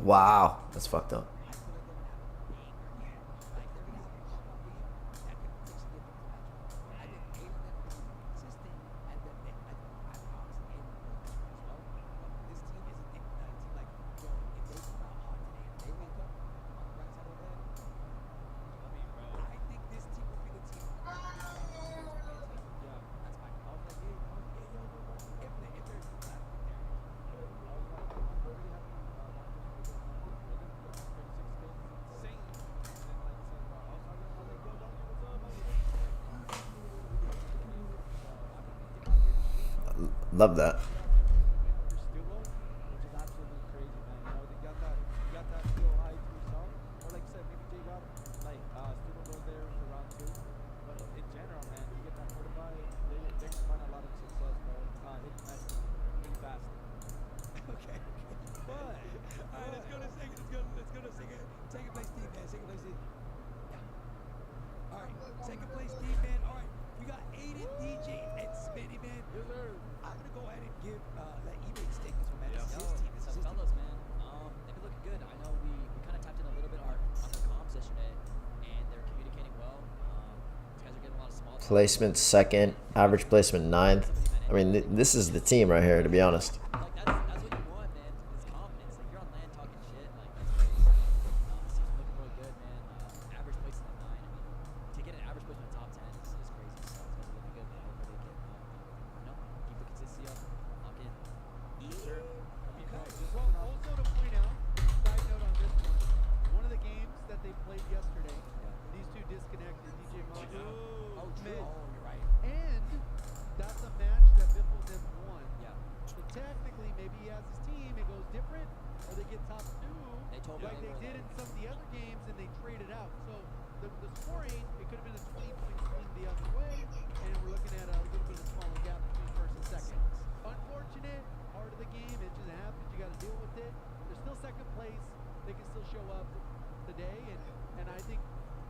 Wow, that's fucked up. I feel like they're gonna have a banger game. Like they're gonna have a pop-up game that could potentially get them the matchup. I think Aiden and them are gonna be consistent, and then I think obviously Aiden will play this one as well. But this team is a team like, yo, if they come out hot today and they wake up on the right side of the bed, I mean, bro. I think this team will be the team that comes out and plays for the team. Yeah. That's my I was like, hey, if they're I think they're I was like, I'm pretty happy. Rhythm, 36 kills is insane. And then like so, I was talking about like, yo, Donkey, what's up? How's it going? Love that. Yeah, man, we can win over Stubo, which is absolutely crazy, man. You know, they got that skill high to yourself. Or like you said, maybe Jay got like Stubo goes there for round 2. But in general, man, you get that fortified, they can find a lot of success, bro. Hitting matches really fast. Okay. But All right, let's go to second. Let's go to second. Second place team, man. Second place team. Yeah. All right. Second place team, man. All right. We got Aiden, DJ, and Smitty, man. yes, sir. I'm gonna go ahead and give let eBay take this one, man. This is his team. This So is his team. fellas, man, they've been looking good. I know we kind of tapped in a little bit on their comms yesterday, and they're communicating well. These guys are getting a lot of small Placement second, average placement ninth. I mean, this is the team right here, to be honest. Like that's what you want, man. It's confidence. Like you're on land talking shit. Like that's great. This team's looking really good, man. Average placement at 9. I mean, to get an average placement in the top 10 is crazy. So it's gonna be looking good, man. Hopefully they can, keep the consistency up, lock in. Yes, sir. I mean, bro, just Well, also to point out, side note on this one of the games that they played yesterday, these two disconnected, DJ Mazu, Oh, true. Mid, Oh, you're right. and that's a match that Biffle then won. Yeah. So technically, maybe he has his team, it goes different, or they get top 2, They told me like they they were did in like- some of the other games, and they traded out. So the scoring, it could have been a 20-point swing the other way, and we're looking at a little bit of a smaller gap between first and second. Unfortunate, part of the game, it just happens, you got to deal with it. They're still second place, they can still show up today, and I think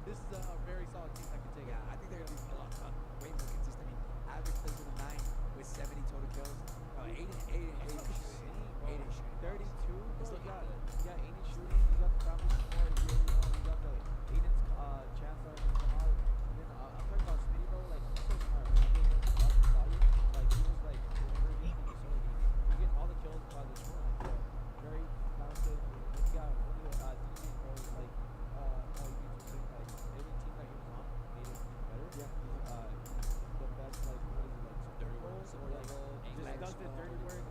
this is a very solid team that can take Yeah, it. I think they're gonna be a lot way more consistent. I mean, average placement of 9 with 70 total kills. Aiden shooting. 32, It's bro. looking Yeah, good. you got Aiden shooting. You got the family support here. You know, you got the Aiden's chance that can come out. And then I'm talking about Smitty, bro. Like he's so smart. Man. I gave him lots of value. Like he was like whenever he's thinking solo game, he's getting all the kills by the score. Like very talented. Then you got one of the DJ, bro. Like how he beats him. Like every team that he was on made it even better. Yeah, he's the best. Like what is it like? Dirty work, Or support like, level, just anger does the dirty management. work.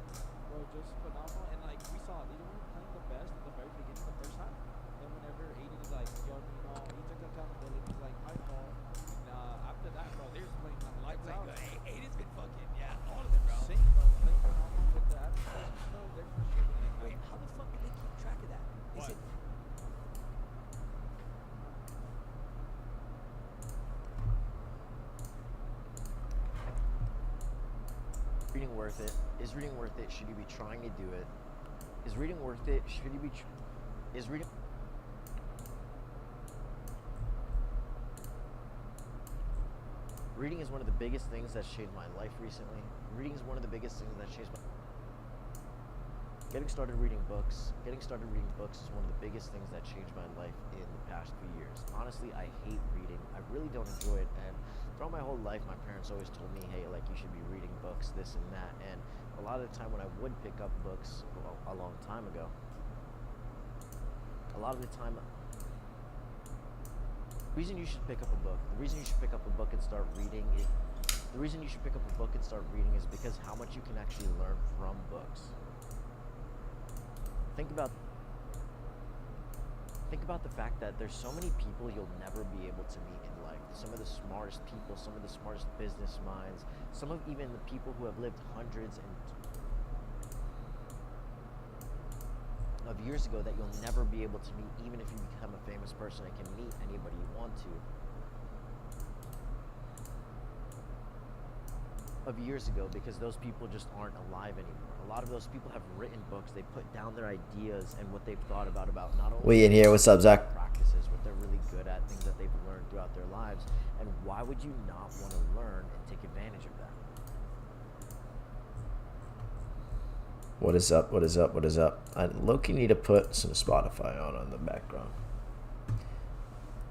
Bro, just phenomenal. And like we saw, they weren't playing the best in the very beginning, the first half. Then whenever Aiden is like, yo, he took accountability. He's like, my fault. And after that, bro, they're just playing like lights out. Aiden's been fucking, all of them, bro. Same, bro. Playing phenomenal with the advertisement, bro. They're for sure gonna make Wait, how the fuck do they keep track of that? Is What? it Reading worth it? Is reading worth it? Should you be trying to do it? Is reading worth it? Should you be? Is reading? Reading is one of the biggest things that's changed my life recently. Reading is one of the biggest things that changed my. Getting started reading books is one of the biggest things that changed my life in the past few years. Honestly, I hate reading. I really don't enjoy it. And throughout my whole life, my parents always told me, hey, like you should be reading books, this and that. And a lot of the time when I would pick up books a long time ago, a lot of the time, the reason you should pick up a book and start reading is, the reason you should pick up a book and start reading is because how much you can actually learn from books. Think about the fact that there's so many people you'll never be able to meet in life. Some of the smartest people, some of the smartest business minds, some of even the people who have lived hundreds of years ago that you'll never be able to meet, even if you become a famous person and can meet anybody you want to. Of years ago, because those people just aren't alive anymore. A lot of those people have written books. They put down their ideas and what they've thought about not only We in here. What's up, Zach? practices, what they're really good at, things that they've learned throughout their lives. And why would you not want to learn and take advantage of that? What is up? What is up? What is up? I low-key need to put some Spotify on the background.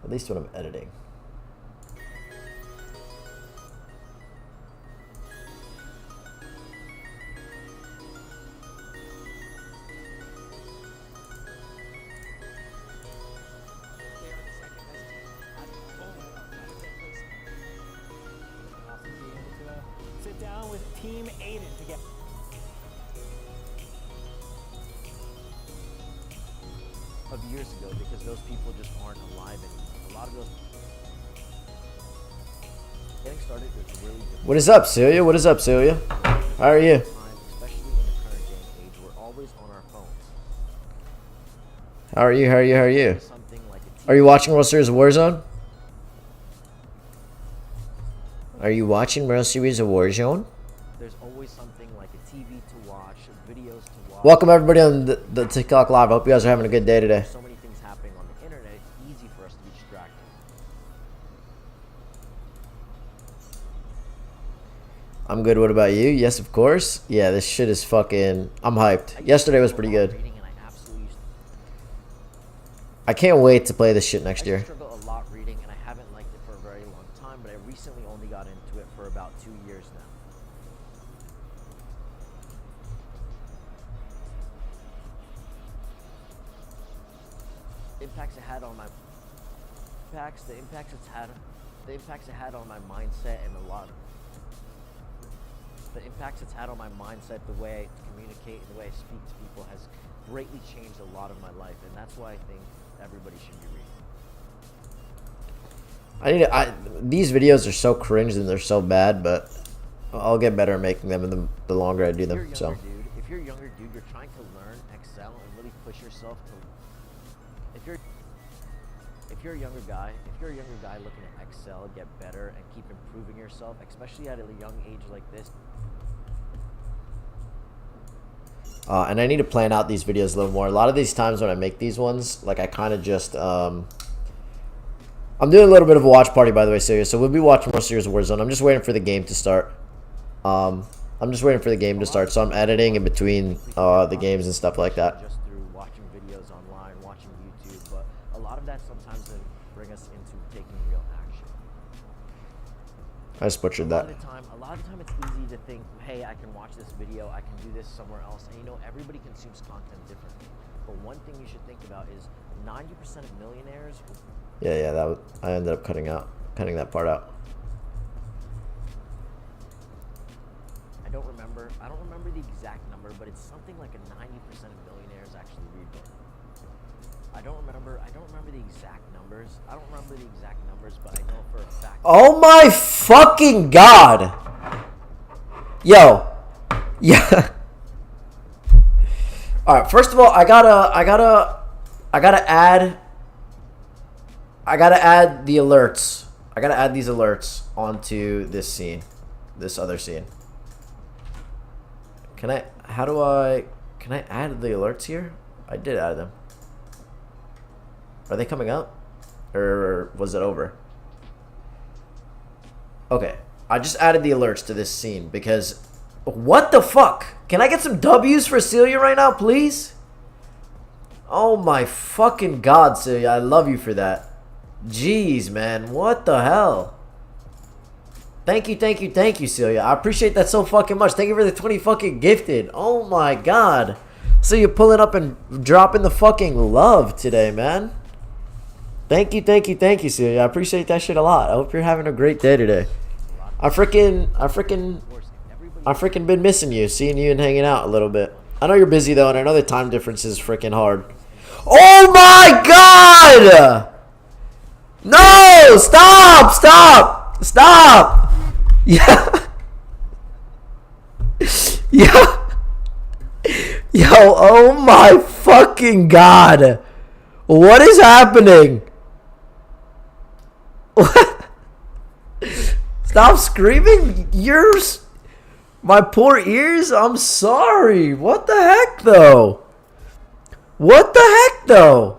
At least when I'm editing. They are the second best team. Also being able to sit down with Team Aiden to get. Of years ago, because those people just aren't alive anymore. A lot of those. Getting started is really difficult. What is up, Celia? What is up, Celia? How are you? Time, especially in the current day and age, we're always on our phones. How are you? How are you? How are you? Something like a Are you watching World Series of Warzone? Are you watching World Series of Warzone? There's always something like a TV to watch, videos to watch. Welcome everybody on the TikTok live. I hope you guys are having a good day today. So many things happening on the internet. It's easy for us to be distracted. I'm good. What about you? Yes, of course. Yeah, this shit is fucking. I'm hyped. Yesterday was pretty good. Reading, and I absolutely I can't wait to play this shit next I year. struggle a lot reading, and I haven't liked it for a very long time. But I recently only got into it for about 2 years now. Impacts it had on my the impacts it had on my mindset, and the impacts it's had on my mindset, the way I communicate, and the way I speak to people has greatly changed a lot of my life, and that's why I think everybody should be reading. These videos are so cringe and they're so bad, but I'll get better at making them the longer I do If you're a them. younger So dude, if you're a younger dude, you're trying to learn, excel, and really push yourself to. If you're a younger guy looking to excel, get better, and keep improving yourself, especially at a young age like this. and I need to plan out these videos a little more. A lot of these times when I make these ones, like I kind of just I'm doing a little bit of a watch party, by the way, Celia. So we'll be watching more Series of Warzone. I'm just waiting for the game to start. So I'm editing in between the games and stuff like that. Just through watching videos online, watching YouTube, but a lot of that sometimes doesn't bring us into taking real action. I just butchered A that. lot of the time it's easy to think, hey, I can watch this video, I can do this somewhere else, and everybody consumes content differently. But one thing you should think about is 90% of millionaires who Yeah, I ended up cutting that part out. I don't remember the exact number, but it's something like a 90% of millionaires actually read books. I don't remember the exact numbers. But I know for a fact. Oh my fucking god! Yo, yeah. All right. First of all, I gotta add the alerts. I gotta add these alerts onto this scene, this other scene. Can I add the alerts here? I did add them. Are they coming up? Or was it over? Okay. I just added the alerts to this scene because what the fuck? Can I get some W's for Celia right now, please? Oh my fucking god, Celia. I love you for that. Jeez, man. What the hell? Thank you, Celia. I appreciate that so fucking much. Thank you for the 20 fucking gifted. Oh my god. So you're pulling up and dropping the fucking love today, man. Thank you, Celia. I appreciate that shit a lot. I hope you're having a great day today. I freaking been missing you, seeing you and hanging out a little bit. I know you're busy though, and I know the time difference is freaking hard. Oh my god! No! Stop! Yeah. Yeah. Yo, oh my fucking god. What is happening? What? Stop screaming. Yours. My poor ears. I'm sorry. What the heck, though?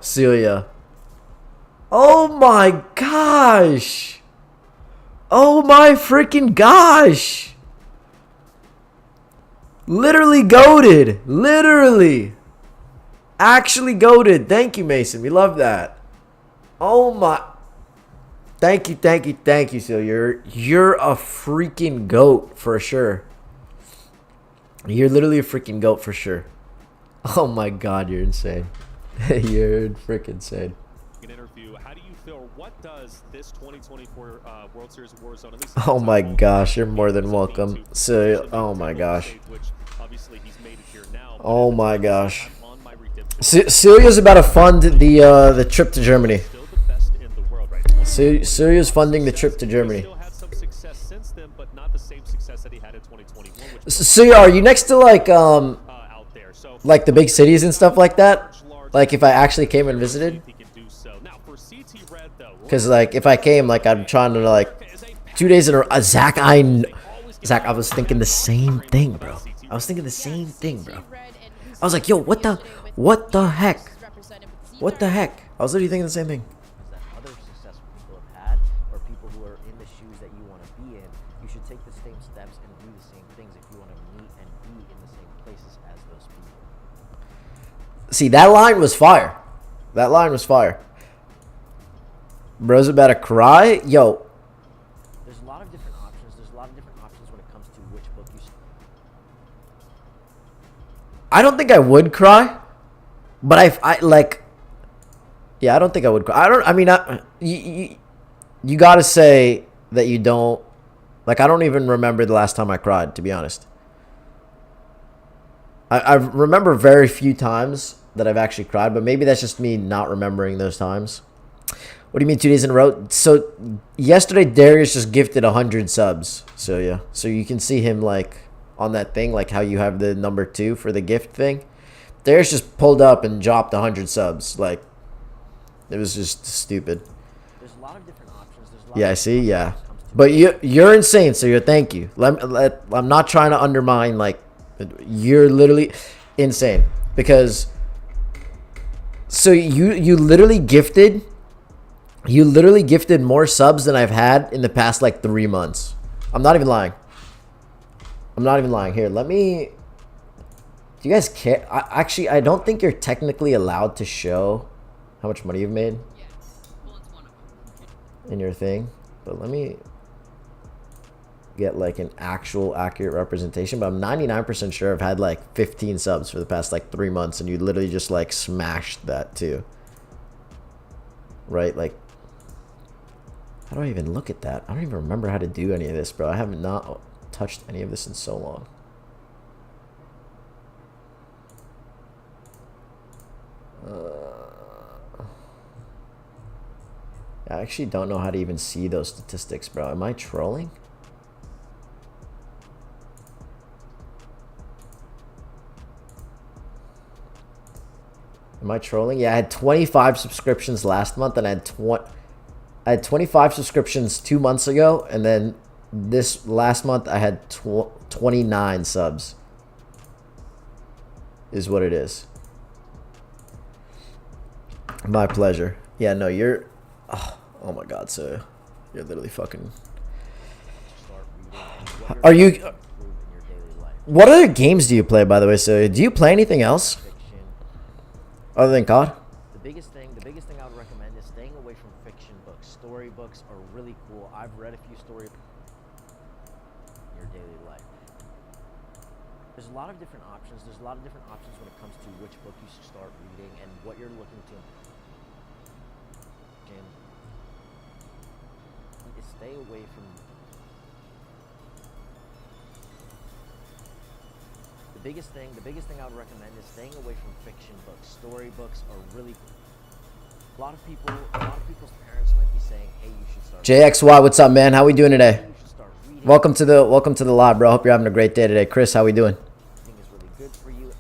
Celia? Oh my gosh. Oh my freaking gosh. Literally goated. Literally. Actually goated. Thank you, Mason. We love that. Oh my. Thank you, thank you, thank you, Seal. You're a freaking goat for sure. You're literally a freaking goat for sure. Oh my god, you're insane. You're freaking insane. An interview. How do you feel? What does this 2024 World Series Warzone? At least Oh my gosh, you're more than welcome. So, oh my gosh. Oh my gosh. Celia's about to fund the trip to Germany. Celia's funding the trip to Germany. Celia, are you next to like the big cities and stuff like that? Like if I actually came and visited? Because like if I came, like I'm trying to like 2 days in a row. Zach, Zach, I was thinking the same thing, bro. I was thinking the same thing, bro. I was like, yo, what the heck? What the heck? I was literally thinking the same thing. That other successful people have had, or people who are in the shoes that you want to be in, you should take the same steps and do the same things if you want to meet and be in the same places as those people. See, that line was fire. That line was fire. Bro's about to cry. Yo. There's a lot of different options. There's a lot of different options when it comes to which book you should. I don't think I would cry, but I like. Yeah, I don't think I would cry. I mean, you gotta say that you don't. Like, I don't even remember the last time I cried, to be honest. I remember very few times that I've actually cried, but maybe that's just me not remembering those times. What do you mean 2 days in a row? So yesterday Darius just gifted 100 subs. So yeah, so you can see him like on that thing, like how you have the number 2 for the gift thing. Darius just pulled up and dropped 100 subs. Like it was just stupid. There's a lot of different options. There's a lot Yeah, I of see. different Yeah, options when it comes to but you're insane. So thank you. I'm not trying to undermine. Like you're literally insane because. So you literally gifted. You literally gifted more subs than I've had in the past like 3 months. I'm not even lying. I'm not even lying. Here, let me. Do you guys care? I don't think you're technically allowed to show how much money you've made in your thing. But let me get like an actual accurate representation. But I'm 99% sure I've had like 15 subs for the past like 3 months, and you literally just like smashed that too. Right? Like. How do I even look at that? I don't even remember how to do any of this, bro. I have not touched any of this in so long. I actually don't know how to even see those statistics, bro. Am I trolling? Am I trolling? Yeah, I had 25 subscriptions last month, and I had 25 subscriptions 2 months ago, and then this last month I had 29 subs. Is what it is. My pleasure. Yeah, no, you're. Oh my god, so you're literally fucking. Are you? What other games do you play, by the way? So, do you play anything else other than COD? The biggest thing I would recommend is staying away from fiction books. Storybooks are really cool. I've read a few stories in your daily life. There's a lot of different options. There's a lot of different options when it comes to which book you should start reading and what you're looking to. Is stay away from. The biggest thing I would recommend is staying away from fiction books. Storybooks are really. A lot of people's parents might be saying, "Hey, you should start." JXY, what's up, man? How we doing today? You should start reading. Welcome to the live, bro. Hope you're having a great day today. Chris, how we doing? Reading is really good for you.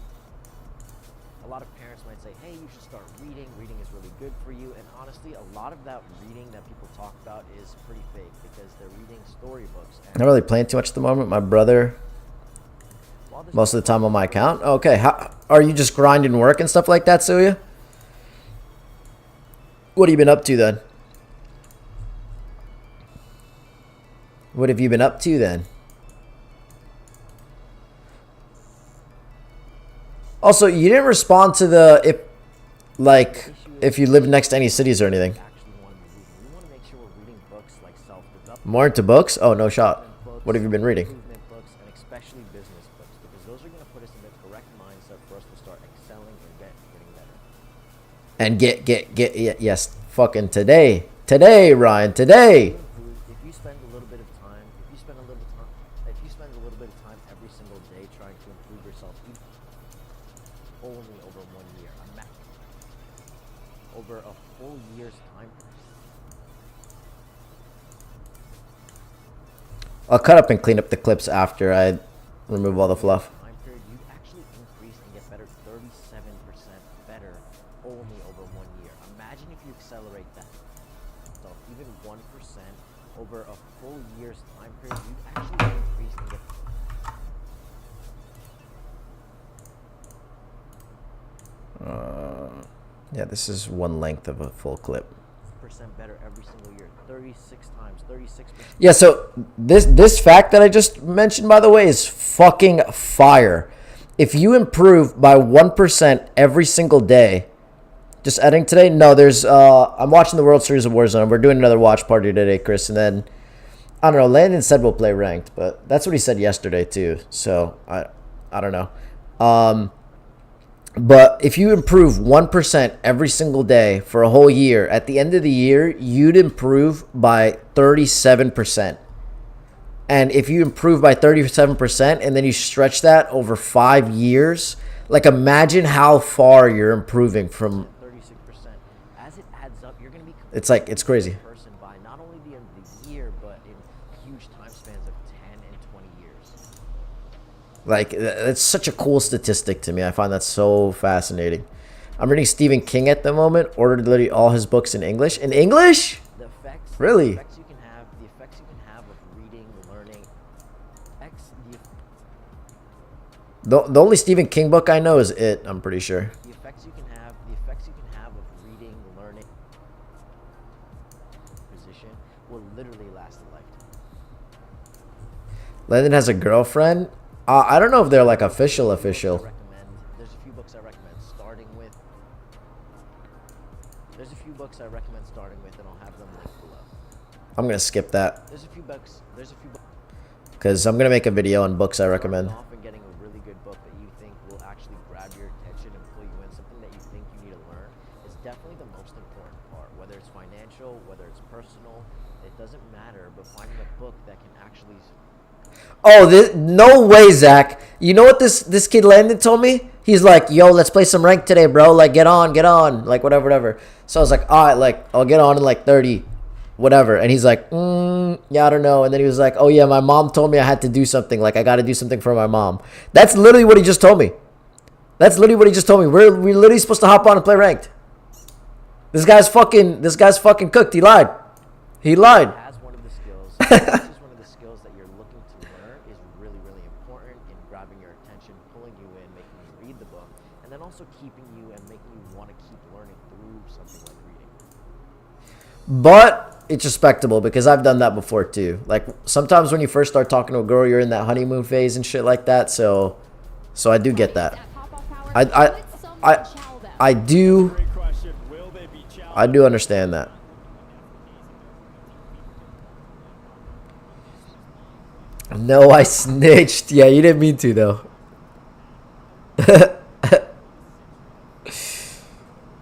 A lot of parents might say, "Hey, you should start reading. Reading is really good for you." And honestly, a lot of that reading that people talk about is pretty fake because they're reading storybooks. Not really playing too much at the moment. My brother, most of the time on my account. Okay, how are you just grinding work and stuff like that, Celia? What have you been up to then? What have you been up to then? Also, you didn't respond to the if you live next to any cities or anything. Actually want to be reading. We want to make sure we're reading books like self-development. More into books? Oh, no shot. What have you been reading? Improvement books, and especially business books, because those are going to put us in the correct mindset for us to start excelling and getting better. And yes, fucking today, Ryan, today. If you spend a little bit of time, if you spend a little time every single day trying to improve yourself, even only over 1 year, over a full year's time. I'll cut up and clean up the clips after I remove all the fluff. Time period, you actually increase and get better, 37% better, only over 1 year. Imagine if you accelerate that. So even 1% over a full year's time period, you actually increase and get. Yeah, this is one length of a full clip. Percent better every single year, 36 times, 36%. Yeah, so this fact that I just mentioned, by the way, is fucking fire. If you improve by 1% every single day, just adding today. No, there's I'm watching the World Series of Warzone. We're doing another watch party today, Chris, and then I don't know. Landon said we'll play ranked, but that's what he said yesterday too. So I don't know. But if you improve 1% every single day for a whole year, at the end of the year, you'd improve by 37%. And if you improve by 37% and then you stretch that over 5 years, like imagine how far you're improving from. 36%. As it adds up, you're going to be. It's crazy. Person by not only the end of the year, but in huge time spans of 10 and 20 years. Like, it's such a cool statistic to me. I find that so fascinating. I'm reading Stephen King at the moment. Ordered literally all his books in English. In English? The effects. Really? The effects you can have of reading, learning. The only Stephen King book I know is It, I'm pretty sure. The effects you can have of reading, learning, position will literally last a lifetime. Landon has a girlfriend. I don't know if they're like official. There's a few books I recommend starting with. And I'll have them linked below. I'm gonna skip that There's a few books. because I'm gonna make a video on books I recommend. Starting off and getting a really good book that you think will actually grab your attention and pull you in, something that you think you need to learn, is definitely the most important part. Whether it's financial, whether it's personal, it doesn't matter. But finding a book that can actually. Oh, no way, Zach. You know what this kid Landon told me? He's like, yo, let's play some rank today, bro. Like, get on. Like, whatever. So I was like, all right, like, I'll get on in like 30, whatever. And he's like, yeah, I don't know. And then he was like, oh, yeah, my mom told me I had to do something. Like, I got to do something for my mom. That's literally what he just told me. We're literally supposed to hop on and play ranked. This guy's fucking cooked. He lied. As one of the skills, this is one of the skills that you're looking to learn is really, really important in grabbing your attention, pulling you in, making you read the book, and then also keeping you and making you want to keep learning through something like reading. But it's respectable because I've done that before too. Like sometimes when you first start talking to a girl, you're in that honeymoon phase and shit like that. So I do get that. I do Great question. Will they be challenged? I do understand that. No, I snitched. Yeah, you didn't mean to though.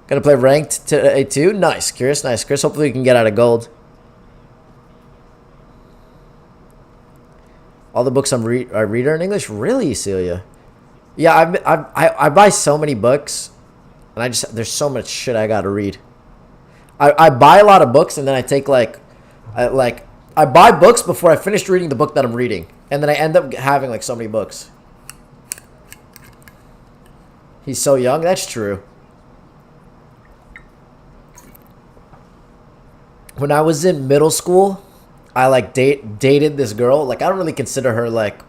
Gonna play ranked today too? Nice, Chris. Hopefully we can get out of gold. All the books I read are in English? Really, Celia? Yeah, I buy so many books, and there's so much shit I gotta read. I buy a lot of books, and then I take I buy books before I finish reading the book that I'm reading, and then I end up having like so many books. He's so young. That's true. When I was in middle school, I like dated this girl. Like I don't really consider her like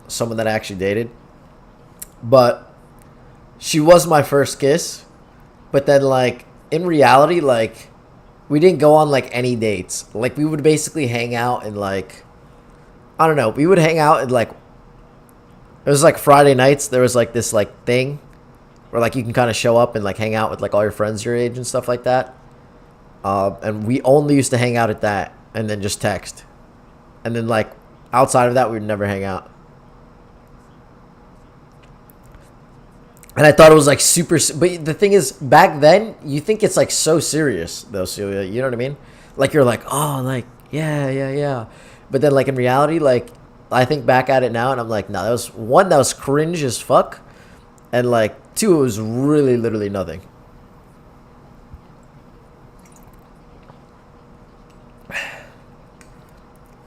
someone that I actually dated, but she was my first kiss. But then like in reality, like we didn't go on like any dates. Like we would basically hang out and like I don't know. We would hang out and like it was like Friday nights. There was like this like thing where like you can kind of show up and like hang out with like all your friends your age and stuff like that. And we only used to hang out at that and then just text. And then like outside of that, we would never hang out. And I thought it was like super, but the thing is, back then, you think it's like so serious though, Celia. You know what I mean? Like you're like, oh, like yeah. But then like in reality, like I think back at it now, and I'm like, no, that was cringe as fuck, and like two, it was really literally nothing.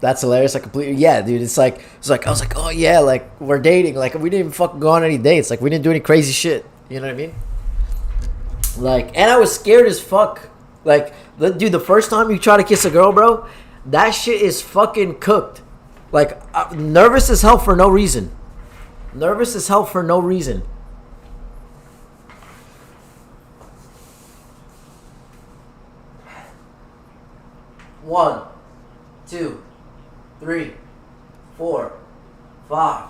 That's hilarious. I completely, yeah, dude. It's like I was like, oh yeah, like we're dating. Like we didn't even fucking go on any dates. Like we didn't do any crazy shit. You know what I mean? Like, and I was scared as fuck. Like, dude, the first time you try to kiss a girl, bro, that shit is fucking cooked. Like, nervous as hell for no reason. Nervous as hell for no reason. One, 2, 3, 4, 5,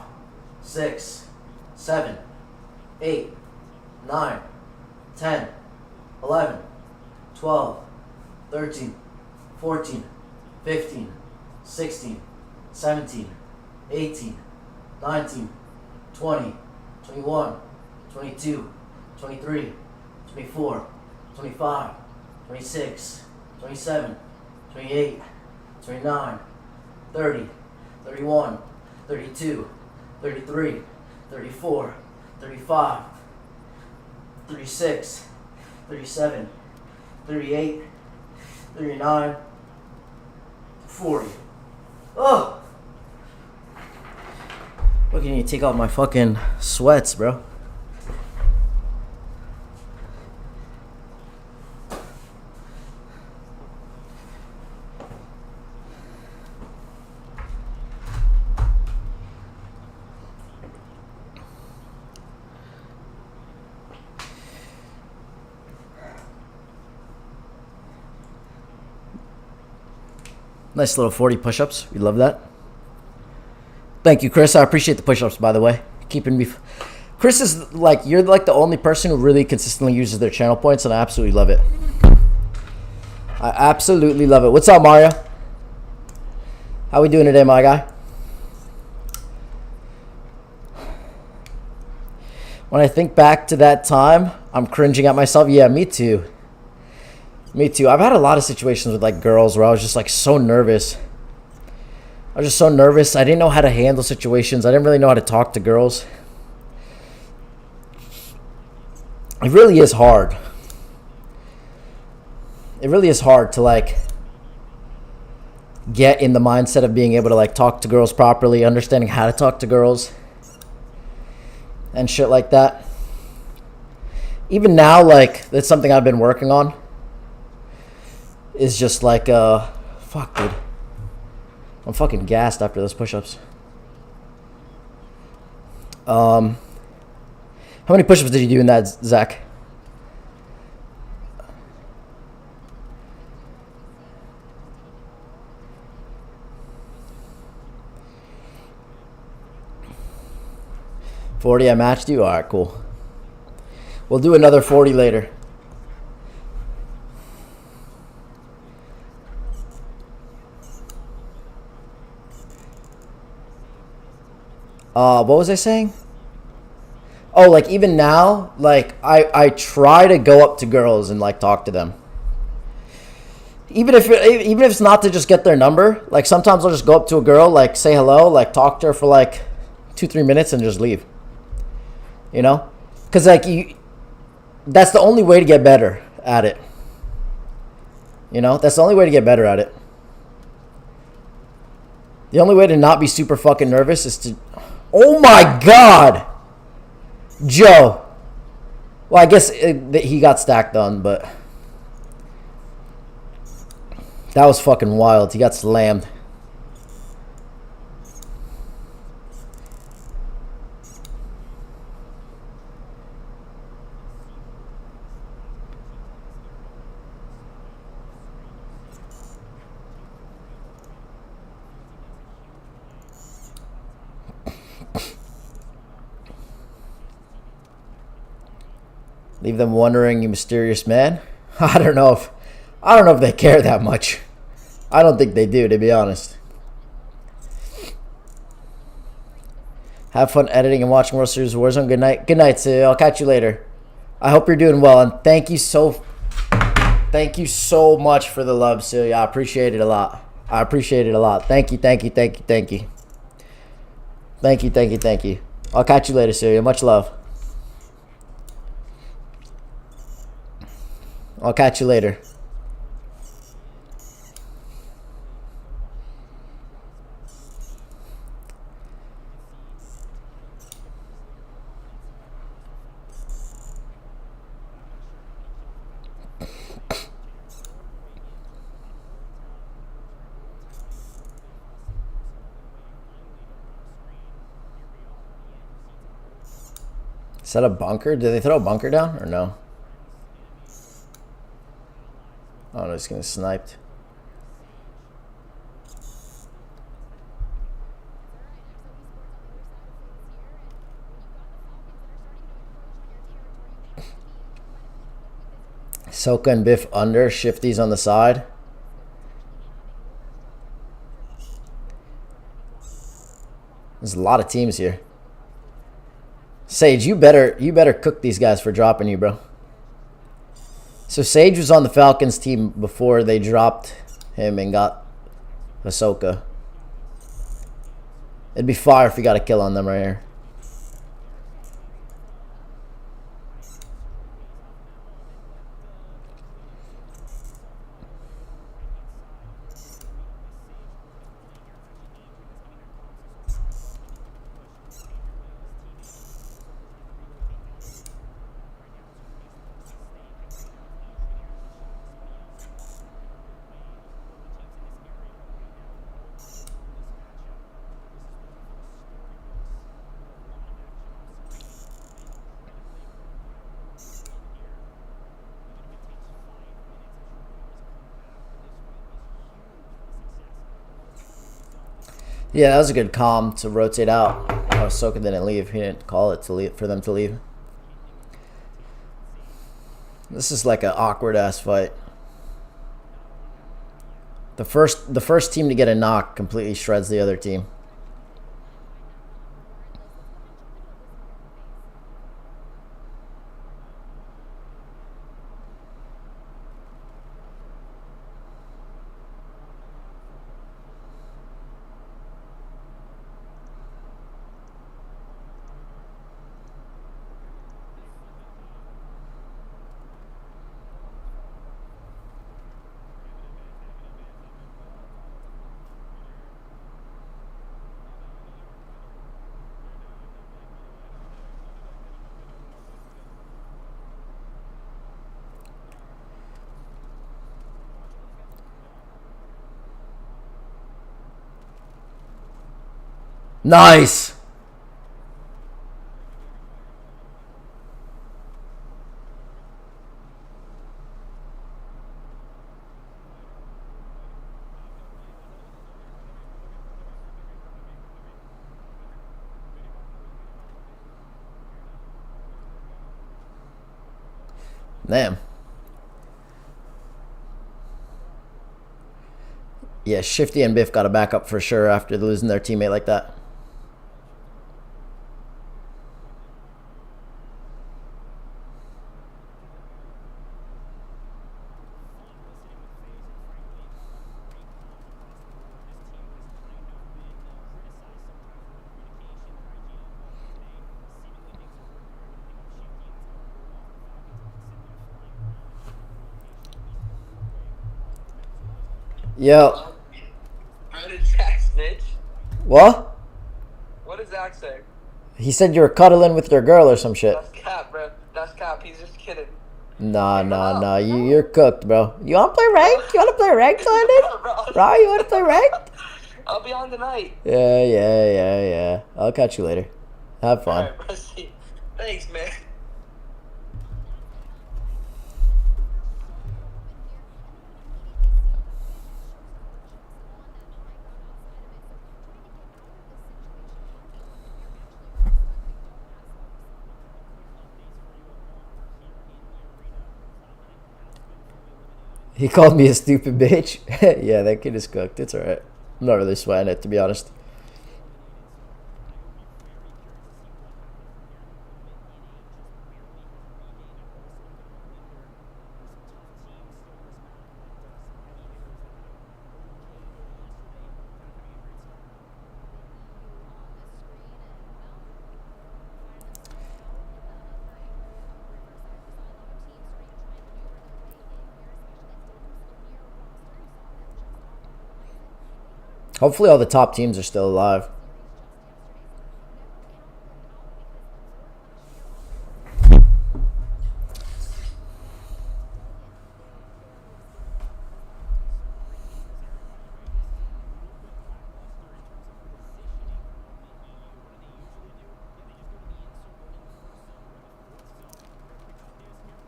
6, 7, 8, 9, 10, 11, 12, 13, 14, 15, 16, 17, 18, 19, 20, 21, 22, 23, 24, 25, 26, 27, 28, 29, 30, 31, 32, 33, 34, 35, 36, 37, 38, 39, 40. Oh! Look, you need to take off my fucking sweats, bro. Nice little 40 push-ups. We love that. Thank you, Chris. I appreciate the push-ups, by the way. Keeping me... Chris is like... You're like the only person who really consistently uses their channel points, and I absolutely love it. I absolutely love it. What's up, Mario? How we doing today, my guy? When I think back to that time, I'm cringing at myself. Yeah, me too. Me too. I've had a lot of situations with like girls where I was just like so nervous. I was just so nervous. I didn't know how to handle situations. I didn't really know how to talk to girls. It really is hard. It really is hard to like get in the mindset of being able to like talk to girls properly, understanding how to talk to girls and shit like that. Even now, like, that's something I've been working on. Is just like, fuck, dude. I'm fucking gassed after those push-ups. How many push-ups did you do in that, Zach? $40, I matched you? Alright, cool. We'll do another 40 later. What was I saying? Oh, like even now, like I try to go up to girls and like talk to them. Even if it's not to just get their number, like sometimes I'll just go up to a girl, like say hello, like talk to her for like 2-3 minutes and just leave. You know? Cuz like that's the only way to get better at it. You know? That's the only way to get better at it. The only way to not be super fucking nervous is to... Oh my god! Joe. Well, I guess he got stacked on, but... That was fucking wild. He got slammed. Leave them wondering, you mysterious man. I don't know if they care that much. I don't think they do, to be honest. Have fun editing and watching World Series Warzone. Good night. Good night, Sid. I'll catch you later. I hope you're doing well, and thank you so much for the love, Celia. I appreciate it a lot. I appreciate it a lot. Thank you, thank you, thank you, thank you. Thank you, thank you, thank you. I'll catch you later, Celia. Much love. I'll catch you later. Is that a bunker? Did they throw a bunker down or no? Oh, no, it's getting sniped. Soka and Biff under, Shifties on the side. There's a lot of teams here. Sage, you better cook these guys for dropping you, bro. So Sage was on the Falcons team before they dropped him and got Ahsoka. It'd be fire if we got a kill on them right here. Yeah, that was a good calm to rotate out. Oh, Ahsoka didn't leave. He didn't call it to leave for them to leave. This is like an awkward ass fight. The first team to get a knock completely shreds the other team. Nice. Damn. Yeah, Shifty and Biff got to back up for sure after losing their teammate like that. Yo. How did Zach snitch? What? What did Zach say? He said you were cuddling with your girl or some shit. That's cap, bro. That's cap. He's just kidding. Nah. You're cooked, bro. You wanna play ranked? You wanna play ranked, London? Bro, you wanna play ranked? I'll be on tonight. Yeah. I'll catch you later. Have fun. Alright, bro. Thanks, man. He called me a stupid bitch. Yeah, that kid is cooked. It's alright. I'm not really sweating it, to be honest. Hopefully all the top teams are still alive.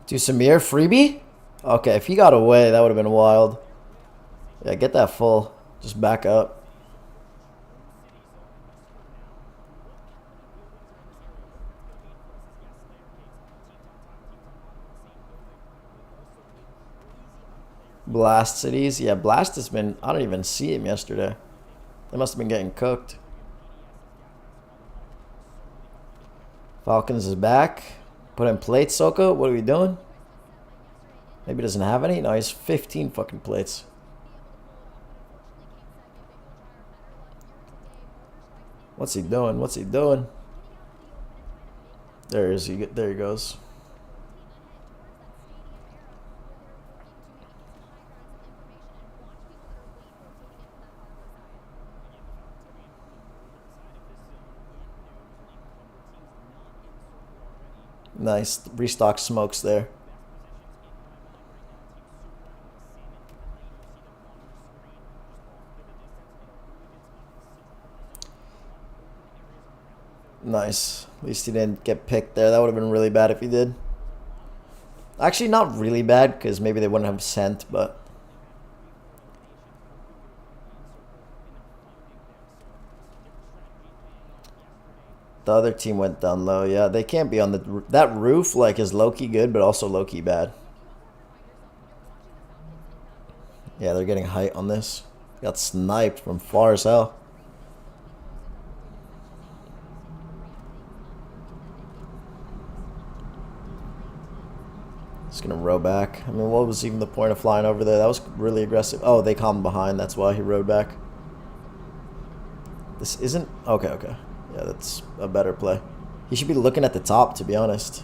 Do Samir freebie? Okay, if he got away, that would have been wild. Yeah, get that full. Just back up. Blast cities. Yeah, Blast has been... I don't even see him yesterday. They must have been getting cooked. Falcons is back. Put in plates, Soka. What are we doing? Maybe he doesn't have any. No, he's 15 fucking plates. What's he doing? What's he doing? There is he. There he goes. Nice. Restock smokes there. Nice. At least he didn't get picked there. That would have been really bad if he did. Actually, not really bad, because maybe they wouldn't have sent, but... The other team went down low. Yeah, they can't be on the... That roof, like, is low-key good, but also low-key bad. Yeah, they're getting height on this. Got sniped from far as hell. Just gonna row back. I mean, what was even the point of flying over there? That was really aggressive. Oh, they caught him behind. That's why he rode back. This isn't... Okay, okay. Yeah, that's a better play. He should be looking at the top, to be honest.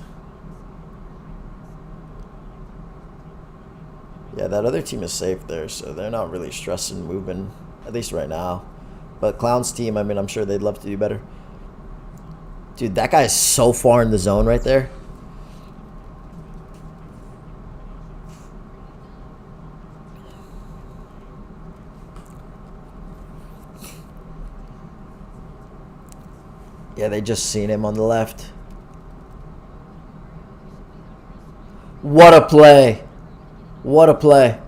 Yeah, that other team is safe there, so they're not really stressing moving, at least right now. But Clown's team, I mean, I'm sure they'd love to do better. Dude, that guy is so far in the zone right there. Yeah, they just seen him on the left. What a play. What a play.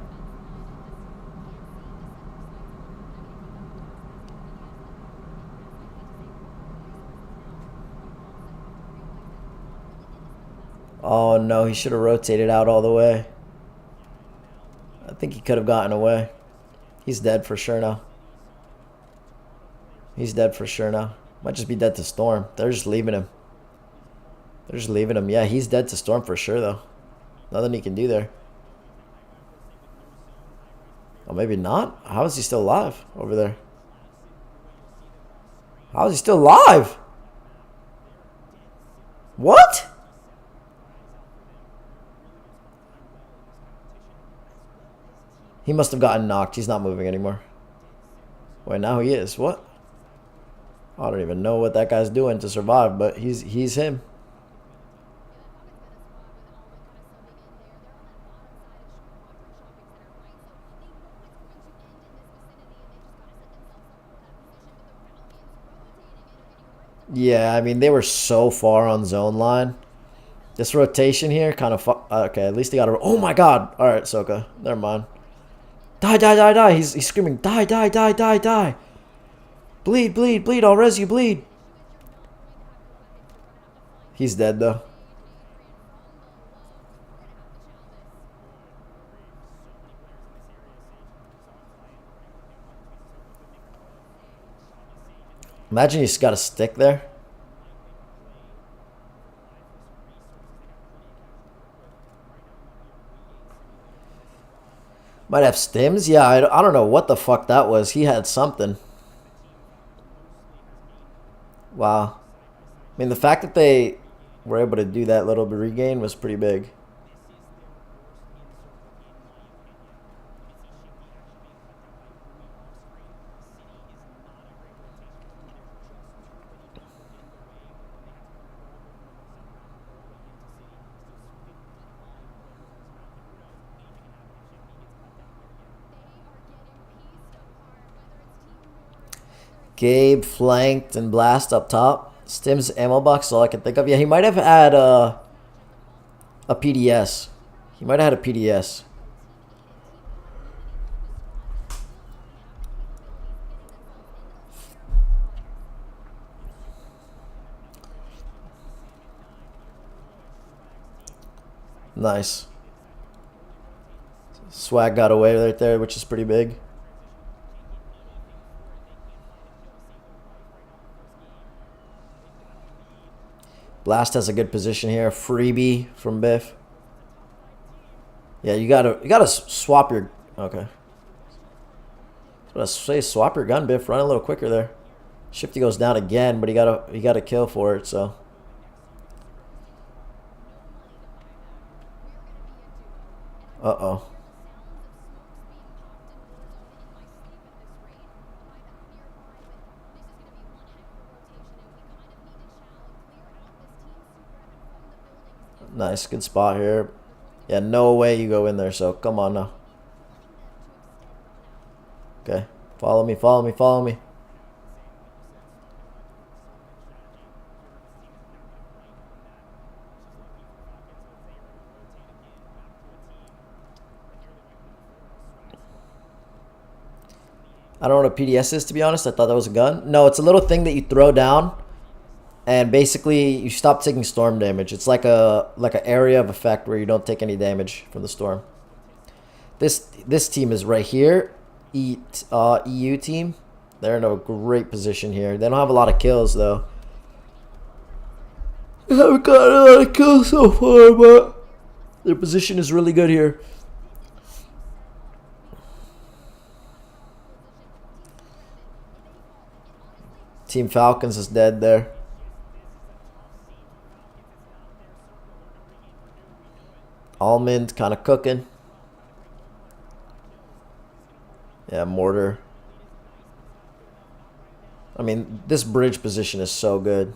Oh no, he should have rotated out all the way. I think he could have gotten away. He's dead for sure now. He's dead for sure now. Might just be dead to Storm. They're just leaving him. They're just leaving him. Yeah, he's dead to Storm for sure, though. Nothing he can do there. Oh, maybe not? How is he still alive over there? How is he still alive? What? He must have gotten knocked. He's not moving anymore. Wait, now he is. What? I don't even know what that guy's doing to survive, but he's him. Yeah, I mean, they were so far on zone line. This rotation here kind of... Okay, at least they got a... Oh my god! Alright, Soka. Never mind. Die, die, die, die! He's screaming, die, die, die, die, die! Bleed, bleed, bleed, I'll res you, bleed. He's dead, though. Imagine you just got a stick there. Might have stims? Yeah, I don't know what the fuck that was. He had something. Wow. I mean, the fact that they were able to do that little bit regain was pretty big. Gabe flanked and blast up top. Stim's ammo box is all I can think of. Yeah, he might have had a PDS. He might have had a PDS. Nice. Swag got away right there, which is pretty big. Blast has a good position here. Freebie from Biff. Yeah, you gotta swap your. Okay. I was gonna say swap your gun, Biff. Run a little quicker there. Shifty goes down again, but he got a kill for it. So. Uh-oh. Nice, good spot here. Yeah, no way you go in there, so come on now. Okay, follow me, follow me, follow me. I don't know what a PDS is, to be honest. I thought that was a gun. No, it's a little thing that you throw down, and basically you stop taking storm damage. It's like an area of effect where you don't take any damage from the storm. This team is right here. EU team. They're in a great position here. They don't have a lot of kills though. They haven't got a lot of kills so far, but their position is really good here. Team Falcons is dead there. Almond kind of cooking. Yeah, Mortar. I mean, this bridge position is so good.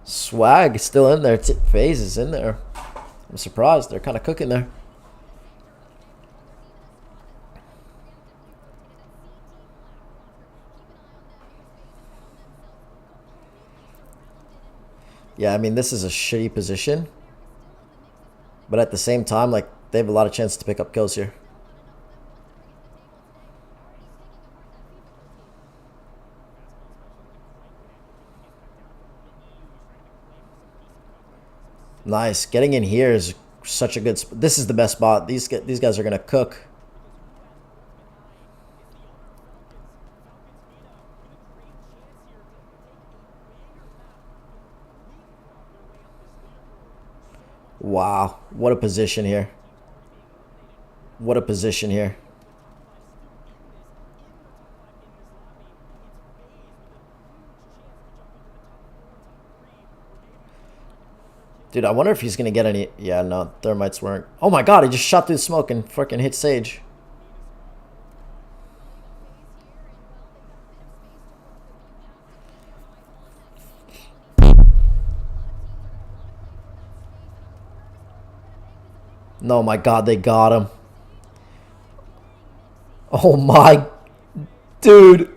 Swag is still in there. FaZe is in there. I'm surprised. They're kind of cooking there. Yeah, I mean, this is a shitty position. But at the same time, like, they have a lot of chance to pick up kills here. Nice. Getting in here is such a good spot. This is the best spot. These guys are going to cook. Wow. What a position here. What a position here. Dude, I wonder if he's going to get any... Yeah, no, thermites weren't... Oh my god, he just shot through the smoke and fucking hit Sage. No, my god, they got him. Oh my... Dude.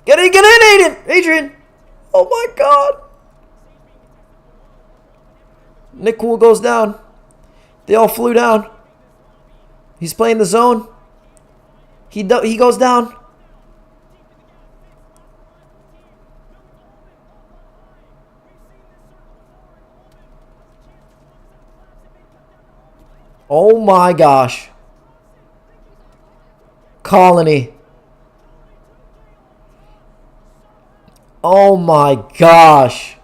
Get in, Aiden! Adrian! Oh my god. Nick Cool goes down. They all flew down. He's playing the zone. He goes down. Oh my gosh. Colony. Oh my gosh.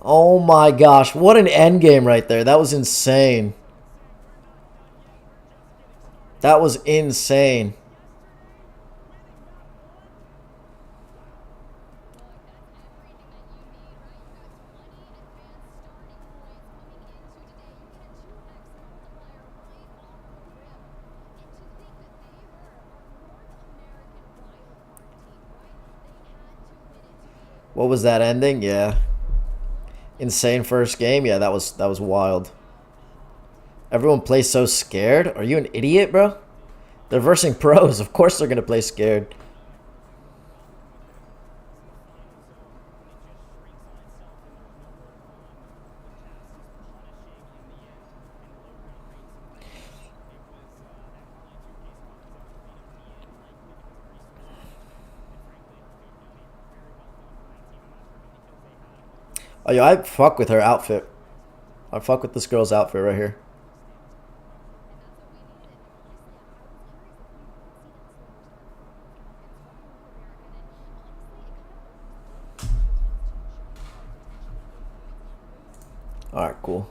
Oh my gosh. What an end game right there. That was insane. That was insane. What was that ending? Yeah. Insane first game. Yeah, that was wild. Everyone plays so scared. Are you an idiot, bro? They're versing pros. Of course they're going to play scared. Oh, yo, I fuck with her outfit. I fuck with this girl's outfit right here. Alright, cool.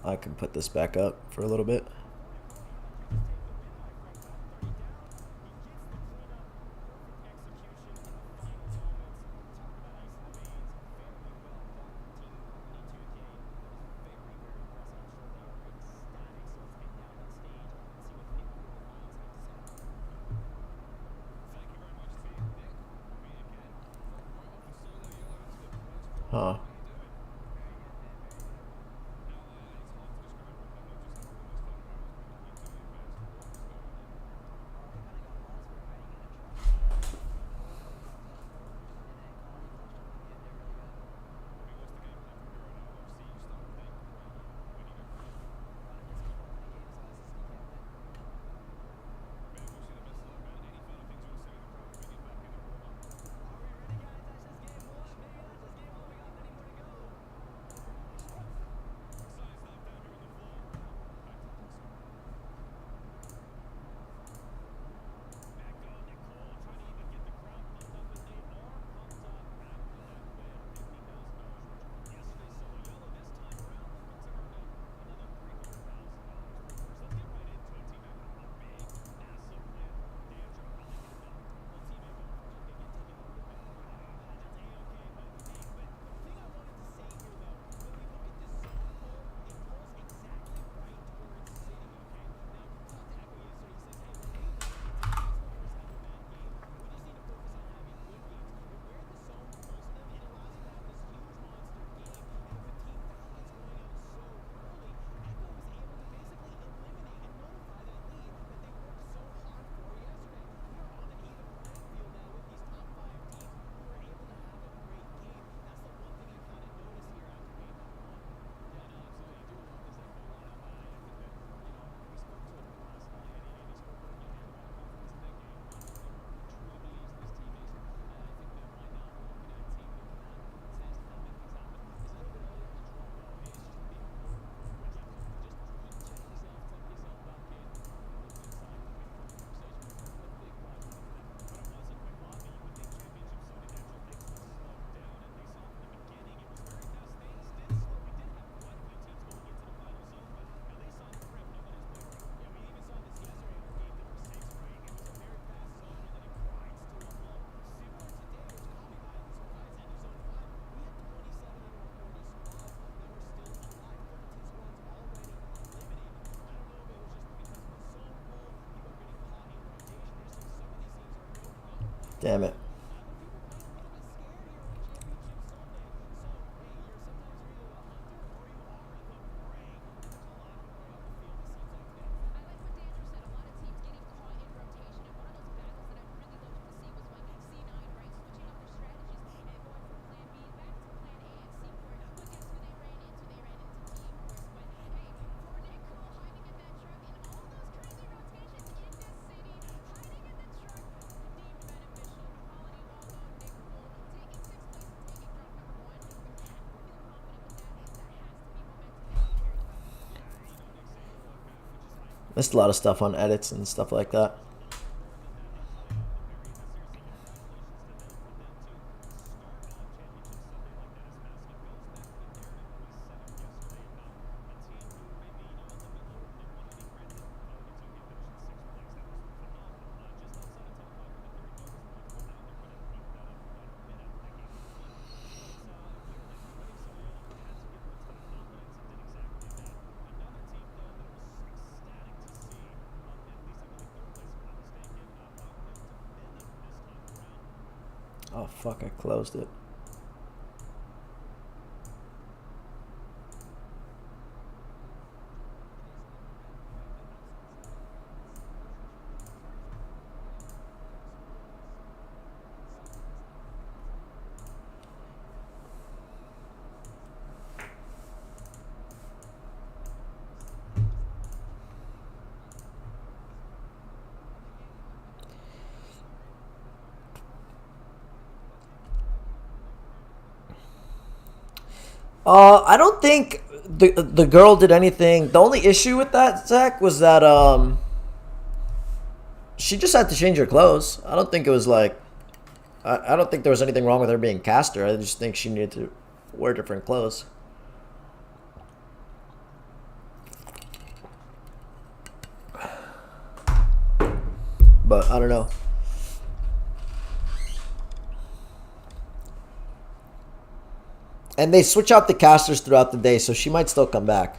I can put this back up for a little bit. Huh. Damn it. Missed a lot of stuff on edits and stuff like that. Oh fuck, I closed it. I don't think the girl did anything. The only issue with that, Zach, was that she just had to change her clothes. I don't think it was like I don't think there was anything wrong with her being caster. I just think she needed to wear different clothes. But I don't know. And they switch out the casters throughout the day, so she might still come back.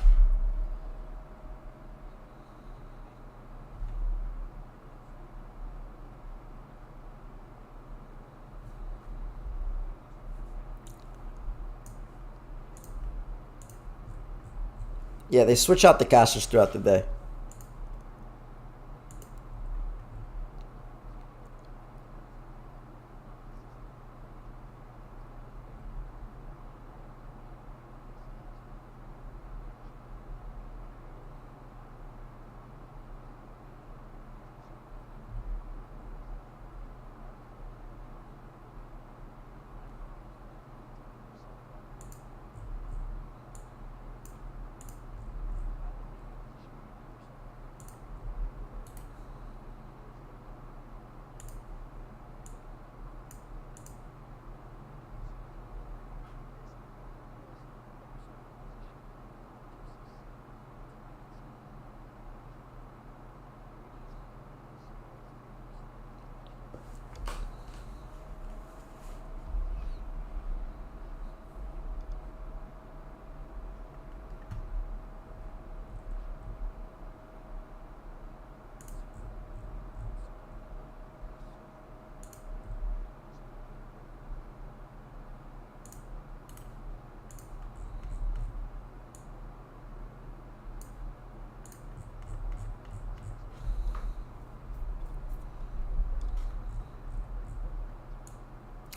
Yeah, they switch out the casters throughout the day.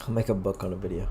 I'll make a book on a video.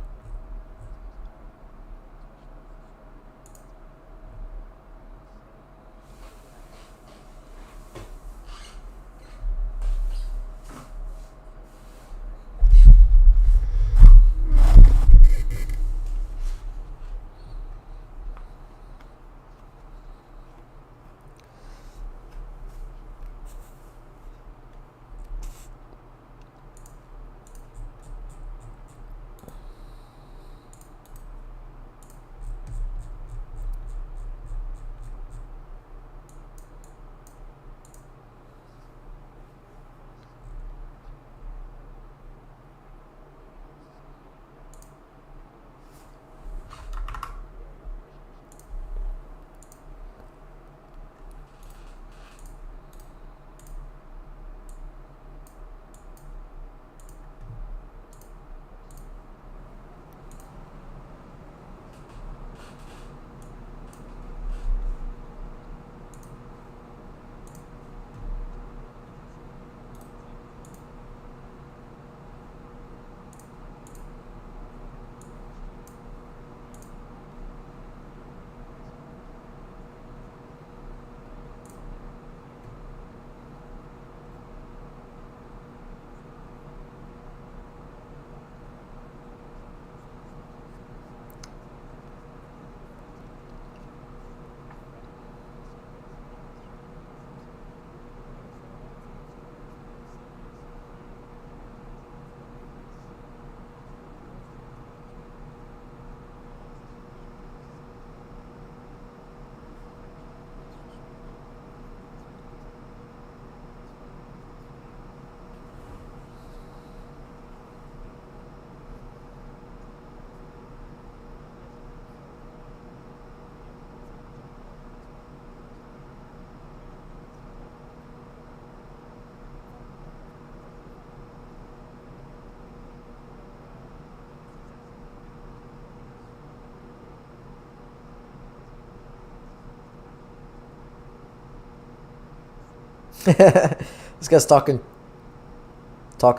This guy's talking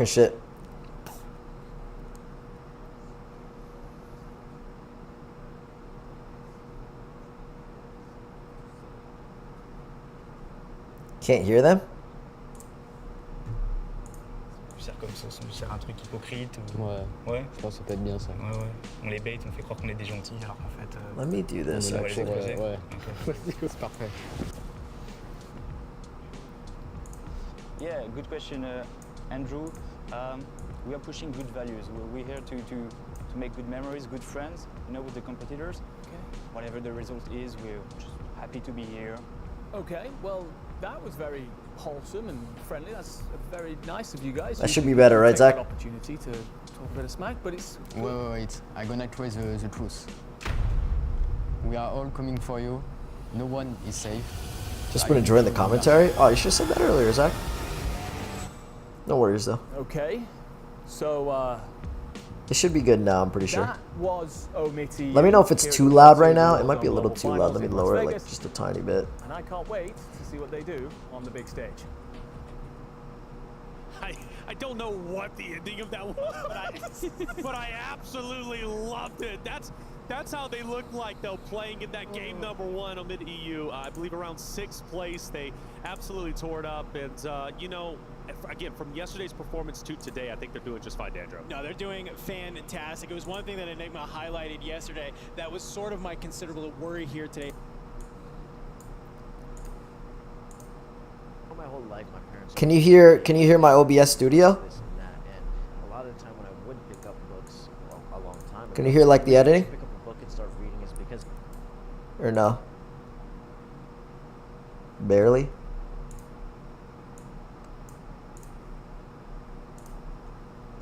shit. Can't hear them? C'est comme ça, c'est un truc hypocrite. Ouais, Ouais. je pense que ça peut être bien ça. Ouais, ouais. On les bait, on fait croire qu'on est des gentils alors qu'en fait. Let me do this on va les actually. exploser. Ouais. Ok. C'est parfait. Yeah, good question, Andrew. We are pushing good values. We're here to make good memories, good friends, with the competitors. Okay. Whatever the result is, we're just happy to be here. Okay, well, that was very wholesome and friendly. That's very nice of you guys. That should Usually be better, we right, take Zach? that opportunity to talk a bit of smack, but it's Wait. I'm gonna try the truth. We are all coming for you. No one is safe. Just been enjoying the commentary. Oh, you should have said that earlier, Zach. No worries though. okay. So It should be good now, I'm pretty sure. that was Omiti. Let me know if it's here too at the loud right World now. Series It might be a on little Global too loud. Finals Let me in Las lower it like Vegas, just a tiny bit. and I can't wait to see what they do on the big stage. I don't know what the ending of that was, but I absolutely loved it. That's how they look like, though, playing in that game number 1 on mid-EU. I believe around 6th place. They absolutely tore it up. And, again, from yesterday's performance to today, I think they're doing just fine, Dandro. No, they're doing fantastic. It was one thing that Enigma highlighted yesterday that was sort of my considerable worry here today. For my whole life, my parents. Can you hear my OBS studio? This and that, and a lot of the time when I would pick up books a long time ago. Can you hear like the editing? Pick up a book and start reading is because. Or no? Barely?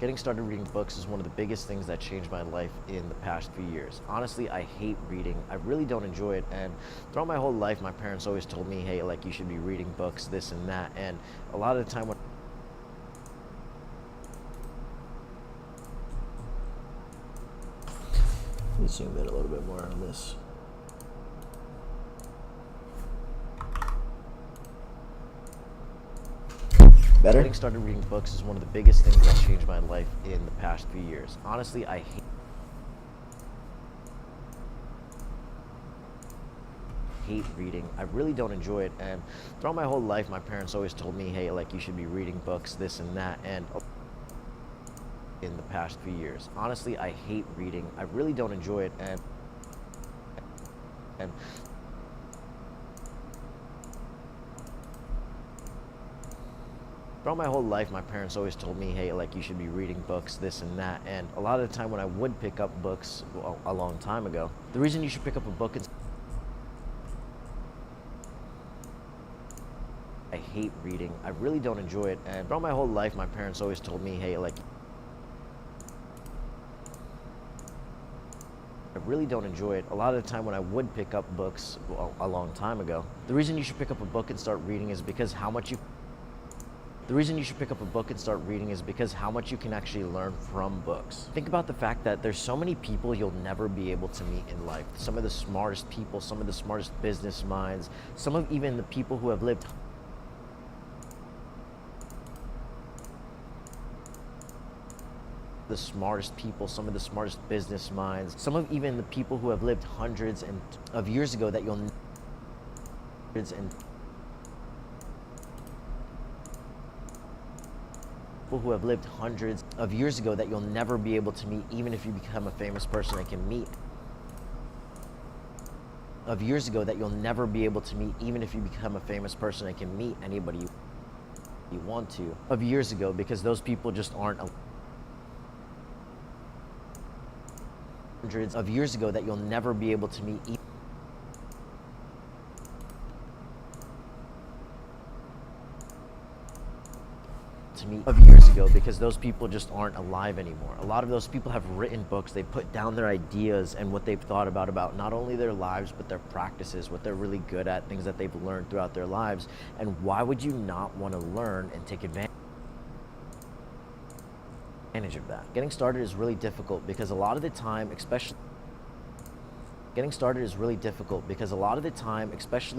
Getting started reading books is one of the biggest things that changed my life in the past few years. Honestly, I hate reading. I really don't enjoy it. And throughout my whole life, my parents always told me, hey, like, you should be reading books, this and that. And a lot of the time when Let me zoom in a little bit more on this. Better? getting started reading books is one of the biggest things that changed my life in the past few years. Honestly, I hate reading. I really don't enjoy it. And throughout my whole life, my parents always told me, hey, like, you should be reading books, this and that. And in the past few years, honestly, I hate reading. I really don't enjoy it. And throughout my whole life, my parents always told me, hey, like, you should be reading books, this and that. And a lot of the time when I would pick up books a long time ago, the reason you should pick up a book is I hate reading. I really don't enjoy it. And throughout my whole life, my parents always told me, hey, like, I really don't enjoy it. A lot of the time when I would pick up books a long time ago, the reason you should pick up a book and start reading is because how much you can actually learn from books. Think about the fact that there's so many people you'll never be able to meet in life. Some of the smartest people, some of the smartest business minds, some of even the people who have lived the smartest people, some of the smartest business minds, some of even the people who have lived hundreds of years ago that you'll who have lived hundreds of years ago that you'll never be able to meet, even if you become a famous person and can meet. Of years ago that you'll never be able to meet, even if you become a famous person and can meet anybody you want to. Of years ago, because those people just aren't. Hundreds of years ago that you'll never be able to meet. Of years ago, because those people just aren't alive anymore. A lot of those people have written books, they put down their ideas and what they've thought about not only their lives, but their practices, what they're really good at, things that they've learned throughout their lives. And why would you not want to learn and take advantage of that? Getting started is really difficult because a lot of the time, especially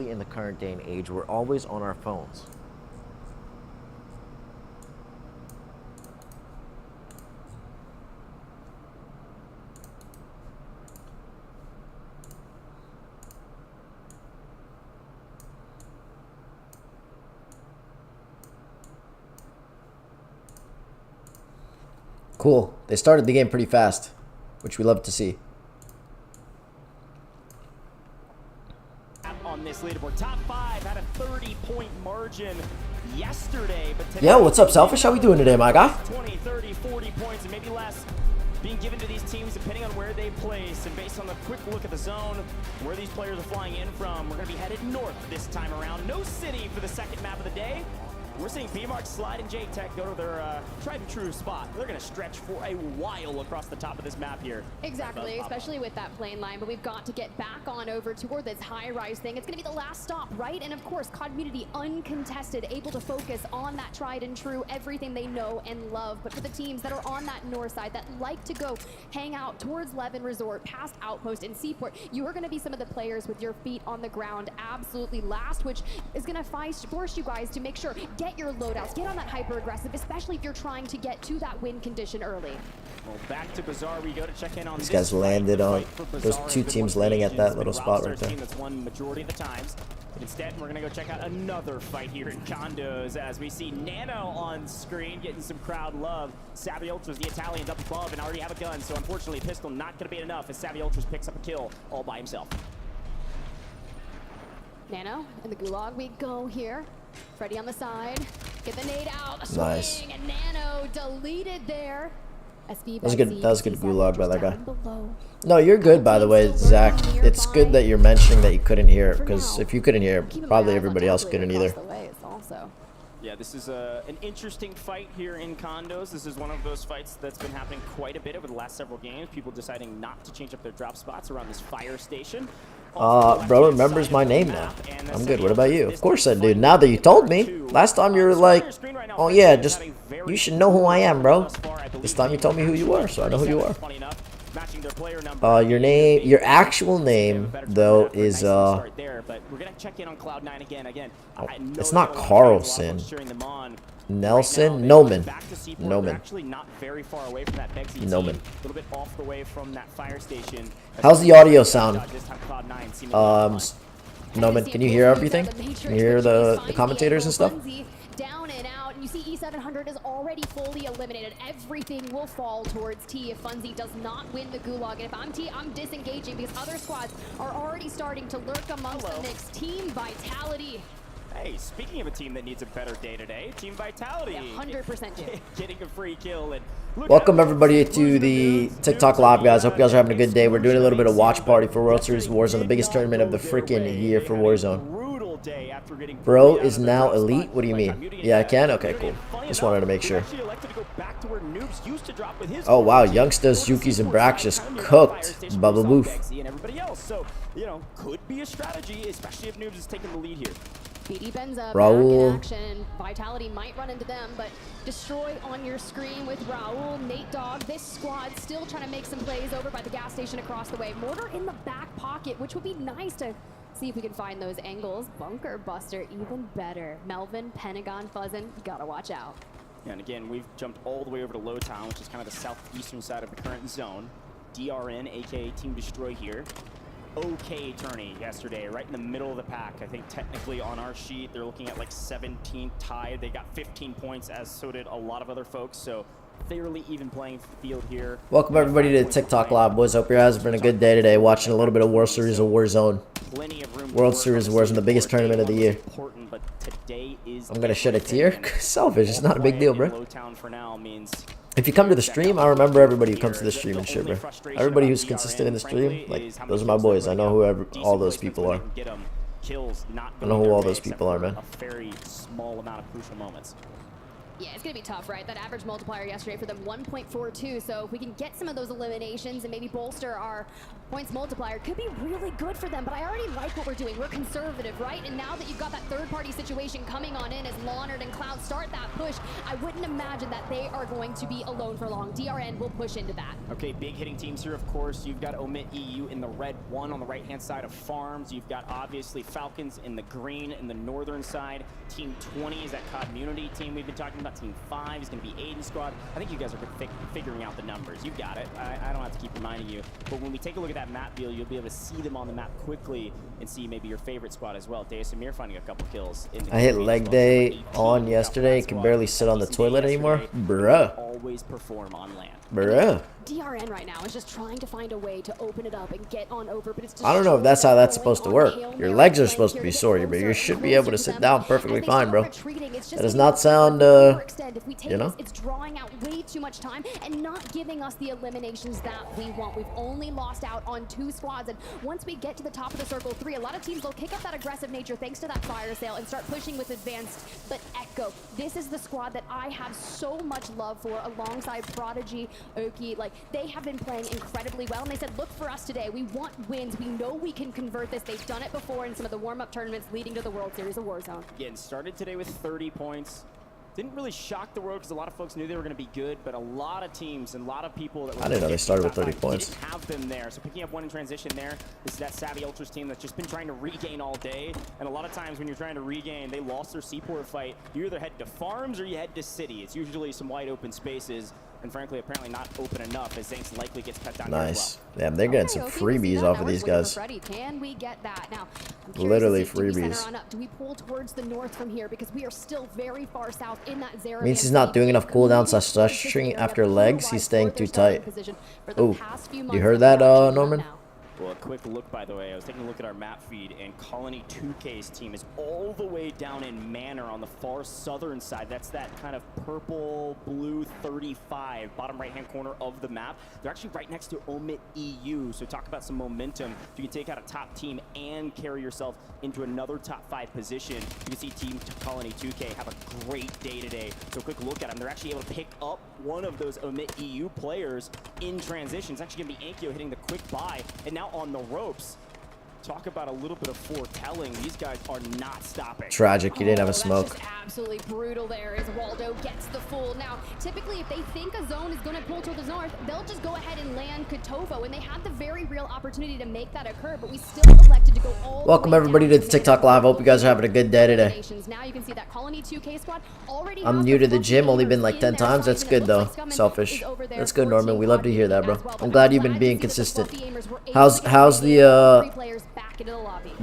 in the current day and age, we're always on our phones. Cool. They started the game pretty fast, which we love to see. On this leaderboard, top 5 had a 30-point margin yesterday, but today, Yo, what's up, Selfish? How we doing today, my guy? 20, 30, 40 points, and maybe less being given to these teams depending on where they place. And based on the quick look at the zone, where these players are flying in from, we're going to be headed north this time around. No city for the second map of the day. We're seeing B-Mark, Slide, and J-Tech go to their tried and true spot. They're going to stretch for a while across the top of this map here. Exactly, especially with that plane line, but we've got to get back on over toward this high-rise thing. It's going to be the last stop, right? And of course, COD Community uncontested, able to focus on that tried and true, everything they know and love. But for the teams that are on that north side that like to go hang out towards Levin Resort, past Outpost and Seaport, you are going to be some of the players with your feet on the ground absolutely last, which is going to force you guys to make sure, get your loadouts, get on that hyper-aggressive, especially if you're trying to get to that win condition early. Well, back to Bazaar we go to check in on These guys landed on, there's two teams landing at that little spot right there. Team that's won majority of the times. Instead, we're going to go check out another fight here in Condos as we see Nano on screen getting some crowd love. Savvy Ultras, the Italians up above and already have a gun, so unfortunately pistol not going to be enough as Savvy Ultras picks up a kill all by himself. Nano, in the gulag we go here. Freddy on the side, get the nade out, a nice. Swing, and Nano deleted there. That was good gulag by that guy. No, you're good, by the way, Zach. It's good that you're mentioning that you couldn't hear it, because if you couldn't hear it, probably everybody else couldn't either. Yeah, this is an interesting fight here in Condos. This is one of those fights that's been happening quite a bit over the last several games. People deciding not to change up their drop spots around this fire station. Bro remembers my name now. I'm good. What about you? Of course I do. Now that you told me. Last time you were like, oh yeah, just, you should know who I am, bro. This time you told me who you were, so I know who you are. Your name, your actual name, though, is, it's not Carlson. Nelson? Noman. Noman. Noman. How's the audio sound? Noman, can you hear everything? Can you hear the commentators and stuff? Down and out, and you see E700 is already fully eliminated. Everything will fall towards T if Funzy does not win the gulag. And if I'm T, I'm disengaging because other squads are already starting to lurk amongst the mix. Team Vitality. Hey, speaking of a team that needs a better day today, Team Vitality. 100% getting a free kill. And welcome everybody to the TikTok Live, guys. Hope you guys are having a good day. We're doing a little bit of watch party for World Series Warzone, the biggest tournament of the freaking year for Warzone. Bro is now elite? What do you mean? Yeah, I can? Okay, cool. Just wanted to make sure. Oh, wow. Youngsters, Yukis, and Brax just cooked. Bubble Boof. And everybody else. So, you know, could be a strategy, especially if Noobs is taking the lead here. BD Benza Raul. back in action. Vitality might run into them, but Destroy on your screen with Raul, Nate Dogg. This squad still trying to make some plays over by the gas station across the way. Mortar in the back pocket, which would be nice to see if we can find those angles. Bunker Buster, even better. Melvin, Pentagon, Fuzzin, gotta watch out. And again, we've jumped all the way over to Lowtown, which is kind of the southeastern side of the current zone. DRN, aka Team Destroy here. Okay tourney yesterday, right in the middle of the pack. I think technically on our sheet, they're looking at like 17th tied. They got 15 points, as so did a lot of other folks. So fairly even playing field here. Welcome everybody to TikTok Live, boys. Hope your guys have been a good day today, watching a little bit of World Series of Warzone. World Series of Warzone, the biggest tournament of the year. I'm gonna shed a tear. Selfish, it's not a big deal, bro. If you come to the stream, I remember everybody who comes to the stream and shit, bro. Everybody who's consistent in the stream, like, those are my boys. I know who all those people are. I know who all those people are, man. A very small amount of crucial moments. Yeah, it's going to be tough, right? That average multiplier yesterday for them, 1.42. So if we can get some of those eliminations and maybe bolster our points multiplier, could be really good for them. But I already like what we're doing. We're conservative, right? And now that you've got that third-party situation coming on in as Lawnard and Cloud start that push, I wouldn't imagine that they are going to be alone for long. DRN will push into that. Okay, big hitting teams here, of course. You've got Omit EU in the red 1 on the right-hand side of Farms. You've got, obviously, Falcons in the green in the northern side. Team 20 is that COD Community team we've been talking about. Team 5 is going to be Aiden Squad. I think you guys are figuring out the numbers. You got it. I don't have to keep reminding you. But when we take a look at that that map deal, you'll be able to see them on the map quickly and see maybe your favorite squad as well. Deus Amir finding a couple kills. I hit leg day on yesterday. Can barely sit on the toilet anymore. Bruh. Always perform on land. Bruh. DRN right now is just trying to find a way to open it up and get on over, but it's just I don't know if that's how that's supposed to work. Your legs are supposed to be sore, but you should be able to sit down perfectly fine, bro. That does not sound, you know? It's drawing out way too much time and not giving us the eliminations that we want. We've only lost out on 2 squads, and once we get to the top of the circle 3, a lot of teams will kick up that aggressive nature thanks to that fire sale and start pushing with advanced. But Echo, this is the squad that I have so much love for, alongside Prodigy, Oki. Like, they have been playing incredibly well, and they said, look for us today. We want wins. We know we can convert this. They've done it before in some of the warm-up tournaments leading to the World Series of Warzone. Again, started today with 30 points. Didn't really shock the world because a lot of folks knew they were going to be good, but a lot of teams and a lot of people that were I didn't know they started with 30 points. Didn't have them there. So picking up one in transition there. This is that Savvy Ultras team that's just been trying to regain all day. And a lot of times when you're trying to regain, they lost their Seaport fight. You either head to farms or you head to city. It's usually some wide open spaces. And frankly, apparently not open enough, as Zanks likely gets cut down. Nice. Damn, they're getting some freebies off of these guys. Can we get that? Now, Literally freebies. Do we pull towards the north from here, because we are still very far south in that Zera? Means he's not doing enough cooldown/stretching after legs. He's staying too tight. Oh, you heard that, Norman? Well, a quick look, by the way, I was taking a look at our map feed, and Colony 2K's team is all the way down in Manor on the far southern side. That's that kind of purple, blue 35, bottom right-hand corner of the map. They're actually right next to Omit EU, so talk about some momentum. If you can take out a top team and carry yourself into another top 5 position, you can see Team Colony 2K have a great day today. So a quick look at them. They're actually able to pick up one of those Omit EU players in transition. It's actually going to be Ankyo hitting the quick buy, and now on the ropes. Talk about a little bit of foretelling. These guys are not stopping. Tragic, you didn't have a smoke. That's just absolutely brutal there as Waldo gets the full. Now, typically, if they think a zone is going to pull to the north, they'll just go ahead and land Kotovo, and they had the very real opportunity to make that occur, but we still elected to go all Welcome everybody to the TikTok Live. Hope you guys are having a good day today. Now you can see that Colony 2K squad already. I'm new to the gym, only been like 10 times. That's good though. Selfish. That's good, Norman. We love to hear that, bro. I'm glad you've been being consistent. How's the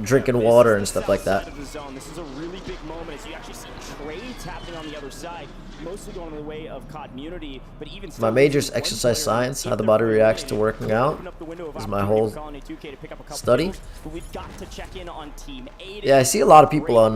drinking water and stuff like that? This is a really big moment as you actually see trades happening on the other side, mostly going the way of Community, but even my major's exercise science, how the body reacts to working out is my whole study. Yeah, I see a lot of people on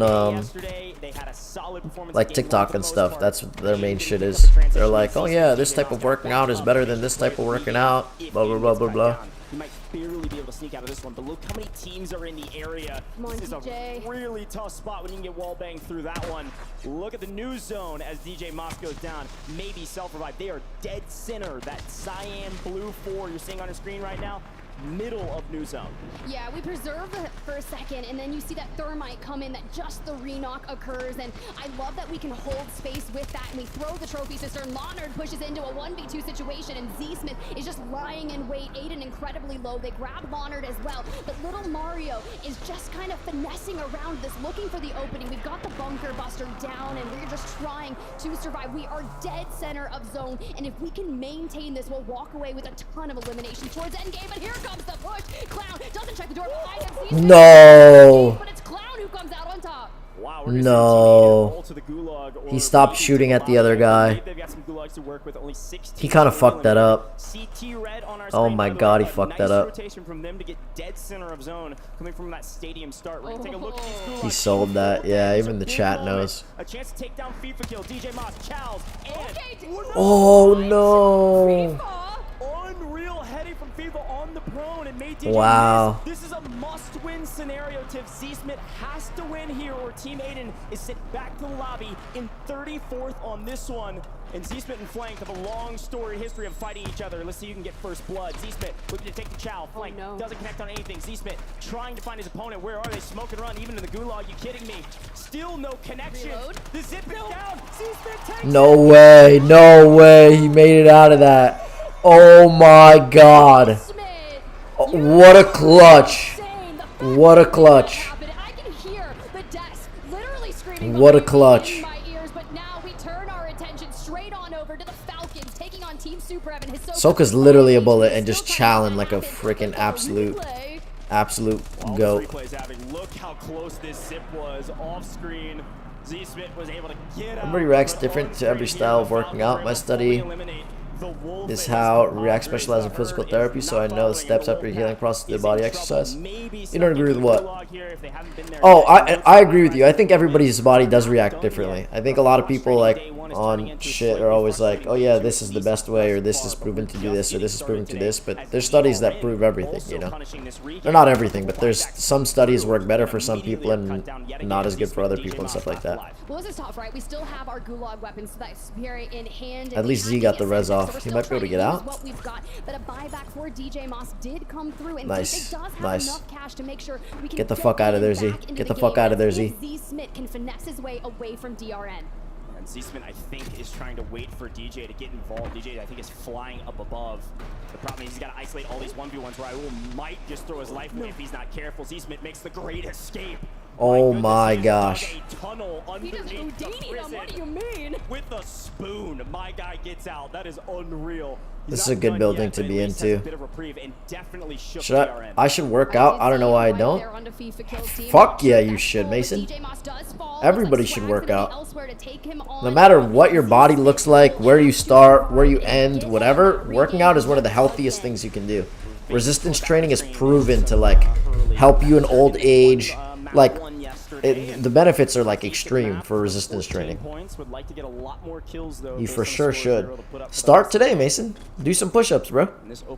like TikTok and stuff. That's what their main shit is. They're like, oh yeah, this type of working out is better than this type of working out, blah blah blah blah blah. You might barely be able to sneak out of this one, but look how many teams are in the area. This is a really tough spot when you can get wall banged through that one. Look at the new zone as DJ Moss goes down. Maybe self-revive. They are dead center. That cyan blue 4 you're seeing on your screen right now, middle of new zone. Yeah, we preserve it for a second, and then you see that thermite come in, that just the re-knock occurs, and I love that we can hold space with that, and we throw the trophy sister, and Leonard pushes into a 1v2 situation, and Z-Smith is just lying in wait. Aiden incredibly low. They grab Leonard as well, but little Mario is just kind of finessing around this, looking for the opening. We've got the bunker buster down, and we're just trying to survive. We are dead center of zone, and if we can maintain this, we'll walk away with a ton of elimination towards endgame, but here comes the push. Clown doesn't check the door behind him. No. But it's Clown who comes out on top. Wow, no. He stopped shooting at the other guy. He kind of fucked that up. Oh my god, he fucked that up. He sold that. Yeah, even the chat knows. Oh no. Unreal heading from FIFA on the prone and made DJ wow. miss. This is a must-win scenario. Tiff Z-Smith has to win here, or Team Aiden is sent back to the lobby in 34th on this one. And Z-Smith and Flank have a long story history of fighting each other. Let's see who can get first blood. Z-Smith looking to take the chow. Flank doesn't connect on anything. Z-Smith trying to find his opponent. Where are they? Smoke and run, even in the gulag. You kidding me? Still no connection. The zip is down. Z-Smith takes no way. No way. He made it out of that. Oh my god. What a clutch. What a clutch. What a clutch. Soka's literally a bullet and just challenge like a freaking absolute goat. Look how close this zip was off screen. Z Smith was able to get out. Everybody reacts different to every style of working out. My study is how React specializes in physical therapy, so I know the steps after healing process to the body exercise. You don't agree with what? Oh, I agree with you. I think everybody's body does react differently. I think a lot of people like on shit are always like, oh yeah, this is the best way, or this is proven to do this, or this is proven to this, but there's studies that prove everything, you know? They're not everything, but there's some studies work better for some people and not as good for other people and stuff like that. Well, this is tough, right? We still have our Gulag weapons that's here in hand. At least Z got the res off. He might be able to get out. What we've got, but a buyback for DJ Moss did come through, and nice, does have nice. enough cash to make sure we can get the fuck out of there, Z. Get the fuck out of there, Z. Z Smith can finesse his way away from DRN. And Z-Smith, I think, is trying to wait for DJ to get involved. DJ, I think, is flying up above. The problem is he's got to isolate all these 1v1s where I might just throw his life away if he's not careful. Z-Smith makes the great escape. Oh my gosh. Tunnel underneath the prison. What do you mean? With a spoon. My guy gets out. That is unreal. This is a good building to be into. Should I should work out? I don't know why I don't. Fuck yeah, you should, Mason. Everybody should work out. No matter what your body looks like, where you start, where you end, whatever, working out is one of the healthiest things you can do. Resistance training is proven to like help you in old age. Like the benefits are like extreme for resistance training. You for sure should start today, Mason. Do some push-ups, bro.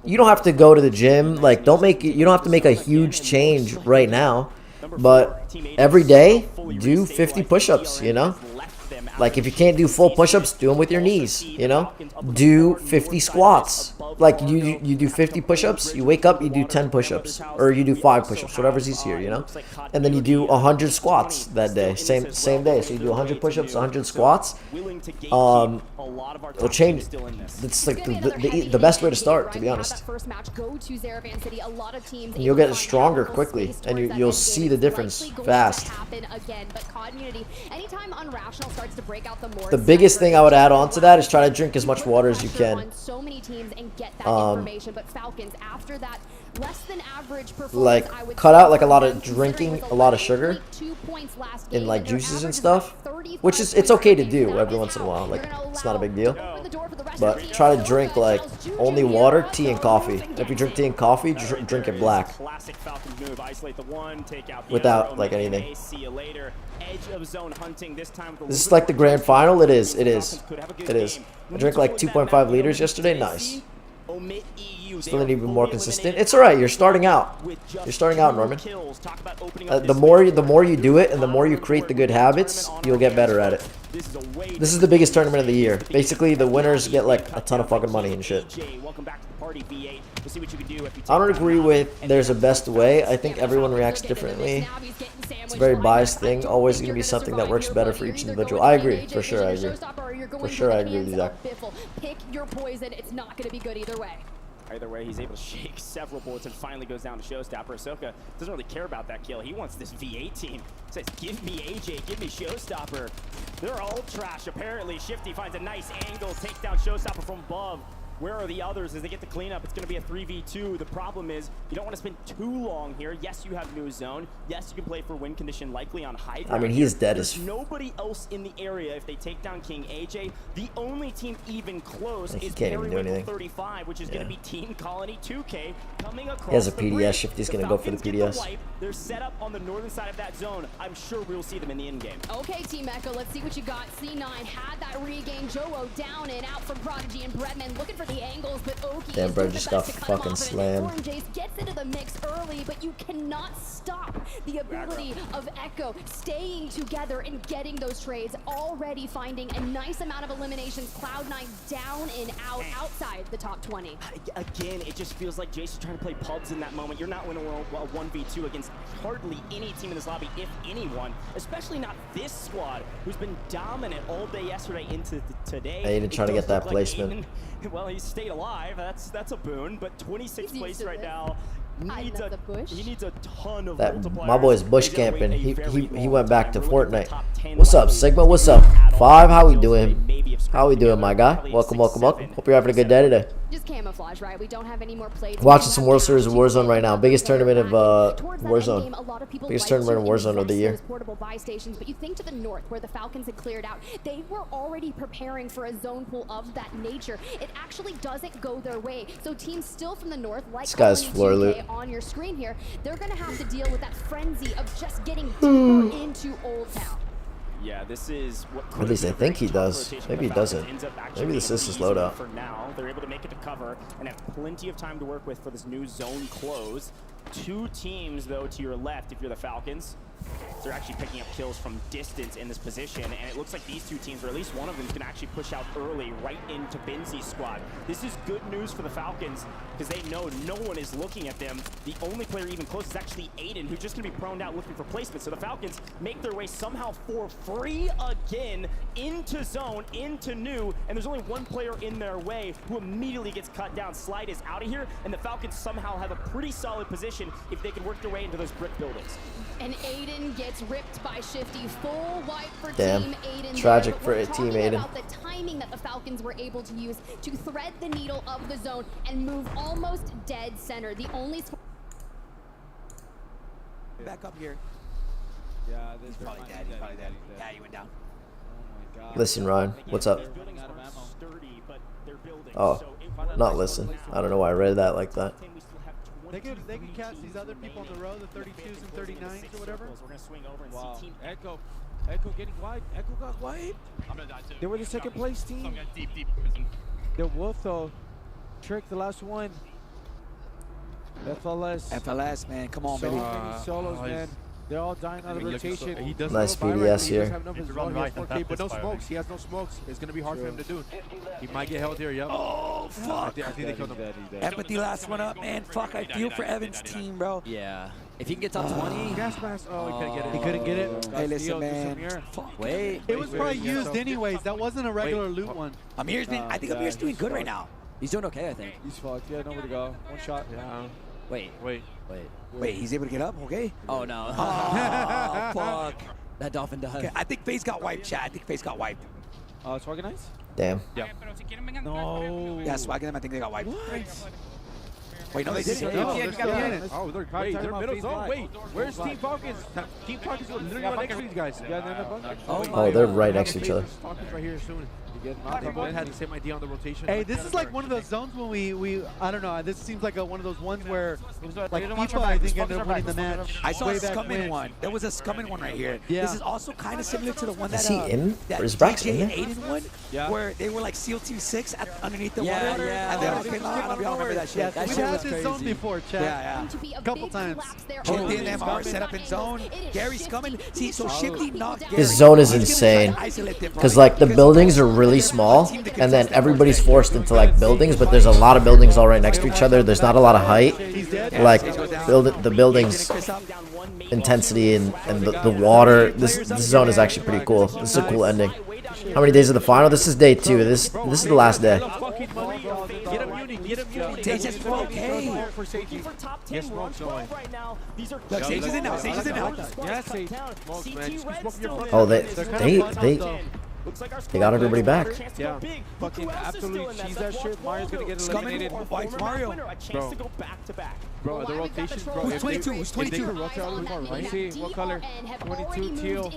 You don't have to go to the gym. Like, you don't have to make a huge change right now. But every day, do 50 push-ups. You know, like if you can't do full push-ups, do them with your knees. You know, do 50 squats. Like you do 50 push-ups, you wake up, you do 10 push-ups, or you do 5 push-ups, whatever's easier, you know. And then you do 100 squats that day, same day. So you do 100 push-ups, 100 squats. It'll change. It's like the best way to start, to be honest. And you'll get stronger quickly, and you'll see the difference fast. The biggest thing I would add on to that is try to drink as much water as you can. But Falcons, after that less than average performance, like cut out like a lot of drinking, a lot of sugar in like juices and stuff, which is it's okay to do every once in a while. Like it's not a big deal, but try to drink like only water, tea, and coffee. If you drink tea and coffee, drink it black without like anything. This is like the grand final. It is. I drank like 2.5 liters yesterday. Nice. Still need to be more consistent. It's alright. You're starting out. You're starting out, Norman. The more you do it, and the more you create the good habits, you'll get better at it. This is the biggest tournament of the year. Basically, the winners get like a ton of fucking money and shit. I don't agree with there's a best way. I think everyone reacts differently. It's a very biased thing. Always going to be something that works better for each individual. I agree. For sure, I agree. For sure, I agree with you, Zach. Pick your poison. It's not going to be good either way. Either way, he's able to shake several bullets and finally goes down to Showstopper. Ahsoka doesn't really care about that kill. He wants this V8 team. Says, give me AJ, give me Showstopper. They're all trash, apparently. Shifty finds a nice angle, takes down Showstopper from above. Where are the others as they get the cleanup? It's going to be a 3v2. The problem is you don't want to spend too long here. Yes, you have new zone. Yes, you can play for win condition likely on high ground. I mean, he's dead as nobody else in the area if they take down King AJ. The only team even close is Periwinkle 35, which is going to be Team Colony 2K coming across. He has a PDS. Shifty's going to go for the PDS. They're set up on the northern side of that zone. I'm sure we'll see them in the end game. Okay, Team Echo, let's see what you got. C9 had that regain. Joe down and out from Prodigy and Bretman looking for the angles, but Oki damn, bro, just got fucking slammed. Jace gets into the mix early, but you cannot stop the ability of Echo staying together and getting those trades. Already finding a nice amount of eliminations. Cloud9 down and out outside the top 20. Again, it just feels like Jace is trying to play pubs in that moment. You're not winning a 1v2 against hardly any team in this lobby, if anyone, especially not this squad, who's been dominant all day yesterday into today. I even trying to get that placement. Well, he stayed alive. That's a boon, but 26th place right now. He needs a ton of that my boy's bush camping. He went back to Fortnite. 10 What's up, likely Sigma? to What's go up? at all. 5, how we Feels doing? they maybe have How we scraped doing, my together, guy? played Welcome, welcome, 6-7, welcome. Hope you're having a good day today. Just camouflage, right? We don't have any more plates. Watching some World Series of Warzone right now. Biggest tournament of Warzone. Biggest tournament of Warzone of the year. Portable buy stations, but you think to the north where the Falcons had cleared out, they were already preparing for a zone pool of that nature. It actually doesn't go their way. So teams still from the north, like This guy's Colony floor 2K loot. on your screen here, they're going to have to deal with that frenzy of just getting deeper into Old Town. Yeah, this is what Or at least I think he does. Maybe he doesn't. Maybe this is his loadout. For now, they're able to make it to cover and have plenty of time to work with for this new zone close. 2 teams, though, to your left, if you're the Falcons. They're actually picking up kills from distance in this position, and it looks like these 2 teams, or at least one of them, is going to actually push out early right into Benzi's squad. This is good news for the Falcons because they know no one is looking at them. The only player even close is actually Aiden, who's just going to be prone out looking for placement. So the Falcons make their way somehow for free again into zone, into new, and there's only one player in their way who immediately gets cut down. Slide is out of here, and the Falcons somehow have a pretty solid position if they can work their way into those brick buildings. And Aiden gets ripped by Shifty. Full wipe for Damn. Team Aiden. Tragic there, but for we're Team talking Aiden. about the timing that the Falcons were able to use to thread the needle of the zone and move almost dead center. The only Back up here. Yeah, this He's probably dead. He's probably dead. Yeah, he went down. Oh my god. Listen, Ryan. What's up? Running out of ammo. Sturdy, but they're building. Oh, So it not listen. I don't know why I read that like that. They could catch these other people on the road, the 32s and 39s or whatever. We're gonna swing over and Wow. see team Echo getting wide. Echo got wide. They were the second place team. The Wolf though tricked the last one. FLS. FLS, man, come on, So baby. many solos, man. They're all dying out of the rotation. He does Nice have a buy BDS right, he here. does have numbers as well. He has 4K, but no smokes. He has no smokes. It's gonna be hard for him to do. He might get held here. Yep. Oh, I fuck. think they killed him. Empathy last one up, man. Fuck, I feel for Evan's team, bro. Yeah. If he can get top 20. Gas mask. Oh, he couldn't get it. He couldn't get it. Hey, listen, Steal, man. Samir. Fuck. Wait. It was probably used anyways. That wasn't a regular loot one. Amir's been, I think Amir's doing good right now. He's doing okay, I think. He's fucked. Yeah, nowhere to go. One shot. Yeah. Wait. Wait. Wait, he's able to get up? Okay. Oh, no. Oh, fuck. That dolphin does. Okay, I think FaZe got wiped, chat. I think FaZe got wiped. It's organized? Damn. Yeah. No. Yeah, Swag and them, I think they got wiped. Wait, no, they didn't. No, they're they're still still in in it. it. Oh, they're middle zone. Wait, where's Team Falcons? Team Falcons are literally right next to these guys. You guys end up bunker? Oh, they're right next to each other. Falcons right here soon. They both had the same idea on the rotation. Hey, this is like one of those zones when we I don't know. This seems like one of those ones where like FIFA I think ended up winning the match. I saw way a back Scummin when. one. There was a Scummin one right here. Yeah. This is also kind of similar to the one that Is he in? that Or is Brax DJ in and there? Aiden one, Yeah. where they were like CLT6 underneath the Yeah, water, yeah. and they all came out. I don't know if y'all remember that shit. That We've shit had was this crazy. zone before, chat. Yeah, to be a Couple big times. collapse there. Shifty and Oh, them are set up in zone. Gary's coming. See, so Shifty knocked Gary. This zone is He's gonna try to insane. isolate them, Because bro. like the buildings are really small, and then everybody's forced into like buildings, but there's a lot of buildings all right next to each other. There's not a lot of height. Like the buildings intensity and the water. This zone is actually pretty cool. This is a cool ending. How many days of the final? This is day 2. This is the last day. Get him uni. Get him uni. Sage is 12K. For safety. Yes, smokes going. Look, Sage is in now. Sage is in now. Yeah, Sage. Smokes, man. Just keep smoking your front. Oh, they got everybody back. Yeah. Fucking absolutely cheese that shit. Mario's gonna get eliminated. White Mario. Bro, the rotation, bro. Who's if 22? they- Who's if they 22? could rotate a little more right. See, what color? 22 teal.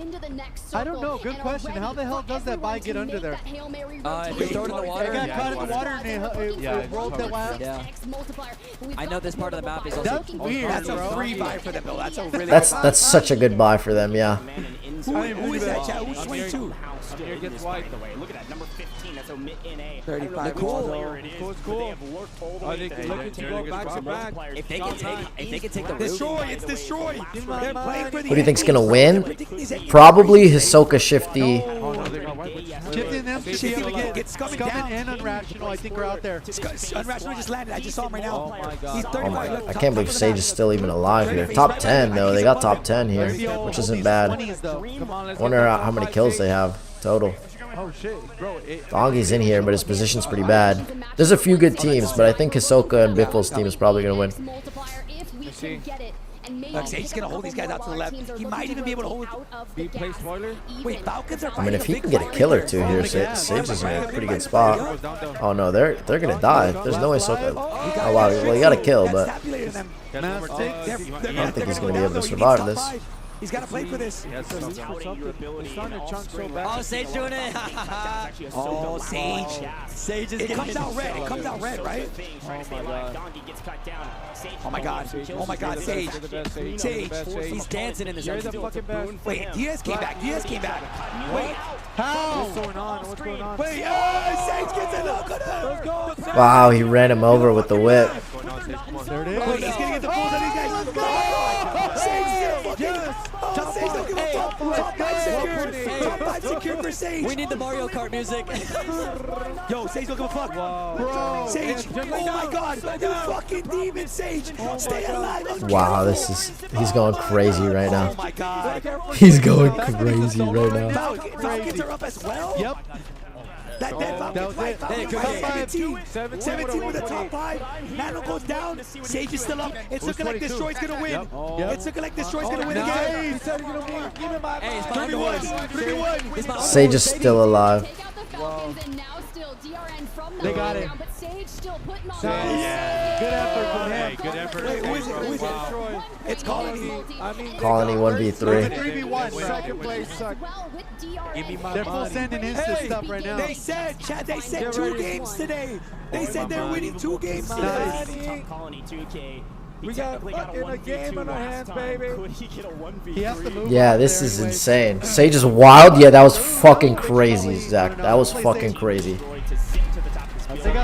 I don't know. Good question. How the hell does that buy get under there? If you throw it in the water. It got caught in the water and it rolled that way. Yeah. I know this part of the map is also. That's weird, That's a bro. free buy for them, though. That's a really That's such a good buy for them. Yeah. Who is that, chat? Who's 22? Here gets wide. Look at that, number 15. That's Omit NA. 35. Cool. Cool, it's cool. Are they looking to go back to back? If they can take the root. Destroy. It's destroyed. They're playing for the Who do you think's gonna win? Probably Hisoka Shifty. Oh, no, they got wide. Shifty and them should be able to get Scummin Scummin down. and Unrational. I think are out there. Unrational just landed. I just saw him right now. Oh my God. He's Oh 35. my! Look, I top can't believe of the Sage map. is still even alive here. Top 10 though. They got top 10 here, which isn't bad. 20s though. Come on, let's I wonder how many kills they have total. Oh shit, bro. Dongi's in here, but his position's pretty bad. There's a few good teams, but I think Hisoka and Biffle's team is probably gonna win. Multiplier if we can get it. and maybe Look, Sage's pick up gonna a hold these couple guys more out to the while our left. teams are He looking might even be able to rotate hold. out of the Play gas. spoiler. Wait, Falcons are I mean, if he can get a fighting kill or big two fight. here, gas. Sage is in a pretty good Goes spot. down, down. Oh no, they're gonna die. There's no way Soka. Oh wow, well he got a kill, but I don't think he's gonna be able to survive this. He's got to play for this. He's trying to chunk so bad. Oh, Sage doing it. Oh, Sage. Sage is It getting comes out red. It comes out red, right? Oh my god. Oh my god, Sage. Sage. He's dancing in this. You're the fucking best. Wait, Diaz came back. Diaz came back. Wait. How? What's going on? What's going on? Wait, Sage gets a look at her. Let's go. Wow, he ran him over with the whip. There it is. Wait, he's gonna get the balls on these guys. Sage's gonna fucking. Oh, Sage don't give a fuck. Top 5 secured. Top 5 secured for Sage. We need the Mario Kart music. Yo, Sage don't give a fuck. Bro. Sage. Oh my god. You fucking demon, Sage. Stay alive. Wow, he's going crazy right Oh now. my god. He's going crazy right now. Falcons are up as well? Yep. That Falcons fight. Falcons fight 17 with the top 5. Nano goes down. Sage is still up. It's looking like Destroy's gonna win. It's looking like Destroy's gonna win again. He said he's gonna win. Give him my 3v1. Sage is still alive. Take out the Falcons, and now still DRN from the They got it. ground, but Sage still putting on Good effort from him. Good effort. Wait, who is it? Who is it? Wow. It's Colony. I mean, Colony 1v3. 3v1. Second place suck. well with DRN. Give me my They're full money. sending Insta Hey, stuff right now. they said, Chad, they said Get 2 ready. games today. They said they're winning 2 games today. Money. Colony 2K. We got fucking a game on our hands, baby. Could he get a 1v3? He has to move. Yeah, on this there is anyway. insane. Sage is wild. Yeah, that was fucking crazy, Zach. That was fucking crazy.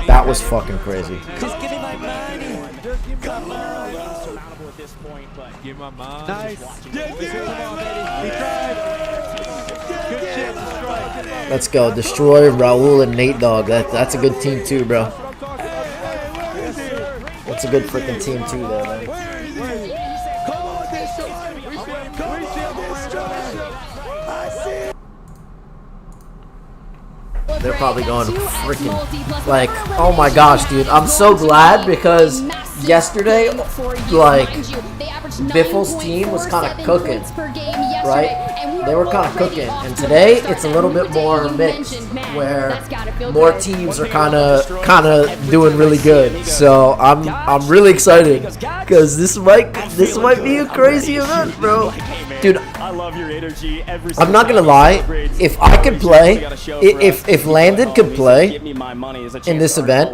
That was fucking crazy. Just give me my money. Just give me my money. Insurmountable at this point, but Give my money. Nice. Give me Come on, my baby. He tried. Good shit. Destroy. Let's go. Destroy Raul and Nate Dogg. That's a good team too, bro. That's a good freaking team too, there, man. Come on, Destroy. Come on, Destroy. I see it. They're probably going freaking like, oh my gosh, dude. I'm so glad because yesterday, like, Biffle's team was kind of cooking, right? They were kind of cooking, and today it's a little bit more mixed, where more teams are kind of doing really good. So I'm really excited because this might be a crazy event, bro. Dude, I love your energy every I'm not gonna lie. If I could play, if Landon could play in this event,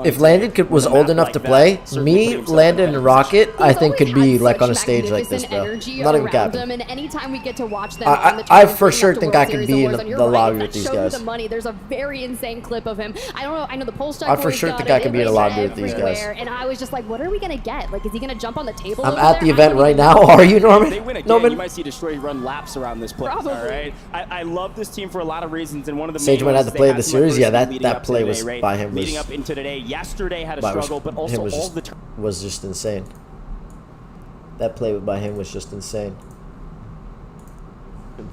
if Landon was old enough to play, me, Landon, and Rocket, I think could be like on a stage like this, bro. I'm not even capping. And anytime we get to watch them I for sure think I could be in the lobby with these guys. The money. There's a very insane clip of him. I don't know. I know the Polestar. I for sure think I could be in a lobby with these guys. And I was just like, what are we gonna get? Like, is he gonna jump on the table? I'm over at the there? event right now. Are you, Norman? They win again, Norman? you might see Destroy run laps around this place. Probably. All right. I love this team for a lot of reasons, and one of the Sage main might have ones to play they the had series. Yeah, leading that up play to was today, right? by him Leading was up into today. Yesterday had a by- struggle, but also was all just, the was just insane. That play by him was just insane.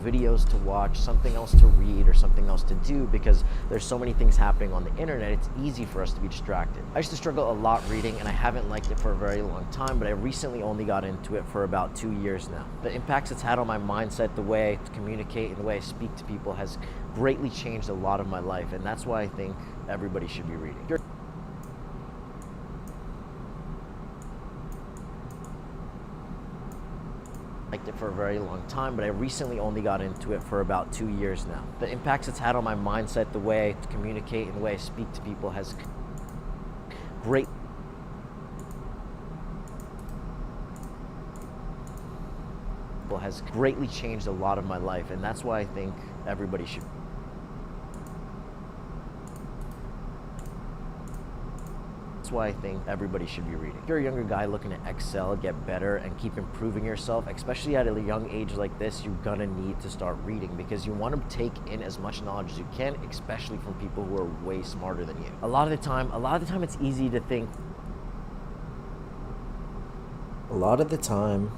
Videos to watch, something else to read, or something else to do, because there's so many things happening on the internet. It's easy for us to be distracted. I used to struggle a lot reading, and I haven't liked it for a very long time, but I recently only got into it for about 2 years now. The impacts it's had on my mindset, the way I communicate, and the way I speak to people has greatly changed a lot of my life, and that's why I think everybody should be reading. Liked it for a very long time, but I recently only got into it for about 2 years now. The impacts it's had on my mindset, the way I communicate, and the way I speak to people has greatly changed a lot of my life, and that's why I think everybody should. That's why I think everybody should be reading. If you're a younger guy looking to excel, get better, and keep improving yourself, especially at a young age like this, you're gonna need to start reading because you want to take in as much knowledge as you can, especially from people who are way smarter than you. A lot of the time it's easy to think. A lot of the time,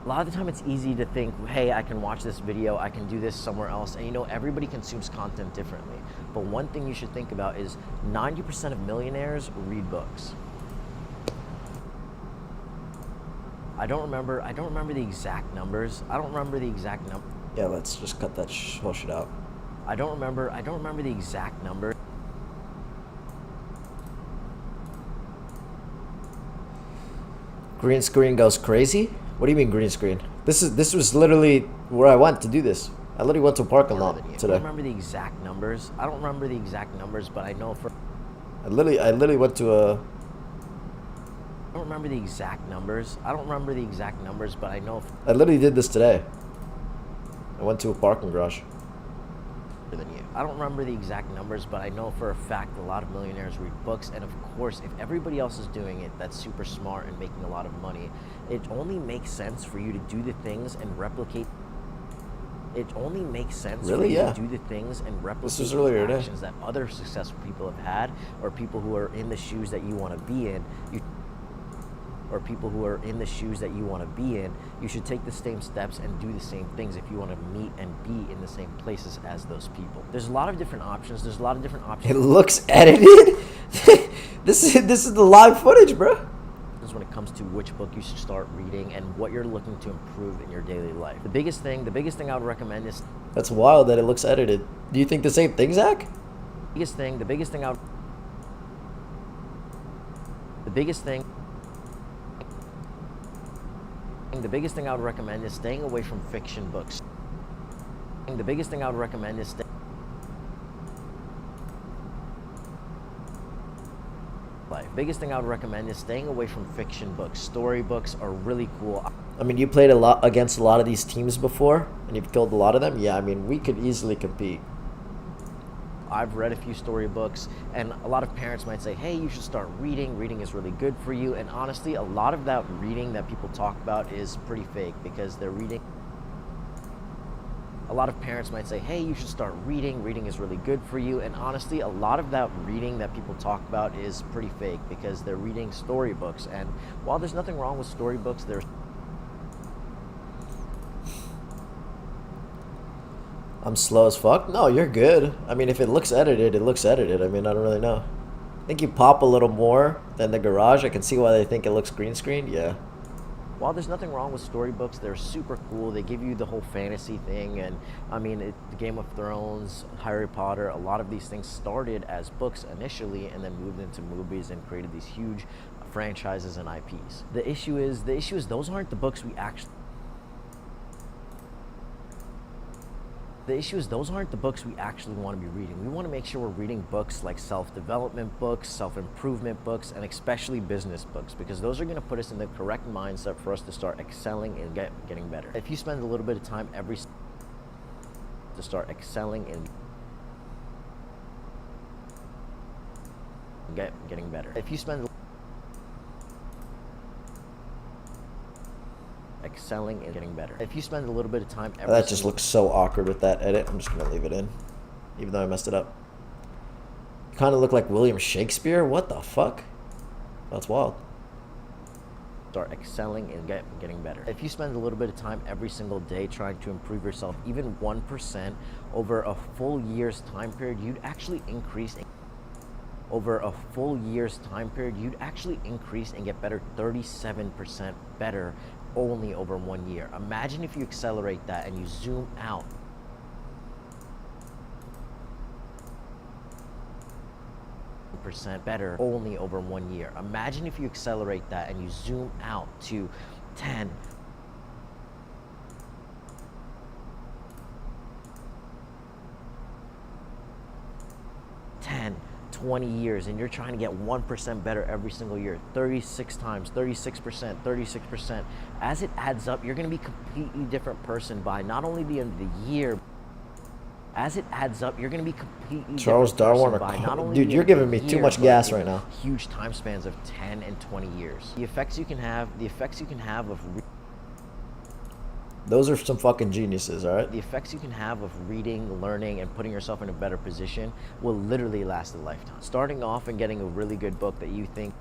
A lot of the time it's easy to think, hey, I can watch this video, I can do this somewhere else, and you know, everybody consumes content differently. But one thing you should think about is 90% of millionaires read books. I don't remember the exact numbers. Yeah, let's just cut that whole shit out. I don't remember the exact number. Green screen goes crazy? What do you mean green screen? This was literally where I went to do this. I literally went to a parking lot I don't today. remember the exact numbers. I don't remember the exact numbers, but I know for I literally went to a I don't remember the exact numbers. I don't remember the exact numbers, but I know I literally did this today. I went to a parking garage. than you. I don't remember the exact numbers, but I know for a fact a lot of millionaires read books, and of course, if everybody else is doing it that's super smart and making a lot of money, it only makes sense for you to do the things and replicate. It only makes sense for you to do the things and replicate the actions that other successful people have had, or people who are in the shoes that you want to be in. Or people who are in the shoes that you want to be in, you should take the same steps and do the same things if you want to meet and be in the same places as those people. There's a lot of different options. It looks edited? This is the live footage, bro. When it comes to which book you should start reading and what you're looking to improve in your daily life. The biggest thing I would recommend is... That's wild that it looks edited. Do you think the same thing, Zach? The biggest thing I would recommend is staying away from fiction books. The biggest thing I would recommend is staying away from fiction books. Storybooks are really cool. I mean, you played against a lot of these teams before, and you've killed a lot of them. Yeah, I mean, we could easily compete. I've read a few storybooks, and a lot of parents might say, hey, you should start reading. Reading is really good for you. And honestly, a lot of that reading that people talk about is pretty fake, because they're reading. A lot of parents might say, hey, you should start reading. Reading is really good for you. And honestly, a lot of that reading that people talk about is pretty fake, because they're reading storybooks. And while there's nothing wrong with storybooks, there's... I'm slow as fuck? No, you're good. I mean, if it looks edited, it looks edited. I mean, I don't really know. I think you pop a little more than the garage. I can see why they think it looks green screened. Yeah. While there's nothing wrong with storybooks, they're super cool. They give you the whole fantasy thing, and I mean, the Game of Thrones, Harry Potter, a lot of these things started as books initially and then moved into movies and created these huge franchises and IPs. The issue is those aren't the books we actually... those aren't the books we actually want to be reading. We want to make sure we're reading books like self-development books, self-improvement books, and especially business books, because those are going to put us in the correct mindset for us to start excelling and getting better. If you spend a little bit of time to start excelling and getting better. If you spend excelling and getting better. If you spend a little bit of time that just looks so awkward with that edit. I'm just gonna leave it in, even though I messed it up. You kind of look like William Shakespeare. What the fuck? That's wild. Start excelling and getting better. If you spend a little bit of time every single day trying to improve yourself, even 1% over a full year's time period, you'd actually increase. Over a full year's time period, you'd actually increase and get better 37% better only over 1 year. Imagine if you accelerate that and you zoom out. Percent better only over 1 year. Imagine if you accelerate that and you zoom out to 10. 20 years, and you're trying to get 1% better every single year, 36 times, 36%, 36%. As it adds up, you're going to be a completely different person by not only the end of the year. As it adds up, you're going to be completely Charles different Darwin, person by not only dude, the you're end of giving the me too year, much but gas in right now. Huge time spans of 10 and 20 years. The effects you can have of those are some fucking geniuses, all right? The effects you can have of reading, learning, and putting yourself in a better position will literally last a lifetime. Starting off and getting a really good book that you think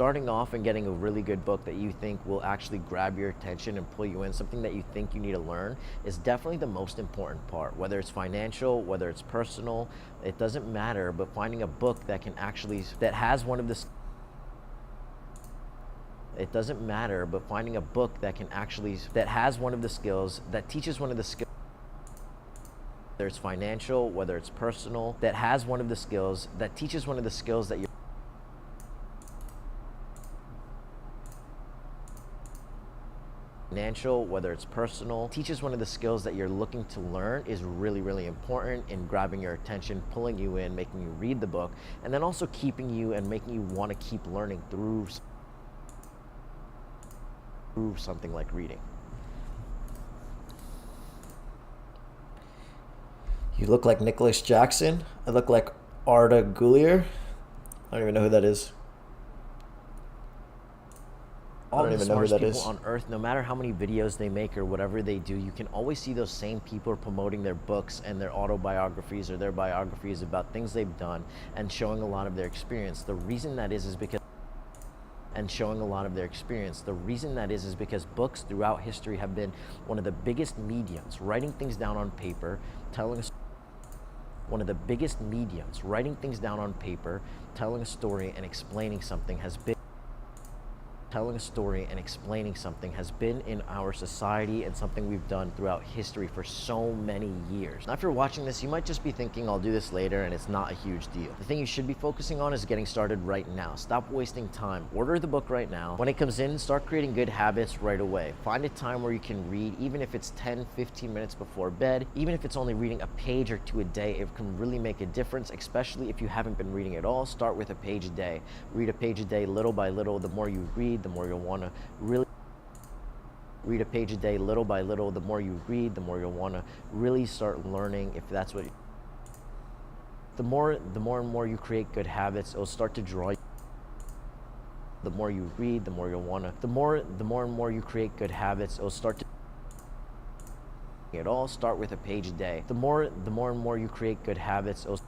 starting off and getting a really good book that you think will actually grab your attention and pull you in, something that you think you need to learn, is definitely the most important part. Whether it's financial, whether it's personal, it doesn't matter, but finding a book that can actually, that has one of the, it doesn't matter, but finding a book that can actually, that has one of the skills, that teaches one of the skills, whether it's financial, whether it's personal, that has one of the skills, that teaches one of the skills that you're financial, whether it's personal, teaches one of the skills that you're looking to learn, is really, really important in grabbing your attention, pulling you in, making you read the book, and then also keeping you and making you want to keep learning through something like reading. You look like Nicholas Jackson. I look like Arda Gulier. I don't even know who that is. All the smartest people on earth, no matter how many videos they make or whatever they do, you can always see those same people promoting their books and their autobiographies or their biographies about things they've done and showing a lot of their experience. The reason that is because books throughout history have been one of the biggest mediums. Writing things down on paper, telling a story and explaining something has been in our society and something we've done throughout history for so many years. Now, if you're watching this, you might just be thinking, I'll do this later, and it's not a huge deal. The thing you should be focusing on is getting started right now. Stop wasting time. Order the book right now. When it comes in, start creating good habits right away. Find a time where you can read, even if it's 10-15 minutes before bed, even if it's only reading a page or two a day. It can really make a difference, especially if you haven't been reading at all. Start with a page a day. Read a page a day, little by little. The more you read, the more you'll want to really read a page a day, little by little. The more you read, the more you'll want to really start learning. If that's what the more and more you create good habits, it'll start to draw you. The more you read, the more you'll want to, the more and more you create good habits, it'll start to it all. Start with a page a day. The more and more you create good habits, it'll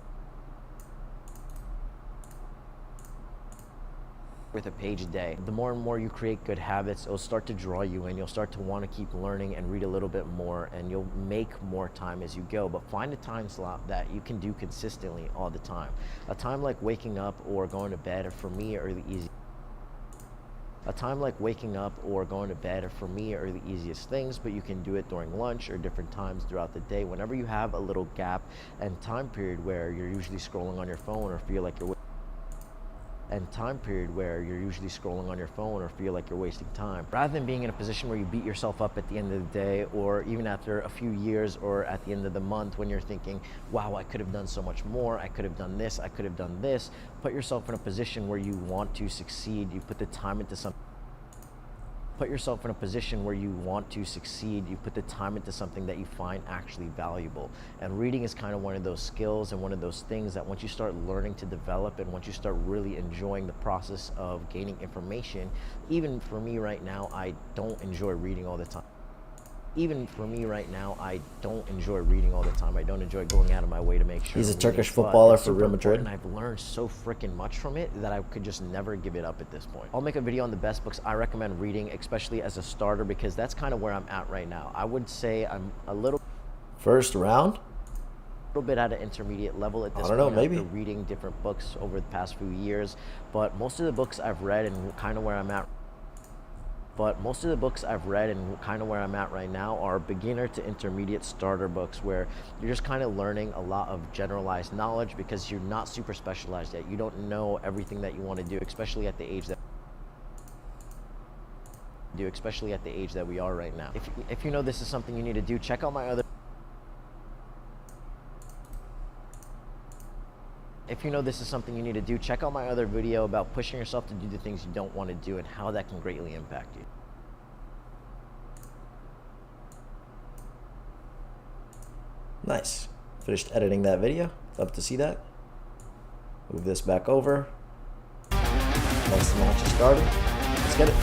with a page a day. The more and more you create good habits, it'll start to draw you in. You'll start to want to keep learning and read a little bit more, and you'll make more time as you go. But find a time slot that you can do consistently all the time. A time like waking up or going to bed, for me, are the easy. A time like waking up or going to bed, for me, are the easiest things, but you can do it during lunch or different times throughout the day. Whenever you have a little gap and time period where you're usually scrolling on your phone or feel like you're wasting time. Rather than being in a position where you beat yourself up at the end of the day, or even after a few years or at the end of the month when you're thinking, wow, I could have done so much more, I could have done this, I could have done this. Put yourself in a position where you want to succeed. You put the time into something. Put yourself in a position where you want to succeed. You put the time into something that you find actually valuable. And reading is kind of one of those skills and one of those things that once you start learning to develop and once you start really enjoying the process of gaining information, even for me right now, I don't enjoy reading all the time. I don't enjoy going out of my way to make sure. He's a I'm Turkish reading, but footballer it's for super Real Madrid. important. I've learned so freaking much from it that I could just never give it up at this point. I'll make a video on the best books I recommend reading, especially as a starter, because that's kind of where I'm at right now. I would say I'm a little First round? bit at an intermediate level at this I don't know, point maybe. after reading different books over the past few years, but most of the books I've read and kind of where I'm at right now are beginner to intermediate starter books where you're just kind of learning a lot of generalized knowledge because you're not super specialized yet. You don't know everything that you want to do, especially at the age that we are right now. If you know this is something you need to do, check out my other video about pushing yourself to do the things you don't want to do and how that can greatly impact you. Nice. Finished editing that video. Love to see that. Move this back over. Once the launch is started, let's get it.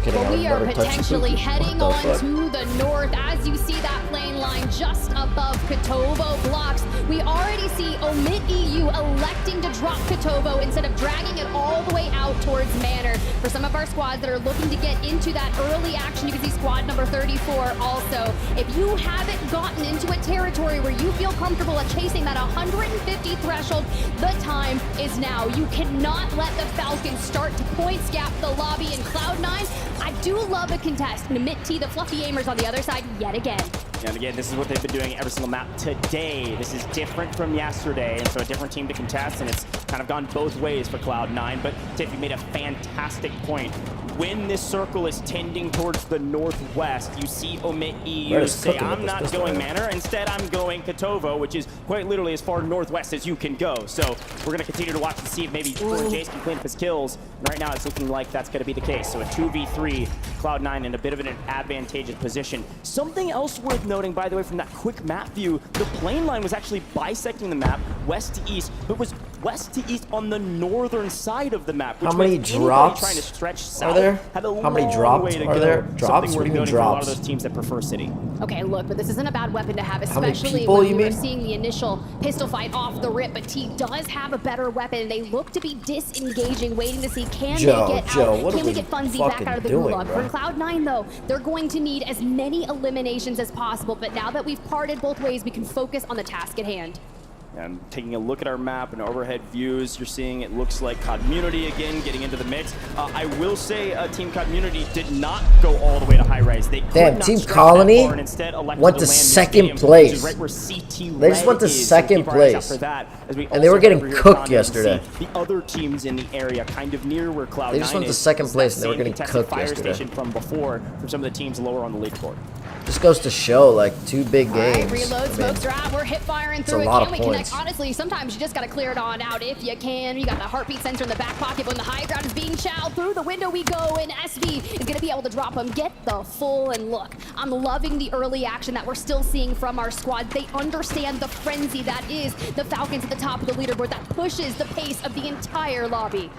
kidding. But I would we are never touch potentially you. heading What on the fuck? to the north as you see that plane line just above Kotovo blocks. We already see Omit EU electing to drop Kotovo instead of dragging it all the way out towards Manor. For some of our squads that are looking to get into that early action, you can see squad number 34 also. If you haven't gotten into a territory where you feel comfortable at chasing that 150 threshold, the time is now. You cannot let the Falcons start to points gap the lobby in Cloud9. I do love a contest. Amit T, the fluffy aimers on the other side yet again. And again, this is what they've been doing every single map today. This is different from yesterday, and so a different team to contest, and it's kind of gone both ways for Cloud9. But Tiff, you made a fantastic point. When this circle is tending towards the northwest, you see Omit EU say, I'm not going Manor, instead I'm going Kotovo, which is quite literally as far northwest as you can go. So we're going to continue to watch and see if maybe Jace can clean up his kills. And right now it's looking like that's going to be the case. So a 2v3, Cloud9 in a bit of an advantageous position. Something else worth noting, by the way, from that quick map view, the plane line was actually bisecting the map west to east, but was west to east on the northern side of the map. Which How many means anybody drops trying to stretch are south there? had a How many long drops way to are go. there? Drops? Something What worth do you mean noting for a lot of drops? those teams that prefer City. Okay, look, but this isn't a bad weapon to have, How many especially people when you we were mean? seeing the initial pistol fight off the rip. But T does have a better weapon, and they look to be disengaging, waiting to see can Joe, they get Joe, out, what are can we we get Funzy back fucking out of the doing, gulag. bro? For Cloud9, though, they're going to need as many eliminations as possible. But now that we've parted both ways, we can focus on the task at hand. And taking a look at our map and overhead views, you're seeing it looks like Community again getting into the mix. I will say Team Community did not go all the way to high rise. They could Damn, not Team stretch that Colony far and instead elected went to to land in second Stadium, which place. is right where CT They just Red went to is, so second keep our eyes out place. for that, as we And they were also getting over here cooked Connie, you yesterday. see The other teams in the area, kind of near where Cloud9 They just went to is, second is place that and they were same getting contested cooked fire yesterday. station from before from some of the teams lower on the leaderboard. Just goes to show, like, 2 big All right, games. reload, I mean, smokes are out. We're hip firing through a it. lot Can of we points. connect? Honestly, sometimes you just got to clear it on out if you can. You got the heartbeat sensor in the back pocket. When the high ground is being chowed through the window we go, and SV is going to be able to drop him. Get the full, and look, I'm loving the early action that we're still seeing from our squad. They understand the frenzy that is the Falcons at the top of the leaderboard that pushes the pace of the entire lobby.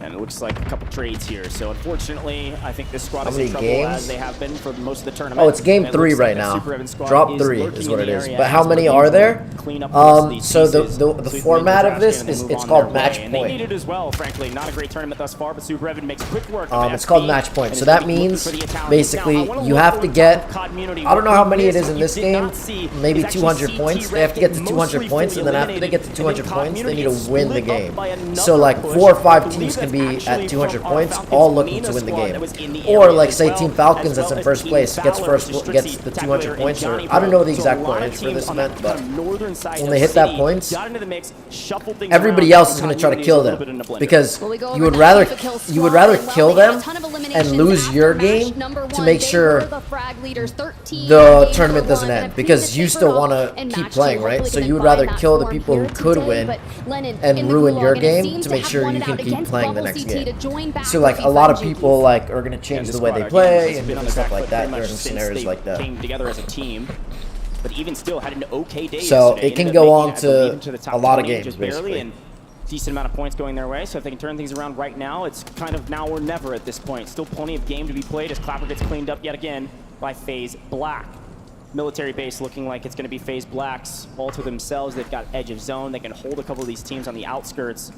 And it looks like a couple trades here. So unfortunately, I think this squad How is in many trouble games? as they have been for most of the tournament. Oh, it's game And it 3 looks like right the now. Super Evan squad Drop is 3 lurking is what in it the is. area But how as many we're are able there? to clean up the rest of these So the pieces so we can format win of the this trash game and is move it's on called their match way. And they point. need it as well, frankly. Not a great tournament thus far, but Super Evan makes quick work of It's SB called match point. and So is that gonna be looking means for the Italians. basically Now, I wanna you look have over to top get, of Community. I don't know What how we many it missed, is in what this you did game, not see maybe is actually 200 CT points. They Red have to get to get 200 mostly points, fully and then after they get to eliminated, 200 and then points, they need Community to win the split up game. by another So like push. 4 or 5 I teams can believe be that's at actually 200 from our points, Falcons all looking Mina to win the squad game. that was in the Or area like as say well, Team Falcons as that's well in as first Team place gets Valor, which is gets the Trixie, 200 Tabular, points. and Or Johnny I don't know the Pro. So a exact lot of pointage for teams this on event, that but kind of northern side when of they hit that City points, got into the mix, shuffled things everybody around, else is and going to try to Community's kill a little bit them in a blender. because Well, we go you over would to rather FIFA kill you would squad, rather and while kill they had a them ton of and eliminations lose after your match game number to one, make they sure were the frag leaders, 13 the game tournament number doesn't one, end and because you Phoenix still tapered want off to in keep match playing, two. right? Hopefully So can you would buy rather that kill the form people who here could today, win but Lennon and in the ruin your gulag, and it game seems to to make have sure won you it can out keep against playing the Bubble next CT to game. join back So with like these a lot of Junkies. people like are going to change this the way squad, they again, play has and been on do the stuff back like foot that pretty much during since scenarios they like that. came together as a team. But even still, had an okay day So yesterday. it can Ended go up on making it, I believe, to into the top a lot of 20 games, just barely, basically. and decent amount of points going their way. So if they can turn things around right now, it's kind of now or never at this point. Still plenty of game to be played as Clapper gets cleaned up yet again by FaZe Black. Military base looking like it's going to be FaZe Black's all to themselves. They've got edge of zone. They can hold a couple of these teams on the outskirts.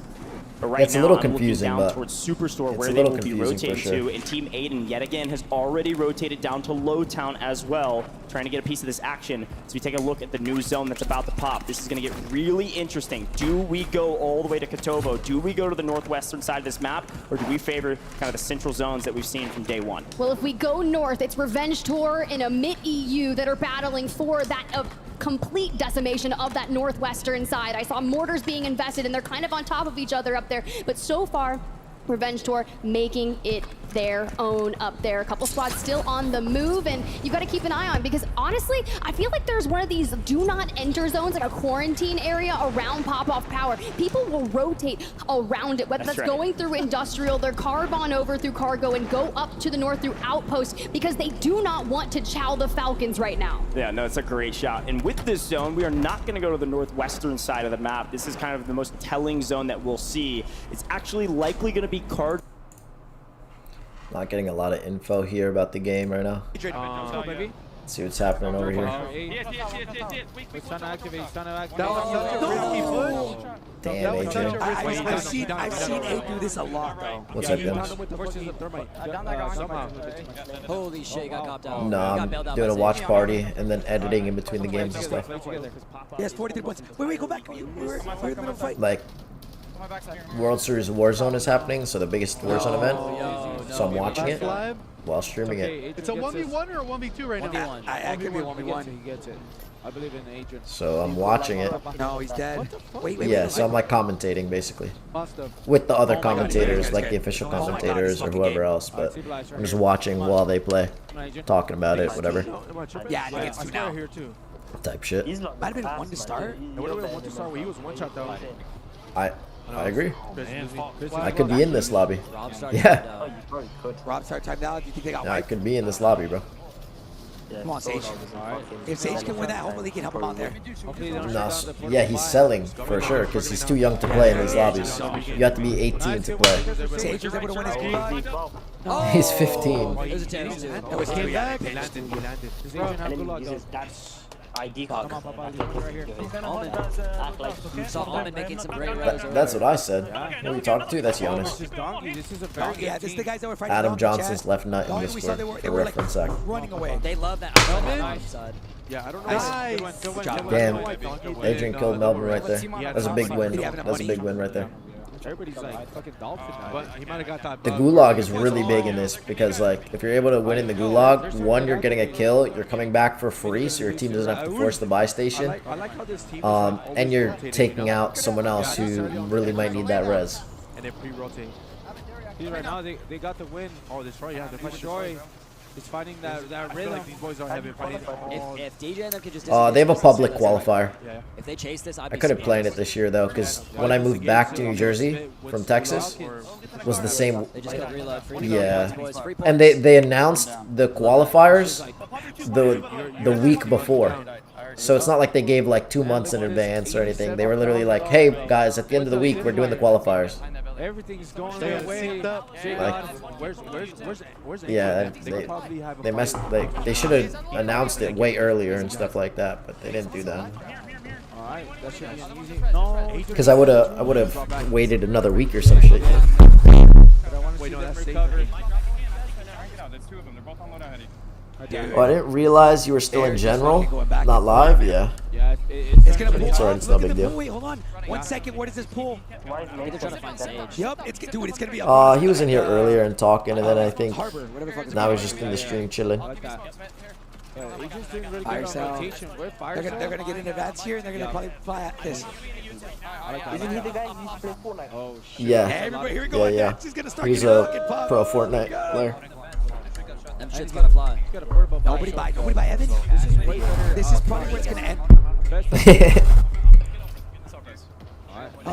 But right It's a now, little I'm confusing, looking down but towards Superstore, it's where a they little will be confusing for rotating sure. to. And Team Aiden, yet again, has already rotated down to Lowtown as well, trying to get a piece of this action. So we take a look at the new zone that's about to pop. This is going to get really interesting. Do we go all the way to Kotovo? Do we go to the northwestern side of this map? Or do we favor kind of the central zones that we've seen from day one? Well, if we go north, it's Revenge Tour and Amit EU that are battling for that complete decimation of that northwestern side. I saw mortars being invested, and they're kind of on top of each other up there. But so far, Revenge Tour making it their own up there. A couple squads still on the move, and you got to keep an eye on, because honestly, I feel like there's one of these do not enter zones, like a quarantine area around Pop-Off Power. People will rotate around it, whether that's right. going through Industrial, they're carb on over through Cargo and go up to the north through Outpost, because they do not want to chow the Falcons right now. Yeah, no, it's a great shot. And with this zone, we are not going to go to the northwestern side of the map. This is kind of the most telling zone that we'll see. It's actually likely going to be card. Not getting a lot of info here about the game right now. Maybe? Let's see what's happening over here. He's trying to activate. He's trying to activate. That was such a risky push. Damn, AJ. I've seen A do this a lot, though. What's up, Dennis? Holy shit, got copped out. No, I'm doing a watch party and then editing in between the games and stuff. Yes, 43 points. Wait, go back. We're in the middle of the fight. Like, World Series Warzone is happening, so the biggest Warzone event. So I'm watching it while streaming it. It's a 1v1 or a 1v2 right now? I could be a 1v1. He gets it. I believe in Adrian. So I'm watching it. No, he's dead. Wait. Yeah, so I'm like commentating basically. Must have. With the other commentators, like the official commentators or whoever else, but I'm just watching while they play. Talking about it, whatever. Yeah, I think it's 2 now. Here too. Type shit. Might have been 1 to start. It would have been 1 to start where he was 1-shot though. I agree. I could be in this lobby. Yeah. Rob start time now. Do you think they got I wiped? could be in this lobby, bro. Come on, Sage. If Sage can win that, hopefully he can help him out there. No, yeah, he's selling for sure because he's too young to play in these lobbies. You have to be 18 to play. Sage was able to win his gulag. He's 15. There's a 10 too. That was came back. ID Come card. on, Papa. Right here. Saw Almond making some great rows. That's what I said. Who are you talking to? That's This Jonas. is Donkey. This is a very Yeah, good this is the team. guys that were fighting. Adam Donkey, Johnson's Chad. left nut in Donkey, we saw Discord. they For were like reference sec. running away. They love that outside side. Yeah, I don't know. Nice. Good one. Damn. Adrian killed Melbourne right there. That's a big win. Did he have enough That's a money? big win right there. Everybody's like fucking dolphin now. But he might have got that. The bug. gulag is really big in this because, like, if you're able to win in the gulag, one, you're getting a kill, you're coming back for free, so your team doesn't have to force the buy station, I like how this team and you're taking out someone else who really might need that res. and they pre-rotate. See, right now they got the win. Oh, Destroy, yeah, Destroy is fighting that rhythm. Like these boys are having fighting all. If DJ and them could just They have a public qualifier. If they chase this, I'd be I couldn't play in it surprised. this year though, because when I moved back to New Jersey from Texas, it was the same. They just got reload. Free Yeah, boys, free and they announced the qualifiers the week before. So it's not like they gave like 2 months in advance or anything. They were literally like, "Hey guys, at the end of the week, we're doing the qualifiers." Everything's going their way. Where's Yeah, could probably have a they messed. They should have announced it way earlier and stuff like that, but they didn't do that. Alright, that should be an easy. No. Because I would have waited another week or some shit. Wait, no, that's safe. Oh, I didn't realize you were still in general, not live. Yeah. Yeah, It's gonna pull. It's alright. It's no Look at big the deal. pool. Wait, hold on. 1 second. Where does this pull? I think they're trying to find Sage. Yup. Dude, it's gonna be a. He was in here earlier and talking, and then I think Harbor, whatever the fuck it's now called. he's just in the stream chilling. Agent's doing really Fire good on cell. rotation. Where fire They're gonna get in advance here, and they're gonna probably fly at this. Isn't he the guy who used to play Fortnite? Oh shit. Yeah. Everybody, here we go. Yeah. He's gonna start He's getting a fucking pop. pro Fortnite player. Them shit's gotta fly. Nobody buy Evan. This is probably where it's gonna end.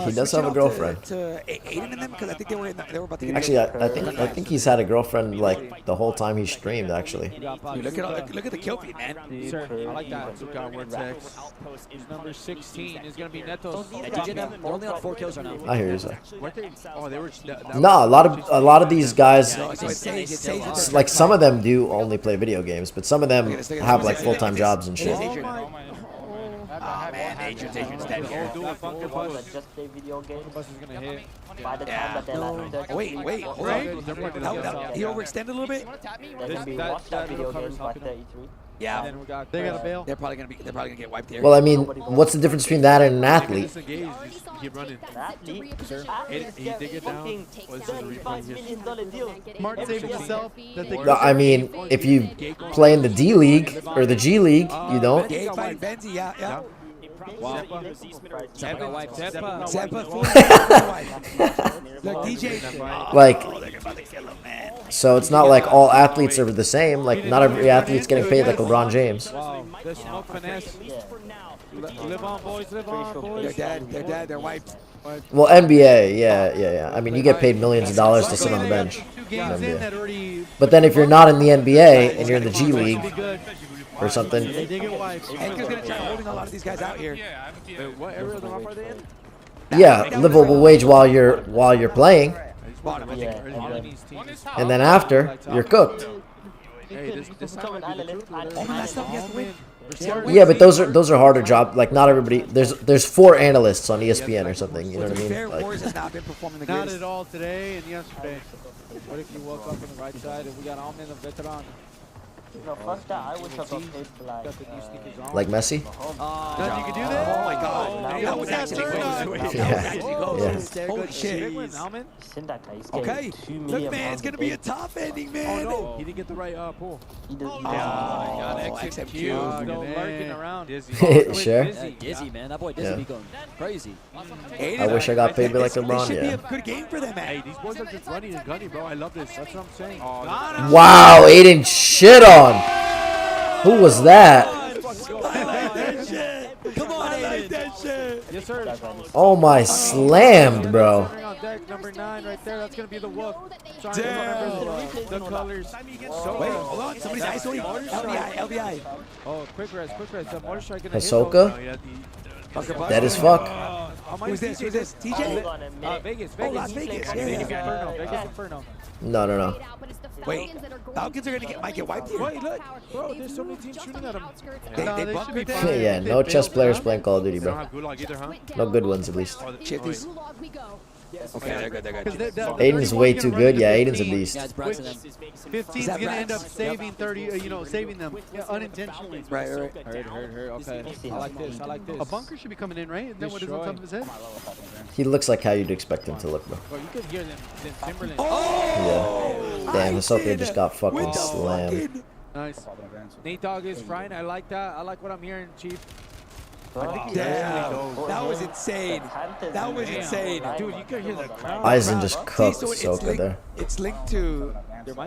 He does switch have it a off girlfriend. To Aiden and them, because I think they were about to get. Actually, I think he's had a girlfriend like the whole time he streamed. Actually, Dude, look at the kill feed, man. Sir, I like that. Look out, Vortex. Number 16 is gonna be Netos. Hey, DJ, they're only on 4 kills right now. I hear you, sir. Oh, they were. No, a lot of these guys, So it's Sage. like some of them do only play video games, but some of them have like full-time jobs and shit. Oh man, Adrian's dead here. Just play video games. Bus is gonna hit. By the time that they left, Wait, hold on. He overextended a little bit. they're gonna be watched that video games by 33. Yeah, Then we got. They got a bail. they're probably gonna get wiped here. Well, I mean, what's the difference between that and an athlete? Disengage. Just keep running. He dig it down. Was it a replay here? deal. Smart saved himself. That they No, I mean, if you play in the D League or the G League, you don't. Gabe fighting Benzi, yeah. Wow. Zeppa got wiped. Zappa, look, DJ. Like, Oh, they're about to kill him, man. so it's not like all athletes are the same. Like, not every athlete's getting paid like LeBron James. Wow. The smoke finesse. Live on, boys. Live on, boys. They're dead. They're wiped. Well, NBA, yeah. I mean, you get paid millions of dollars to sit on the bench. 2 games in that already. But then if you're not in the NBA and you're in the G League or something, They get wiped. Anchor's gonna try holding a lot of these guys out here. What area of the map are they in? yeah, livable wage while you're playing. Bottom, I think. Yeah, All and of these teams. And then after, you're cooked. Hey, this time might be the truth. and- That's stuff he has to win. Yeah, but those are harder job. Like not everybody. There's 4 analysts on ESPN or something. You know what I mean? Fair, Like, Warriors has not been performing the Not greatest. at all today and yesterday. What if you woke up on the right side and we got Alman, the veteran? No, first that I would have played like. Got the new sneakers on. like Messi. Nothing you can do that? Oh my God. That was actually close. That was actually close. Yeah. Holy shit. Alman? Syndaka, he's Okay. getting 2 Look, million man, it's going to be a tough ending, man. Oh, he didn't get the right pull. He does. Oh, XMQ. Still lurking around. Sure. Yeah, Dizzy, man. That boy Dizzy Yeah. be going crazy. I wish I got paid like This LeBron. should be Yeah. a good game for them, Hey, man. these boys are just running and gunning, bro. I love this. That's what I'm saying. Wow, Aiden shit on. Who was that? I like that shit. Come on, I like that shit. Yes, sir. Oh my, slammed, bro. Turning on deck, number 9 right there. That's going to be the Wolf. Trying to Damn. remember the colors. Wait, hold on. Somebody's isolating. LBI. Oh, quick rest. The Mortar Strike going to Ahsoka? Dead as fuck. Who's this? Who's this? TJ? Vegas. Oh, Las Vegas. Yeah. Vegas Inferno. No. Wait, Falcons are might get wiped here. Wait, look. Bro, there's so many teams shooting at them. They bunkered there. Yeah, no chess players playing Call of Duty, bro. Gulag either, huh? No good ones, at least. Chitties. Okay, they're good. They're good. Aiden's way too good. Yeah, Aiden's a beast. Yeah, it's Braxton. 15's going to end up saving 30, saving them unintentionally. Right. Heard. Okay. I like this. A bunker should be coming in, right? Isn't that what is on top of his head? He looks like how you'd expect him to look, bro. Bro, you could hear them Timberland. Yeah. Damn, Ahsoka just got fucking With the slammed. fucking- Nice. Nate Dogg is frying. I like that. I like what I'm hearing, Chief. Damn. That was insane. That was insane. Dude, you could hear the crowd. Aizen just cooked See, so it's Ahsoka linked- there. It's linked to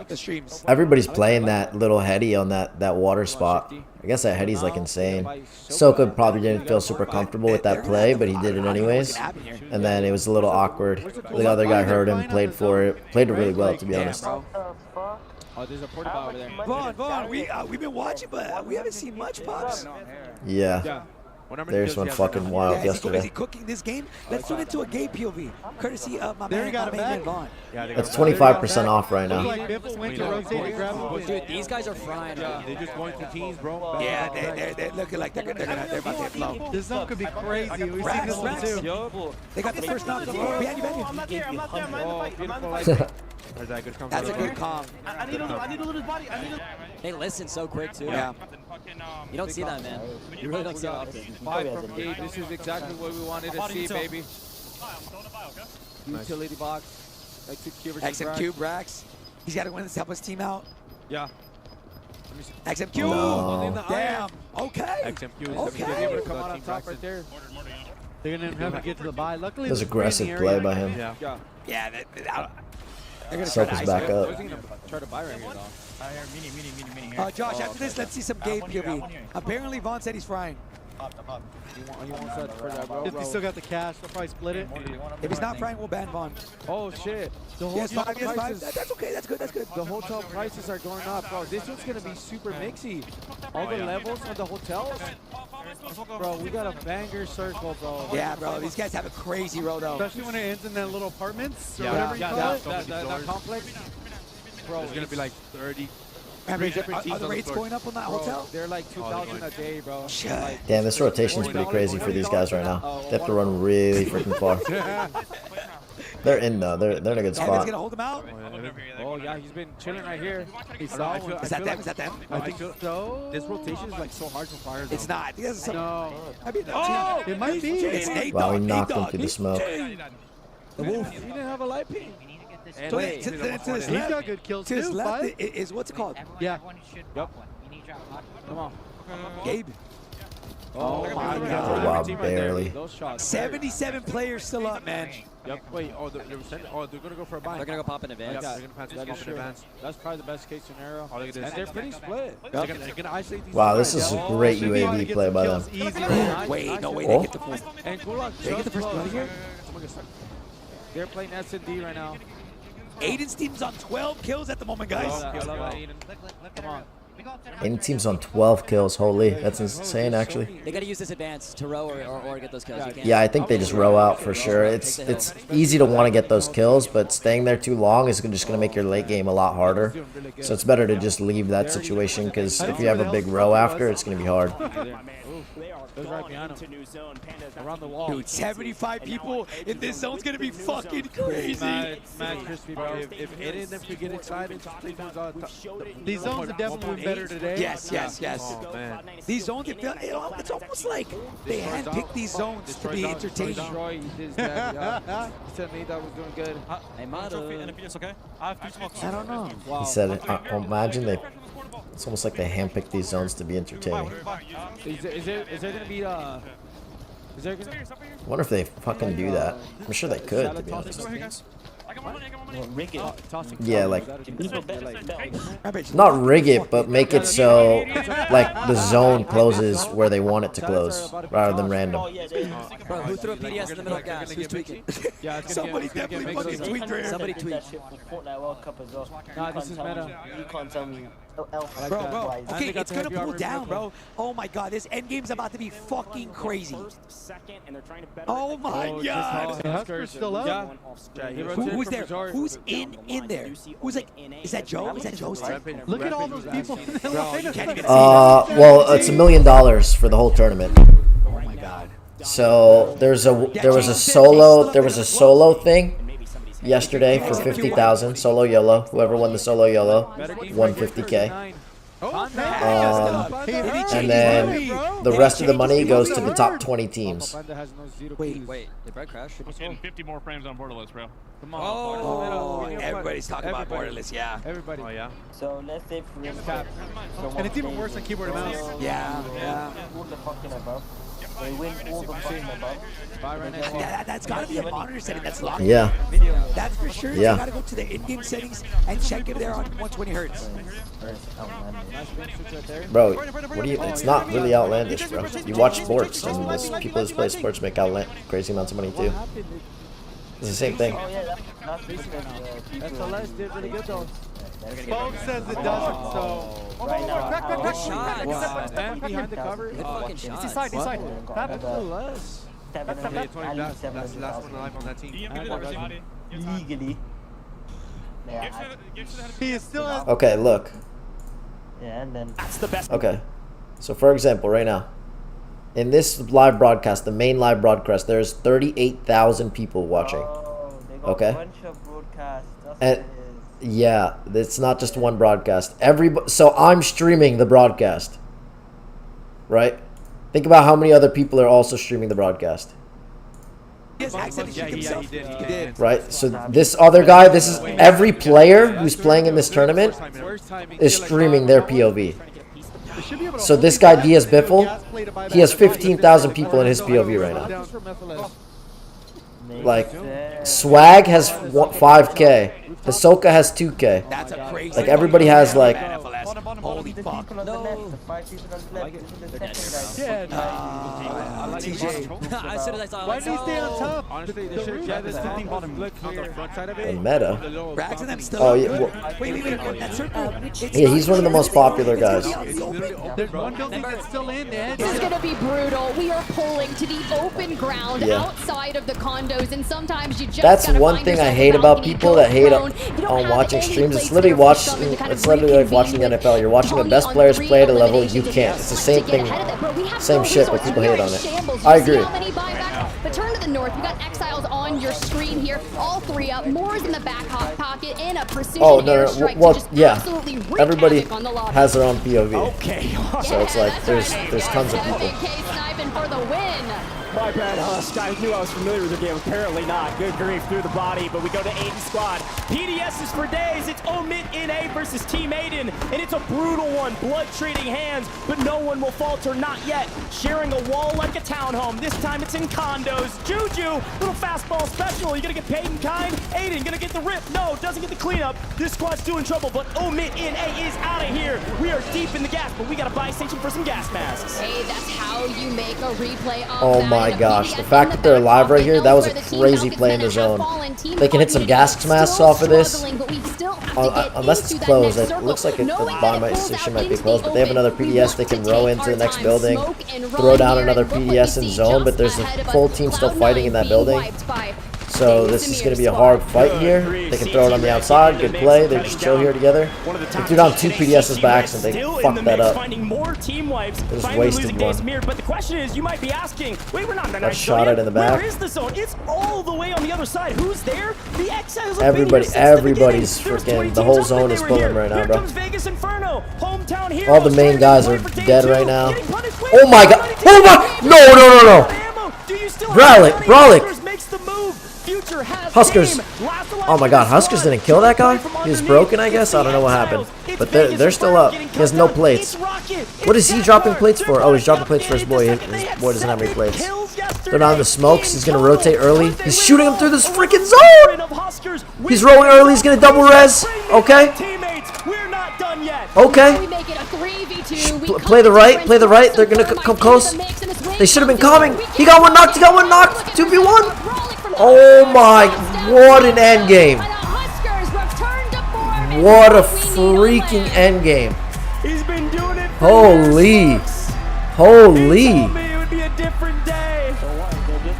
the streams. Everybody's playing that little heady on that water spot. I guess that heady's like insane. Ahsoka probably didn't feel super comfortable with that play, but he did it anyways. And then it was a little awkward. The other guy heard him, played it really well, to be honest. Oh, there's a porta over there. Vaughn, we've been watching, but we haven't seen much pops. Yeah. There's one fucking wild Is yesterday. he cooking this game? Let's turn it into a game POV, courtesy of my There you got it back. Vaughn. It's 25% off right now. Like Biffle went to rotate and grab him. Dude, these guys are frying. They're just going through teams, bro. Yeah, they're looking like they're about to flow. This zone could be crazy. We've seen this one too. They got the first knock. Behind you. Oh, beautiful. That's a good calm. I need to lose his body. They listen so quick, too. Yeah. You don't see that, man. You really don't see that often. 5 from 8. This is exactly what we wanted to see, baby. Utility box. XMQ, Brax. He's got to win this, help his team out. Yeah. XMQ. No. Damn. Okay. XMQ. Okay. Able to come out on top right there. They're going to have to get to the bye. Luckily, That was there's aggressive green play area. by him. Yeah. Yeah. They're gonna Ahsoka's back up. Who's he gonna try to buy right here, though? Mini. Josh, after this, let's see some game POV. Apparently, Vaughn said he's frying. You want such for that, bro? If they still got the cash, they'll probably split it. If he's not frying, we'll ban Vaughn. Oh, shit. The Yes, hotel 5, yes, 5. prices. That's okay. That's good. That's good. The hotel prices are going up, bro. This one's gonna be super mixy. All the levels of the hotels, bro. We got a banger circle, bro. Yeah, bro. These guys have a crazy road, though. Especially when it ends in that little apartments or Yeah, whatever you call it. that complex, bro. There's gonna be like 30. Are the rates going up on that hotel? They're like 2,000 a day, bro. Shit. Like, Damn, this rotation's pretty crazy for these guys right now. They have to run really freaking far. They're in though. They're in a good Evan's spot. gonna hold him out. oh yeah, he's been chilling right here. He I saw feel- one. Is that them? Is that them? I think so. This rotation is like so hard to fire. It's not. I think that's some. No. I mean, Oh, It might be. it's Nate Wow, he Dogg. knocked Nate him Dogg. through the smoke. The Wolf. He didn't have a light ping. To this He's left. got good kills To his too. left Five. is what's it called? Yeah. Yep. Come on. Gabe. Oh my Oh, God. wow, Team right there. barely. Those shots. 77 players still up, man. Yep. Wait. Oh, they're gonna go for a buy. They're gonna go pop in advance. Yeah, They're gonna pass that this is in true. advance. That's probably the best case scenario. Oh, look at this. And they're pretty split. They're gonna isolate these. Wow, guys. this is a Oh, great should be able to UAV get play some by kills them. easy right now. Wait, no way. Oh. They get the full. And Gulag They get the first blood here? They're playing S&D right now. Aiden's team's on 12 kills at the moment, guys. I love that. Come on. Any team's on 12 kills. Holy, that's insane, actually. They got to use this advance to row or get those kills. You can't- Yeah, I think they just row out for sure. It's easy to want to get those kills, but staying there too long is just going to make your late game a lot harder. So it's better to just leave that situation, because if you have a big row after, it's going to be hard. Goes right behind him. Around the wall. Dude, 75 people in this zone's gonna be fucking crazy. Mad crispy, bro. If any of them could get excited, These zones have definitely been better today. Yes. Oh, man. These zones, it's almost like they handpicked these zones to be entertaining. Destroy, he did that, yeah. He said Nate that was doing good. Hey, Mado. I don't know. He said it. Imagine they... It's almost like they handpicked these zones to be entertaining. Is there gonna be is there gonna I wonder if they fucking do that. I'm sure they could, to be honest. Rig it. Yeah, like... Not rig it, but make it so, like, the zone closes where they want it to close, rather than random. Bro, who threw a PDS in the middle of gas? Who's tweaking? Yeah, Somebody definitely fucking tweaked right here. Somebody tweaked. Fortnite World Cup as well. Nah, this is meta. You can't tell me. Bro. Okay, it's gonna pull down, bro. Oh my god, this endgame's about to be fucking crazy. Oh my god. Husker's still up. Yeah, Who's there? Who's in there? Who's like, is that Joe? Is that Joe's team? Look at all those people in the lineup. Well, it's $1 million for the whole tournament. Oh my god. So there was a solo thing yesterday for 50,000 solo YOLO. Whoever won the solo YOLO won 50K. And then the rest of the money goes to the top 20 teams. Wait, did Brett crash? Getting 50 more frames on Borderless, bro. Come on. Oh, everybody's talking about Borderless, yeah. Everybody. Oh, yeah. So let's say for instance, And it's even worse on keyboard and mouse. Yeah. all the fucking above. They win all the fucking above. That's gotta be a monitor setting that's locked. Yeah. That's for sure. Yeah. You gotta go to the in-game settings and check if they're on 120 hertz. Bro, what do you? It's not really outlandish, bro. You watch sports, and people who play sports make crazy amounts of money too. It's the same thing. Oh yeah, that's SLS did really good though. Phone says it doesn't, so... Right now, Good shot. And behind the cover. Good fucking shot. Inside. Tap it. SLS. That's the last one alive on that team. legally. He is still has... Okay, look. Yeah, and then that's the best. Okay. So for example, right now, in this live broadcast, the main live broadcast, there's 38,000 people watching. Oh, they got Okay. a bunch of broadcasts. That's And what it is. yeah, it's not just one broadcast. So I'm streaming the broadcast. Right? Think about how many other people are also streaming the broadcast. He has access to shoot himself. He did. Right? So this other guy, this is every player who's playing in this tournament is streaming their POV. So this guy Diaz Biffle, he has 15,000 people in his POV right now. Like, Swag has 5K. Hisoka has 2K. That's a crazy. Like, everybody has, like... Holy fuck. TJ. As soon as I saw Why did he stay on top? Honestly, they should have this 15 bottom look on the front side of it. In meta. Rags and them still. Oh, yeah. Well, Wait. That circle. yeah, he's one of the most popular guys. There's one building that's still in there. This is going to be brutal. We are pulling to the open ground Yeah. outside of the condos, and sometimes you just That's gotta one find thing I yourself a hate about balcony, people go that hate prone. You don't on have watching any streams. place It's literally there for something to kind of it's literally like watching the reconvene NFL. You're watching the best players play at a level you can't. It's the same thing. Same shit, but people hate on it. I agree. But turn to the north. We got Exiles on your screen here. All three up. Moore's in the back pocket in a precision airstrike to just absolutely wreak Everybody havoc on the lobby. has their own POV. Okay. So it's like there's tons of people. SNK sniping for the win. My bad, Husk. I knew I was familiar with the game. Apparently not. Good grief through the body, but we go to Aiden squad. PDS is for days. It's Omit NA versus Team Aiden, and it's a brutal one. Blood trading hands, but no one will falter. Not yet. Sharing a wall like a townhome. This time it's in condos. Juju, little fastball special. You gonna get paid in kind? Aiden gonna get the rip. No, doesn't get the cleanup. This squad's doing trouble, but Omit NA is out of here. We are deep in the gas, but we got a buy station for some gas masks. Hey, that's how you make a replay of Oh that. my gosh, the fact that they're alive right here, that was a crazy play in the zone. They can hit some gas masks off of this. But we still have to get unless into it's that closed, next it circle. looks like the Knowing bottom that it right pulls section out might be into closed, the but they have open, another we PDS want they to can row take into our the next time, building, smoke and throw run down here, another and look what PDS you in see zone, but just there's a ahead of us. full team still Cloud9 fighting in that being building. wiped by So this is going to be a hard fight here. They can throw it on the outside. Good play. They just chill here together. They threw down 2 PDSs by accident. They fucked that up. Finding more team wipes, They just finally wasted losing days one. mirrored. But the question is, you might be asking, wait, we're not in the Got nice shot zone at yet. in the back. Where is the zone? It's all the way on the other side. Who's there? The Exiles have Everybody, been here since everybody's the beginning. freaking. There was 20 The whole teams up zone when is they were pulling here. right now, Here bro. comes Vegas Inferno, hometown heroes. All the main guys are for day dead 2, right now. getting punished. Wait, Oh my god! Oh my! No! No! No! No! Do you still Brolic! have Brolic! Huskers makes the move. Future has Huskers. game. Last alive Oh my for god! the Huskers squad. didn't kill that guy. From He was underneath. broken, I It's guess. the I don't know what happened, Exiles. It's but Vegas they're still Inferno up. getting He has cut no down. plates. It's Rocket. What It's is he dropping Jaguar. plates for? They're Oh, he's dropping coming plates for his up boy. in His the second. boy doesn't have any They had plates. 7 kills They're down in the yesterday. smokes. He's gonna In total. rotate early. But they He's win shooting him all. through this A freaking resurgence zone. of Huskers. He's rolling early. He's gonna double res. Okay. Teammates, we're not done yet. Okay. We make it a 3v2. We Play the right. Play the right. They're gonna come close. They should have been coming. He got one knocked. He got one knocked. 2v1. Oh my! What an end game! What a freaking end game! He's been doing it for Holy! years. Holy! He told me it would be a different day.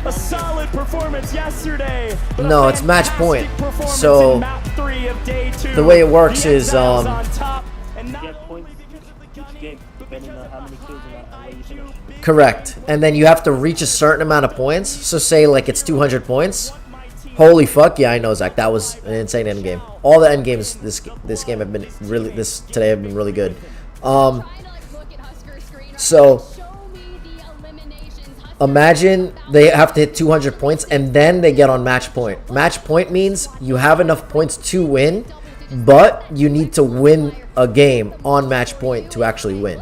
A solid performance yesterday. but a No, it's match point. fantastic performance So in map 3 of day 2. the way it works The is Exiles on top, and not Get points each game, depending on how many kills and where you finish. correct, and then you have to reach a certain amount of points. So say like it's 200 points. Holy fuck! Yeah, I know, Zach. That was an insane end game. All the end games this game have been really today have been really good. So imagine they have to hit 200 points and then they get on match point. Match point means you have enough points to win, but you need to win a game on match point to actually win.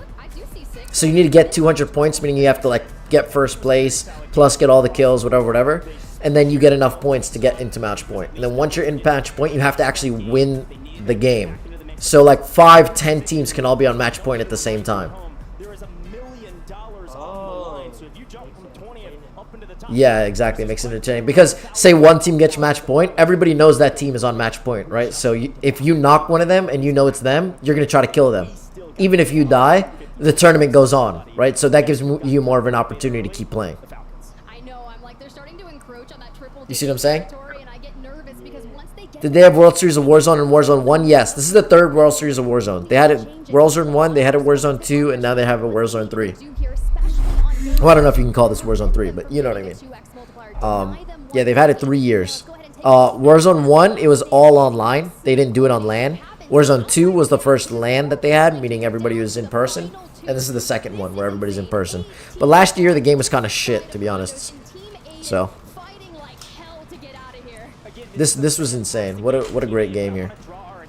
So you need to get 200 points, meaning you have to like get first place plus get all the kills, whatever. And then you get enough points to get into match point. And then once you're in match point, you have to actually win the game. So like 5-10 teams can all be on match point at the same time. Yeah, exactly. It makes it entertaining. Because say one team gets match point, everybody knows that team is on match point, right? So if you knock one of them and you know it's them, you're going to try to kill them. Even if you die, the tournament goes on, right? So that gives you more of an opportunity to keep playing. You see what I'm saying? Did they have World Series of Warzone and Warzone 1? Yes. This is the 3rd World Series of Warzone. They had it Warzone 1, they had it Warzone 2, and now they have a Warzone 3. Well, I don't know if you can call this Warzone 3, but you know what I mean. Yeah, they've had it 3 years. Warzone 1, it was all online. They didn't do it on LAN. Warzone 2 was the first LAN that they had, meaning everybody was in person. And this is the second one where everybody's in person. But last year, the game was kind of shit, to be honest. So this was insane. What a great game here.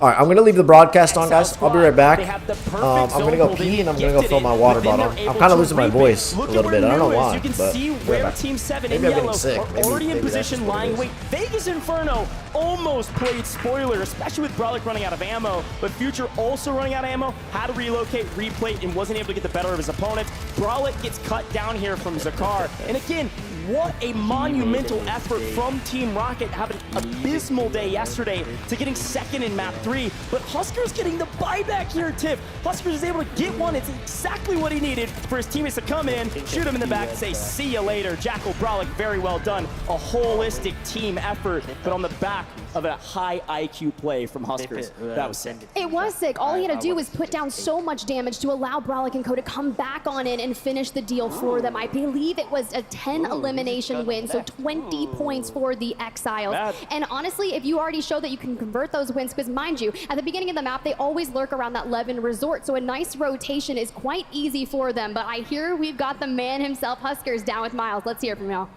All right, I'm gonna leave the broadcast on, guys. I'll be right back. I'm gonna go pee and I'm gonna go fill my water bottle. I'm kind of losing my voice a little bit. I don't know why, You can but see we're where back. Team 7 Maybe in I'm yellow getting sick. are already in Maybe that's position, just what it lying is. wait. Vegas Inferno almost played spoiler, especially with Brolic running out of ammo, but Future also running out of ammo, had to relocate, replate, and wasn't able to get the better of his opponent. Brolic gets cut down here from Zakar, and again, what a monumental effort from Team Rocket, having an abysmal day yesterday to getting second in map 3, but Huskers getting the buyback here, Tiff. Huskers is able to get one. It's exactly what he needed for his teammates to come in, shoot him in the back, and say, see you later. Jackal, Brolic, very well done. A holistic team effort, but on the back of a high IQ play from Huskers. That was sick. It was sick. All he had to do was put down so much damage to allow Brolic and Co to come back on in and finish the deal for them. I believe it was a 10 elimination win, so 20 points for the Exiles. And honestly, if you already show that you can convert those wins, because mind you, at the beginning of the map, they always lurk around that Levin resort, so a nice rotation is quite easy for them. But I hear we've got the man himself, Huskers, down with Miles. Let's hear from y'all.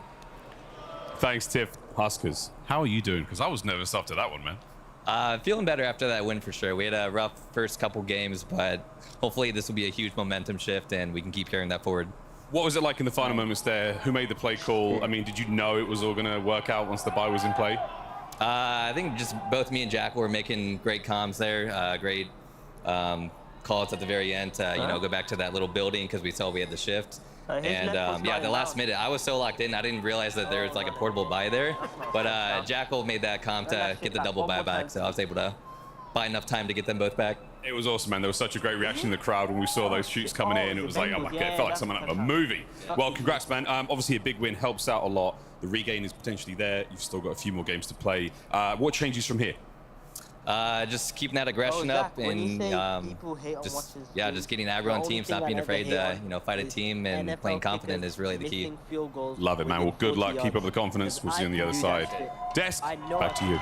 Thanks, Tiff. Huskers, how are you doing? Because I was nervous after that one, man. Feeling better after that win for sure. We had a rough first couple games, but hopefully this will be a huge momentum shift and we can keep carrying that forward. What was it like in the final moments there? Who made the play call? I mean, did you know it was all going to work out once the buy was in play? I think just both me and Jack were making great comms there, great calls at the very end to, you know, go back to that little building because we saw we had the shift. And yeah, the last minute, I was so locked in, I didn't realize that there was like a portable buy there. But Jackal made that comm to get the double buy back, so I was able to buy enough time to get them both back. It was awesome, man. There was such a great reaction in the crowd when we saw those shoots coming in. It was like, oh my God, it felt like something out of a movie. Well, congrats, man. Obviously, a big win helps out a lot. The regain is potentially there. You've still got a few more games to play. What changes from here? Just keeping that aggression up and just getting aggro on teams, not being afraid to fight a team and playing confident is really the key. Love it, man. Well, good luck. Keep up the confidence. We'll see you on the other side. Desk, back to you.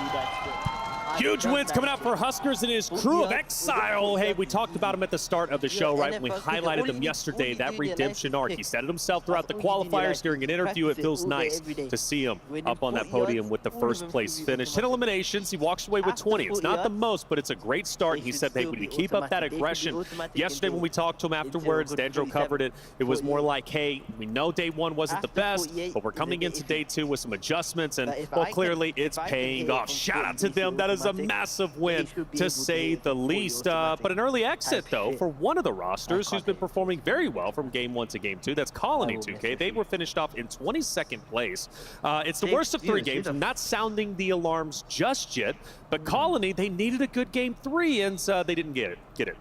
Huge wins coming out for Huskers and his crew of Exile. Hey, we talked about him at the start of the show, right? When we highlighted him yesterday, that redemption arc. He said it himself throughout the qualifiers during an interview. It feels nice to see him up on that podium with the first place finish. 10 eliminations, he walks away with 20. It's not the most, but it's a great start. He said, hey, when you keep up that aggression. Yesterday when we talked to him afterwards, Dandro covered it. It was more like, hey, we know day one wasn't the best, but we're coming into day two with some adjustments, and well, clearly it's paying off. Shout out to them. That is a massive win, to say the least. But an early exit, though, for one of the rosters who's been performing very well from game 1 to game 2. That's Colony 2K. They were finished off in 22nd place. It's the worst of 3 games. I'm not sounding the alarms just yet, but Colony, they needed a good game 3, and they didn't get it.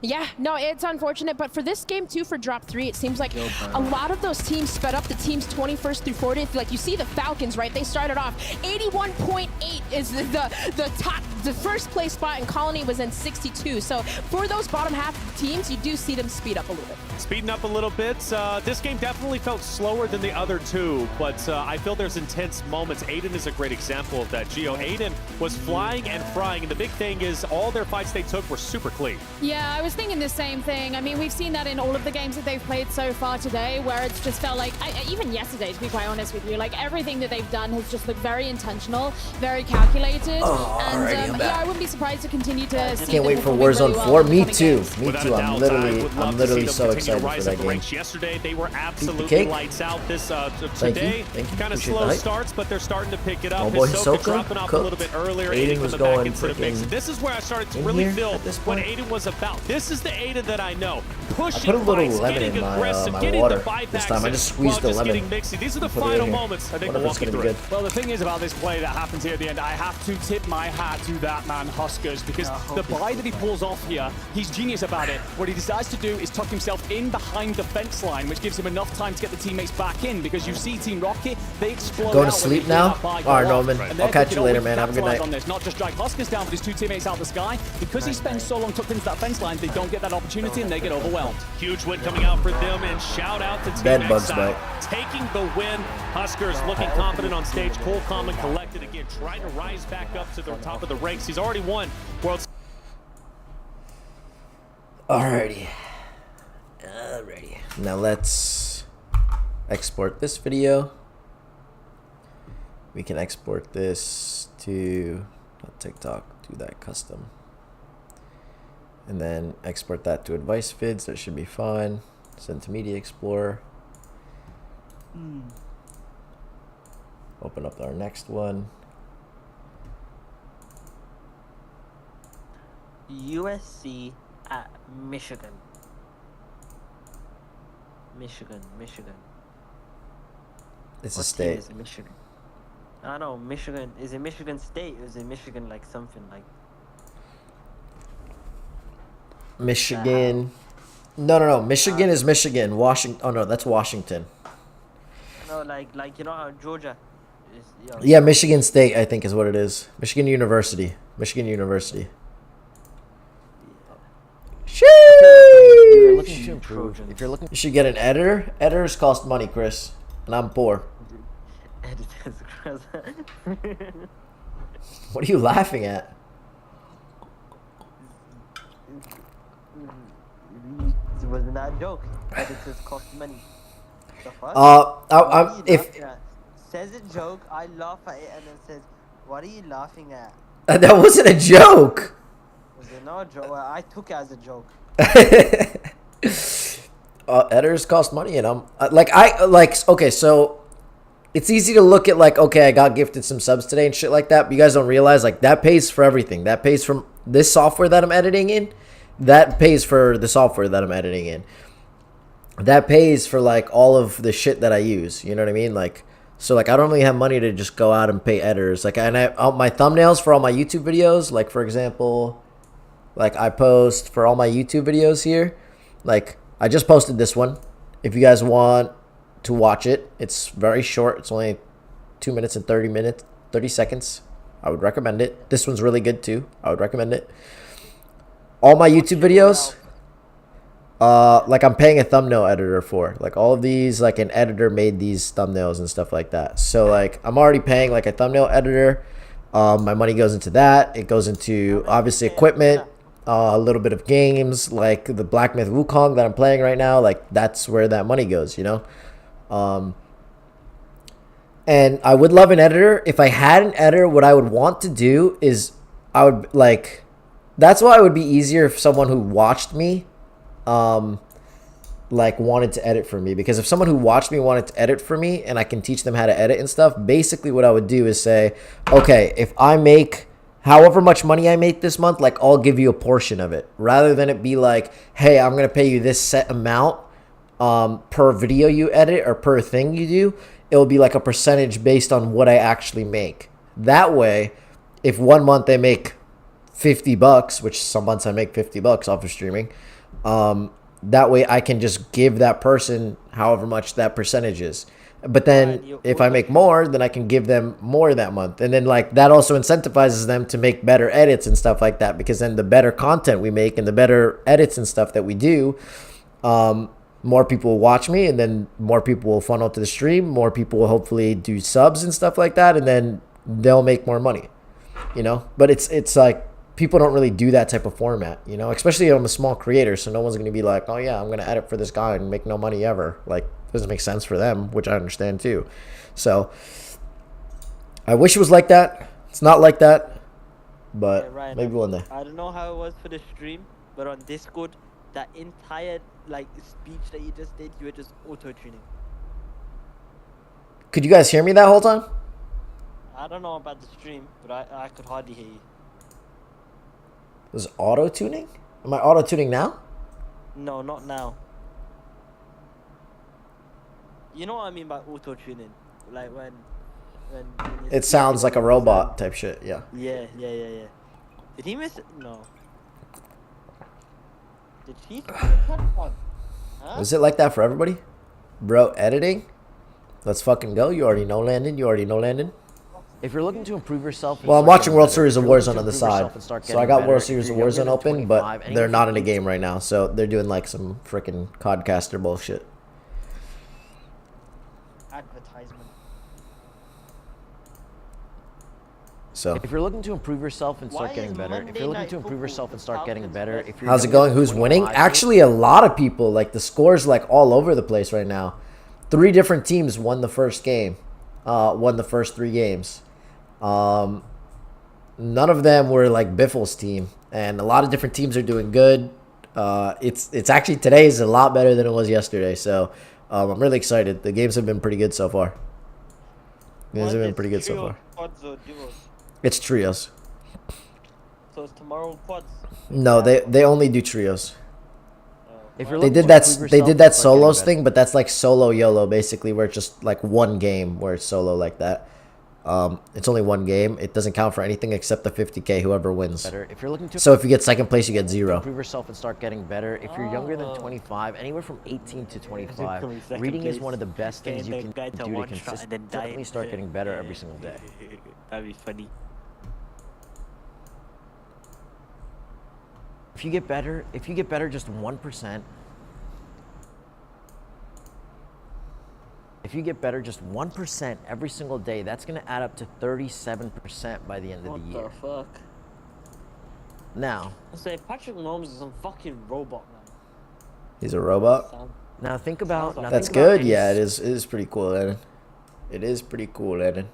Yeah, no, it's unfortunate, but for this game too, for drop 3, it seems like a lot of those teams sped up the teams 21st through 40th. Like you see the Falcons, right? They started off 81.8 is the top, the first place spot, and Colony was in 62. So for those bottom half teams, you do see them speed up a little bit. Speeding up a little bit. This game definitely felt slower than the other two, but I feel there's intense moments. Aiden is a great example of that. Gio, Aiden was flying and frying, and the big thing is all their fights they took were super clean. Yeah, I was thinking the same thing. I mean, we've seen that in all of the games that they've played so far today, where it's just felt like, even yesterday, to be quite honest with you, like everything that they've done has just looked very intentional, very calculated. And yeah, I wouldn't be surprised to continue to see. Can't wait for Warzone 4. Me too. Me too. I'm literally so excited for that game. Yesterday, they were absolutely lights out. This today, kind of slow starts, but they're starting to pick it up. Oh boy, Hisoka dropping off a little bit earlier. Aiden was going freaking. This is where I started to really feel what Aiden was about. This is the Aiden that I know. Pushing, I put a little lemon in my water this time. I just squeezed the lemon. These are the final moments. I think we'll walk you through it. Well, the thing is about this play that happens here at the end, I have to tip my hat to that man Huskers, because the buy that he pulls off here, he's genius about it. What he decides to do is tuck himself in behind the fence line, which gives him enough time to get the teammates back in, because you see Team Rocket, they explode. Going to sleep now? Alright, Norman. I'll catch you later, man. Have a good night. On this. Not just drag Huskers down with his 2 teammates out the sky. Because he spends so long tucked into that fence line, they don't get that opportunity and they get overwhelmed. Huge win coming out for them, and shout out to Team Exile taking the win. Huskers looking confident on stage, cool, calm, and collected again, trying to rise back up to the top of the ranks. He's already won World. Alrighty. Now let's export this video. We can export this to TikTok, do that custom. And then export that to Advice Vids. That should be fine. Send to Media Explorer. Open up our next one. USC at Michigan. Michigan. It's a state. Is Michigan? I don't know. Michigan. Is it Michigan State or is it Michigan like something like? Michigan. No. Michigan is Michigan. Washington. Oh no, that's Washington. No, like you know how Georgia is. Yeah, Michigan State, I think, is what it is. Michigan University. Sheesh! If you're looking, you should get an editor. Editors cost money, Chris, and I'm poor. What are you laughing at? It wasn't that a joke. Editors cost money. The fuck? Says a joke, I laugh at it, and then says, "What are you laughing at?" That wasn't a joke. Was it not a joke? Well, I took it as a joke. Editors cost money, and I'm okay. So it's easy to look at like, okay, I got gifted some subs today and shit like that, but you guys don't realize like that pays for everything. That pays from this software that I'm editing in. That pays for the software that I'm editing in. That pays for like all of the shit that I use. You know what I mean? Like So like I don't really have money to just go out and pay editors. Like my thumbnails for all my YouTube videos, like for example, like I post for all my YouTube videos here. Like I just posted this one. If you guys want to watch it, it's very short. It's only 2 minutes and 30 seconds. I would recommend it. This one's really good too. I would recommend it. All my YouTube videos, like I'm paying a thumbnail editor for. Like all of these, like an editor made these thumbnails and stuff like that. So like I'm already paying like a thumbnail editor. My money goes into that. It goes into obviously equipment, a little bit of games, like the Black Myth Wukong that I'm playing right now. Like that's where that money goes, you know. And I would love an editor. If I had an editor, what I would want to do is I would like, that's why it would be easier if someone who watched me, like wanted to edit for me. Because if someone who watched me wanted to edit for me and I can teach them how to edit and stuff, basically what I would do is say, okay, if I make however much money I make this month, like I'll give you a portion of it. Rather than it be like, hey, I'm going to pay you this set amount per video you edit or per thing you do. It'll be like a percentage based on what I actually make. That way, if one month I make $50, which some months I make $50 off of streaming, that way I can just give that person however much that percentage is. But then if I make more, then I can give them more that month. And then like that also incentivizes them to make better edits and stuff like that, because then the better content we make and the better edits and stuff that we do, more people will watch me, and then more people will funnel to the stream. More people will hopefully do subs and stuff like that, and then they'll make more money, you know. But it's like people don't really do that type of format, you know, especially I'm a small creator, so no one's going to be like, oh yeah, I'm going to edit for this guy and make no money ever. Like, it doesn't make sense for them, which I understand too. So I wish it was like that. It's not like that, but Yeah, Ryan, maybe one day. I don't know how it was for the stream, but on Discord, that entire like speech that you just did, you were just auto-tuning. Could you guys hear me that whole time? I don't know about the stream, but I could hardly hear you. Was auto tuning? Am I auto tuning now? No, not now. You know what I mean by auto-tuning? Like when you're It sounds like a speaking, robot type shit. Yeah. Yeah. Did he miss it? No. Did he? Huh? Was it like that for everybody? Bro, editing? Let's fucking go. You already know Landon. You already know Landon. If you're looking to improve yourself, Well, I'm watching World Series of Warzone on the side. So I got World Series of Warzone open, but they're not in a game right now. So they're doing like some freaking Codcaster bullshit. Advertisement. So if you're looking to improve yourself and start getting better, if you're looking to improve yourself and start getting better, if you're how's it going? Who's winning? Actually, a lot of people. Like the score's like all over the place right now. 3 different teams won the first game. Won the first 3 games. None of them were like Biffle's team, and a lot of different teams are doing good. It's actually today is a lot better than it was yesterday. So I'm really excited. The games have been pretty good so far. Games have been pretty good so far. Quads or duos? It's trios. So it's tomorrow quads. No, they only do trios. If you're They did that solos thing, but that's like solo YOLO basically, where it's just like one game where it's solo like that. It's only one game. It doesn't count for anything except the 50K whoever wins. If you're looking to So if you get second place, you get 0. improve yourself and start getting better, if you're younger than 25, anywhere from 18 to 25, reading is one of the best things you can do to consistently start getting better every single day. That'd be funny. If you get better just 1%, if you get better just 1% every single day, that's going to add up to 37% by the end of the year. What the fuck? Now, I say Patrick Mahomes is some fucking robot, man. He's a robot. Now think about. That's good. Yeah, it is. It is pretty cool, Evan. It is pretty cool, Evan.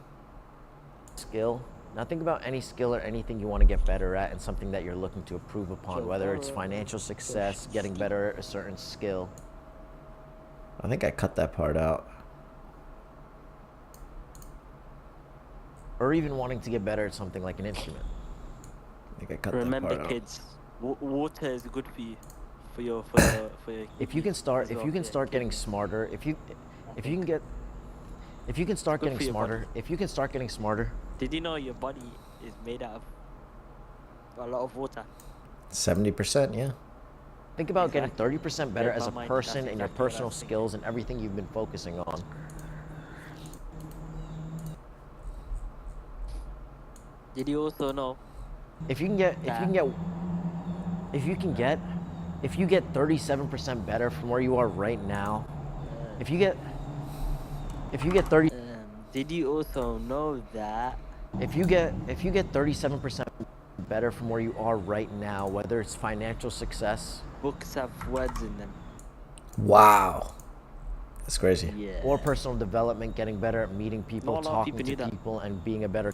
Skill. Now think about any skill or anything you want to get better at, and something that you're looking to improve upon, whether it's financial success, getting better at a certain skill. I think I cut that part out. Or even wanting to get better at something like an instrument. I think I cut Remember, that part kids, water is good for you, for your if you can start getting smarter, if you can If you can start Good getting for your body. smarter, if you can start getting smarter, Did you know your body is made out of a lot of water? 70%, yeah. think about getting Exactly. 30% better Read as my a mind, person that's in your exactly what I personal was thinking. skills and everything you've been focusing on. Did you also know? If you can get 37% better from where you are right now, if you get 30 Did you also know that? if you get 37% better from where you are right now, whether it's financial success, Books have words in them. Wow. That's crazy. Yeah. or personal development, getting better at meeting people, Not a lot of talking people to knew that. people, and being a better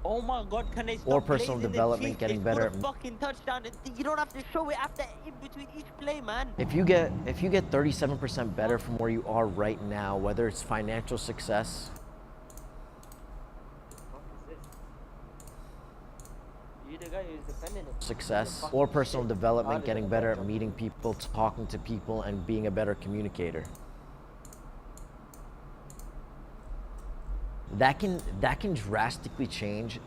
Oh my God! Can they stop or personal blazing the development, cheeks? getting They better scored a fucking touchdown. And you don't have to show it after in between each play, man. If you get 37% better from where you are right now, whether it's financial success, You the guy who's defending it. success or personal development, getting better at meeting people, talking to people, and being a better communicator. That can drastically change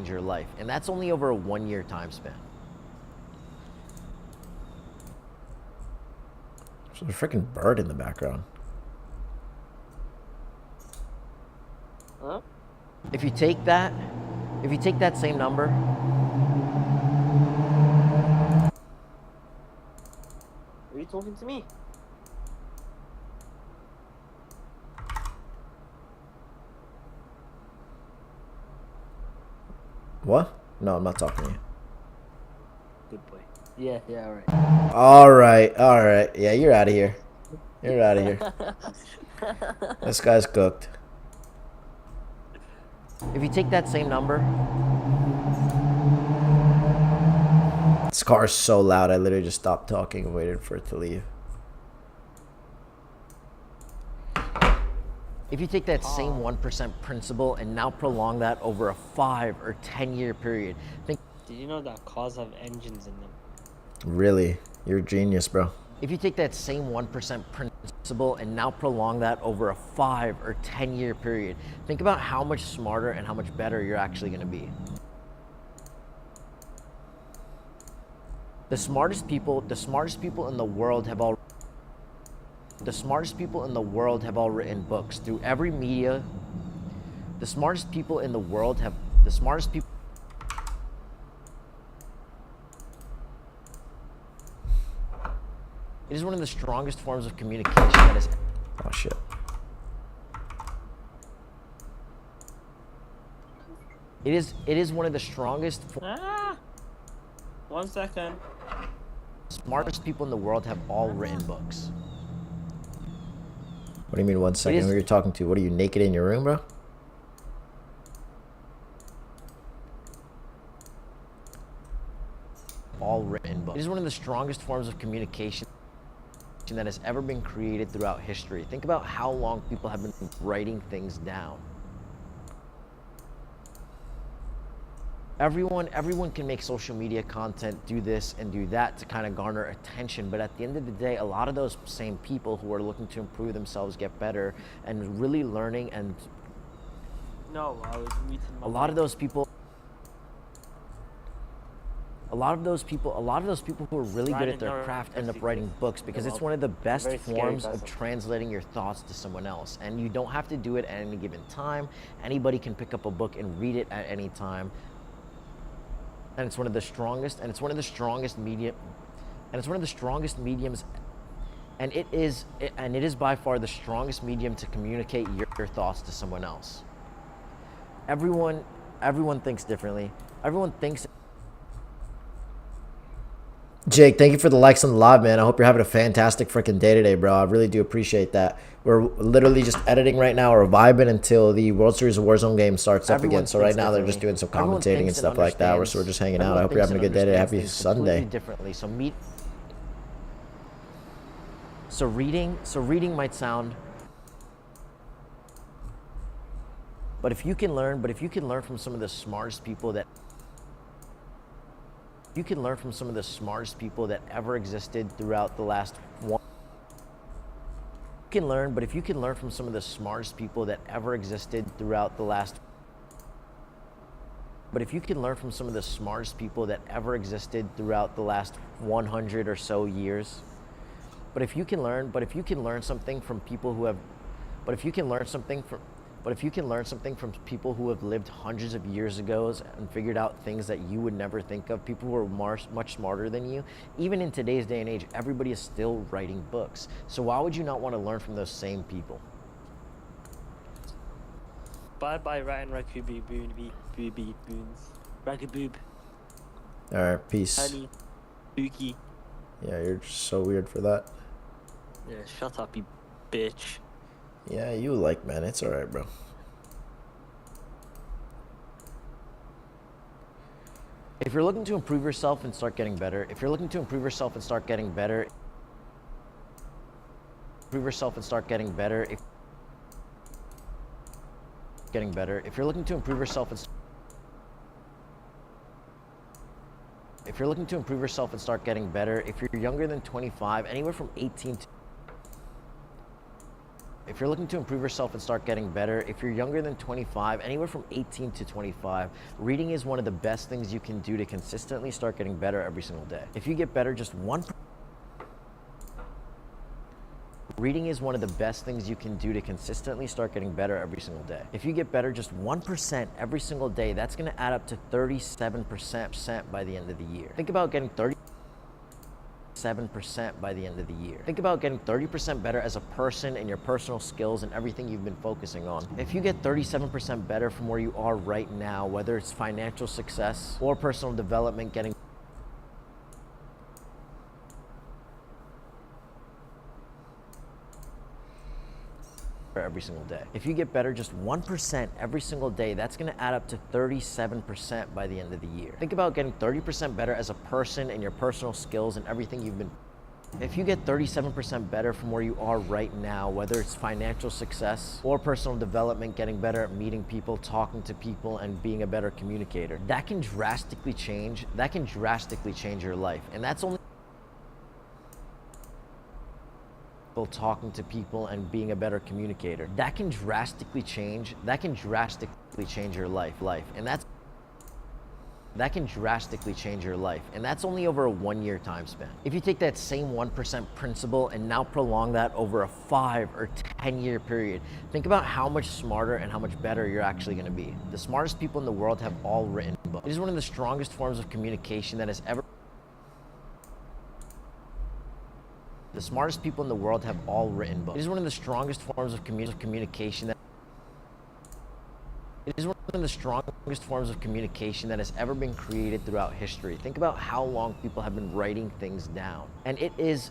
your life, and that's only over a 1-year time span. There's a freaking bird in the background. Huh? If you take that same number, Are you talking to me? What? No, I'm not talking to you. Good boy. Yeah, right. All right. Yeah, you're out of here. You're out of here. This guy's cooked. if you take that same number, This car is so loud, I literally just stopped talking and waited for it to leave. if you take that same 1% principle and now prolong that over a 5 or 10-year period, think Did you know that cars have engines in them? Really? You're a genius, bro. if you take that same 1% principle and now prolong that over a 5 or 10-year period, think about how much smarter and how much better you're actually going to be. The smartest people in the world have all written books through every media. The smartest people in the world have It is one of the strongest forms of communication that is. Oh shit. It is one of the strongest. 1 second. Smartest people in the world have all written books. What do you mean 1 second? is- Who you're talking to? What are you, naked in your room, bro? All written books. It is one of the strongest forms of communication that has ever been created throughout history. Think about how long people have been writing things down. Everyone can make social media content, do this and do that to kind of garner attention, but at the end of the day, a lot of those same people who are looking to improve themselves, get better, and really learning, and No, I was muting my a lot of mic. those people who are really good at their craft end up writing books because it's one of the best very scary forms of person. translating your thoughts to someone else. And you don't have to do it at any given time. Anybody can pick up a book and read it at any time. And it's one of the strongest mediums, and it is by far the strongest medium to communicate your thoughts to someone else. Everyone thinks differently. Everyone thinks. Jake, thank you for the likes on the live, man. I hope you're having a fantastic freaking day today, bro. I really do appreciate that. We're literally just editing right now. We're vibing until the World Series of Warzone game starts up Everyone again. So right thinks now they're just differently. doing some Everyone commentating and thinks stuff like that. So we're just hanging out. I hope you're having a good day today. Happy Sunday. Differently. So reading might sound. But if you can learn from some of the smartest people that ever existed throughout the last can learn, but if you can learn from some of the smartest people that ever existed throughout the last 100 or so years. But if you can learn something from people who have lived hundreds of years ago and figured out things that you would never think of, people who are much smarter than you, even in today's day and age, everybody is still writing books. So why would you not want to learn from those same people? Bye bye Ryan Rakubi Boons. Rakaboob. Alright, peace. Honey. Bookie. Yeah, you're just so weird for that. Yeah, shut up, you bitch. Yeah, you like, man. It's alright, bro. If you're looking to improve yourself and start getting better, if you're looking to improve yourself and start getting better, if you're looking to improve yourself and start getting better, if you're looking to improve yourself and start getting better, if you're younger than 25, anywhere from 18 to If you're looking to improve yourself and start getting better, if you're younger than 25, anywhere from 18 to 25, reading is one of the best things you can do to consistently start getting better every single day. If you get better just 1%, reading is one of the best things you can do to consistently start getting better every single day. If you get better just 1% every single day, that's going to add up to 37% by the end of the year. Think about getting 37% by the end of the year. Think about getting 30% better as a person in your personal skills and everything you've been focusing on. If you get 37% better from where you are right now, whether it's financial success or personal development, getting every single day. If you get better just 1% every single day, that's going to add up to 37% by the end of the year. Think about getting 30% better as a person in your personal skills and everything you've been. If you get 37% better from where you are right now, whether it's financial success or personal development, getting better at meeting people, talking to people, and being a better communicator, that can drastically change your life. And that's only talking to people and being a better communicator. That can drastically change your life. And that's only over a 1-year time span. If you take that same 1% principle and now prolong that over a 5 or 10-year period, think about how much smarter and how much better you're actually going to be. The smartest people in the world have all written books. It is one of the strongest forms of communication that has ever. The smartest people in the world have all written books. It is one of the strongest forms of communication that. It is one of the strongest forms of communication that has ever been created throughout history. Think about how long people have been writing things down. And it is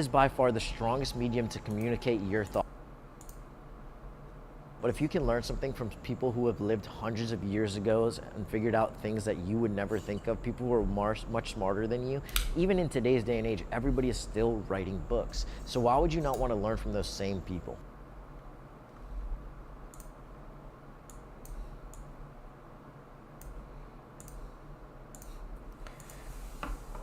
by far the strongest medium to communicate your thoughts. But if you can learn something from people who have lived hundreds of years ago and figured out things that you would never think of, people who are much smarter than you, even in today's day and age, everybody is still writing books. So why would you not want to learn from those same people?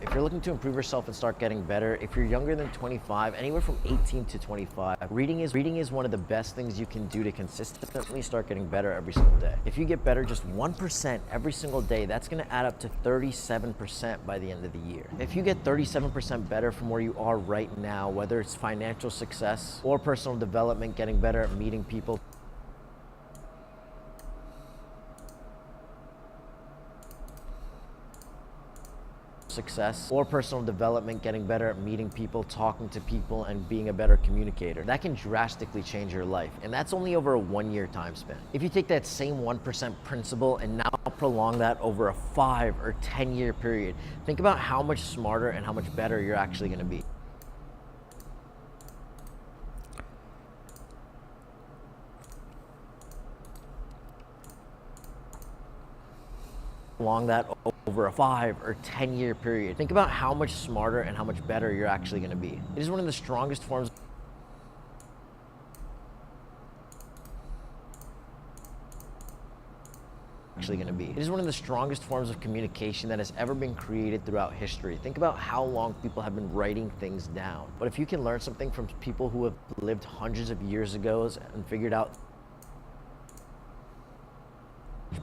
If you're looking to improve yourself and start getting better, if you're younger than 25, anywhere from 18 to 25, reading is one of the best things you can do to consistently start getting better every single day. If you get better just 1% every single day, that's going to add up to 37% by the end of the year. If you get 37% better from where you are right now, whether it's financial success or personal development, getting better at meeting people, getting better at meeting people, talking to people, and being a better communicator, that can drastically change your life. And that's only over a 1-year time span. If you take that same 1% principle and now prolong that over a 5 or 10-year period, think about how much smarter and how much better you're actually going to be. Along that over a 5 or 10-year period, think about how much smarter and how much better you're actually going to be. It is one of the strongest forms. actually going to be. It is one of the strongest forms of communication that has ever been created throughout history. Think about how long people have been writing things down. But if you can learn something from people who have lived hundreds of years ago and figured out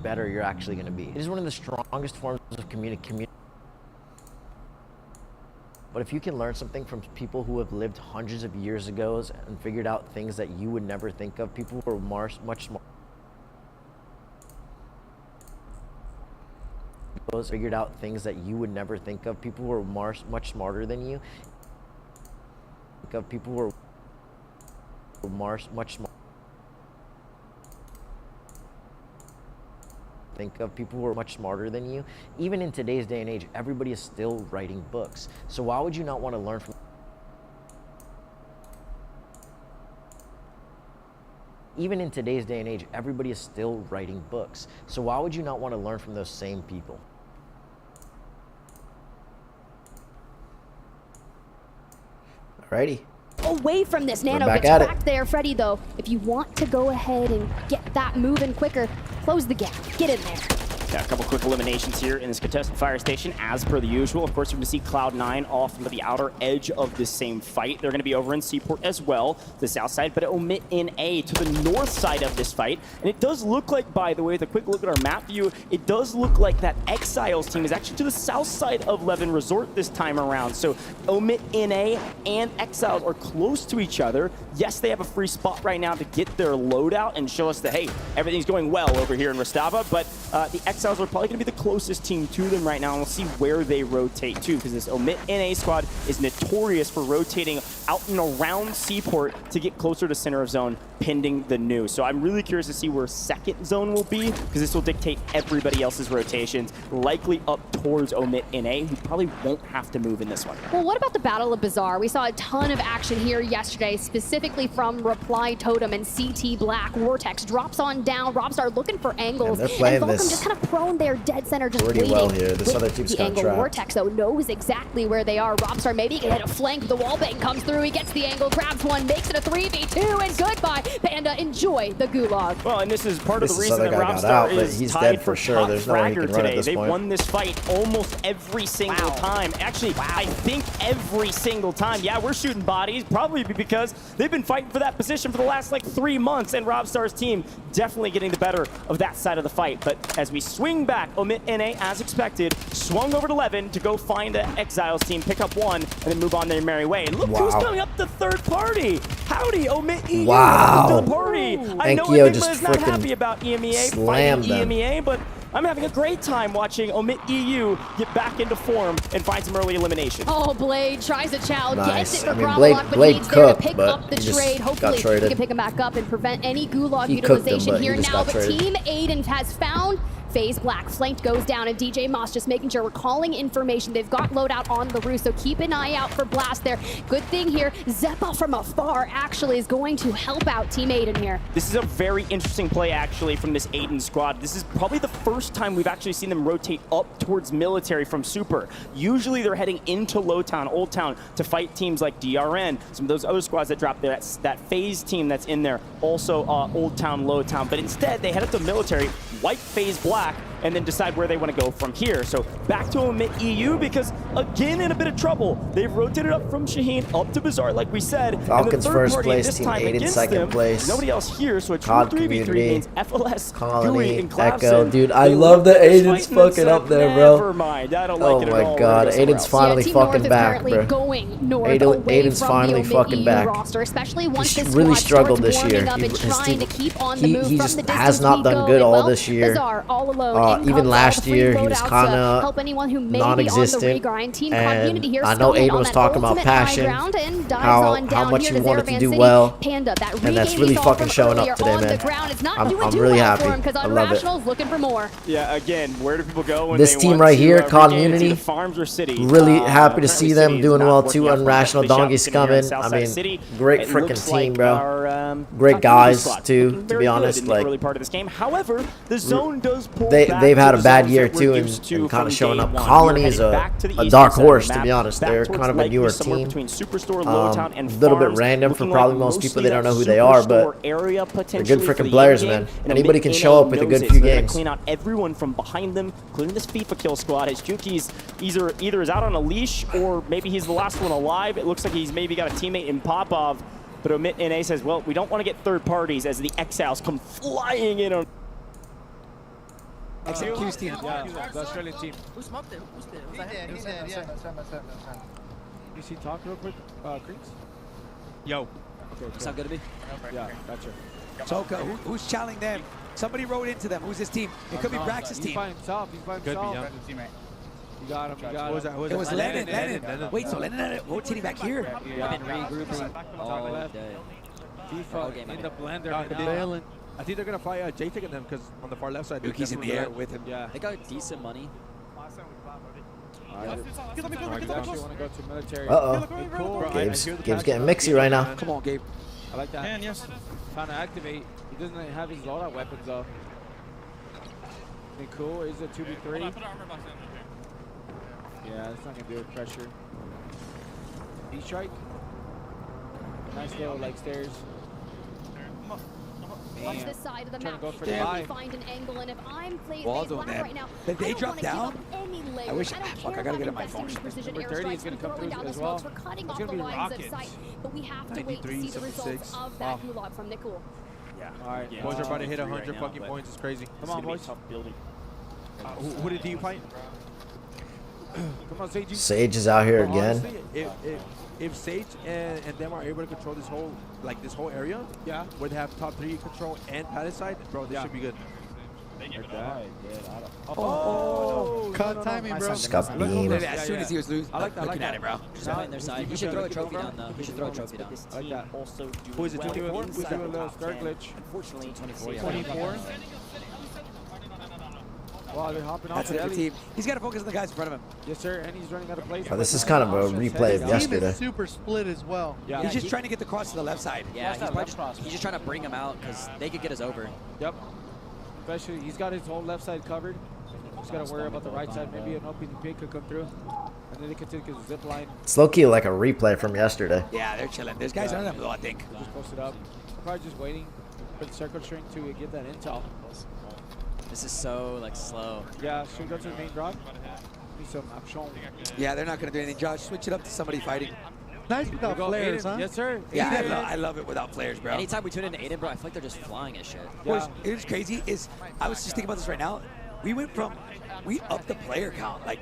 better you're actually going to be. It is one of the strongest forms of communication. But if you can learn something from people who have lived hundreds of years ago and figured out things that you would never think of, people who are much smarter. Figured out things that you would never think of, people who are much smarter than you. Think of people who are much smarter. Think of people who are much smarter than you. Even in today's day and age, everybody is still writing books. So why would you not want to learn from? Even in today's day and age, everybody is still writing books. So why would you not want to learn from those same people? Alrighty. Away from this, Nano back gets at it. back there. Freddy, though, if you want to go ahead and get that moving quicker, close the gap, get in there. Got a couple quick eliminations here in this contested fire station, as per the usual. Of course, you're going to see Cloud9 off into the outer edge of this same fight. They're going to be over in Seaport as well, the south side, but Omit in A to the north side of this fight. And it does look like, by the way, with a quick look at our map view, it does look like that Exiles team is actually to the south side of Levin Resort this time around. So Omit in A and Exiles are close to each other. Yes, they have a free spot right now to get their loadout and show us that, hey, everything's going well over here in Rostava, but the Exiles are probably going to be the closest team to them right now, and we'll see where they rotate to, because this Omit NA squad is notorious for rotating out and around Seaport to get closer to center of zone, pending the news. So I'm really curious to see where second zone will be, because this will dictate everybody else's rotations, likely up towards Omit NA, who probably won't have to move in this one. Well, what about the Battle of Bazaar? We saw a ton of action here yesterday, specifically from Reply Totem and CT Black. Vortex drops on down. Robstar looking for angles. And they're playing Vulcan this just kind of prone there, dead center, just pretty waiting. well here. This with other team's the got angle. trapped. Vortex, though, knows exactly where they are. Robstar maybe can hit a flank. The wallbang comes through. He gets the angle, grabs one, makes it a 3v2, and goodbye. Panda, enjoy the gulag. Well, and this is part of the This reason other that guy got Robstar out, but is he's tied dead for for sure. top There's no way he fragger can run at today. this They've point. won this fight almost every single time. Actually, I think every single time. Yeah, we're shooting bodies, probably because they've been fighting for that position for the last like 3 months, and Robstar's team definitely getting the better of that side of the fight. But as we swing back, Omit NA, as expected, swung over to Levin to go find the Exiles team, pick up one, and then move on their merry way. And look who's coming up the third party. Howdy, Omit EU Wow. to the party. I know Enkyo Enigma just is not frickin' happy about EMEA, slammed fighting them. EMEA, but I'm having a great time watching Omit EU get back into form and find some early elimination. Oh, Blade tries to chow, Nice. gets it for I mean, Gravellock, but Blade he needs there to cooked, pick but up the he just trade. got Hopefully, he traded. can pick him back up and prevent any Gulag He cooked him, utilization but he here just now. got But traded. Team Aiden has found FaZe Black. Flanked goes down, and DJ Moss just making sure we're calling information. They've got loadout on the roof, so keep an eye out for Blast there. Good thing here, Zeppa from afar actually is going to help out Team Aiden here. This is a very interesting play, actually, from this Aiden squad. This is probably the first time we've actually seen them rotate up towards military from Super. Usually they're heading into Low Town, Old Town, to fight teams like DRN, some of those other squads that drop there. That's that FaZe team that's in there, also Old Town, Low Town. But instead, they head up to military, wipe FaZe Black, and then decide where they want to go from here. So back to Omit EU, because again in a bit of trouble. They've rotated up from Shaheen up to Bazaar, like we said. Falcons and the third first party place, this Team time Aiden against second them, place. nobody else here, so a true COD 3v3 community, means FLS, GUI, Colony, and Echo. Cloudson. Dude, I They love that this Aiden's fight and then fucking said, up there, bro. Never mind, I don't Oh like it my at all. god, We're gonna go Aiden's somewhere else. finally Team fucking North is back, currently bro. going north away Aiden's from finally the fucking EU back. roster, especially once He's this really squad struggled starts this year. warming up and His trying team- to keep on the he move from just the distance has not we done go. good all Well, this year. Bazaar all alone. In Even comes last all the year, free he was loadouts kind to of help anyone who may be on the non-existent. regrind. Team And community here I know stalling Aiden on was that talking about ultimate high passion, ground and dives how on down much here he to wanted to Zaravan do City. well, Panda, that and that's regain really we saw fucking from showing up earlier today, on man. the ground. It's not I'm doing too really well happy. for him, because I on love it. Rationals looking for more. Yeah, again, where do people go when This they team want right to, here, COD regain? It's Community, either Farms or City. really happy to Currently see them City is doing not well working too. out for Unrational them. They shot Donkey City here in Scummin. I Southside mean, City. great It freaking looks team, like bro. our, Great Community guys squad too. looking To very be good honest, in the like early part of this game. However, the zone does pull they they've had to a the bad zones year that we're too, used to and kind from of showing day up. one. Colony We're is heading back to the a eastern dark side of the horse, to map, be honest. back They're towards kind of a Lakeview, newer somewhere team. between Superstore, Lowtown, and A little bit Farms, random for looking probably like most people. mostly They don't that know who they are, Superstore but area they're potentially good for freaking the players, end game, man. and a Anybody bit can NA show up with a knows good it, few so they're gonna games. clean out everyone from behind them, including this FIFA kill squad. As Juki's either is out on a leash or maybe he's the last one alive. It looks like he's maybe got a teammate in Popov. But Omit NA says, well, we don't want to get third parties as the Exiles come flying in on. XMQ's team. Yeah, the Australian team. Who smoked it? Who did it? Was that him? He did, yeah. You see talk real quick, Creeks? Yo. Okay, Sound good to me? Yeah, gotcha. Soka, who's challenging them? Somebody wrote into them. Who's his team? It could be Brax's He's team. by himself. He's by himself. Could be, yeah. You got him. You got What was him. that? It was Lennon. Wait, so Lennon had it rotating back here? Yeah. I've been regrouping all day. FIFA game in the blender. No, right they now. did. I think they're gonna fight JTech and them because on the far left side. He's in the air with him. Yeah. They got decent money. I actually want to go to military. Uh-oh. Cool. Gabe's getting mixy right now. Come on, Gabe. I like that. Trying to activate. He doesn't have his loadout weapons though. Think cool. Is it 2v3? Yeah, that's not gonna do it. Pressure. D-strike. Nice little like stairs. Watch this side of the map. Trying to go for Can the we eye. find an angle? And if I'm playing Waldo, man. right now, Did they I don't drop wanna give down? up any layers. I wish. don't Fuck, care I gotta about get on my investing phone. in precision Number airstrikes 30 is gonna and come throwing through down the as well. smokes. We're cutting It's off gonna the be lines of rockets. sight, but we have to wait to 93, see the results 76. of that gulag from Nicole. Yeah. All right. Yeah, Boys are about to hit 100 100 right now, fucking but points. It's crazy. Come on, boys. Tough building. Who did you fight? Come on, Sage. Sage is out here But again. honestly, if Sage and them are able to control this whole area, Yeah. where they have top 3 control and Palisade, bro, this Yeah. should be good. Like that. Oh, cut timing, bro. Just got beamed. As soon as he was losing, I like that. looking at it, bro. Just fighting their side. He should throw a trophy down though. He should throw a trophy down. This I like team that. also doing Who is it, well 24? inside We do a the little top star 10. glitch. Unfortunately, 24, yeah. 24. Wow, they're hopping off That's the a good alley. team. He's got to focus on the guys in front of him. Yes, sir. And he's running out of plays. Oh, this is kind of a replay of Team yesterday. is super split as well. Yeah. He's just trying to get the cross to the left side. Yeah, he's just trying to bring him out because they could get us over. Yep. Especially, he's got his whole left side covered. Just got to worry about the right side. Maybe an OPP could come through. And then they could take his zip line. It's low-key like a replay from yesterday. Yeah, they're chilling. There's guys on them though, I think. Just post it up. Probably just waiting for the circle string to get that intel. This is so like slow. Yeah, should we go to the main drop? Need some action. Yeah, they're not going to do anything. Josh, switch it up to somebody fighting. Nice without Go flares, Aiden. huh? Yes, sir. Yeah, Aiden. I love it without players, bro. Anytime we tune into Aiden, bro, I feel like they're just flying at shit. What's crazy is, I was just thinking about this right now. We upped the player count like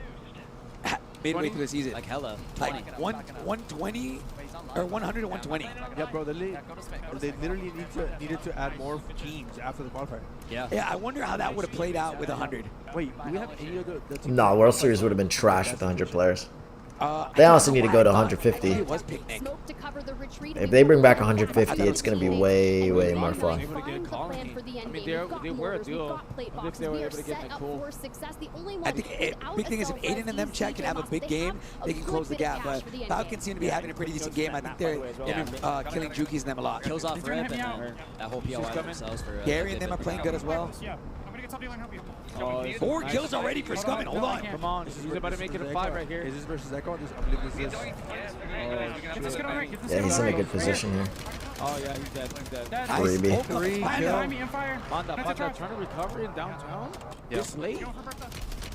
midway through the season. Like hella. Like 120 or 100 to 120. Yeah, bro. They literally needed to add more teams after the qualifier. Yeah. Yeah, I wonder how that would have played out with 100. Wait, do we have any other? No, World Series would have been trash with 100 players. They honestly need to go to 150. It was picnic. Smoke to cover the retreat. If they bring back 150, it's going to be way, way more fun. Able to get a colony. I mean, they were a duo. If they were able to get Nicole. I think big thing is if Aiden and them Chad can have a big game, they can close the gap. But Falcons seem to be having a pretty decent game. I think they're killing Juki's and them a lot. Kills off Rip and that whole POI themselves for. Gary and them are playing good as well. Oh, 4 kills already for Scumming. Hold on. Come on, he's about to make it a 5 right here. Is this versus Echo? I believe this is. Yeah, he's in a good position here. Oh yeah, he's dead. He's dead. Freebie. 3 kill. Panda trying to recover in downtown? This late?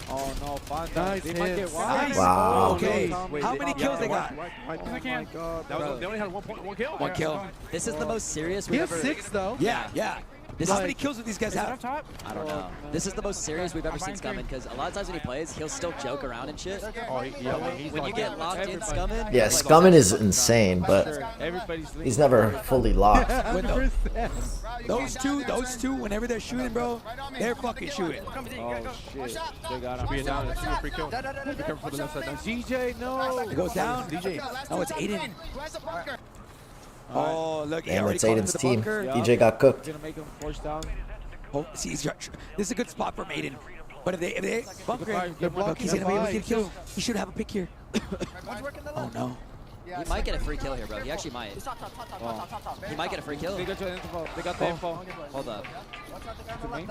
Oh no, Panda. Nice They might get hits. wide. Wow. Okay. Wait, How many kills they got? Oh my god. They only had 1 kill. 1 kill. This is the most serious He we've has ever. 6 though. Yeah. How many kills do these guys have? I don't know. This is the most serious we've ever seen Scumming because a lot of times when he plays, he'll still joke around and shit. Oh, When you get locked in Scumming, Yeah, Scumming is insane, but he's never fully locked. When those two, whenever they're shooting, bro, they're fucking shooting. Oh shit. They got him. Be down. Let's see a free kill. Be careful for the left side. DJ, no. It goes down. No, it's Aiden. Oh, look. Damn, already it's caught him Aiden's to the team. bunker. DJ got cooked. Gonna make him force down. Oh, see, this is a good spot for Aiden. But if they bunker him, They're blocking he's gonna be able to the get a kill. He should have a pick here. Oh no. He might get a free kill here, bro. He actually might. He might get a free kill. They got the info. They got the info. Hold up.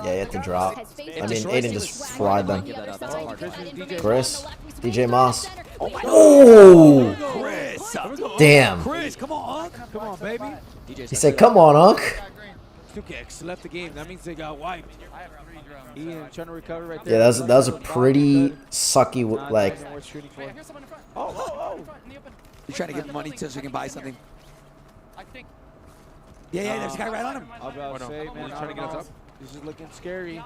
Yeah, you have to drop. I mean, Aiden just fried them. That's hard. Chris, DJ Moss. Oh! Chris! Damn. Chris, come on, Come on, baby. He said, "Come on, Unc." 2 kicks left the game. That means they got wiped. Ian trying to recover right Yeah, there. that was a pretty sucky like. You're trying to get money so you can buy something. Yeah, there's a guy right on him. I'm about to say, man, trying to get us up. This is looking scary.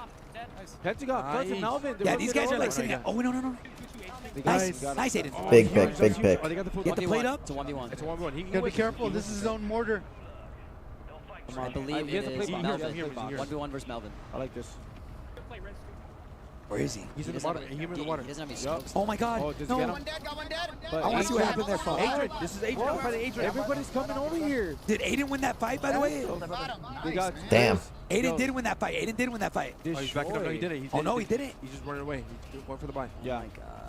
Pentagon, Cousin Melvin. Yeah, these guys are like sitting there. Oh, no. Nice, Aiden. Big pick, big pick. Oh, they got the Get the plate up. It's a 1v1. It's a 1v1. He Gotta be careful. This is his own mortar. I believe it is Melvin. 1v1 versus Melvin. I like this. Where is he? He's in the water. He's in the water. He doesn't have any smokes. Oh my God. Oh, does no. he get him? I want to see what happened there, folks. Adrian, this is Adrian. I'm fighting Adrian. Everybody's coming over here. Did Aiden win that fight, by the way? They got Damn. Aiden did win that fight. Aiden did win that fight. Oh, he's backing up. No, he didn't. Oh, no, he didn't. He's just running away. He went for the buy. Yeah.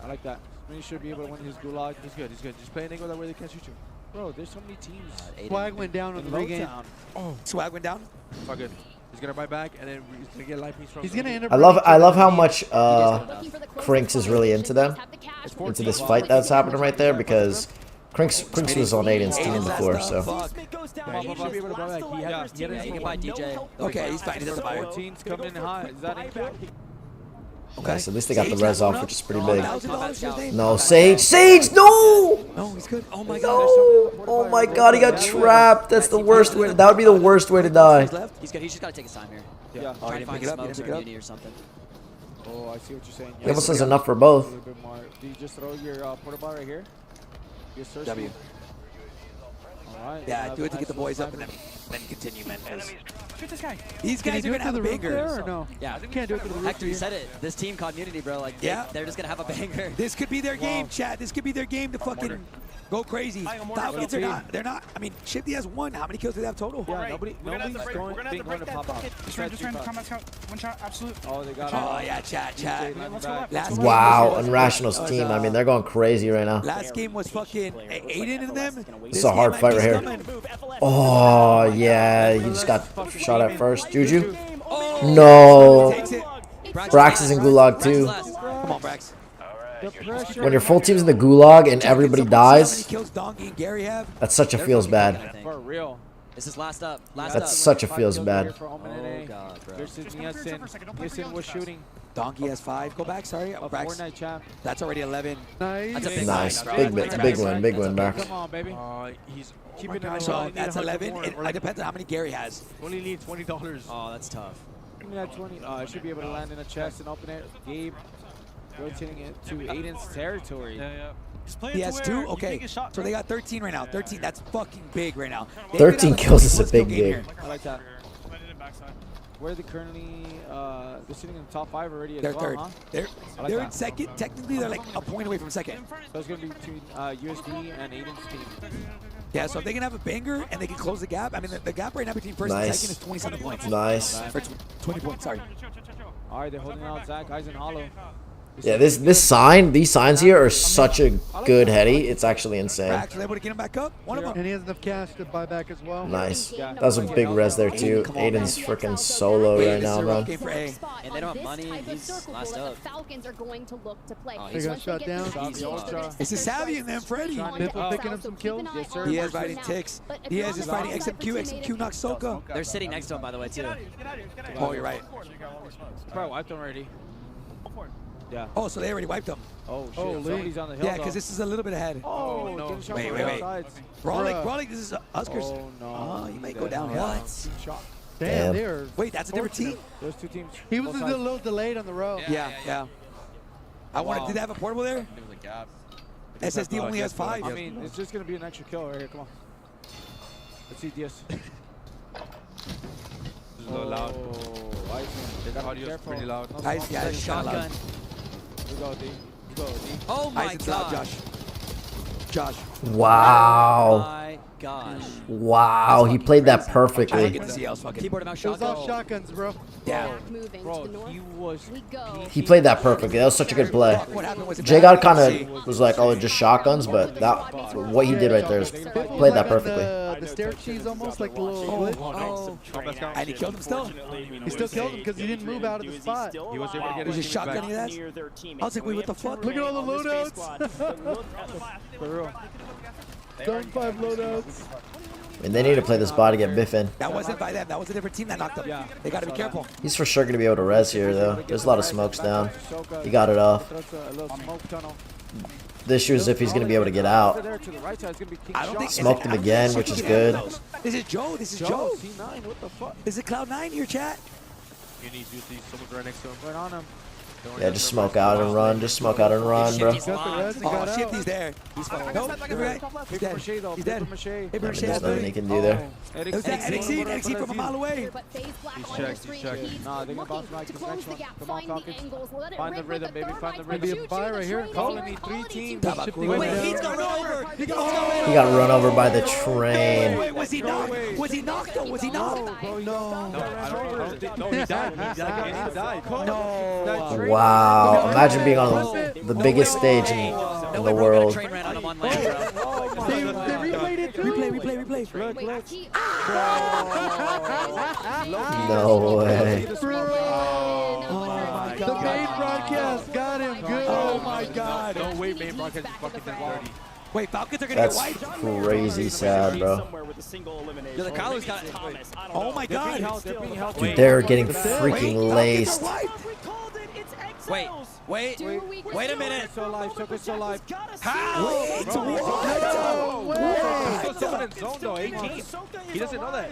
I like that. He should be able to win his gulag. He's good. He's good. Just play an angle that way they can't shoot you. Bro, there's so many teams. Swag went down on the regain. Oh, Swag went down. fuck it. He's gonna buy back, and then he's gonna get life piece from. He's gonna end up. I love how much Crinks is really into them, into this fight that's happening right there, because Crinks was on Aiden's team before, so. Yeah, he should be able to buy back. He can buy DJ. Okay, he's fine. He doesn't buy it. 14's coming in hot. Is that it? Okay, so at least they got the res off, which is pretty big. $1,000 No, Sage, no! No, he's good. Oh my No! God. Oh my God, he got trapped. That's the worst way. That would be the worst way to die. He's good. He's just got to take his time here. Yeah. Oh, he didn't pick it up. He didn't pick it up. Or something. Oh, I see what you're saying. He almost has enough for both. A little bit more. Do you just throw your porta bar right here? Yes, sir. W. All right. Yeah, do it to get the boys up and then continue, man. Shoot this guy. These guys are gonna have a banger. Or no? Yeah. Can't do it to the roof. Hector, you said it. This team community, bro. Like, Yeah. they're just gonna have a banger. This could be their game, chat. This could be their game to fucking go crazy. Falcons are not. They're not. I mean, Shifty has 1. How many kills do they have total? Yeah, nobody's going to pop out. Just trying to combat scout. One shot, absolute. Oh, they got Oh yeah, chat. Last Wow, Unrational's team. I mean, they're going crazy right now. Last game was fucking Aiden and them. This is a hard fight right here. Oh, yeah, he just got shot at first. Juju? No. Brax is in Gulag too. Come on, Brax. When your full team's in the Gulag and everybody How many dies, kills Donkey and Gary have? that's such a feels bad. For real. This is last up. Last That's up. such a feels bad. Oh God, bro. Versus Nielsen was shooting. Donkey has 5. Go back, sorry. A Brax. Fortnite champ. That's already 11. Nice. That's a big Nice. win, bro. Big win, Brax. Come on, baby. He's keeping it. So that's 11. It depends on how many Gary has. Only need $20. Oh, that's tough. Give me that 20. I should be able to land in a chest and open it. Gabe rotating it to Aiden's territory. He has 2? Okay. So they got 13 right now. 13. That's fucking big right now. 13 kills is a big game. I like that. Where are they currently? They're sitting in the top 5 already as They're well, third. huh? They're I like in that. second. Technically, they're like a point away from second. So it's going to be between USD and Aiden's team. Yeah, so if they can have a banger and they can close the gap, I mean, the gap right now between first and second is 27 points. Nice. Or 20 points, sorry. All right, they're holding out Zach Eisenhollow. Yeah, these signs here are such a good heady. It's actually insane. Brax was able to get him back up. One of them. And he has enough cash to buy back as well. Nice. That was a big res there too. Aiden's freaking solo right now, man. And they don't have money. He's last up. Falcons are going to look to play. They got shot down. It's a Savvy in them, Freddie. Nipple picking up some kills. Yes, sir. He is fighting Ticks. He is fighting XMQ. XMQ knocks Soka. They're sitting next to him, by the way, too. Oh, you're right. Bro, wiped him already. Yeah. Oh, so they already wiped him. Oh, shit. Somebody's on the hill. Yeah, because this is a little bit ahead. Oh, no. Wait. Brawlick, this is Huskers. Oh, no. Oh, you might go down. What? Damn, Damn. they're. Wait, that's a different team? Those 2 teams. He was a little delayed on the road. Yeah. I wanted. Did they have a portable there? SSD only has 5. I mean, it's just going to be an extra kill right here. Come on. Let's see DS. This is a little loud. The audio is pretty loud. Guys, yeah, it's kind of loud. You go, D. Oh my It's loud, God. Josh. Wow. My gosh. Wow, he played that perfectly. Keyboard and mouse It was all shotgun. shotguns, bro. Yeah. Bro, he was. He played that perfectly. That was such a good play. J God kind of was like, oh, just shotguns, but that what he did right there is played that perfectly. The stair cheese almost like the little glitch. Oh. And he killed him still. He still killed him because he didn't move out of the spot. He was able to get Was his he team back. shotgunning that? I was like, wait, what the fuck? Look at all the loadouts. For real. Done 5 loadouts. And they need to play this bot to get Biff in. That wasn't by them. That was a different team that knocked him. They got to be careful. He's for sure going to be able to res here, though. There's a lot of smokes down. He got it off. The issue is if he's going to be able to get out. I don't think Smoked him again, which is good. This is Joe. This is Joe. C9, what the fuck? Is it Cloud9 here, chat? He needs to see someone right next to him. Right on him. Yeah, just smoke out and run. Just smoke out and run, bro. Oh, Shifty's there. He's fine. Nope, you're right. He's dead. He's dead. Hey, There's nothing he can do there. Who's that? NXT from a mile away. He's checked. Nah, they're gonna bounce back to this next one. Come on, Falcons. Find the rhythm, baby. Find the Maybe rhythm. a buy right here. Calling me 3 teams. Wait, he's gonna run over. He got run over by the train. Wait, was he knocked? Was he knocked though? Was he knocked? No, he died. He died. No. Wow. Imagine being on the biggest stage in the world. Train ran on him on land, bro. They replayed it too. Replay. Look. No way. The main broadcast got him good. Oh my god. No way, main broadcast is fucking 30. Wait, Falcons are gonna That's get wiped? crazy sad, bro. Yeah, the Kyler's got Oh my god. They're being held. Dude, they're getting freaking laced. Wait a minute. So alive. How? He's still in zone though. 18. He doesn't know that.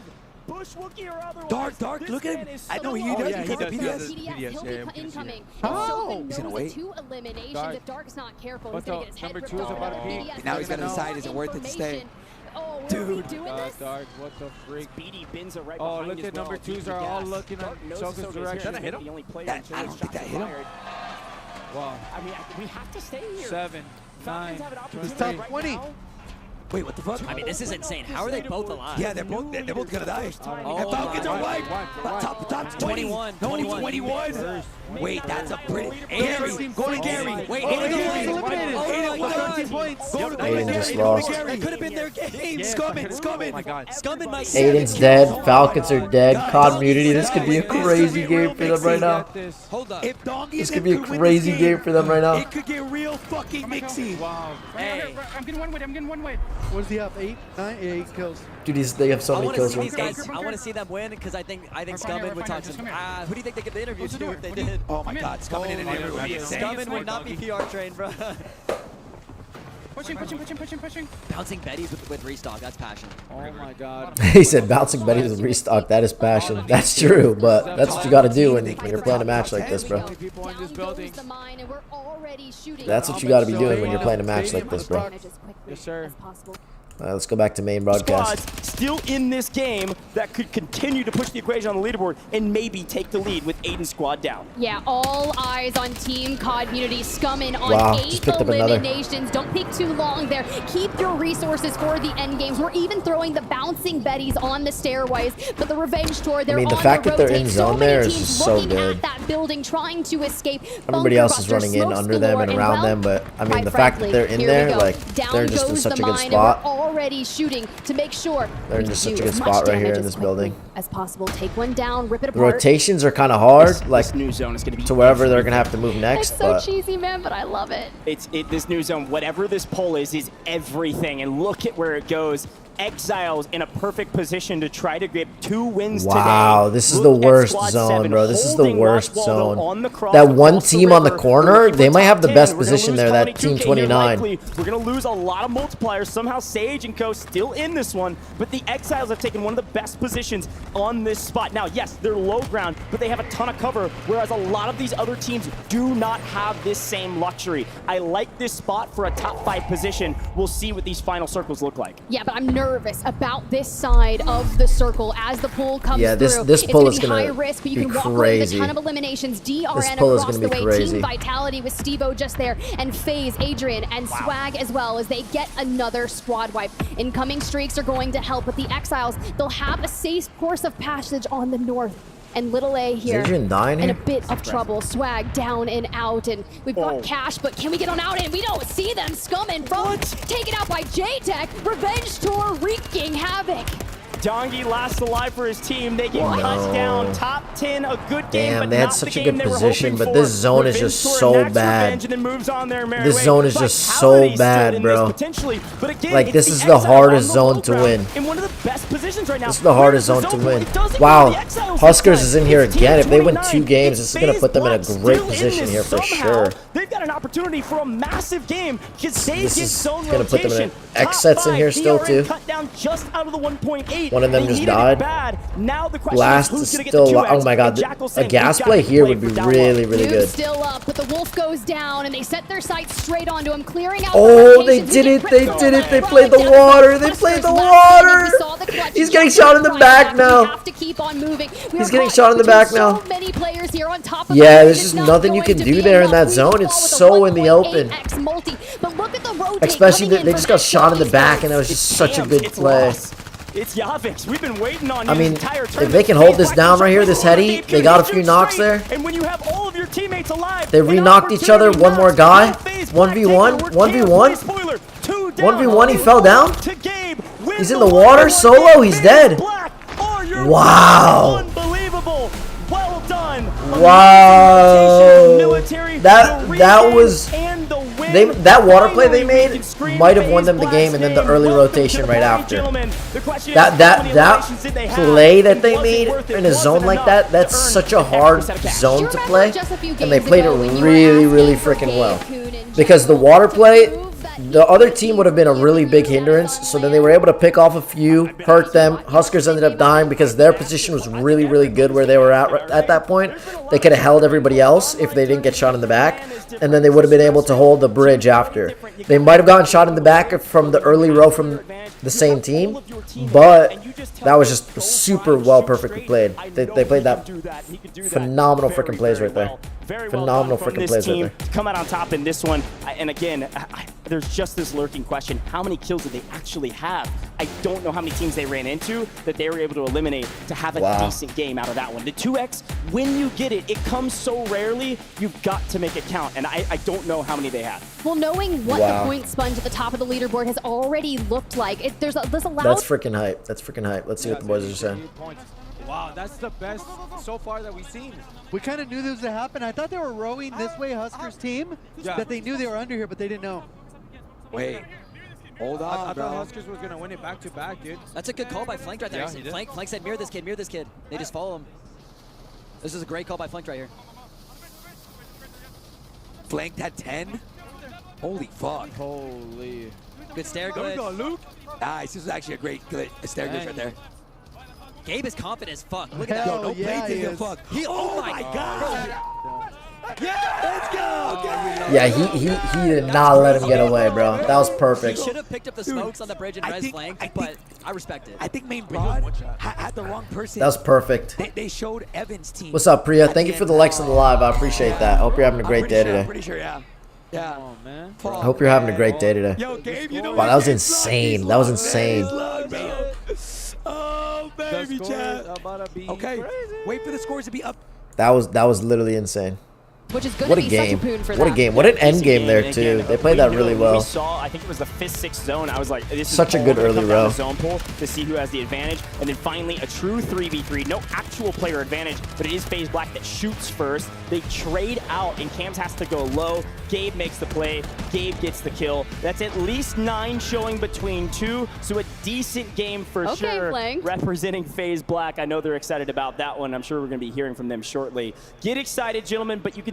Dark, look at him. I know he does. Yeah, He he got the does. PDS. PDS, he'll be incoming. How? And He's Soken gonna knows wait. the 2 eliminations. Dark. If Dark's not careful, But he's gonna get his number head 2 is ripped about off. to peak. PDS Now he's knows gonna the decide, is it worth it to stay? information. Oh, will Dude. we doing this? Dark, what the freak? Speedy Binza right Oh, behind look as at number well. 2s are all looking at Soka's direction. Did I hit him? I don't think that hit him. Wow. I mean, we have to stay here. 7, 9, It's top 20. Wait, what the fuck? I mean, this is insane. How are they both alive? Yeah, they're both gonna die. Oh And Falcons are my wiped. God. Top 21. 21. Wait, that's a pretty. Gary, go to Gary. Wait, Gary. eliminated. Aiden, what? 13 points. Go to Aiden Gary. just Go to lost. Gary. It could have been their game. Scumming. Oh my god. Scumming my Aiden's dead. Falcons are dead. COD Immunity. This could be a crazy game for them right now. Hold up. If Dongy This could be a crazy game for them right now. It could get real fucking mixy. Wow. Hey. I'm getting one way. What is he up? 8, 9, 8 kills. Dude, they have so I many want to kills. see these Right? guys. I want to see them win because I think Scumming would talk some. Who do you think they could interview too if they did? Oh my god, Scumming in an interview. Scumming would not be PR trained, bro. Pushing. Bouncing Betty's with restock. That's passion. Oh my god. He said bouncing Betty with restock. That is passion. That's true, but that's what you got to do when you're playing a match like this, bro. People in this building. That's what you got to be doing when you're playing a match like this, bro. Yes, sir. Let's go back to main broadcast. Squads still in this game that could continue to push the equation on the leaderboard and maybe take the lead with Aiden's squad down. Yeah, all eyes on Team COD Immunity. Scumming on Wow, 8 just picked up another. eliminations. Don't take too long there. Keep your resources for the end games. We're even throwing the bouncing Betties on the stairways. But the revenge tour, they're I mean, the on fact the that they're in rotate. zone many there is teams just so looking good. at that building, trying to escape. Everybody Bunker else is busters, running in smokes under them galore, and around well, them, but I mean, quite the fact that frankly, they're in here we there, go. like, Down they're just in goes such the a good mine, spot. And we're already shooting to make sure They're in we just can such a do good as much spot right here damage in as this building. as possible. Take one down, rip it The apart. rotations are kind of hard, like This new zone is going to be to wherever they're gonna have to move next. It's so But cheesy, man, but I love it. This new zone, whatever this poll is everything. And look at where it goes. Exiles in a perfect position to try to get 2 wins today. wow, this is the Look at worst Squad zone, 7 bro. This is the holding worst Oswaldo on zone. the cross That one across the team on the river. corner, Looking they for might have the top best 10. We're gonna position lose there. That Colony team 2K here 29. likely. We're going to lose a lot of multipliers. Somehow Sage and Co. still in this one, but the Exiles have taken one of the best positions on this spot. Now, yes, they're low ground, but they have a ton of cover, whereas a lot of these other teams do not have this same luxury. I like this spot for a top 5 position. We'll see what these final circles look like. Yeah, but I'm nervous about this side of the circle as the pull comes Yeah, this through. pull It's is gonna be gonna high risk, but you be can walk away with crazy. a ton of eliminations. DRN pull is across gonna the be way. crazy. Team Vitality with Steve-O just there, and FaZe, Adrian, and Swag as well as they get another squad wipe. Incoming streaks are going to help, but the Exiles, they'll have a safe course of passage on the north. And Little A here Adrian dying in a here? bit of trouble. Swag down and out, and we've got Cash, but can we get on out? And we don't see them. Scum and Front taken out by J-Tech. Revenge Tour wreaking havoc. Dongi last alive for his team. They get cut down. Top 10, a good game, Damn, but they had not such the a game good they were position, hoping but for. this zone is Revenge just Tour so enacts bad. revenge and then moves on their merry This way. zone is just so Vitality stood bad, in bro. this potentially, but again, Like, it's this the is the Exiles hardest on the zone low to ground win. in one of the best positions right now. This is the hardest Where zone to the win. it doesn't Wow, go to the Exiles Huskers this is in time. here It's again. If they win 29. 2 games, this is going to FaZe put them in a Black great still in position this here for somehow. sure. They've got an opportunity for a massive game because they This get is zone gonna put them in rotation. an X sets in here still, too. Cut down just out of the 1.8. One of them They just needed it died. bad. Now the question Blast is who's is gonna get still the 2X, oh my god, and Jackal a saying gas he's got play to here play would be for down really, low. really Dude's good. still up, but the Wolf goes down, and they set their sights straight onto him, clearing out. Oh, the they rotations. did He it, gets they ripped did off it, they by played the Frolic water, down they to played the Huskers last water. game. We saw the clutch He's jump getting shot in the right back We now. have to keep on moving. We He's are getting caught shot in the back between now. So many players here on top of Yeah, the there's field. just It's nothing not you going can to do be there in that enough. We zone. fall It's with a so in the open. 1.8x multi. But look at the rotate Especially coming in they from just got shot in the Jackal. back, and that was just such a Damn, good it's play. lost. It's Yavix. We've been waiting on I you mean, this entire if tournament. they can hold FaZe this Black down is right here, this trying to heady, keep they you got a injured few knocks straight. there. And when you have all of your teammates alive, They an re-knocked each other. opportunity One more knocks. guy. Will FaZe Black 1v1. take it? 1v1. Spoiler, 2 down. 1v1. He fell down. To Gabe. He's in the water solo. He's dead. Wow. Unbelievable. Well done. Wow. Military, That was and the win. that water play they made might have won them the game, and then the early rotation right after. That play that they made in a zone like that, that's such a hard zone to play, and they played it really, really freaking well. Because the water play, the other team would have been a really big hindrance, so then they were able to pick off a few, hurt them. Huskers ended up dying because their position was really, really good where they were at that point. They could have held everybody else if they didn't get shot in the back, and then they would have been able to hold the bridge after. They might have gotten shot in the back from the early row from the same team, but that was just super well, perfectly played. They played that phenomenal freaking plays right there. Phenomenal freaking plays right there. Come out on top in this one, and again, there's just this lurking question: how many kills did they actually have? I don't know how many teams they ran into that they were able to eliminate to have a decent game out of that one. The 2x, when you get it, it comes so rarely. You've got to make it count, and I don't know how many they had. Well, knowing what the point sponge at the top of the leaderboard has already looked like, there's a loud. That's freaking hype. That's freaking hype. Let's see what the boys are saying. Wow, that's the best so far that we've seen. We kind of knew this was to happen. I thought they were rowing this way, Huskers team, that they knew they were under here, but they didn't know. Wait. Hold on, I bro. thought Huskers was going to win it back-to-back, dude. That's a good call by Flank right there. Yeah, he did. Flank said, mirror this kid, mirror this kid. They just follow him. This is a great call by Flank right here. Flanked at 10? Holy fuck. Holy. Good stare There we glitch. go, Luke. Nice. This is actually a great stare glitch right there. Gabe is confident as fuck. Look at that. Hell No yeah, play he to is. fuck. Oh my god. Yeah, let's go. Yeah, he did not let him get away, bro. That was perfect. He should have picked up the smokes on the bridge and res Flank, but I respect it. I think Main Broad had the wrong person. That was perfect. They showed Evan's team. What's up, Priya? Thank you for the likes on the live. I appreciate that. I hope you're having a great day I'm today. pretty sure, yeah. Yeah. Oh, man. I hope you're having a great day today. Yo, Gabe, you know Wow, that was insane. That was insane. Oh, baby, chat. About to be Okay, crazy. wait for the scores to be up. That was literally insane. Which is going What to a be game. such a boon for What a them. game. What an end Decent game there, and too. again, They played that really We well. saw, I think it was the 5th, 6th zone. I was like, this is Such a all good gonna early come down row. to zone pull to see who has the advantage, and then finally a true 3v3. No actual player advantage, but it is FaZe Black that shoots first. They trade out, and Camz has to go low. Gabe makes the play. Gabe gets the kill. That's at least 9 showing between 2, so a decent game for Okay, sure. Flank. Representing FaZe Black. I know they're excited about that one. I'm sure we're going to be hearing from them shortly. Get excited, gentlemen, but you can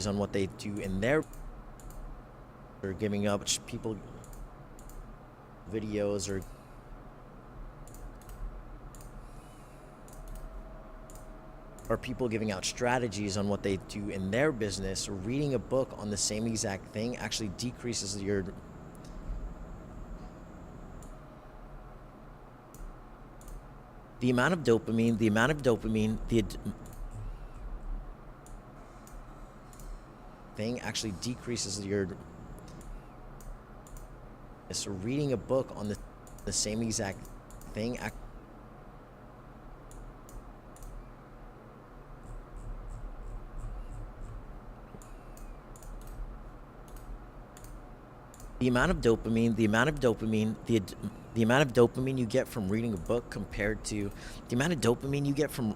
priorities on what they do in their. They're giving up people videos or or people giving out strategies on what they do in their business, reading a book on the same exact thing actually decreases your the amount of dopamine thing actually decreases your so reading a book on the same exact thing the amount of dopamine you get from reading a book compared to the amount of dopamine you get from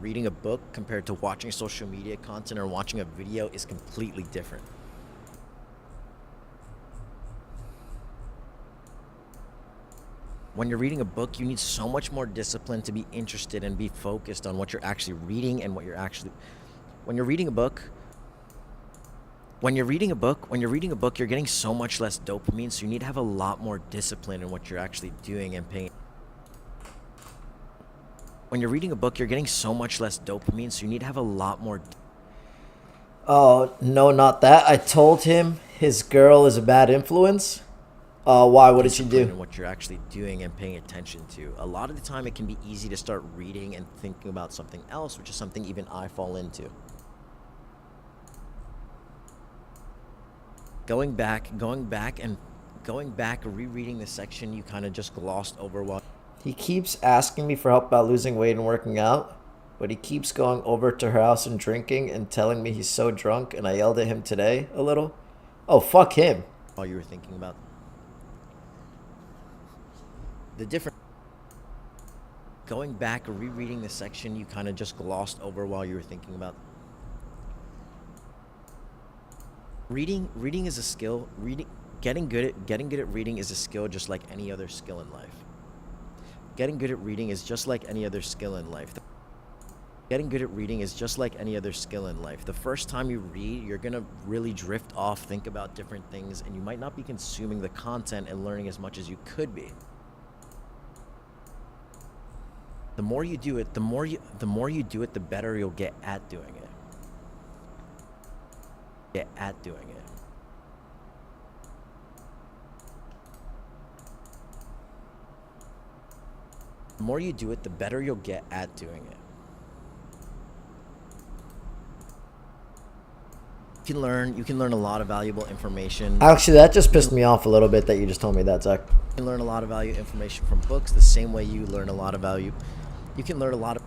reading a book compared to watching social media content or watching a video is completely different. When you're reading a book, you need so much more discipline to be interested and be focused on what you're actually reading and what you're actually when you're reading a book, you're getting so much less dopamine, so you need to have a lot more discipline in what you're actually doing and paying. When you're reading a book, you're getting so much less dopamine, so you need to have a lot more. Oh, no, not that. I told him his girl is a bad influence. Why? What did she do? And what you're actually doing and paying attention to. A lot of the time, it can be easy to start reading and thinking about something else, which is something even I fall into. Going back, rereading the section you kind of just glossed over while he keeps asking me for help about losing weight and working out, but he keeps going over to her house and drinking and telling me he's so drunk, and I yelled at him today a little. Oh, fuck him. While you were thinking about the different going back, rereading the section you kind of just glossed over while you were thinking about Reading is a skill. Getting good at reading is a skill just like any other skill in life. Getting good at reading is just like any other skill in life. The first time you read, you're gonna really drift off, think about different things, and you might not be consuming the content and learning as much as you could be. The more you do it, the better you'll get at doing it. The more you do it, the better you'll get at doing it. You can learn a lot of valuable information. Actually, that just pissed me off a little bit that you just told me that, Zach. You can learn a lot of valuable information from books the same way you learn a lot of value. You can learn a lot of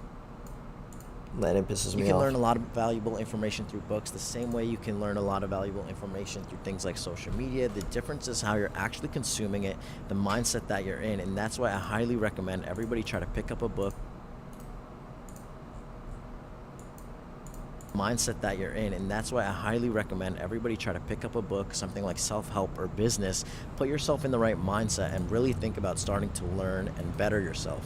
Landon pisses me off. You can learn a lot of valuable information through books the same way you can learn a lot of valuable information through things like social media. The difference is how you're actually consuming it, the mindset that you're in, and that's why I highly recommend everybody try to pick up a book. Something like self-help or business. Put yourself in the right mindset and really think about starting to learn and better yourself.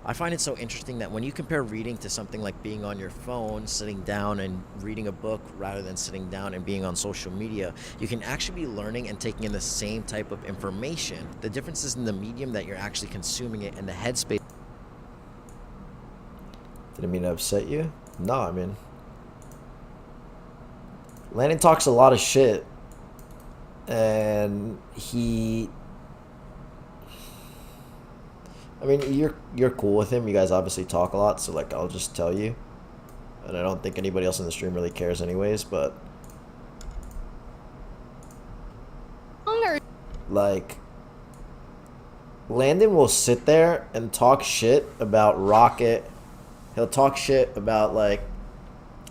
I find it so interesting that when you compare reading to something like being on your phone, sitting down and reading a book rather than sitting down and being on social media, you can actually be learning and taking in the same type of information. The difference is in the medium that you're actually consuming it and the headspace. Didn't mean to upset you? No, I mean, Landon talks a lot of shit, and I mean, you're cool with him. You guys obviously talk a lot, so like I'll just tell you. And I don't think anybody else in the stream really cares anyways, but like Landon will sit there and talk shit about Rocket. He'll talk shit about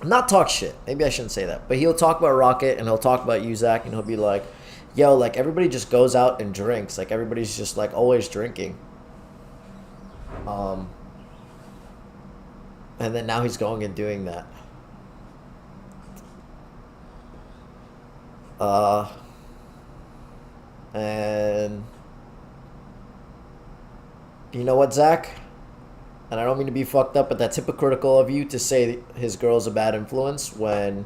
not talk shit. Maybe I shouldn't say that, but he'll talk about Rocket and he'll talk about you, Zach, and he'll be like, yo, like everybody just goes out and drinks. Like everybody's just like always drinking. And then now he's going and doing that. And you know what, Zach? And I don't mean to be fucked up, but that's hypocritical of you to say his girl's a bad influence when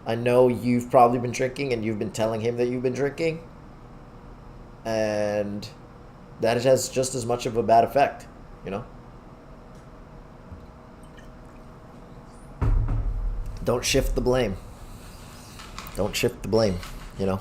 I know you've probably been drinking and you've been telling him that you've been drinking. And that has just as much of a bad effect, you know? Don't shift the blame. Don't shift the blame, you know?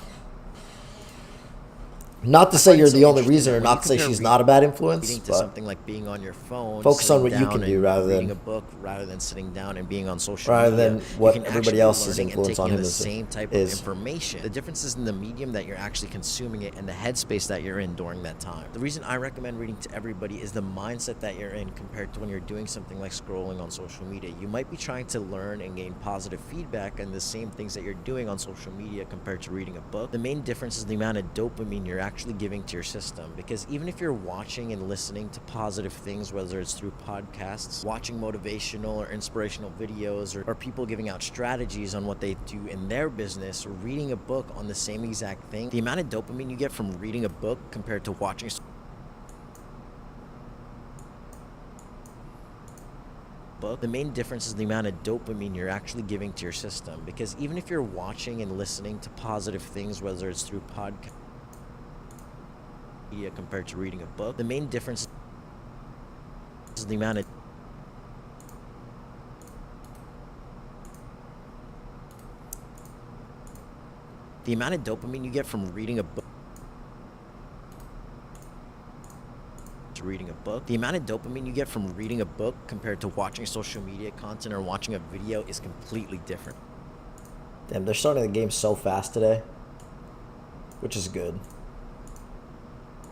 Not to say you're the only reason, or not to say she's not a bad influence, reading to but something like being on your phone, focus on sitting what you can down do and rather reading than a book, rather than sitting down and being on social rather media. than what You can everybody actually else's learning and influence on taking him the is. same type of information. The difference is in the medium that you're actually consuming it and the headspace that you're in during that time. The reason I recommend reading to everybody is the mindset that you're in compared to when you're doing something like scrolling on social media. You might be trying to learn and gain positive feedback and the same things that you're doing on social media compared to reading a book. The main difference is the amount of dopamine you're actually giving to your system, because even if you're watching and listening to positive things, whether it's through podcasts, watching motivational or inspirational videos, or people giving out strategies on what they do in their business, or reading a book on the same exact thing, the amount of dopamine you get from reading a book compared to watching book, the main difference is the amount of dopamine you're actually giving to your system, because even if you're watching and listening to positive things, whether it's through podcasts compared to reading a book, the main difference is the amount of dopamine you get from reading a book to reading a book. The amount of dopamine you get from reading a book compared to watching social media content or watching a video is completely different. Damn, they're starting the game so fast today, which is good.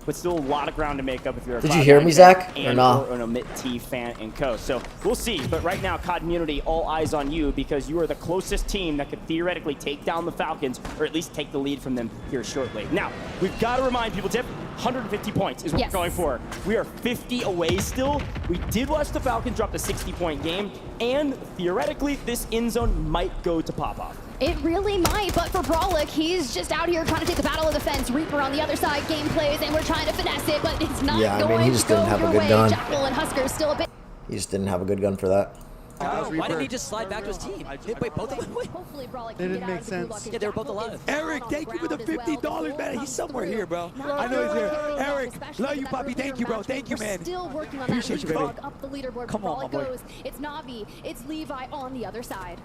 But still a lot of ground to make up if you're a Did you hear me, Zach, or not? Or an Omit T fan and co. So we'll see. But right now, COD Community, all eyes on you, because you are the closest team that could theoretically take down the Falcons, or at least take the lead from them here shortly. Now, we've got to remind people, Tip, 150 points is what we're going for. We are 50 away still. We did watch the Falcons drop the 60-point game, and theoretically, this end zone might go to Popov. It really might, but for Brawlic, he's just out here trying to take the battle of the fence. Reaper on the other side, game plays, and we're trying to finesse it, but it's not going he just to go didn't have a your good way. gun. Jackal and Husker still a bit. He just didn't have a good gun for that. Why didn't he just slide back to his team? Wait, both of them? Hopefully Brawlic It didn't make sense. Yeah, they were both alive. Eric, thank you for the $50, man. He's somewhere here, bro. I know he's here. Eric, love you, Poppy. Thank you, bro. Thank you, man. Still working on that Appreciate you, baby. leapfrog up the leaderboard. Come on, Brawlic my boy. goes. It's Navi. It's Levi on the other side.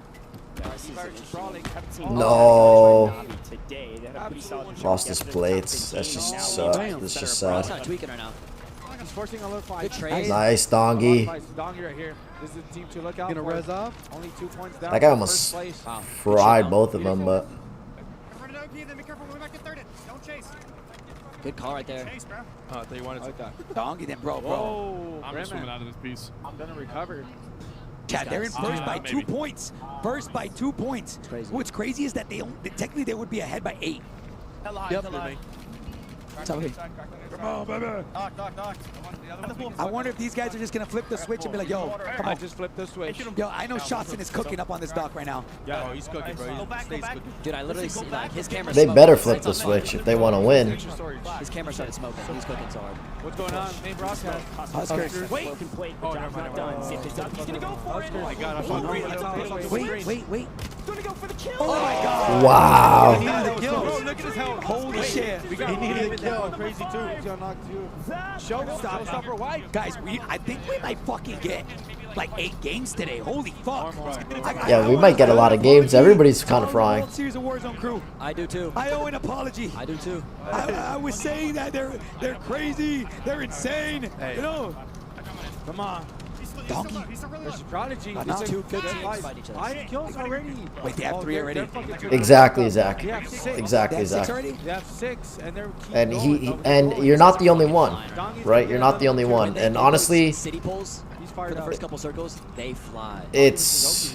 No. Lost Lost his plates. That's just sad. That's just sad. He's not tweaking right now. He's forcing a little fight. Good trade. Nice, Dongy. Dongy right here. This is the team to look out Gonna for. res off. Only 2 points down. That guy for almost first place. fried both of them, but Good call right there. I thought you wanted to. Donkey then, bro. Whoa, I'm just swimming out of this piece. I'm gonna recover. Chad, they're in first by 2 maybe. points. First by 2 points. What's crazy is that technically they would be ahead by 8. Yep. Come on, baby. I wonder if these guys are just gonna flip the switch and be like, yo, come on. Just flip the switch. Yo, I know Shotson is cooking up on this dock right now. Yeah, oh, he's cooking, bro. Dude, I literally see like his camera. they better flip the switch if they want to win. His camera started smoking. He's cooking so hard. What's going on? Main broadcast. Wait! Broken plate. The job's not done. See if this He's gonna go for it. Oh my god, I saw green. Wait. Gonna go for the kill. Oh my god. Wow. He needed the kill. Bro, look at his health. Holy shit. He needed the kill. Crazy too. He's gonna knock you. Showstopper white. Guys, I think we might fucking get like 8 games today. Holy fuck. Yeah, we might get a lot of games. Everybody's kind of frying. World Series of Warzone crew. I do too. I owe an apology. I do too. I was saying that they're crazy. They're insane. Hey. You know. Come on. Donkey. There's strategy. Not two good teams fight each other. 5 kills already. Wait, they have 3 already? Exactly, Zach. They have 6. Exactly, They have 6 Zach. already? They have 6, and they're keep And going. and you're not the only one, right? You're not the only one. And honestly, city pulls He's for fired the up. first couple circles, they fly. it's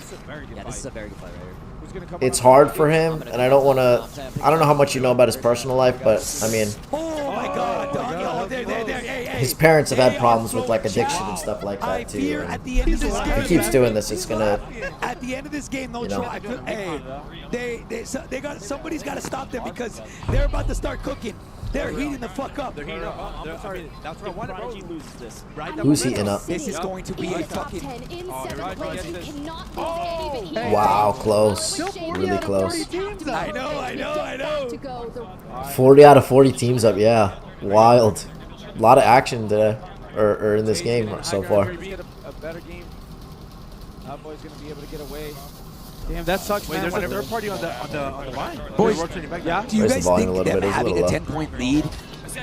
Yeah, this is a very good fight right here. Who's gonna come it's on? hard for him, and I don't want to. I don't know how much you know about his personal life, but I mean, Oh my god, Donkey. Oh, there. Hey. his parents have had problems with like addiction and stuff like I that fear too. at the end of this game. If he keeps doing this, it's gonna. At the end of this game, no You know. troll. I feel, hey, they got somebody's got to stop them because they're about to start cooking. They're heating the fuck up. They're heating up. I'm sorry. That's what I wanted, bro. Prodigy loses this. Who's heating up? This is going to be a Top fucking. 10 in Oh, 7th right, place. right, He yes. cannot lose any, but he Wow, close, Shane really Young close. I know. to go. The 40 out of 40 teams up, yeah, wild. A lot of action today, or in this game so far. A better game. That boy's gonna be able to get away. Damn, that sucks, man. There's a Whenever- third party on the line. Boys, rotating back. do you Raise the guys volume a think little them bit, it's a having little a low. 10-point lead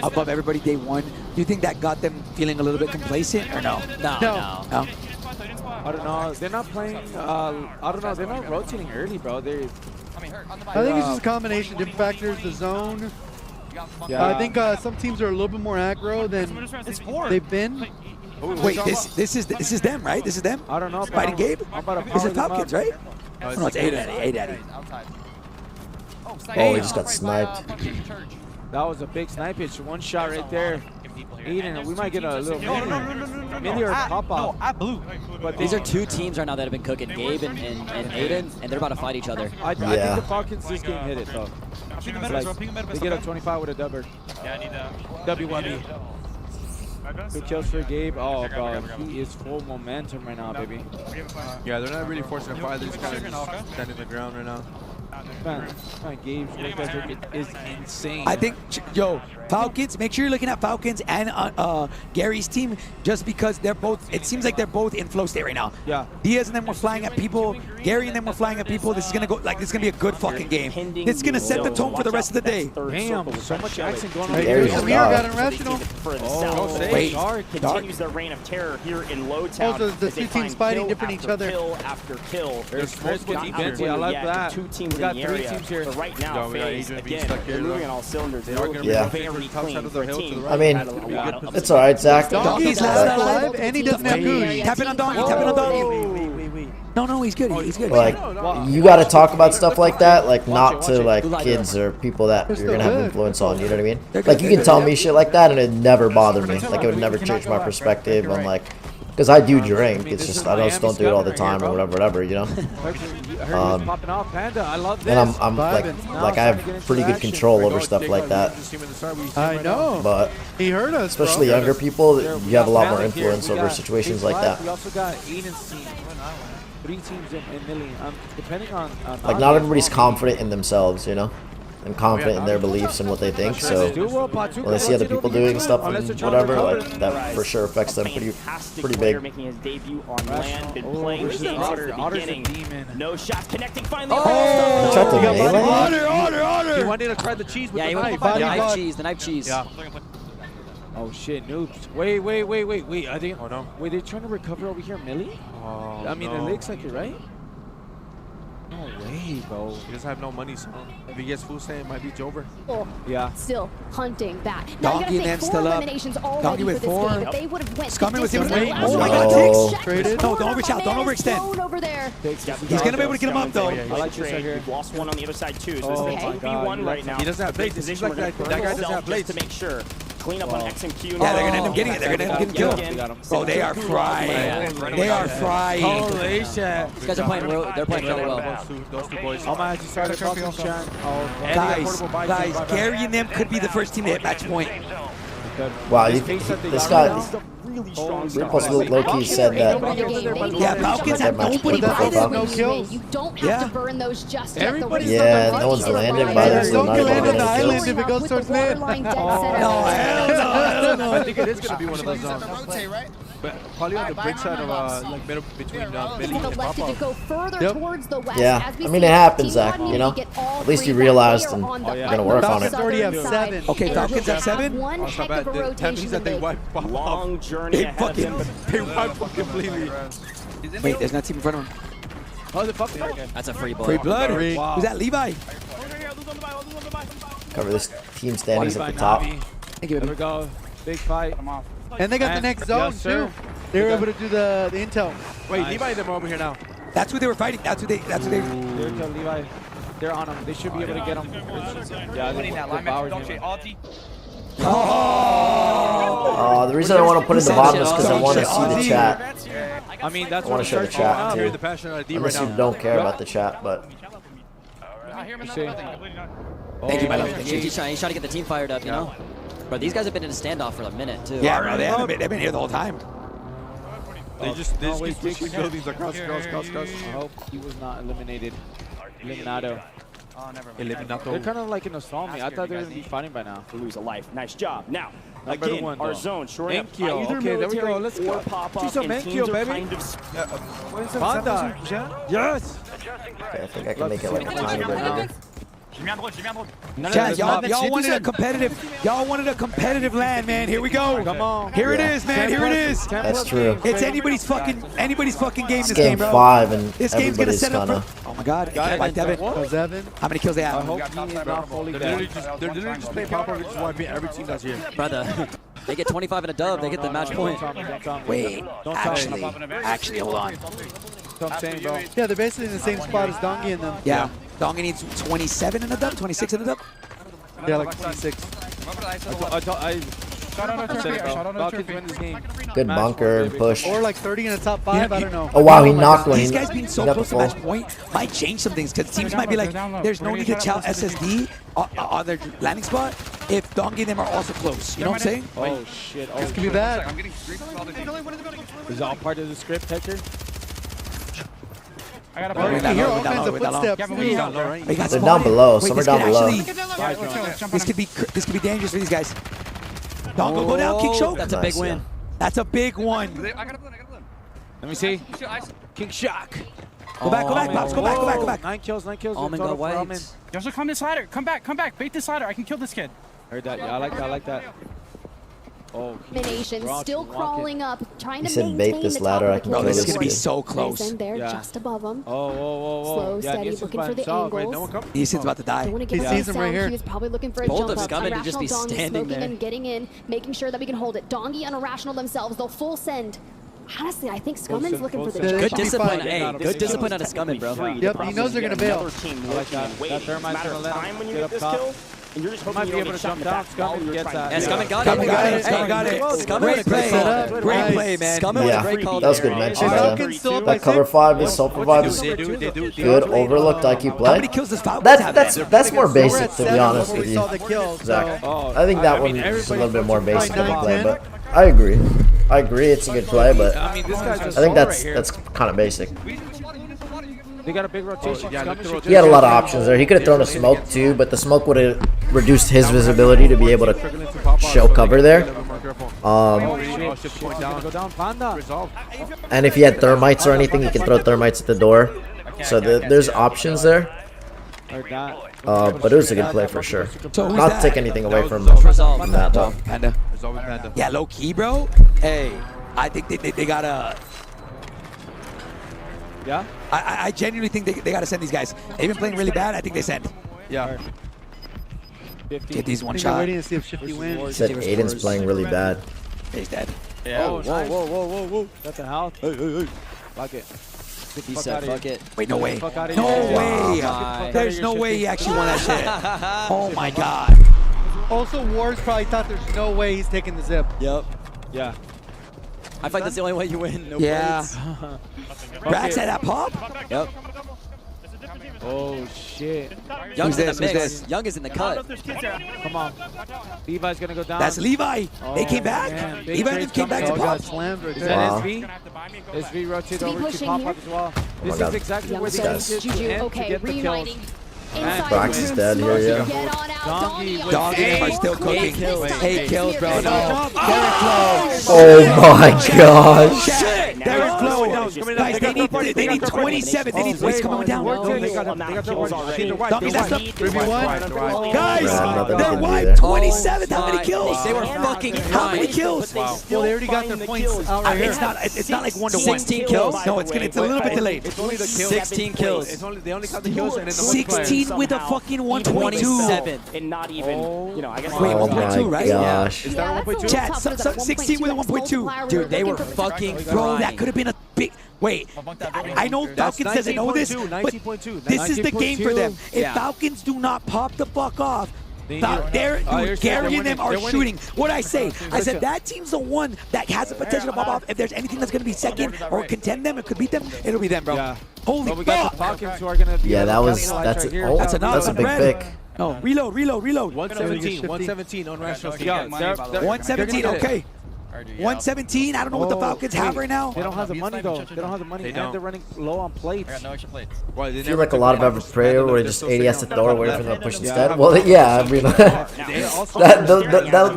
above everybody day one, do you think that got them feeling a little bit complacent or no? No. No? I don't know. They're not playing. I don't know. They're not rotating early, bro. They. I think it's just a combination of different factors. The zone. Yeah. I think some teams are a little bit more aggro than they've been. Wait, this is them, right? This is them? I don't know. Fighting Gabe? This is Falcons, right? No, No, it's A-Daddy. Oh, he just got sniped. That was a big snipage. One shot right there. Aiden, we might get a little mini or pop off. I blew. But These are two teams right now that have been cooking, Gabe and Aiden, and they're about to fight each other. I think the Falcons this game hit it though. They get a 25 with a dubber. Yeah, I need that. W1B. Good kills for Gabe. Oh, bro, he is full momentum right now, baby. Yeah, they're not really forcing a fight. They're just kind of standing the ground right now. Man, Gabe's work ethic is insane. I think, Falcons, make sure you're looking at Falcons and Gary's team just because they're both, it seems like they're both in flow state right now. Yeah. Diaz and them were flying at people. Gary and them were flying at people. This is going to go, this is going to be a good fucking game. It's going to set the tone for the rest of the day. Damn, so much action going on. Amir got irrational. Wait, continues their reign of terror here in Lowtown. Also, the two teams fighting different each other. Kill after kill. There's multiple teams. I like that. Two teams We got in the three area. teams here. But right now, we got FaZe, Adrian being again, stuck here, they're moving though. on all cylinders. They They're are gonna Yeah. very top side clean of for the a hill to team. the I mean, Had a lot of it's all right, Zach. Donkey's Like- alive, and he doesn't have Goose. Tapping on Donkey, tapping on Donkey. No, he's good. He's good. Like, you got to talk about stuff like that, like not to like kids or people that you're gonna have influence on. You know what I mean? Like, you can tell me shit like that, and it never bothered me. Like, it would never change my perspective on like, because I do drink. It's just I just don't do it all the time or whatever. You know. Popping off, Panda. I love this. And I'm like I have pretty good control over stuff like that. I know. But he heard us, especially bro. younger people, you have a lot more influence over situations like that. We also got Aiden's team. 3 teams in Millie. Depending on Like, not everybody's confident in themselves, you know, and confident in their beliefs and what they think. So when they see other people doing stuff and whatever, like that for sure affects them pretty big. Making his debut on land, been playing the game since the beginning. No shots connecting finally. He tried to melee? Order! He wanted to try the cheese with Yeah, the he went knife. for the knife cheese. Yeah. Oh shit, noobs. Wait. I think. Oh no. Wait, they're trying to recover over here, Millie? Oh, I mean, it looks like it, right? No way, bro. He doesn't have no money, so if he gets full stand, it might be over. Yeah. Still hunting that. Now Donkey you gotta and think them 4 still up. eliminations already Donkey for with this 4. game. If they would have went Scumming with this him. distance, Oh my the last God, one, Tiggs. Traded. No, don't overreach out. Don't Man is overextend. thrown over there. He's gonna be able to get him up though. I like this right here. We've lost one on the other side too, so Oh it's my a God, 2v1 right now. He doesn't have Great blades. It seems position. like We're that gonna guy doesn't himself have blades. just to make sure. Clean up on X and Q. Yeah, they're gonna end up getting it. They're gonna end up getting killed. Oh, they are frying. They are frying. Holy shit. These guys are playing they're playing really well. Those two boys. I'm gonna have to start a crossing chant. Guys, Gary and them could be the first team to hit match point. Wow, this guy. Ripple's low-key said that. Yeah, Falcons have nobody But no kills. You don't have to burn those just yet. The race Yeah, is no one's over. landing by this. Don't Not land even on the getting island kills. if it goes towards mid. Borderline dead No, center. hell no. I think it is going to be one of those zones. But probably on the brick side of like middle between Millie Team and elected to Papa. go further Yep. towards the west. Yeah, As we I mean see it happens, Team Zach. Community You know, get all at least 3 you back. realized They and are on the you're front gonna work on it. Falcons already have southern 7. side. Okay, And Falcons have they 7? One Oh, it's not heck of bad. a That rotation means to that they make. wipe Papa off. Long journey They ahead of them. They wiped him completely. Wait, there's not a team in front of him. Oh, the fuck. That's a free blood. Free blood. Wow. Who's that, Levi? Cover this team standings at the top. Thank you. There we go. Big fight. And they got the next zone, Yes, sir. too. They were able to do the intel. Wait, Levi and them are over here now. That's who they were fighting. That's who they. They're to Levi. They're on him. They should be able to get him. Yeah, The reason I want to put in the bottom is because I want to see the chat. I mean, that's I want to show the starts going chat up. too. the passion out of D Unless right you now. don't care about the chat, but You see? Thank you, my love. He's trying to get the team fired up, you know? Bro, these guys have been in a standoff for a minute, too. Yeah, bro, they've been here the whole time. They just No, wait, keep switching buildings across. I hope he was not eliminated. Eliminado. They're kind of like in a stallment. I thought they were going to be fighting by now. To lose a life. Nice job. Now, Number again, one, our though. zone shoring up Menkyo. either Okay, there we military go. Let's or go. pop-up, Chiso and Menkyo, teams are baby. kind of Panda. Yes. Okay, I think I can make it like a tiny bit bigger. Chad, y'all wanted a competitive land, man. Here we go. Come on. Here it is, man. Here it is. That's true. It's anybody's fucking game. It's This game game, bro. 5 and This game's gonna everybody's set up. kind For, oh my God! Like Devin. How many kills they have? They're literally just playing Papa just want to beat every team that's here. Brother, they get 25 and a dub. They get the match point. Wait, actually, hold on. Yeah, they're basically in the same spot as Dongi and them. Yeah, Dongi needs 27 in a dub, 26 in a dub. Yeah, like 26. Good bunker and push. Or like 30 in the top 5, I don't know. Oh wow, he knocked one. These guys being so close to match point might change some things because teams might be like, there's no need to chow SSD on their landing spot if Dongi and them are also close. You know what I'm saying? Oh shit. This could be bad. Is all part of the script, Hector? I hear all kinds of footsteps. They're down below. Some are down below. This could be dangerous for these guys. Dongo, go down, kick choke. That's a big win. That's a big one. Let me see. King Shock. Go back, Pops. Go back. 9 kills. Almond got white. Yosha, come this ladder. Come back. Bait this ladder. I can kill this kid. Heard that. Yeah, I like that. Oh, Domination still crawling up, trying He to said maintain bait this the ladder, top I of can the kill This is this gonna be kid. so close. Mason there, Yeah. just above him. Whoa. Slow, Yeah, steady, Easton's looking by for the himself. Wait, no angles. one come? Easton's about to die. Don't want to give He up sees the him right sound. here. He was probably looking for a Both jump of up. Scumming to Irrational just be Dongi standing smoking there. and getting in, making sure that we can hold it. Dongi and Irrational themselves, they'll full send. Honestly, I think Scumman's looking for the Yeah, jump. Good should be discipline. fine. Hey, good discipline out of Scummin, bro. Yep, he knows they're gonna bail. I like that. That thermite's gonna let him get up top. and you're just He might be able to jump down. Scummin gets that. Yeah, Scummin got Scummin it. got it. Hey, Scummin got it. Scummin Great with a great play. call. Great play, man. Scummin with a great Yeah, call. that was good there. mention. Falcons still up by That cover 6. 5 is self revive. Good overlooked IQ How play. many kills does Falcons have? That's more We're basic, at to be 7 honest before with we you. saw the kill, Zach. so I think that one is a little bit more basic of a play, but I agree. It's a good play, but I mean, this guy's I just think slow that's right here. that's kind of basic. They got a big rotation. He had a lot of options there. He could have thrown a smoke too, but the smoke would have reduced his visibility to be able to show cover there. And if he had thermites or anything, he could throw thermites at the door. So there's options there. But it was a good play for sure. Not to take anything away from that though. Panda. Yeah, low key, bro. Hey, I think they gotta. Yeah? I genuinely think they gotta send these guys. They've been playing really bad. I think they send. Yeah. Get these one I think they're shot. waiting to see if Shifty wins. He said Aiden's playing really bad. He's dead. Yeah. Oh, nice. Whoa. That's a house. Hey. Fuck it. He said, fuck it. Wait, no way. Fuck outta No here. way. my. There's no way he actually won that shit. Oh my god. Also, Wars probably thought there's no way he's taking the zip. Yep. Yeah. I fight that's the only way you win. No Yeah. plates. Rax at that pop? Yep. Oh shit. Young's in the Who's mix. this? Young is in the cut. Come on. Levi's gonna go down. That's Levi. They came back. Man. Big Levi trades came back to coming. Got pop. slammed right Is there. that Wow. SV? SV rotated Speed over to pushing pop here. up as well. my This God. is exactly where the Guys. game is to Juju, end to okay, get the kills. reuniting. Inside Brax is dead here, yeah. Get on out, Dongi Dongi. with Dog and them are still cooking. 8 kills, bro. No. Derek Flo. Oh my gosh. Shit. Derek Flo. Guys, they need 27. They need waits coming down. Dongi, that's up. Guys, Right, nothing they're he can do wiped. there. 27. How many kills? They were fucking How many crying. kills? Well, they already got their points out right here. It's not like 1-to-1. 16 kills. No, it's a little bit delayed. It's only the kills. 16 kills. It's only they only count the kills and then the multiplier. 16 with a fucking 1.2. 27. And not even, you know, I guess. Wait, Oh 1.2, my right? gosh. Is that 1.2? Chat, 16 with a 1.2. Dude, they were fucking Bro, that crying. could have been a big. Wait, I know Falcons doesn't know this, but this is the game for them. If Yeah. Falcons do not pop the fuck off, They Gary need- and them are they're winning. shooting. What I say? I said that team's the one that has the potential to pop off. If there's anything that's going to be second or contend them, it could beat them, it'll be them, bro. Yeah. Holy But we got the fuck! Falcons who are gonna be Yeah, that was capitalize that's right here. oh, That's enough. that's a big Red. pick. No, reload. 117 on rational. Yeah, 117, okay. 117. I don't know what the Falcons have right now. They don't have the money though. They don't have the money, and they're running low on plates. I got no extra plates. I feel like a lot of average player where just 80 has to throw or wait for them to push instead. Well, yeah, I mean,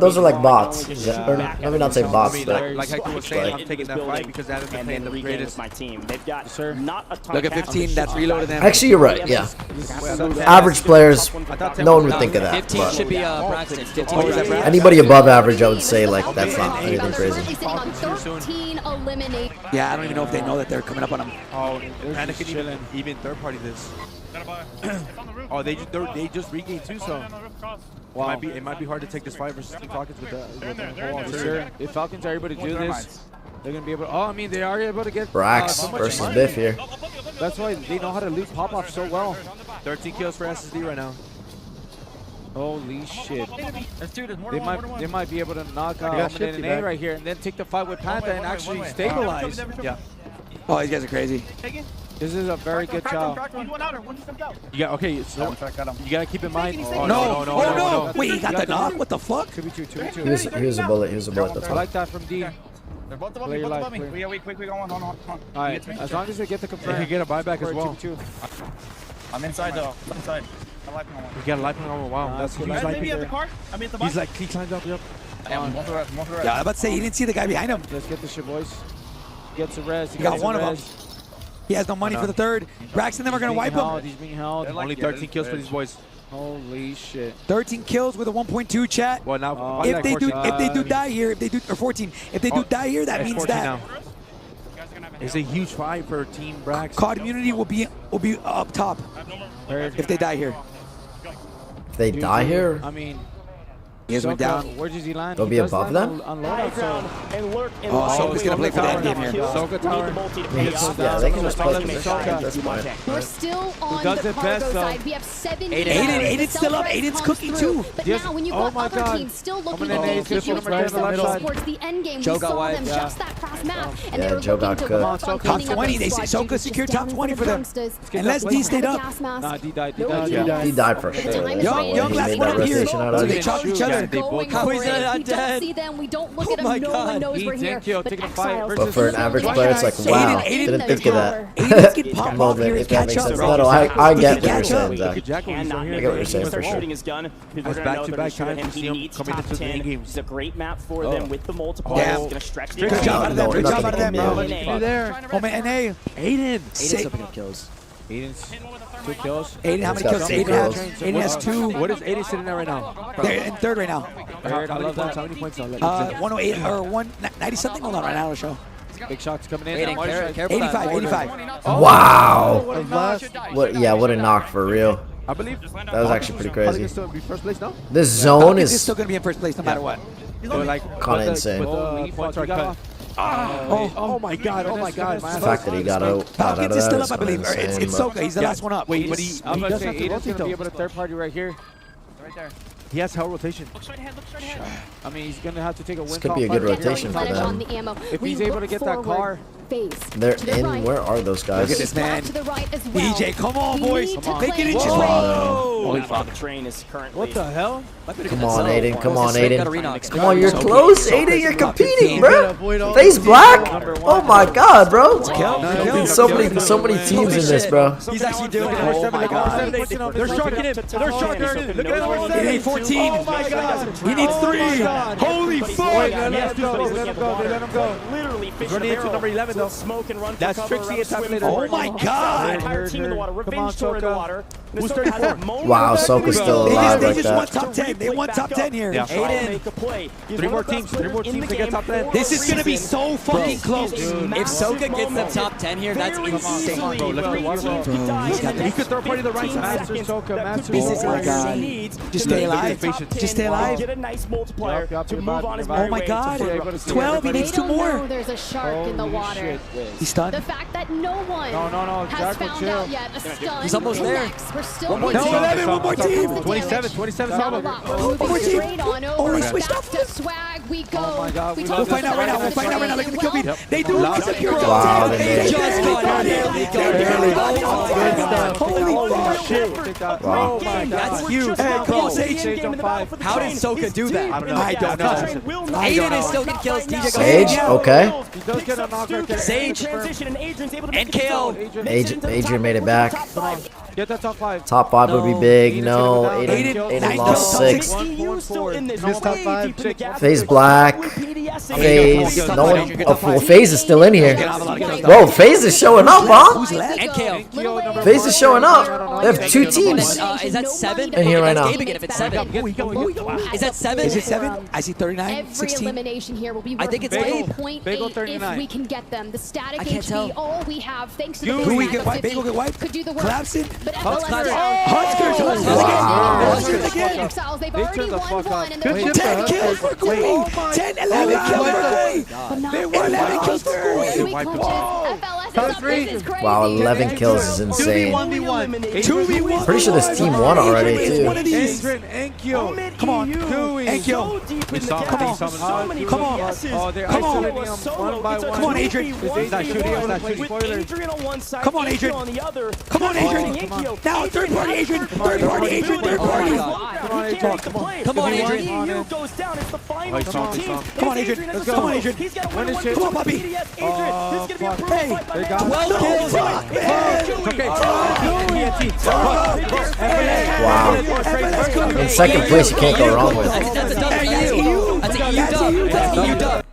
those are like bots. Or, let me not say bots, but like Hector was saying, I'm taking that fight because that isn't playing the greatest. My team. They've got not a ton Look at 15. That's reloaded them. actually, you're right. Yeah, average players, no one would think of that. 15 should be Braxton. 15 should be Anybody above average, I would say like that's not anything crazy. Yeah, I don't even know if they know that they're coming up on them. Oh, Anakin even third party this. Oh, they just regained too, so wow. It might be hard to take this fight versus Team Falcons with the whole Sure. If Falcons are able to do this, they're gonna be able to. Oh, I mean, they are able to get Brax so much versus money. Biff here. That's why they know how to loot pop off so well. 13 kills for SSD right now. Holy shit! They might be able to knock got out Shifty A back. right here and then take the fight with Panda and actually stabilize. Yeah. Oh, these guys are crazy. This is a very good job. You got okay. So you gotta keep in mind. Oh, no. Wait, he got the knock? What the fuck? 2v2. Here's a bullet. Here's a bullet. That's I all. like that from D. They're both above Play me, your both life, above me. play. Wait, quick, hold on. Alright, as long as they get the confirm. You can get a buyback as well. 2v2. I'm inside though. Inside. I'm life on one. You got a life on. Wow, that's good. huge. Maybe at the car. I mean at the bus. He's like he climbs up. Yep. Yeah, one for the rest. Yeah, I'm about to say he didn't see the guy behind him. Let's get this shit, boys. Get to res. He got one of them. He has no money for the third. Braxton and them are gonna wipe him. He's being held. Only 13 kills for these boys. Holy shit. 13 kills with a 1.2 chat. Well, now if they do die here, if they do or 14, if they do die here, that means that now. It's a huge fight for Team Brax. COD Immunity will be up top if they die here. If they die here, I mean, he has went down. Where does he land? They'll be above them. And lurk in Soka's gonna play for the end game here. Soka tower. Yeah, they can just play for this. That's fine. We're still on does the it best, cargo though? side. We have 7 Aiden's still up. Aiden's cooking too. But Yes. now when you Oh got my other God. teams still looking Coming to in, make Ace, huge right on the left themselves side. towards the end game. Joe We got saw wiped, them yeah. just that cross map, and Yeah, they were Joe looking got to cooked. work on Top cleaning up 20, the they say squad. Soka secured top 20 for them. Unless D stayed up. Nah, D died. He died for sure. There's no way Young he last made one that up here. rotation out So of they it. chop each other. Going How for is it. that We not dead? don't see them. We don't look Oh at my them. No God. one knows He we're here. did kill, But taking a fight Exiles versus But for an still average in player, it's the like, game. wow, Aiden didn't think of that. Aiden's getting popped Well, off here. if that makes Catch sense. up. No, I get what you're Catch saying, up. Zach. Jack will be still here. I get what you're saying for sure. Shooting his gun. That's back-to-back times to see him coming into the main games. It's a great map for them with the multipliers. Damn. It's gonna stretch Good the job out of them. No, Good job nothing out of them, bro. immediately. You there? Oh man, NA. Aiden. Say- still picking up kills. Aiden's 2 kills. Aiden, how He's many got kills? some Aiden has. kills. Aiden has 2. What is Aiden sitting at right now? They're in third right now. Third, I love that. How many points? 108 or 190 something. Hold on, right now to show. Big shots coming in. Aiden, careful that 85, border. 85. Wow. What? Yeah, what a knock for real. I believe That was actually pretty Probably crazy. can still be first place now. This zone He's is still gonna be in first place no matter what. But like Kinda insane. But the points are cut. Oh my God! Oh my God! the fact that he got out of Falcons is that still is up, I believe. Or kinda It's insane, Soka. He's the last one up. Wait, but I'm about to does say have to Aiden's rotate gonna be though. able to third party right here. Right there. He has hell rotation. Look straight ahead. Look straight ahead. I mean, he's gonna have to take a win. This could be a good rotation for Advantage on them. the ammo. If We he's able to look get that forward, car. Face They're to the in. right. Where are those Look at guys? this man. To the right as well. DJ, come on, We boys. need to Make it claim inches. the Whoa. Holy fuck. The train is currently. What the hell? Come on, Aiden. Come on, Straight Aiden. gotta Renox. Come on, you're Soka. close, Soka's Aiden. You're top competing, 15. bro. Face black. Oh my God, bro. Kill. So many teams in this, bro. He's actually doing it. Oh my God. They're sharking him. They're sharking him. Look at He him. needs 14. Oh my God! He needs 3. Holy fuck! Let him go. Let him go. Let him go. Literally fish Running into number 11 though. smoke and run for That's cover. Trixie around and Top swimming Later. Oh forward. my God. Entire team in the water. Come on, Revenge tour in the Soka. water. Who's Minnesota has 34? a moment Wow, back Soka's to still go. alive They like just won that. top 10. They won top 10 here. Yeah. Aiden. Make a play. He's 3 one more of the best teams. 3 more players in teams the to get game top 10. for This a is gonna be reason. so fucking close. If Soka gets them top 10 here, that's insane. Bro, let's bring water, bro. He could throw party the right side. Master Soka. Master This is Soka. my God. Just stay alive. Just stay alive. Get a nice multiplier Yup, to you're move about- on his you're merry Oh my way God. to 12. He They needs 2 don't know more. there's a shark in the water. He's stunned. The fact that no one No, has Jack will found chill. out yet a stun He's almost there. connects. We're still One more waiting. team. No, 11, one more team. 27 Not a Salvador. lot. We're moving more team. straight on over. Oh, he Back switched up. to Swag. we go. Oh my God, we we talk love We'll this. find out right now. We'll find out right now. Look at the kill feed. They do Love want it. secure. Wow, they made it. Just got out. There we go. There we go. Holy shit. Oh my God. That's huge. Hey, come on, Sage. How did Soka do that? I don't know. Aiden is still getting kills. DJ Sage, okay. He does get a knocker. Sage and KO. Adrian made it back. Get that top 5. Top 5 would be big. No, Aiden Aiden lost 6. Missed top 5. FaZe Black. FaZe. No one. Oh, well, FaZe is still in here. Whoa, FaZe is showing up, huh? And KO. FaZe is showing up. They have 2 teams Is that 7? in here right now. If it's 7. Is that 7? Is it 7? I see 39, Every 16. elimination here will be I worth think it's 1.8 Bagel if 39. we can get them. The static I can't HP, tell. all we have, thanks to the Who we base get of wiped? 50, Bagel get wiped? could do the work. Collapsing. But Huskers. FLS Huskers again. again. Exiles, they've They already turned the won fuck up. one, and Good they're shit, 10 the kills for Huskers. Gui. 10, 11 kills for Gui. But not They were 11 kills for Gui. Three clutches. FLS is Top up. 3. This is crazy. Wow, 11 kills is insane. 2v1v1. 2v1. Pretty sure this team won already, Adrian is too. one of these. Adrian and Kyo. Come on. Gooey. And Kyo. Come on. Come on. Oh, they're Come on. isolating him one by one. Come on, Adrian. He's not shooting. He's not shooting. Spoilers. Come on, Adrian. Come on, Adrian. Now, third party, Adrian. Third party, Adrian. Third party. Come on, Adrian. Come on, Adrian. Come on, Adrian. Let's go. Come on, Adrian. Win this shit. Come on, Bobby. Oh, fuck. Hey, They got 12 kills. Okay. Wow. In second place, you can't go wrong with. That's a W. That's a EU dub. That's a EU dub.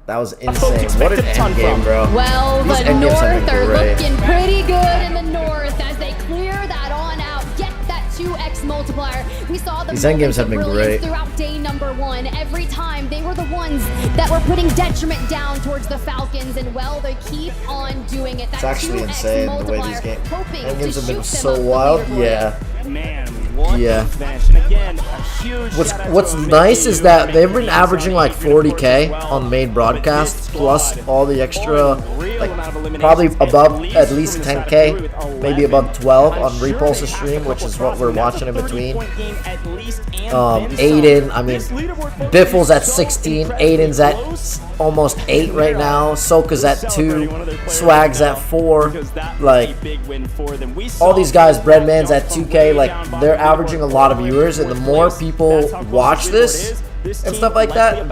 That was insane. What an end game, bro. Well, These the end games have North been are great. looking pretty good in the North as they clear that on out, get that 2x multiplier. We saw the These end games have been brilliance great. throughout day number 1. Every time they were the ones that were putting detriment down towards the Falcons, and well, they keep on doing it. That It's actually 2x insane the way multiplier, these games. hoping End to games have been shoot so them up the wild. leaderboard. Yeah. Man, what Yeah. a finish. And again, a huge shout out What's to nice is Mickey, that who they've made been the averaging like Union Force 40K as well. on main broadcast, But this plus squad, all the extra, real like amount of eliminations, probably above at at least from the side of 10K, Drew with maybe 11. above 12 on I'm sure Repulse they stream, have a which is couple what we're crosses. watching in That's a between. 30-point game at least, and then Aiden, some. I mean, This leaderboard focus Biffle's is at so 16, incredibly Aiden's at close. almost 8 right now, Soka's at 2, Swag's at 4, like, all these guys, Breadman's at 2K, like, they're averaging a lot of viewers, and the more people watch this and stuff like that,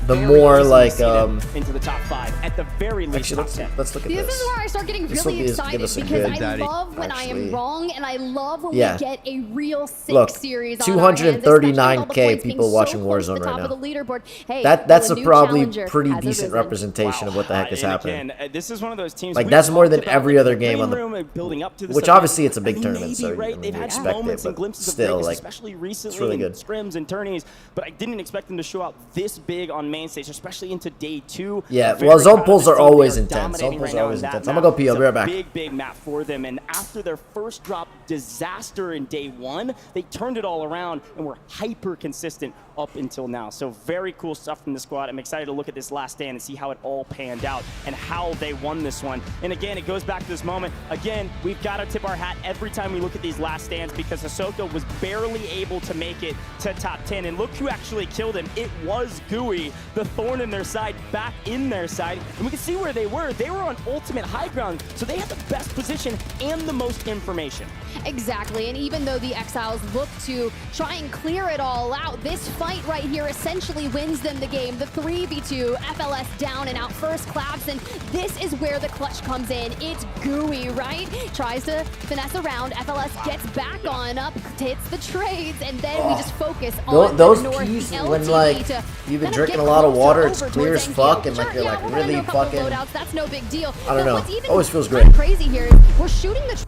the more, like, into the top 5 at the very least. actually, let's look at This is this. where I start getting This will really give excited us a because good, I love when I actually. am wrong, and I love when Yeah. we get a real sick Look, series on our hands, especially with all the 239K points being people so watching close to Warzone the top right of now. the leaderboard. Hey, That's well, a new probably challenger pretty has decent arisen. representation of what the heck is And happening. again, this is one of those teams Like, we that's more talked than about, every like, other the game green on the- room building up to this which event. obviously it's a big I mean, tournament, maybe, so right, I mean, they've you had expect it, moments and but glimpses of still, greatness, like, especially recently really in good. scrims and tourneys, but I didn't expect them to show out this big on main stage, especially into day 2. Yeah, Very well, zone proud of pulls this are team. always They're intense. Zone dominating pulls right are now always on that intense. I'm gonna go map. pee. I'll be It's right a back. big map for them, and after their first drop disaster in day 1, they turned it all around and were hyper consistent up until now. So very cool stuff from the squad. I'm excited to look at this last stand and see how it all panned out and how they won this one. And again, it goes back to this moment. Again, we've got to tip our hat every time we look at these last stands because Hisoka was barely able to make it to top 10. And look who actually killed him. It was Gui, the thorn in their side, back in their side. And we can see where they were. They were on ultimate high ground, so they had the best position and the most information. Exactly, and even though the Exiles look to try and clear it all out, this fight right here essentially wins them the game. The 3v2, FLS down and out first, Claps, and this is where the clutch comes in. It's Gui, right? Tries to finesse around, FLS gets back on up, hits the trades, and then we just focus on Those the North, peas, the when, LTV like, to you've been kind of drinking get a lot of closer water, it's over clear towards as fuck, NQ. and, like, Sure, you're, yeah, like, we're running really a couple fucking- loadouts, that's no big deal. I don't But know. what's even Always feels kind of great. crazy here is we're shooting the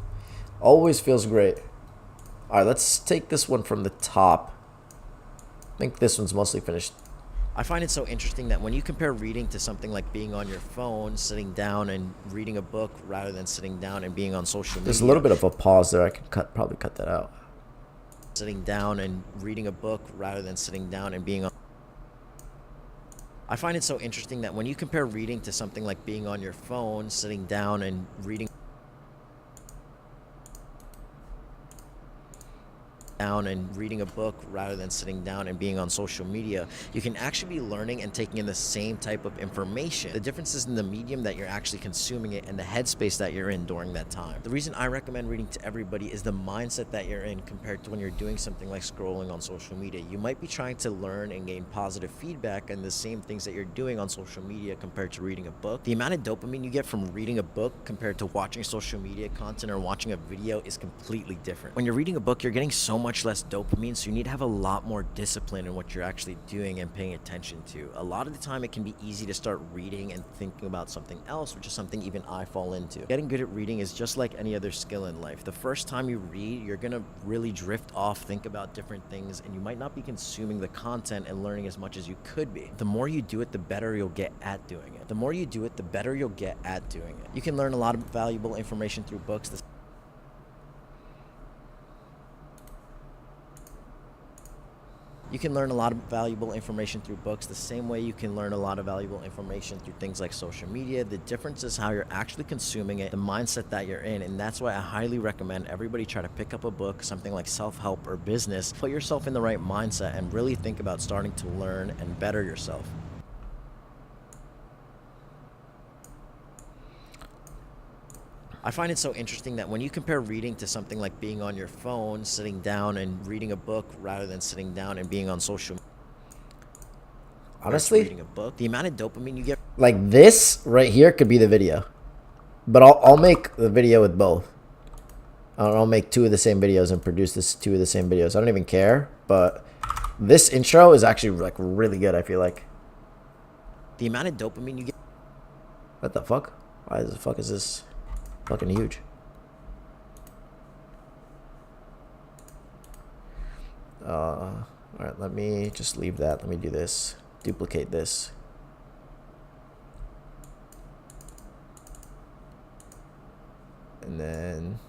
Always feels great. All right, let's take this one from the top. I think this one's mostly finished. I find it so interesting that when you compare reading to something like being on your phone, sitting down and reading a book rather than sitting down and being on social media. There's a little bit of a pause there. I can probably cut that out. Sitting down and reading a book rather than sitting down and being on. I find it so interesting that when you compare reading to something like being on your phone, sitting down and reading. down and reading a book rather than sitting down and being on social media, you can actually be learning and taking in the same type of information. The difference is in the medium that you're actually consuming it and the headspace that you're in during that time. The reason I recommend reading to everybody is the mindset that you're in compared to when you're doing something like scrolling on social media. You might be trying to learn and gain positive feedback and the same things that you're doing on social media compared to reading a book. The amount of dopamine you get from reading a book compared to watching social media content or watching a video is completely different. When you're reading a book, you're getting so much less dopamine, so you need to have a lot more discipline in what you're actually doing and paying attention to. A lot of the time, it can be easy to start reading and thinking about something else, which is something even I fall into. Getting good at reading is just like any other skill in life. The first time you read, you're gonna really drift off, think about different things, and you might not be consuming the content and learning as much as you could be. The more you do it, the better you'll get at doing it. The more you do it, the better you'll get at doing it. You can learn a lot of valuable information through books. You can learn a lot of valuable information through books the same way you can learn a lot of valuable information through things like social media. The difference is how you're actually consuming it, the mindset that you're in, and that's why I highly recommend everybody try to pick up a book, something like self-help or business, put yourself in the right mindset, and really think about starting to learn and better yourself. I find it so interesting that when you compare reading to something like being on your phone, sitting down and reading a book rather than sitting down and being on social media. Honestly, reading a book, the amount of dopamine you get. Like this right here could be the video, but I'll make the video with both. I'll make two of the same videos and produce two of the same videos. I don't even care, but this intro is actually like really good. I feel like the amount of dopamine you get. What the fuck? Why the fuck is this? Fucking huge. Alright, let me just leave that. Let me do this. Duplicate this. And then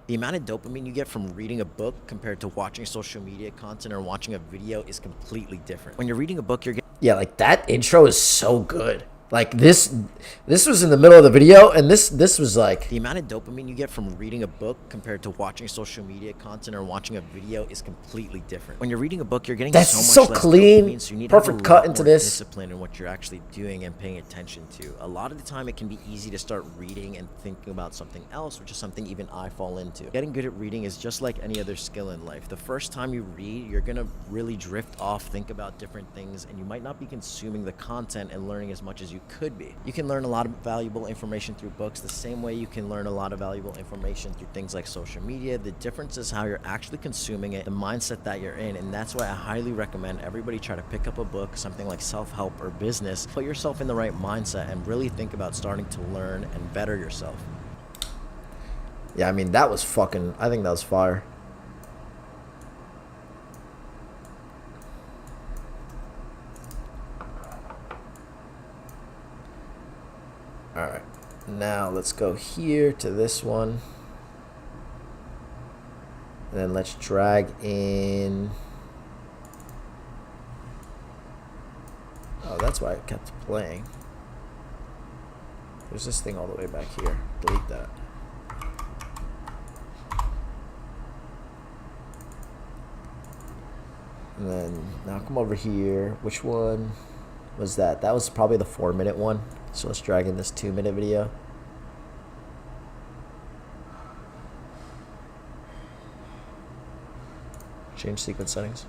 the amount of dopamine you get from reading a book compared to watching social media content or watching a video is completely different. When you're reading a book, you're getting... Yeah, like that intro is so good. Like this was in the middle of the video, and this was like... The amount of dopamine you get from reading a book compared to watching social media content or watching a video is completely different. When you're reading a book, you're getting so much less clean, dopamine, so you need perfect to have a lot cut into more this. discipline in what you're actually doing and paying attention to. A lot of the time, it can be easy to start reading and thinking about something else, which is something even I fall into. Getting good at reading is just like any other skill in life. The first time you read, you're gonna really drift off, think about different things, and you might not be consuming the content and learning as much as you could be. You can learn a lot of valuable information through books the same way you can learn a lot of valuable information through things like social media. The difference is how you're actually consuming it, the mindset that you're in, and that's why I highly recommend everybody try to pick up a book, something like self-help or business, put yourself in the right mindset, and really think about starting to learn and better yourself. Yeah, I mean, that was fucking... I think that was fire. Alright, now let's go here to this one. And then let's drag in... Oh, that's why it kept playing. There's this thing all the way back here. Delete that. And then now come over here. Which one was that? That was probably the 4-minute one. So let's drag in this 2-minute video. Change sequence settings.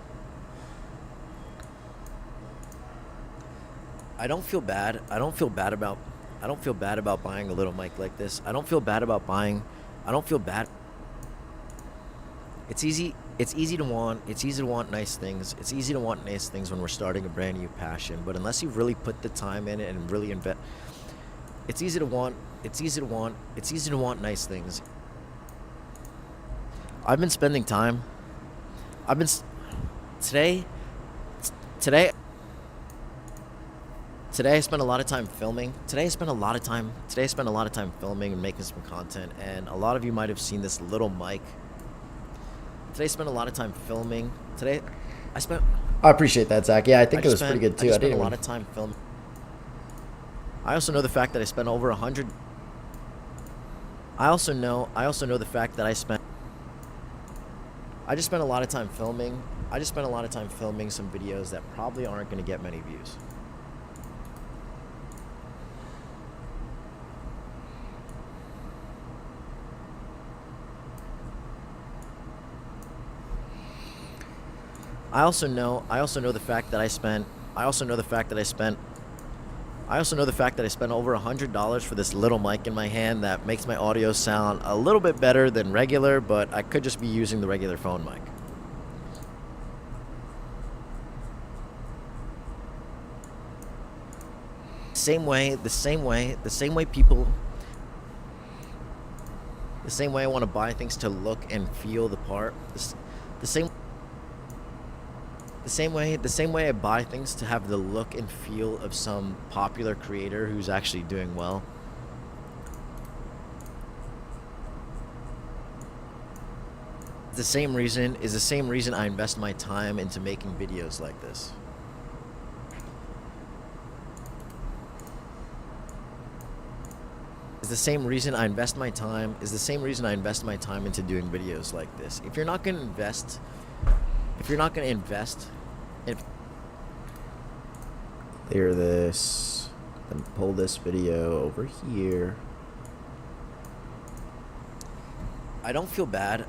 I don't feel bad about buying a little mic like this. I don't feel bad. It's easy to want nice things. It's easy to want nice things when we're starting a brand new passion, but unless you really put the time in it and really invest, it's easy to want nice things. I've been spending time. Today I spent a lot of time filming. Today I spent a lot of time filming and making some content, and a lot of you might have seen this little mic. Today I spent a lot of time filming. I appreciate that, Zach. Yeah, I think it was pretty good too. I spent a lot of time filming. I also know the fact that I spent over 100. I also know the fact that I spent I just spent a lot of time filming. I just spent a lot of time filming some videos that probably aren't going to get many views. I also know the fact that I spent over $100 for this little mic in my hand that makes my audio sound a little bit better than regular, but I could just be using the regular phone mic. The same way I want to buy things to look and feel the part. The same way I buy things to have the look and feel of some popular creator who's actually doing well. The same reason I invest my time into making videos like this. Is the same reason I invest my time into doing videos like this. If you're not going to invest in clear this, then pull this video over here. I don't feel bad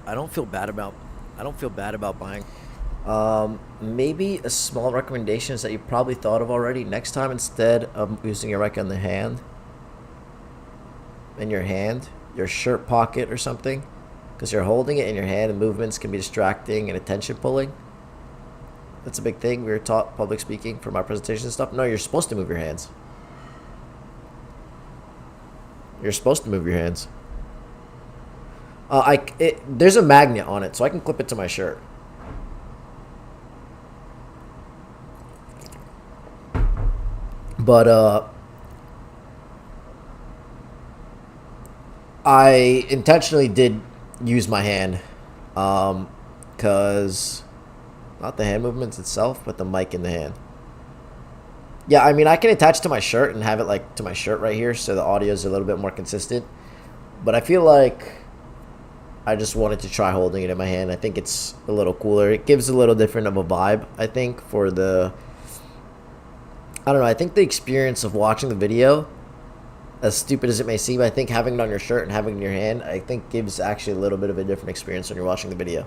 about buying. Maybe a small recommendation is that you probably thought of already. Next time, instead of using your mic on the hand, in your hand, your shirt pocket or something, because you're holding it in your hand and movements can be distracting and attention pulling. That's a big thing. We were taught public speaking for my presentation and stuff. No, you're supposed to move your hands. You're supposed to move your hands. There's a magnet on it, so I can clip it to my shirt. But I intentionally did use my hand, cause not the hand movements itself, but the mic in the hand. Yeah, I mean, I can attach to my shirt and have it like to my shirt right here, so the audio is a little bit more consistent. But I feel like I just wanted to try holding it in my hand. I think it's a little cooler. It gives a little different of a vibe, I think, for the... I don't know, I think the experience of watching the video, as stupid as it may seem, I think having it on your shirt and having it in your hand, I think gives actually a little bit of a different experience when you're watching the video.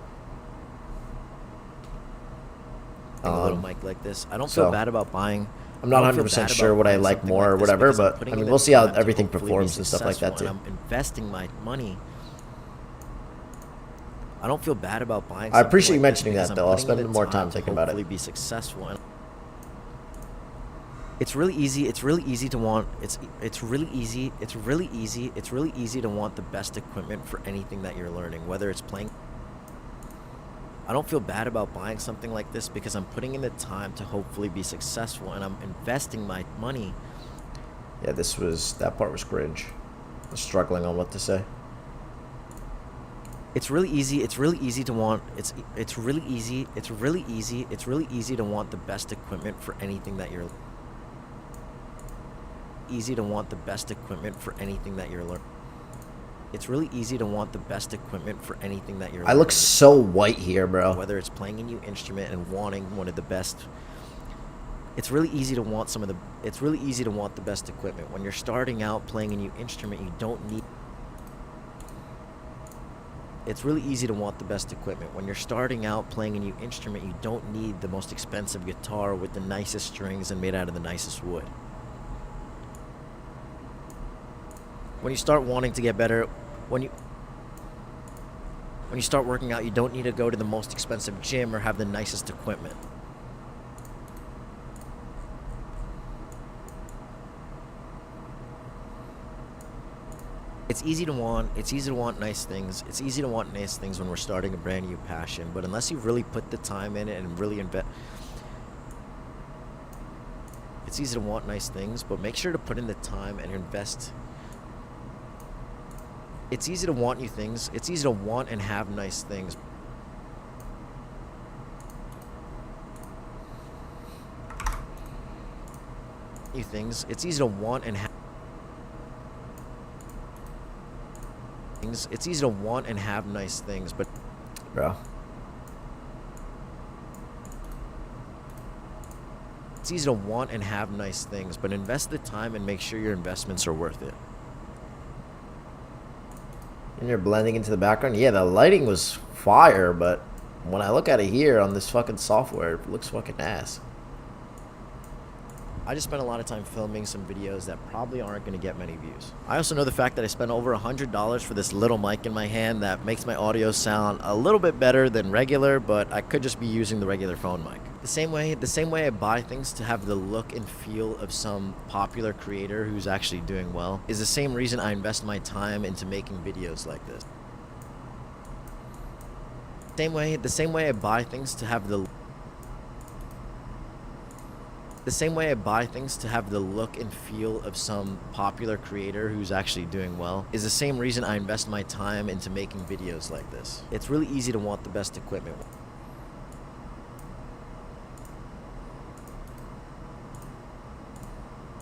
A little mic like this. I don't feel bad about buying. I'm not 100% sure what I like more or whatever, but I mean, we'll see how everything performs and stuff like that too. I'm investing my money. I don't feel bad about buying. I appreciate you mentioning that, though. I'll spend more time thinking about it. Be successful. It's really easy. It's really easy to want. It's really easy to want the best equipment for anything that you're learning, whether it's playing. I don't feel bad about buying something like this because I'm putting in the time to hopefully be successful, and I'm investing my money. Yeah, that part was cringe. I was struggling on what to say. It's really easy to want. It's really easy to want the best equipment for anything that you're. Easy to want the best equipment for anything that you're learning. It's really easy to want the best equipment for anything that you're learning. I look so white here, bro. Whether it's playing a new instrument and wanting one of the best. It's really easy to want the best equipment. When you're starting out playing a new instrument, you don't need. It's really easy to want the best equipment. When you're starting out playing a new instrument, you don't need the most expensive guitar with the nicest strings and made out of the nicest wood. When you start wanting to get better, when you start working out, you don't need to go to the most expensive gym or have the nicest equipment. It's easy to want nice things. It's easy to want nice things when we're starting a brand new passion, but unless you really put the time in it and really invest. It's easy to want nice things, but make sure to put in the time and invest. It's easy to want new things. It's easy to want and have nice things. New things. It's easy to want and have things. It's easy to want and have nice things, but bro, It's easy to want and have nice things, but invest the time and make sure your investments are worth it. And you're blending into the background. Yeah, the lighting was fire, but when I look at it here on this fucking software, it looks fucking ass. I just spent a lot of time filming some videos that probably aren't going to get many views. I also know the fact that I spent over $100 for this little mic in my hand that makes my audio sound a little bit better than regular, but I could just be using the regular phone mic. The same way I buy things to have the look and feel of some popular creator who's actually doing well is the same reason I invest my time into making videos like this. The same way I buy things to have the look and feel of some popular creator who's actually doing well is the same reason I invest my time into making videos like this. It's really easy to want the best equipment.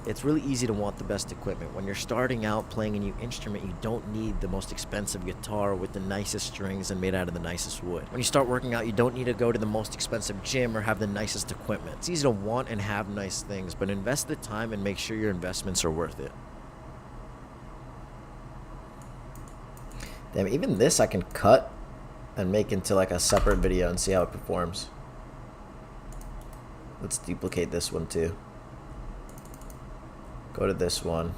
It's really easy to want the best equipment. When you're starting out playing a new instrument, you don't need the most expensive guitar with the nicest strings and made out of the nicest wood. When you start working out, you don't need to go to the most expensive gym or have the nicest equipment. It's easy to want and have nice things, but invest the time and make sure your investments are worth it. Damn, even this I can cut and make into like a separate video and see how it performs. Let's duplicate this one too. Go to this one.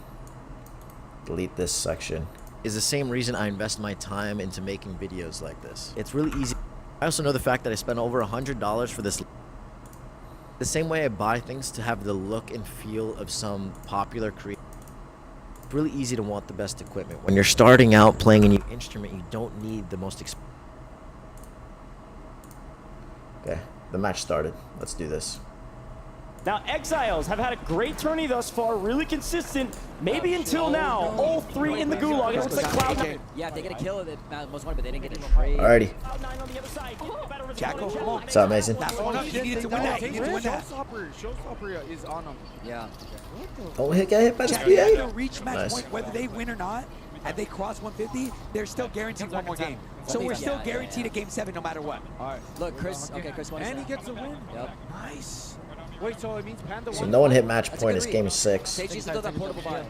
Delete this section. Is the same reason I invest my time into making videos like this. It's really easy. I also know the fact that I spent over $100 for this. The same way I buy things to have the look and feel of some popular creator. It's really easy to want the best equipment. When you're starting out playing a new instrument, you don't need the most expensive. Okay, the match started. Let's do this. Now, Exiles have had a great tourney thus far, really consistent, maybe until now. All three in the gulag. It looks like Cloud9. Yeah, if they get a kill, they most wanted, but they didn't get a trade. Alrighty. Jacko, come on. What's up, Mason? You needed to win that. You needed to win that. Showstopper is on him. Yeah. Don't get hit by the Jacko, PA. they'll reach match point whether they win or not. And they cross 150, they're still guaranteed one more game. So we're still guaranteed a game 7 no matter what. All right. Look, Chris. Okay, Chris won. And he gets a win. Yep. Nice. Wait, so it means Panda So won? no one hit match point. It's game 6. Stage needs to throw that portable buy.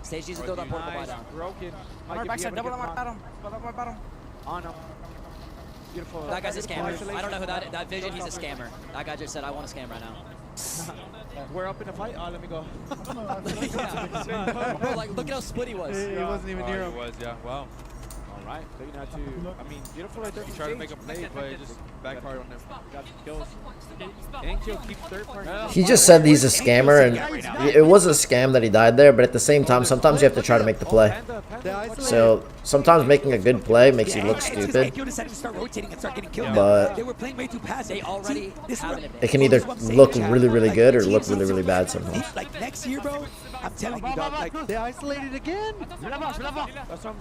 Stage needs to throw that portable buy down. Broken. On our backside, double on my bottom. Double on my bottom. On him. Beautiful. That guy's a scammer. I don't know who that Vision, he's a scammer. That guy just said, I want to scam right now. We're up in a fight? Oh, let me go. Bro, like, look at how split he was. He wasn't even near him. He was, yeah. Wow. All right. Looking at I mean, beautiful right there. He tried to make a play, but it just backfired on him. Got some kills. Ankyo keeps third party. He just said he's a scammer, and it was a scam that he died there, but at the same time, sometimes you have to try to make the play. So sometimes making a good play makes you look stupid, but they were playing way too passive. They already it can either look really, really good or look really, really bad sometimes. Like next year, bro, I'm telling you, dog, like they isolated again.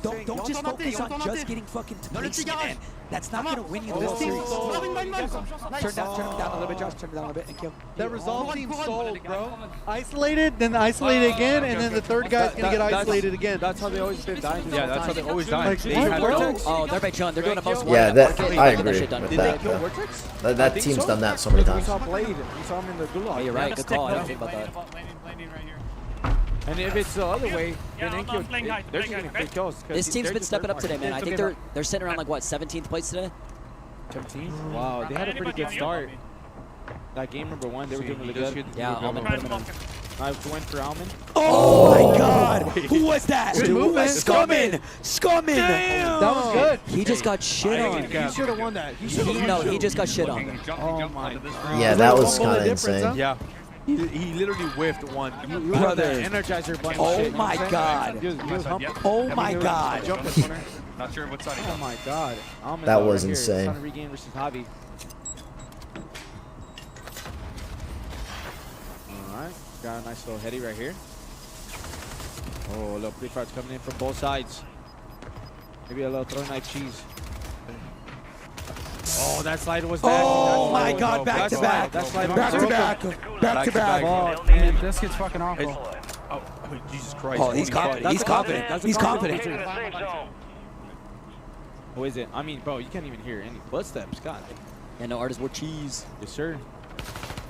Don't just focus on just getting fucking placement, man. That's not gonna win you the whole series. Turn him down a little bit, Josh. Turn him down a little bit and kill. That resolve team sold, bro. Isolated, then isolated again, and then the third guy's gonna get isolated again. That's how they always been dying. Yeah, that's how they always die. Like, They had Vortex? Oh, they're by John. They're doing the most Yeah, work. I agree with Did they that. kill Vortex? That team's done that so many We times. saw Blade. We saw him in the gulag. Oh, you're right. Good call. I didn't think about that. And if it's the other way, then Ankyo, they're just getting free kills. This team's been stepping up today, man. I think they're sitting around like what, 17th place today? 17? Wow, they had a pretty good start. That game number 1, they were doing really good. Yeah, Almond put him in. I went for Almond. Oh my God! Who was that? Good movement. Scumming! That was good. He just got shit on. He should have won that. He just got shit on. Oh my. Yeah, that was kind of insane. Yeah. He literally whiffed one. Brother. Energizer bunny Oh shit. my God. Oh my God. Not sure what side. Oh my God. Almond That though, was right here. insane. It's on Regain versus Javi. Alright, got a nice little heady right here. Oh, a little pre-fire's coming in from both sides. Maybe a little throwing knife cheese. Oh, that slide was bad. Oh my God, back to back. That slide was Back to broken. back. Back to back. Oh, man. This kid's fucking awful. Oh, Jesus Christ. Oh, he's confident. He's confident. He's confident. Who is it? I mean, bro, you can't even hear any footsteps. God. Yeah, no artist wore cheese. Yes, sir.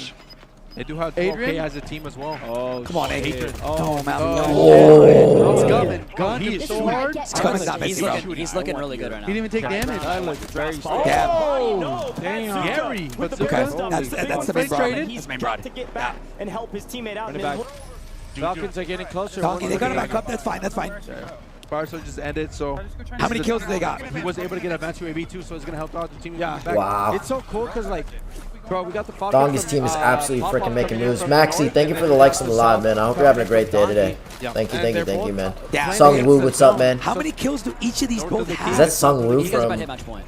thing. They do have Adrian? 2K as a team as well. Oh, Come on, Adrian. Oh, man. Oh, Gunman. Gun He is is so so hard. Gunman's not messy, bro. He's looking really good right now. He didn't even take damage. That looks very Dab. Oh, Damn. Gary. With the Okay, burst up. that's the main He's broad. He's That's the main got broad. to get back and help his teammate out. Running And back. Falcons are getting closer. Falcon, they got to back up. That's fine. That's fine. Fire Sword just ended, so How many kills did they got? he was able to get advanced UAV too, so it's gonna help out the team. Yeah. Back. Wow. It's so cool because, like, bro, we got the Falcons. Dongy's from, team is absolutely Pop-Up freaking making coming in moves. from Maxi, north thank you for the and likes on the live, south. man. I hope you're having a great day today. Yeah. Thank you, And thank you, they're thank you, man. Yeah. Sung Woo, what's up, man? How many kills do each of these both have? Is that Sung Woo You guys about from hit match point.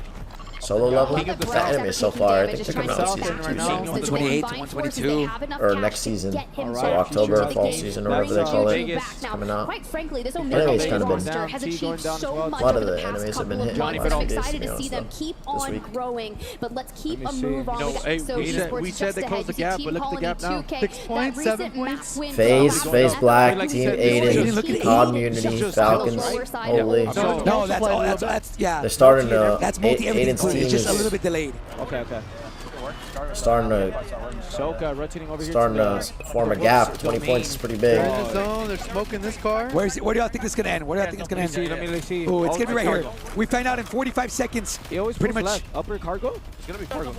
solo level? King of the That anime is so far. I think they're coming out South season right 2 now. soon. 128 to 122. Or next season. So Alright. October, fall season, or whatever they call it. Vegas. It's coming out. Quite frankly, this Anime's Omega kind of been roster has T going achieved down as so well. much A lot over of the the past animes have couple been of hitting months. the I'm last days, excited to be to see honest, them though, keep this on week. growing, but let's keep me a see. move on. No, We got hey, So we said- Esports we said just they closed ahead. the You gap, see but look at the Team gap now. Colony 2K, 6 points, that 7 recent points. map win FaZe, for FaZe Aiden. Black, Like Team you said, Aiden, look at COD Aiden. Unity, Just Falcons, lower side. Holy. No, that's yeah. They're starting to. That's multi everything. Aiden's Cool. team It's just a little is bit delayed. Okay. starting to Soka rotating over here. starting to form a gap. 20 points is pretty big. They're in the zone. They're smoking this car. Where do y'all think this is gonna end? Where do y'all think it's gonna end? Let me see. Oh, it's gonna be right here. We find out in 45 seconds. He always Pretty pretty much. much upper cargo. It's gonna be cargo.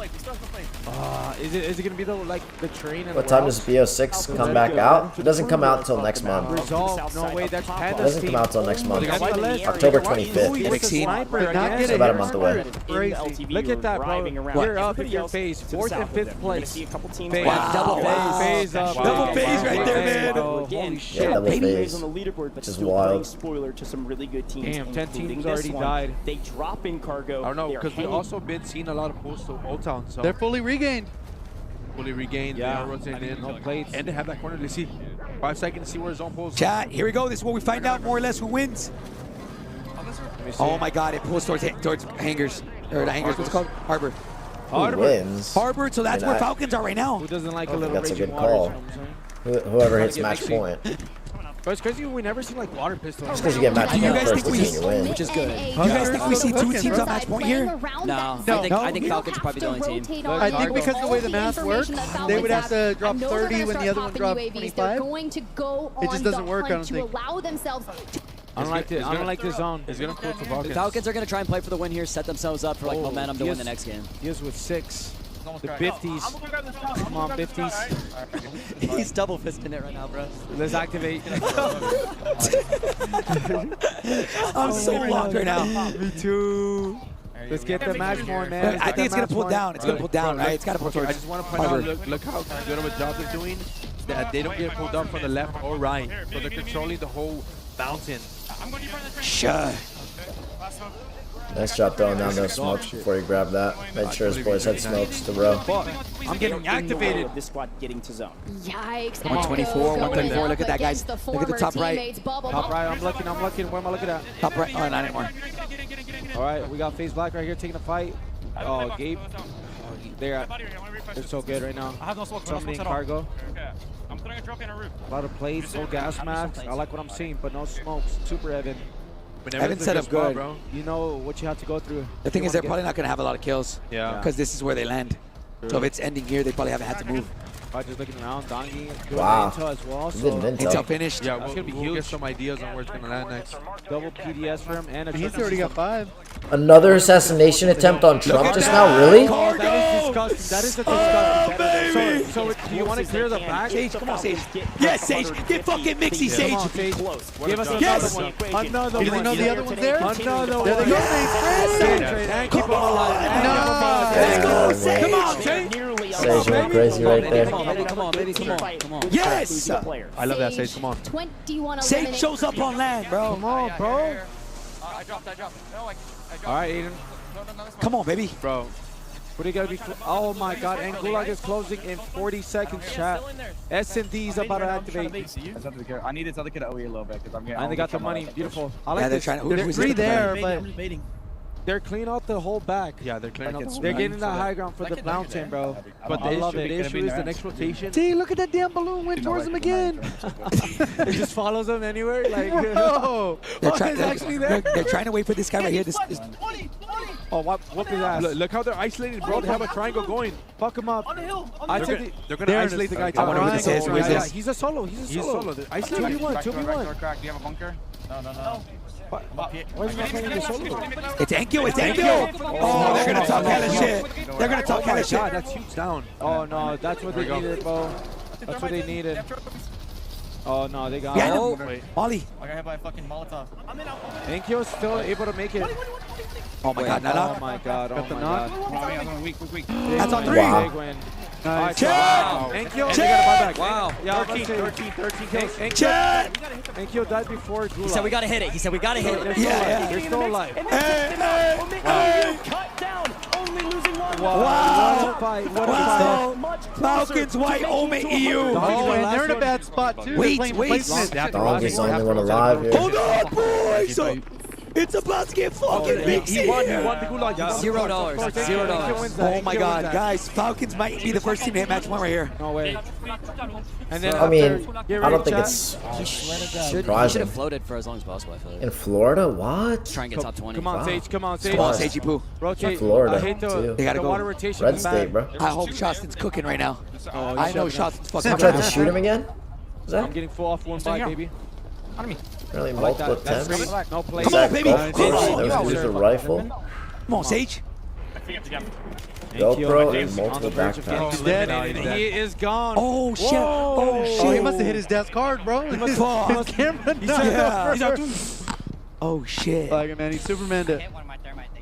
Is it gonna be the the train? And What time does BO6 come back out? It doesn't come out until next month. Resolve? No way. That's It Panda's doesn't team. come out until next month. MLS. October Ooh, 25th. he's a sniper Did not again. get So about a month away. Crazy. Look at that, bro. You're up if you're FaZe. 4th and 5th place. FaZe. Wow. Double Wow. FaZe up. Double FaZe right there, man. Bro. Holy shit. Yeah, double FaZe. on the leaderboard, but Which is still wild. playing spoiler to some really good teams. Damn, 10 including teams this already one. died. They drop in cargo. I don't know, They're because we heading- also been seeing a lot of posts to Old Town, so They're fully regained. fully regained. Yeah. They are rotating in. No plates. And they have that corner. Let's see. 5 seconds to see where zone pulls. Chat, here we go. This is where we find out more or less who wins. Oh my God! It pulls towards hangars or the hangars. What's it called? Harbor. Who wins? Harbor. So that's And where I- Falcons are right now. Who doesn't like I a don't think little that's a raging good waters, call. you know what I'm saying? Whoever Gotta hits get match mixy. point. But it's crazy we never seen like water pistols. Just because you get match Do you point guys first think doesn't mean you win. which is good. Do You guys think we see two teams on match point here? No, I think Falcons are probably the only team. I think because of the way the math works, they would have to drop 30 when the other one dropped They're 25. going to go It just on doesn't the work, I hunt don't to think. allow themselves to I don't like this. I don't like this zone. It's gonna cool to The Falcons. Falcons are going to try and play for the win here, set themselves up for like momentum to win the next game. He is with 6. The 50s. Come on, 50s. He's double fisting it right now, bro. Let's activate. I'm so locked right now. Me too. Let's get the match point, man. I think it's gonna pull down. It's gonna pull down, right? It's gotta pull I towards just want to point Harbor. out, look how good of a job they're doing. That they don't get pulled up from the left or right, so they're controlling the whole mountain. Sure. Nice job throwing down those smokes before you grab that. Made sure his boys had smokes to row. I'm getting activated. This squad getting to zone. Yikes. 124, 134. Look at that, guys. Look at the top right. Top right. I'm looking. Where am I looking at? Top right. Oh, not anymore. All right, we got FaZe Black right here taking the fight. Oh, Gabe. They're so good right now. I have no smoke. Somebody in cargo. Okay. I'm throwing a drop in a roof. A lot of plates, no gas masks. I like what I'm seeing, but no smokes. Super Evan. Evan set up good. Bro. You know what you have to go through. The thing is, they're probably not gonna have a lot of kills. Yeah. Because this is where they land. So if it's ending here, they probably haven't had to move. Just looking around, Dongy doing Wow. intel as well. He So did Intel finished. Yeah, That's gonna be we'll huge. get some ideas on where it's gonna land next. double PDS for him and a He's already got 5. Another assassination attempt on Trump just now? Really? Oh, that is disgusting. That is a disgusting. So do you want to clear the back? Sage, come on, Sage. Yes, Sage. Get fucking mixy, Come Sage. on, Sage. Give us Yes. another one. Another You didn't one. know the other one's there? Another one. There they go. And keep him alive. Let's go, Sage. Come on, Sage. Sage went crazy right there. Come on, baby, come on. Yes. I love that, Sage. Come on. 21 Sage shows up on land, bro. Come on, bro. I dropped. No, I dropped. All right, Aiden. No, Come on, baby. Bro, What do you gotta be? Oh my God! And Gulag is closing in 40 seconds. Chat. S&D is about to activate. I need this other kid to OE a little bit because I'm getting. And they got the money. Beautiful. I like Yeah, they're this. trying to. They're who's free this? there, but they're cleaning out the whole back. yeah, they're clearing out the They're getting the high ground for the mountain, bro. But I the love it. issue is the next rotation. See, look at that damn balloon went towards him again. It just follows them anywhere. Like, Bro. They're oh, trying. it's actually there. They're trying to wait for this guy right here. This Oh, whoop his ass. Look how they're isolated, bro. They have a triangle going. Fuck him up. On the hill. On the I hill. think they're gonna isolate the guy. I wonder who this is. Who is Yeah, this? he's a solo. He's a solo. Isolate. 2v1. 2v1. Crack. Do you have a bunker? No. Why is he not playing the solo? It's Enkyo. It's Enkyo. Oh, they're gonna talk kind of shit. They're gonna talk kind of shit. That's huge down. Oh no, that's what they needed, bro. That's what they needed. Oh no, they got. Yeah, no. Wait. Molly. I got hit by a fucking Molotov. Enkyo's still able to make it. Oh my God, Nala. Oh my God. Oh Got the my knock. God. I'm going weak. That's on Big 3. win, big win. Nice. Wow. Enkyo, they got a buyback. Wow. Yeah, 13 kills. Enkyo died before Gulag. He said we gotta hit it. He said we gotta hit it. Yeah. They're still alive. Cut down, only losing one. Wow. What a fight. What a Wow. Much Falcons white Ome EU. Oh, and they're in a bad spot too. Wait, They're playing wait. placement. Donkey's the only one alive here. Hold on, boys. So it's about to get fucking mixy. He won the Gulag. $0. $0. Oh my God, guys! Falcons might be the first team to hit match 1 right here. No way. And then I mean, get I don't ready, think chat. it's He should surprising. have floated for as long as possible, I feel like. In Florida, what? Try and get top 20. Come on, Wow. Sage. Come on, Sage. Come on, Sagey Poo. Rotate. Florida, I hate the, too. They gotta the go. water rotation. Red is State, bad. bro. I hope Shostin's cooking right now. Oh, I know shit, Shostin's fucking Someone cooking. tried to shoot him again? Was that I'm getting full off one by, baby. On me. really I like multiple that. That's attempts? great. No play. Come on, baby. That was used a rifle. Come on, Sage. GoPro and multiple backpacks. He's dead. And he is gone. Oh shit. Whoa. Oh shit. Oh, he must have hit his desk hard, bro. He must His have- camera He's knocked out. over. He's out. Oh shit. Like, man, he Supermaned it.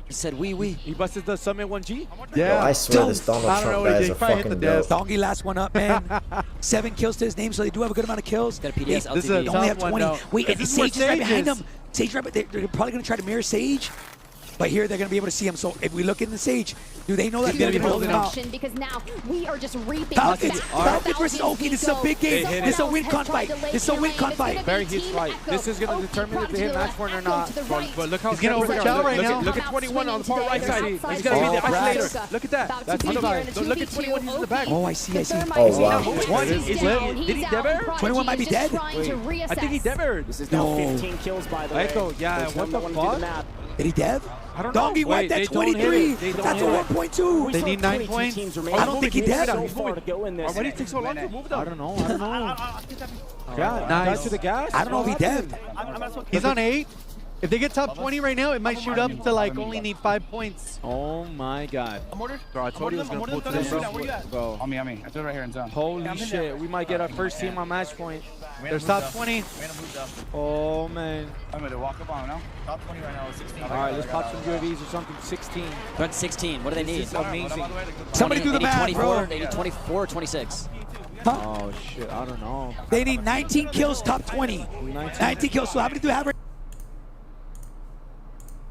He said wee. He busted the Summit 1G. Yo, I swear this Donald I don't Trump know what guy he is did. a Probably hit fucking the goat. desk. Donkey last one up, man. 7 kills to his name, so they do have a good amount of kills. Got a PDS This is a They only have tough one, 20. though. Wait, and This is where Sage is right behind Sage them. Sage right, they're probably gonna try to mirror Sage, but here they're gonna be able to see him. So if we look in the Sage, do they know that they're gonna be holding out? Because now we are just reaping Falcons, back. Falcons versus Oki. This is a big game. They hit This is a it. win con fight. This is a win con fight. Very huge fight. This is going to determine if they hit match point or not. But look how He's getting separate- overshot right look now. Look at 21 on the far right side. He's going to be Oh, the Brad. isolator. Look at that. That's About to on be the here in a Look at 21. He's in the back. Oh, I see. Oh, wow. What? Is lit. Did he dead air? 21 might be dead. Wait, I think he dead aired. This is now No. 15 kills, by the way. Echo, yeah, There's what no the one to do fuck? math. Did he dev? I don't know. Donkey Wait, wiped that they don't hit it. 23. They don't That's a hit it. 1.2. We They still need have 9 22 points. teams I remaining. don't think he We've did. so far to go in this. Why did he take so long to move them? I don't know. I don't know. Yeah, Nice. guys to the gas. I don't know if he dev'd. He's on 8. If they get top 20 right now, it might shoot up to like only need 5 points. Oh my god. Bro, I told you I was going to pull to this, bro. On me. I threw it right here in zone. Holy shit. We might get our first team on match point. There's top 20. Oh man. I'm going to walk up on him now. Top 20 right now is 16. All right, let's pop some UAVs or something. 16. They're at 16. What do they need? This is amazing. Somebody do the They need math, 24. bro. They need 24 or 26. Oh shit, I don't know. They need 19 kills, top 20. 19 kills. So how many do we have?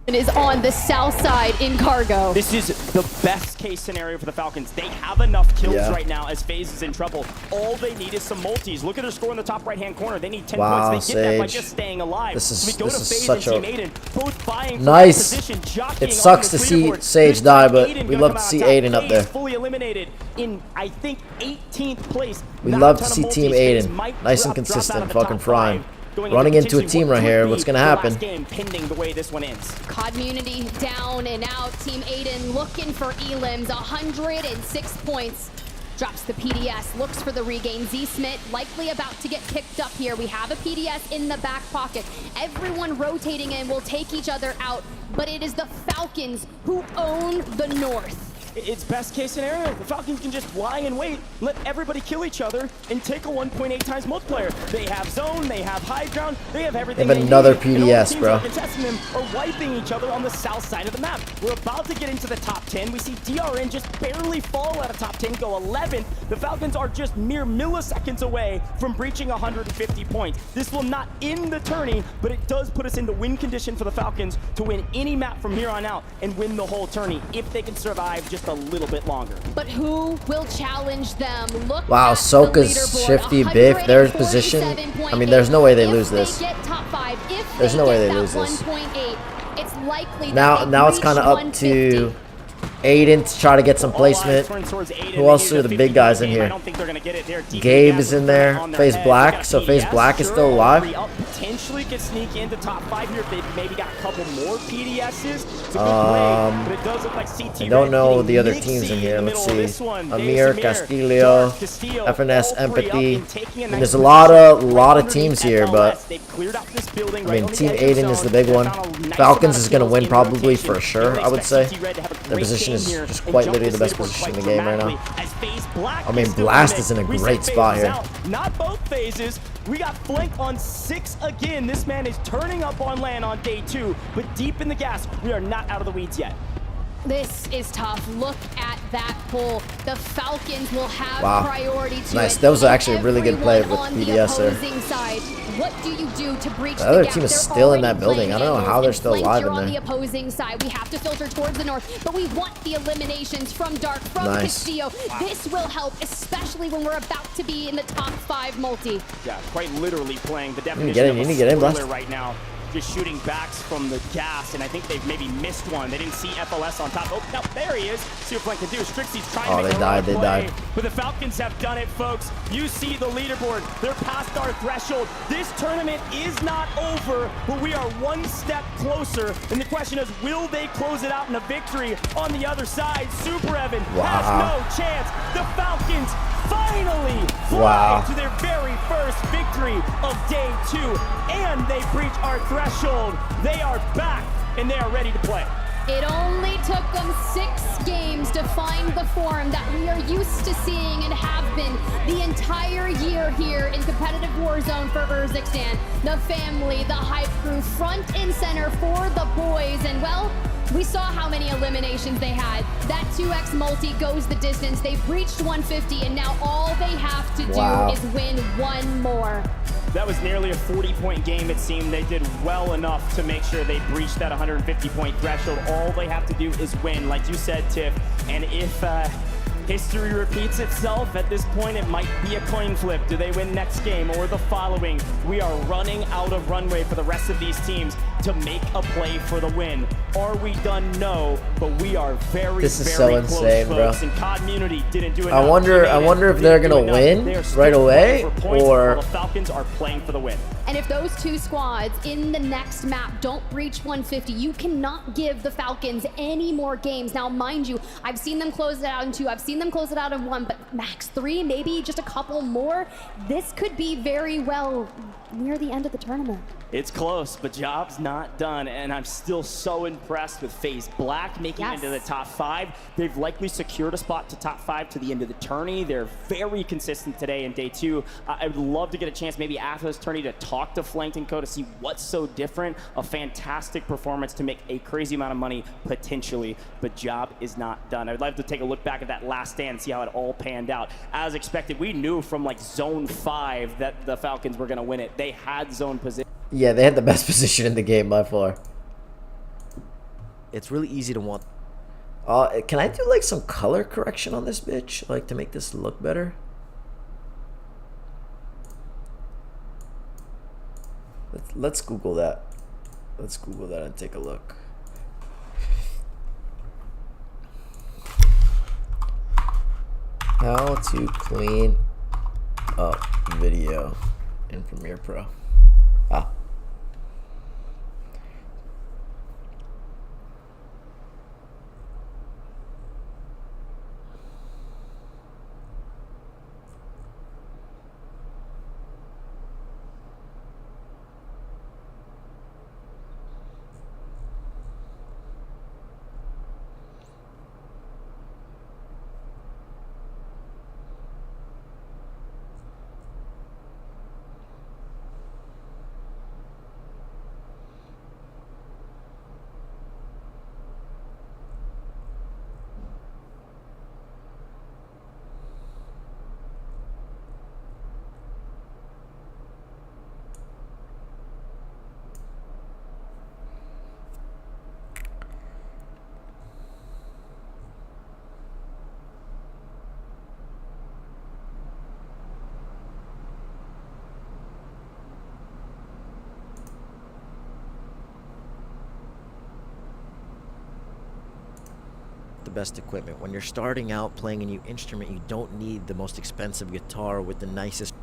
Is on the south side in Cargo. This is the best case scenario for the Falcons. They have enough kills Yeah. right now as FaZe is in trouble. All they need is some multis. Look at their score in the top right-hand corner. They need 10 Wow, points. They get that by Sage. just staying alive. This is- we go this to is FaZe such and a Team Aiden, both vying for nice. position, jockeying It sucks on to the see leaderboard. Sage die, but Aiden we gonna love come to out see top. Aiden up FaZe there. fully eliminated in, I think, 18th place. We Not love a to ton of see Team multis. FaZe Aiden. might Nice and drop out consistent, of the fucking top frying. 5, going Running into a potentially team what right could here. be What's gonna the happen? last game pending the way this one ends. Community down and out. Team Aiden looking for elims. 106 points. Drops the PDS, looks for the regain. Z Smith likely about to get picked up here. We have a PDS in the back pocket. Everyone rotating in will take each other out, but it is the Falcons who own the North. It's best case scenario. The Falcons can just lie in wait, let everybody kill each other, and take a 1.8 times multiplier. They have zone, they have high ground, they have everything. They have they another need. And all the PDS, teams bro. that are contesting them are wiping each other on the south side of the map. We're about to get into the top 10. We see DRN just barely fall out of top 10, go 11th. The Falcons are just mere milliseconds away from breaching 150 points. This will not end the tourney, but it does put us into win condition for the Falcons to win any map from here on out and win the whole tourney if they can survive just a little bit longer. But who will challenge them? Look Wow, at the Soka's leaderboard, shifty biff. Their position. I mean, there's no way they lose this. If they get top 5, if There's they no way get they that lose this. 1.8, it's likely Now that they it's kind of breach up to 150. Aiden to try to get some placement. Who else are the big guys in here? Gabe is in there. FaZe Black. So FaZe Black is still alive. Potentially could sneak into top 5 here if they maybe got a couple more PDSs. It's a good play, but it does look like CT I don't Red know getting the other Nick teams C in here. the Let's middle of see. this one. Amir, Davis Castillo, Dark, Castillo, FNS, all three up Empathy. and taking a And nice there's a position lot of right teams underneath here, but FLS. They've cleared out this building I right mean, on the Team edge of Aiden is the zone. big one. They've found a nice Falcons amount is of going to kills win in probably rotation. for sure, Really I would expect say. CT Red to have a Their great position game is here just and quite jump literally this the best leaderboard position in the quite game right now. dramatically as FaZe Black I mean, is still Blast in it. is in a We said great FaZe spot was here. out. Not both phases. We got Flank on 6 again. This man is turning up on land on day 2, but deep in the gas, we are not out of the weeds yet. This is tough. Look at that pull. The Falcons will have Wow. priority to Nice. it. That was actually a really good play Everyone with on the BDS there. opposing side. What do you do to breach The other gap? team is They're still in that already building. I don't know playing how they're angles, still and alive Flank, in you're on there. the opposing side. We have to filter towards the north, but we want the eliminations from Dark, from Nice. Castillo. This will help, especially when we're about to be in the top 5 multi. Yeah, quite literally playing the You definition need to get in, of you a need to get in, spoiler Blast. right now. Just shooting backs from the gas, and I think they've maybe missed one. They didn't see FLS on top. Oh, no, there he is. See what Flank can do. Strixie's trying Oh, to make they a died, run they play, died. but the Falcons have done it, folks. You see the leaderboard. They're past our threshold. This tournament is not over, but we are one step closer, and the question is, will they close it out in a victory on the other side? Super Evan has no chance. The Falcons finally fly to their very first victory of day 2, and they breach our threshold. They are back, and they are ready to play. It only took them 6 games to find the form that we are used to seeing and have been the entire year here in competitive Warzone for Urzikstan. The family, the hype crew, front and center for the boys, and well, we saw how many eliminations they had. That 2x multi goes the distance. They breached 150, and now all they have to do is win one more. That was nearly a 40-point game, it seemed. They did well enough to make sure they breached that 150-point threshold. All they have to do is win, like you said, Tiff. And if history repeats itself, at this point it might be a coin flip. Do they win next game or the following? We are running out of runway for the rest of these teams to make a play for the win. Are we done? No, but we are very, This is very so close, insane, bro. folks. And COD didn't do enough. I wonder if they're gonna win right away, or the Falcons are playing for the win. And if those 2 squads in the next map don't breach 150, you cannot give the Falcons any more games. Now, mind you, I've seen them close it out in 2, I've seen them close it out in 1, but max 3, maybe just a couple more. This could be very well near the end of the tournament. It's close, but job's not done, and I'm still so impressed with FaZe Black making it into the top 5. They've likely secured a spot to top 5 to the end of the tourney. They're very consistent today in day 2. I would love to get a chance maybe after this tourney to talk to Flanked & Co. to see what's so different. A fantastic performance to make a crazy amount of money, potentially, but job is not done. I'd like to take a look back at that last stand and see how it all panned out. As expected, we knew from like zone 5 that the Falcons were going to win it. They had zone position. Yeah, they had the best position in the game by far. It's really easy to want. Can I do like some color correction on this bitch, like to make this look better? Let's Google that. Let's Google that and take a look. How to clean up video in Premiere Pro. the best equipment. When you're starting out playing a new instrument, you don't need the most expensive guitar with the nicest.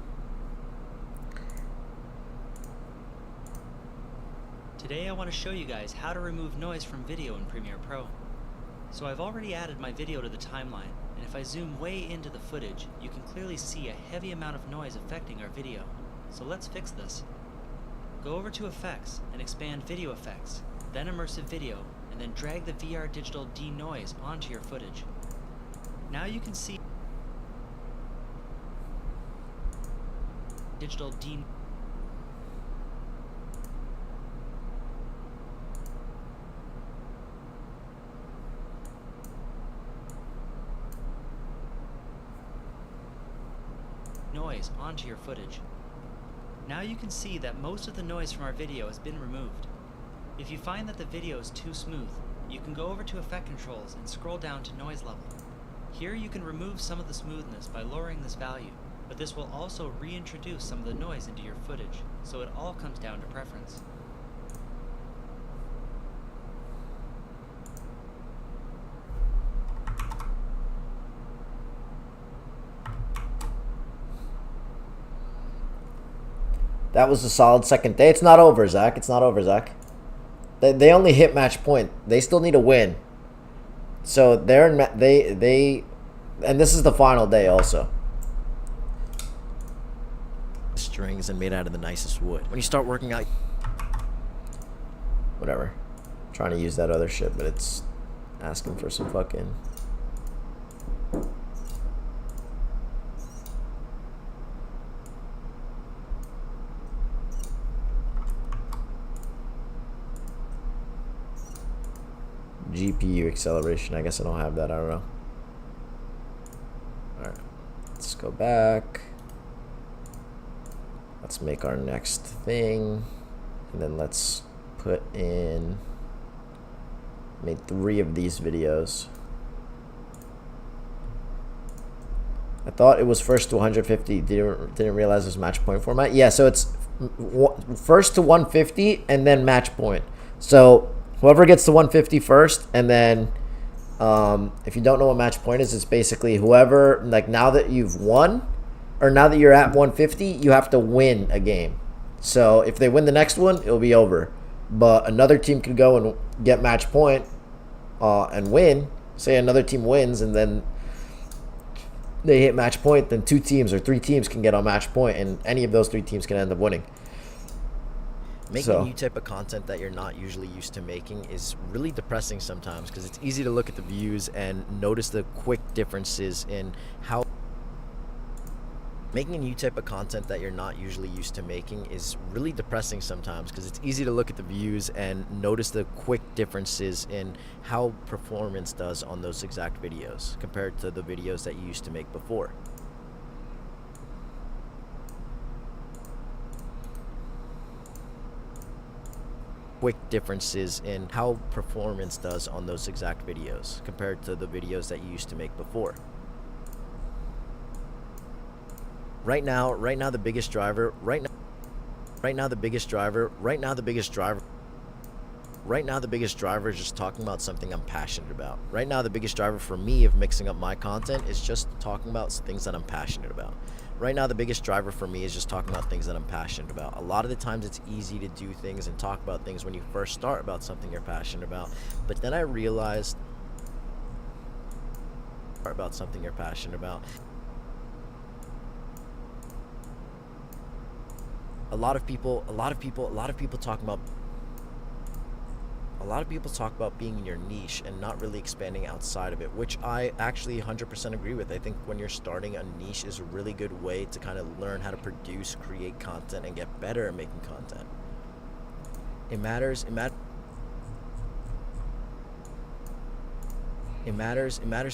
Today I want to show you guys how to remove noise from video in Premiere Pro. So I've already added my video to the timeline, and if I zoom way into the footage, you can clearly see a heavy amount of noise affecting our video. So let's fix this. Go over to Effects and expand Video Effects, then Immersive Video, and then drag the VR Digital Denoise onto your footage. Now you can see Digital Denoise. Noise onto your footage. Now you can see that most of the noise from our video has been removed. If you find that the video is too smooth, you can go over to Effect Controls and scroll down to Noise Level. Here you can remove some of the smoothness by lowering this value, but this will also reintroduce some of the noise into your footage, so it all comes down to preference. That was a solid second day. It's not over, Zach. It's not over, Zach. They only hit match point. They still need a win. So they're in and this is the final day also. Strings and made out of the nicest wood. When you start working out, whatever. I'm trying to use that other shit, but it's asking for some fucking. GPU acceleration. I guess I don't have that. I don't know. Alright. Let's go back. Let's make our next thing. And then let's put in. Made 3 of these videos. I thought it was first to 150. Didn't realize it was match point format. Yeah, so it's first to 150 and then match point. So whoever gets to 150 first, and then if you don't know what match point is, it's basically whoever, like now that you've won, or now that you're at 150, you have to win a game. So if they win the next one, it'll be over. But another team could go and get match point and win. Say another team wins, and then they hit match point, then 2 teams or 3 teams can get on match point, and any of those 3 teams can end up winning. making a new type of content that you're not usually used to making is really depressing sometimes, because it's easy to look at the views and notice the quick differences in how making a new type of content that you're not usually used to making is really depressing sometimes, because it's easy to look at the views and notice the quick differences in how performance does on those exact videos compared to the videos that you used to make before. Quick differences in how performance does on those exact videos compared to the videos that you used to make before. Right now the biggest driver is just talking about something I'm passionate about. Right now the biggest driver for me of mixing up my content is just talking about things that I'm passionate about. Right now the biggest driver for me is just talking about things that I'm passionate about. A lot of the times it's easy to do things and talk about things when you first start about something you're passionate about. But then I realized about something you're passionate about. A lot of people talk about being in your niche and not really expanding outside of it, which I actually 100% agree with. I think when you're starting a niche is a really good way to kind of learn how to produce, create content, and get better at making content. It matters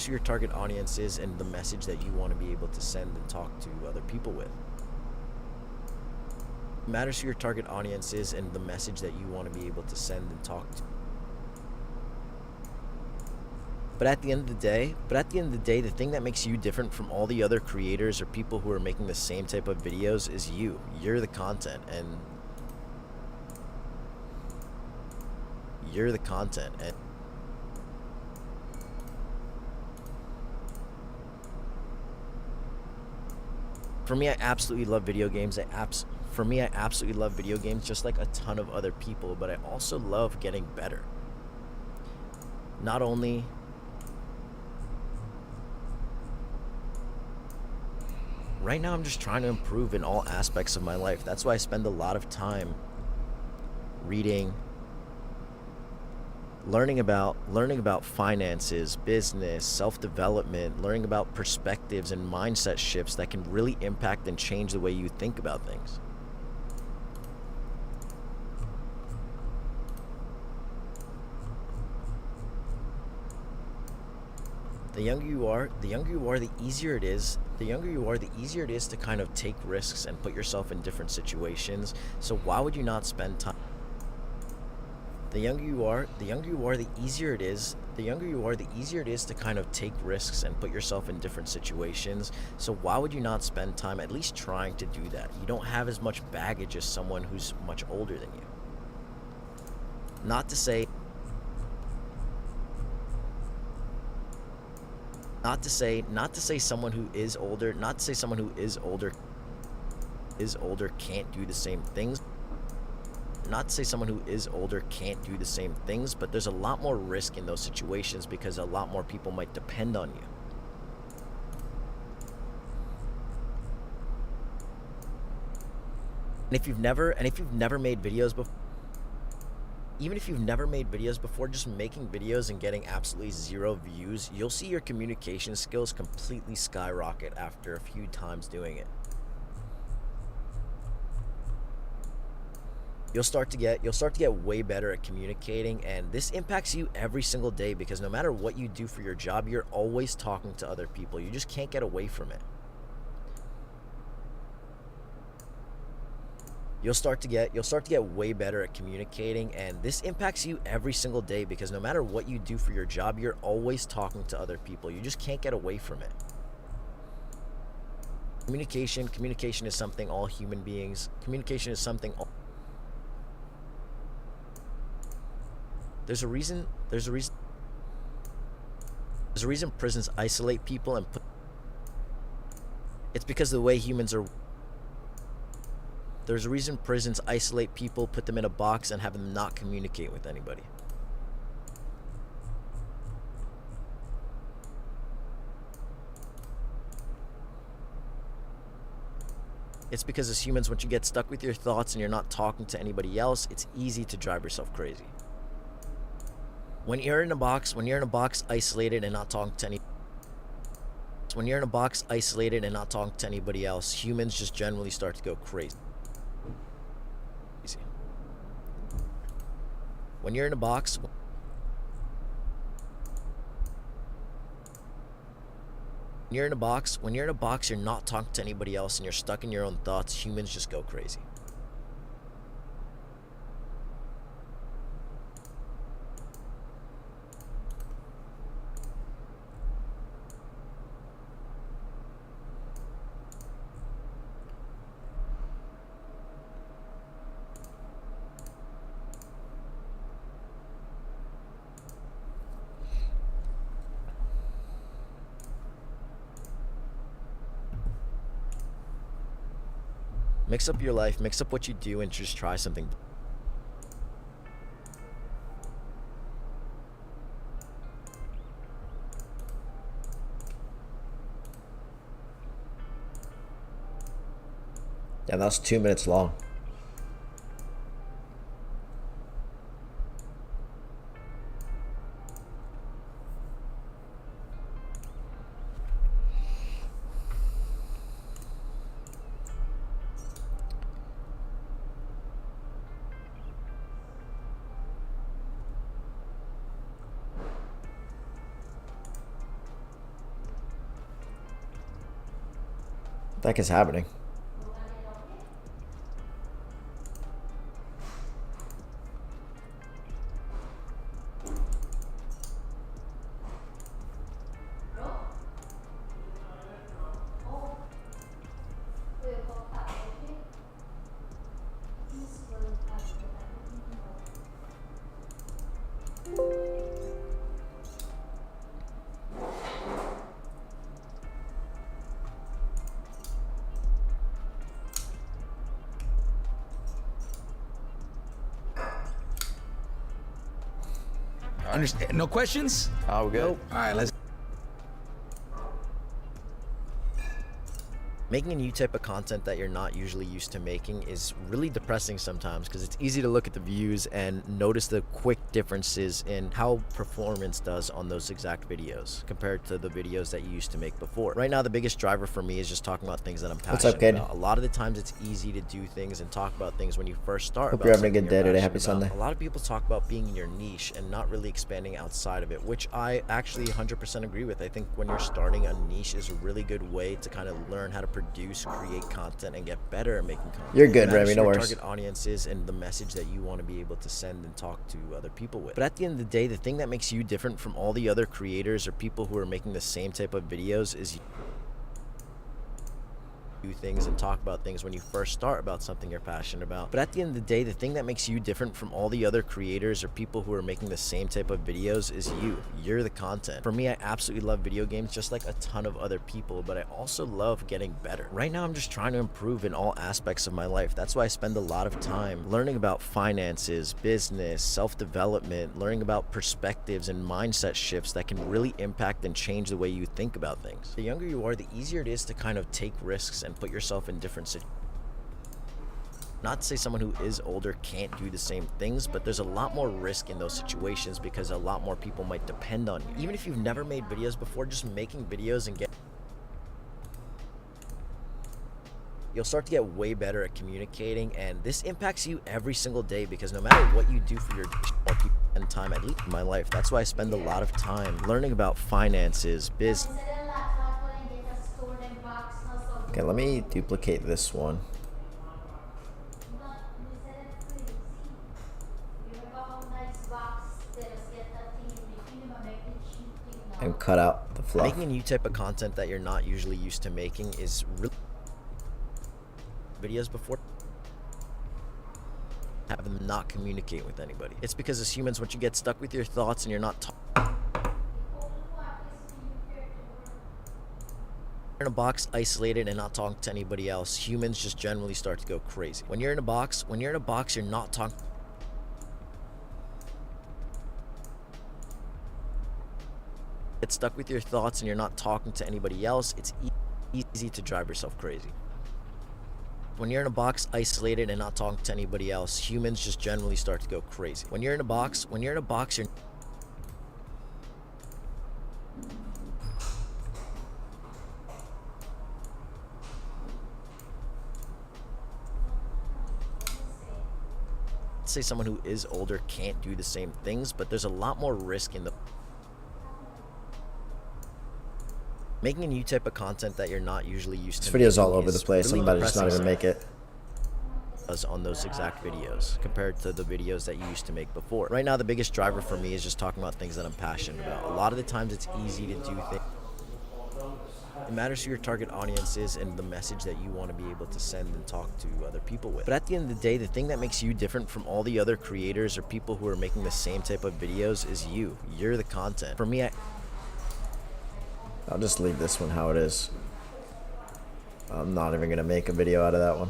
who your target audience is and the message that you want to be able to send and talk to other people with. It matters who your target audience is and the message that you want to be able to send and talk to. But at the end of the day, the thing that makes you different from all the other creators or people who are making the same type of videos is you. You're the content, and For me, I absolutely love video games. For me, I absolutely love video games just like a ton of other people, but I also love getting better. Not only right now, I'm just trying to improve in all aspects of my life. That's why I spend a lot of time reading, learning about finances, business, self-development, learning about perspectives and mindset shifts that can really impact and change the way you think about things. The younger you are, the easier it is. The younger you are, the easier it is to kind of take risks and put yourself in different situations. So why would you not spend time? The younger you are, the easier it is. The younger you are, the easier it is to kind of take risks and put yourself in different situations. So why would you not spend time at least trying to do that? You don't have as much baggage as someone who's much older than you. Not to say someone who is older, can't do the same things. Not to say someone who is older can't do the same things, but there's a lot more risk in those situations because a lot more people might depend on you. And if you've never made videos before, even if you've never made videos before, just making videos and getting absolutely 0 views, you'll see your communication skills completely skyrocket after a few times doing it. You'll start to get way better at communicating, and this impacts you every single day because no matter what you do for your job, you're always talking to other people. You just can't get away from it. You'll start to get way better at communicating, and this impacts you every single day because no matter what you do for your job, you're always talking to other people. You just can't get away from it. Communication is something all human beings. There's a reason prisons isolate people and it's because of the way humans are. There's a reason prisons isolate people, put them in a box, and have them not communicate with anybody. It's because as humans, once you get stuck with your thoughts and you're not talking to anybody else, it's easy to drive yourself crazy. When you're in a box isolated and not talking to anybody else, humans just generally start to go crazy. When you're in a box, you're not talking to anybody else and you're stuck in your own thoughts, humans just go crazy. Mix up your life, mix up what you do, and just try something. Yeah, that's 2 minutes long. What the heck is happening? No questions? Oh, we're good. All right, let's. Making a new type of content that you're not usually used to making is really depressing sometimes because it's easy to look at the views and notice the quick differences in how performance does on those exact videos compared to the videos that you used to make before. Right now, the biggest driver for me is just talking about things that I'm passionate What's up, kid? about. A lot of the times it's easy to do things and talk about things when you first start. Hope about you're having a something good day you're today. passionate Happy about. Sunday. A lot of people talk about being in your niche and not really expanding outside of it, which I actually 100% agree with. I think when you're starting a niche is a really good way to kind of learn how to produce, create content, and get better at making content. You're good, It matters Remy, who no your worries. target audience is and the message that you want to be able to send and talk to other people with. But at the end of the day, the thing that makes you different from all the other creators or people who are making the same type of videos is you do things and talk about things when you first start about something you're passionate about. But at the end of the day, the thing that makes you different from all the other creators or people who are making the same type of videos is you. You're the content. For me, I absolutely love video games just like a ton of other people, but I also love getting better. Right now, I'm just trying to improve in all aspects of my life. That's why I spend a lot of time learning about finances, business, self-development, learning about perspectives and mindset shifts that can really impact and change the way you think about things. The younger you are, the easier it is to kind of take risks and put yourself in different situations. Not to say someone who is older can't do the same things, but there's a lot more risk in those situations because a lot more people might depend on you. Even if you've never made videos before, just making videos and you'll start to get way better at communicating, and this impacts you every single day because no matter what you do for your and time, at least in my life, that's why I spend a lot of time learning about finances, business. Okay, let me duplicate this one. And cut out the fluff. Making a new type of content that you're not usually used to making is really videos before have them not communicate with anybody. It's because as humans, once you get stuck with your thoughts and you're not in a box, isolated and not talking to anybody else, humans just generally start to go crazy. When you're in a box, you're not talking. Get stuck with your thoughts and you're not talking to anybody else, it's easy to drive yourself crazy. When you're in a box, isolated and not talking to anybody else, humans just generally start to go crazy. When you're in a box, you're say someone who is older can't do the same things, but there's a lot more risk in the making a new type of content that you're not usually used to. This video's all over the place. I'm about to just not even make it. On those exact videos compared to the videos that you used to make before. Right now, the biggest driver for me is just talking about things that I'm passionate about. A lot of the times it's easy to do things. It matters who your target audience is and the message that you want to be able to send and talk to other people with. But at the end of the day, the thing that makes you different from all the other creators or people who are making the same type of videos is you. You're the content. For me, I'll just leave this one how it is. I'm not even gonna make a video out of that one.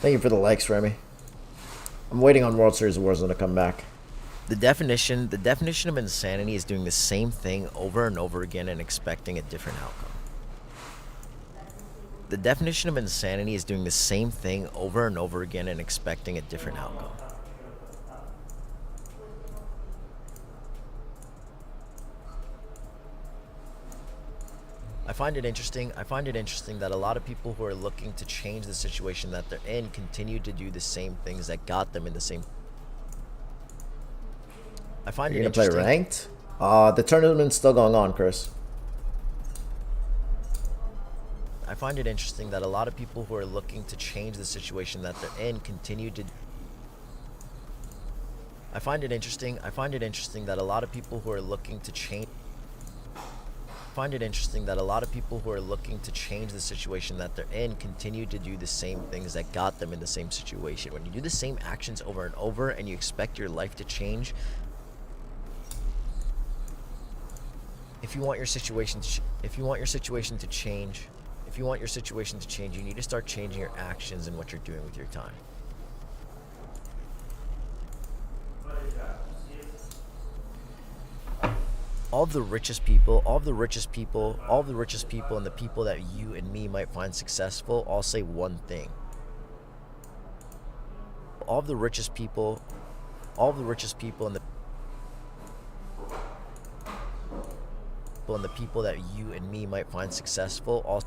Thank you for the likes, Remy. I'm waiting on World Series of Warzone to come back. the definition of insanity is doing the same thing over and over again and expecting a different outcome. The definition of insanity is doing the same thing over and over again and expecting a different outcome. I find it interesting that a lot of people who are looking to change the situation that they're in continue to do the same things that got them in the same. I find You're it gonna interesting. play ranked? The tournament's still going on, Chris. I find it interesting that a lot of people who are looking to change the situation that they're in continue to. I find it interesting that a lot of people who are looking to change. find it interesting that a lot of people who are looking to change the situation that they're in continue to do the same things that got them in the same situation. When you do the same actions over and over and you expect your life to change, if you want your situation to change, you need to start changing your actions and what you're doing with your time. All the richest people and the people that you and me might find successful all say one thing. All the richest people and the people that you and me might find successful all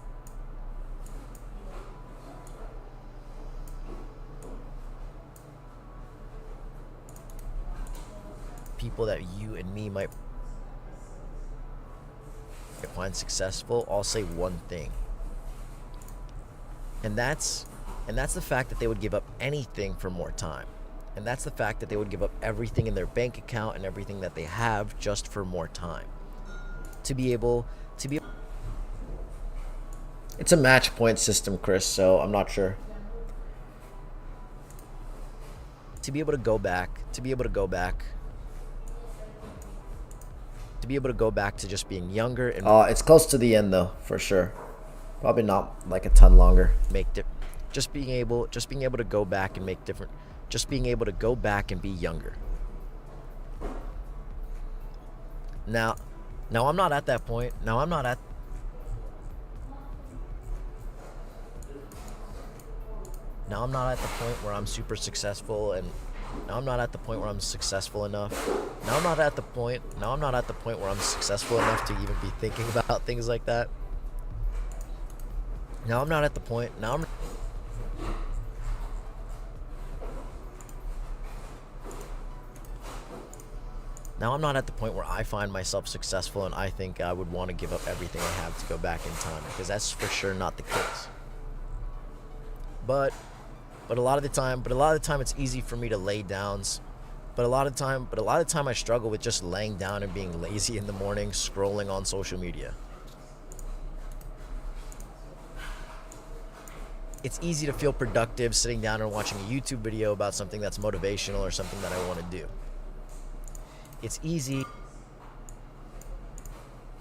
people that you and me might find successful all say one thing, and that's the fact that they would give up anything for more time, and that's the fact that they would give up everything in their bank account and everything that they have just for more time to be able. It's a match point system, Chris, so I'm not sure. To be able to go back to just being younger and it's close to the end though, for sure. Probably not like a ton longer. Just being able to go back and make different. Just being able to go back and be younger. Now I'm not at that point. Now I'm not at the point where I'm super successful and now I'm not at the point where I'm successful enough. Now I'm not at the point where I'm successful enough to even be thinking about things like that. Now I'm not at the point where I find myself successful and I think I would want to give up everything I have to go back in time, because that's for sure not the case. But a lot of the time it's easy for me to lay down. But a lot of the time I struggle with just laying down and being lazy in the morning, scrolling on social media. It's easy to feel productive sitting down and watching a YouTube video about something that's motivational or something that I want to do. It's easy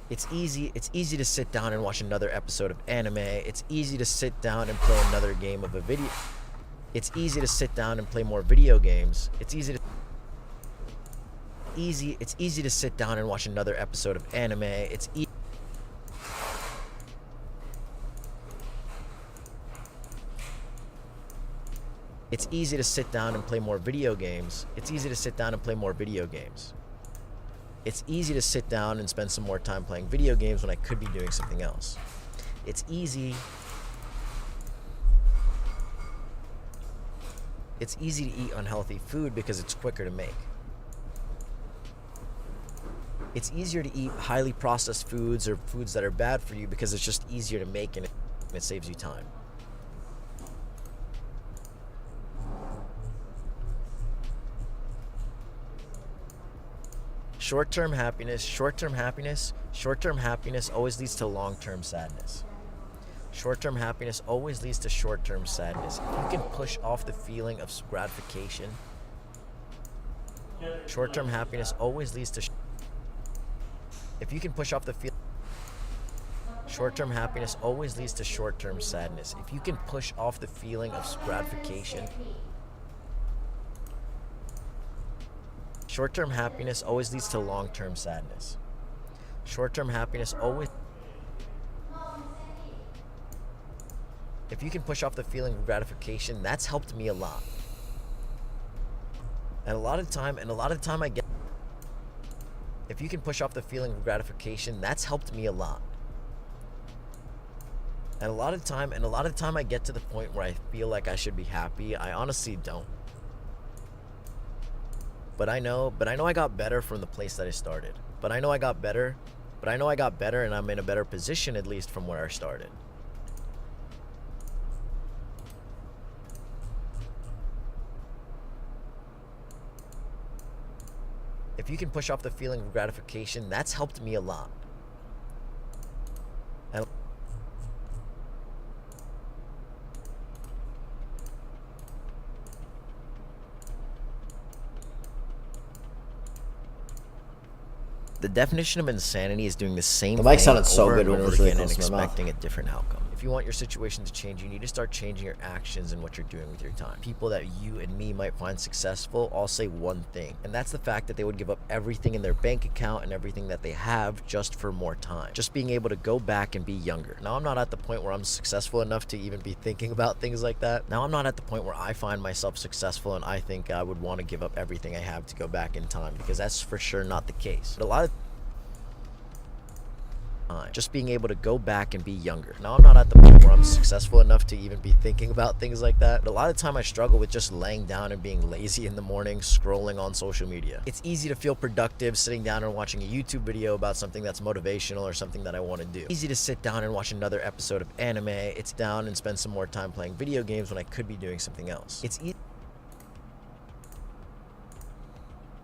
to sit down and watch another episode of anime. It's easy to sit down and play another game of a video. It's easy to sit down and play more video games. It's easy to sit down and watch another episode of anime. It's easy to sit down and play more video games. It's easy to sit down and play more video games. It's easy to sit down and spend some more time playing video games when I could be doing something else. It's easy to eat unhealthy food because it's quicker to make. It's easier to eat highly processed foods or foods that are bad for you because it's just easier to make and it saves you time. Short-term happiness always leads to long-term sadness. Short-term happiness always leads to short-term sadness. If you can push off the feeling of gratification, short-term happiness always leads to short-term happiness always leads to short-term sadness. If you can push off the feeling of gratification, short-term happiness always leads to long-term sadness. Short-term happiness always... If you can push off the feeling of gratification, that's helped me a lot. And a lot of time I get... If you can push off the feeling of gratification, that's helped me a lot. And a lot of time I get to the point where I feel like I should be happy. I honestly don't. But I know I got better from the place that I started. But I know I got better and I'm in a better position at least from where I started. If you can push off the feeling of gratification, that's helped me a lot. And the definition of insanity is doing the same The mic thing sounded so over good and when it over was really again and close to my mouth. expecting a different outcome. If you want your situation to change, you need to start changing your actions and what you're doing with your time. People that you and me might find successful all say one thing, and that's the fact that they would give up everything in their bank account and everything that they have just for more time. Just being able to go back and be younger. Now, I'm not at the point where I'm successful enough to even be thinking about things like that. Now, I'm not at the point where I find myself successful and I think I would want to give up everything I have to go back in time, because that's for sure not the case. But a lot of just being able to go back and be younger. Now, I'm not at the point where I'm successful enough to even be thinking about things like that, but a lot of the time I struggle with just laying down and being lazy in the morning, scrolling on social media. It's easy to feel productive sitting down and watching a YouTube video about something that's motivational or something that I want to do. Easy to sit down and watch another episode of anime. It's down and spend some more time playing video games when I could be doing something else. It's easy.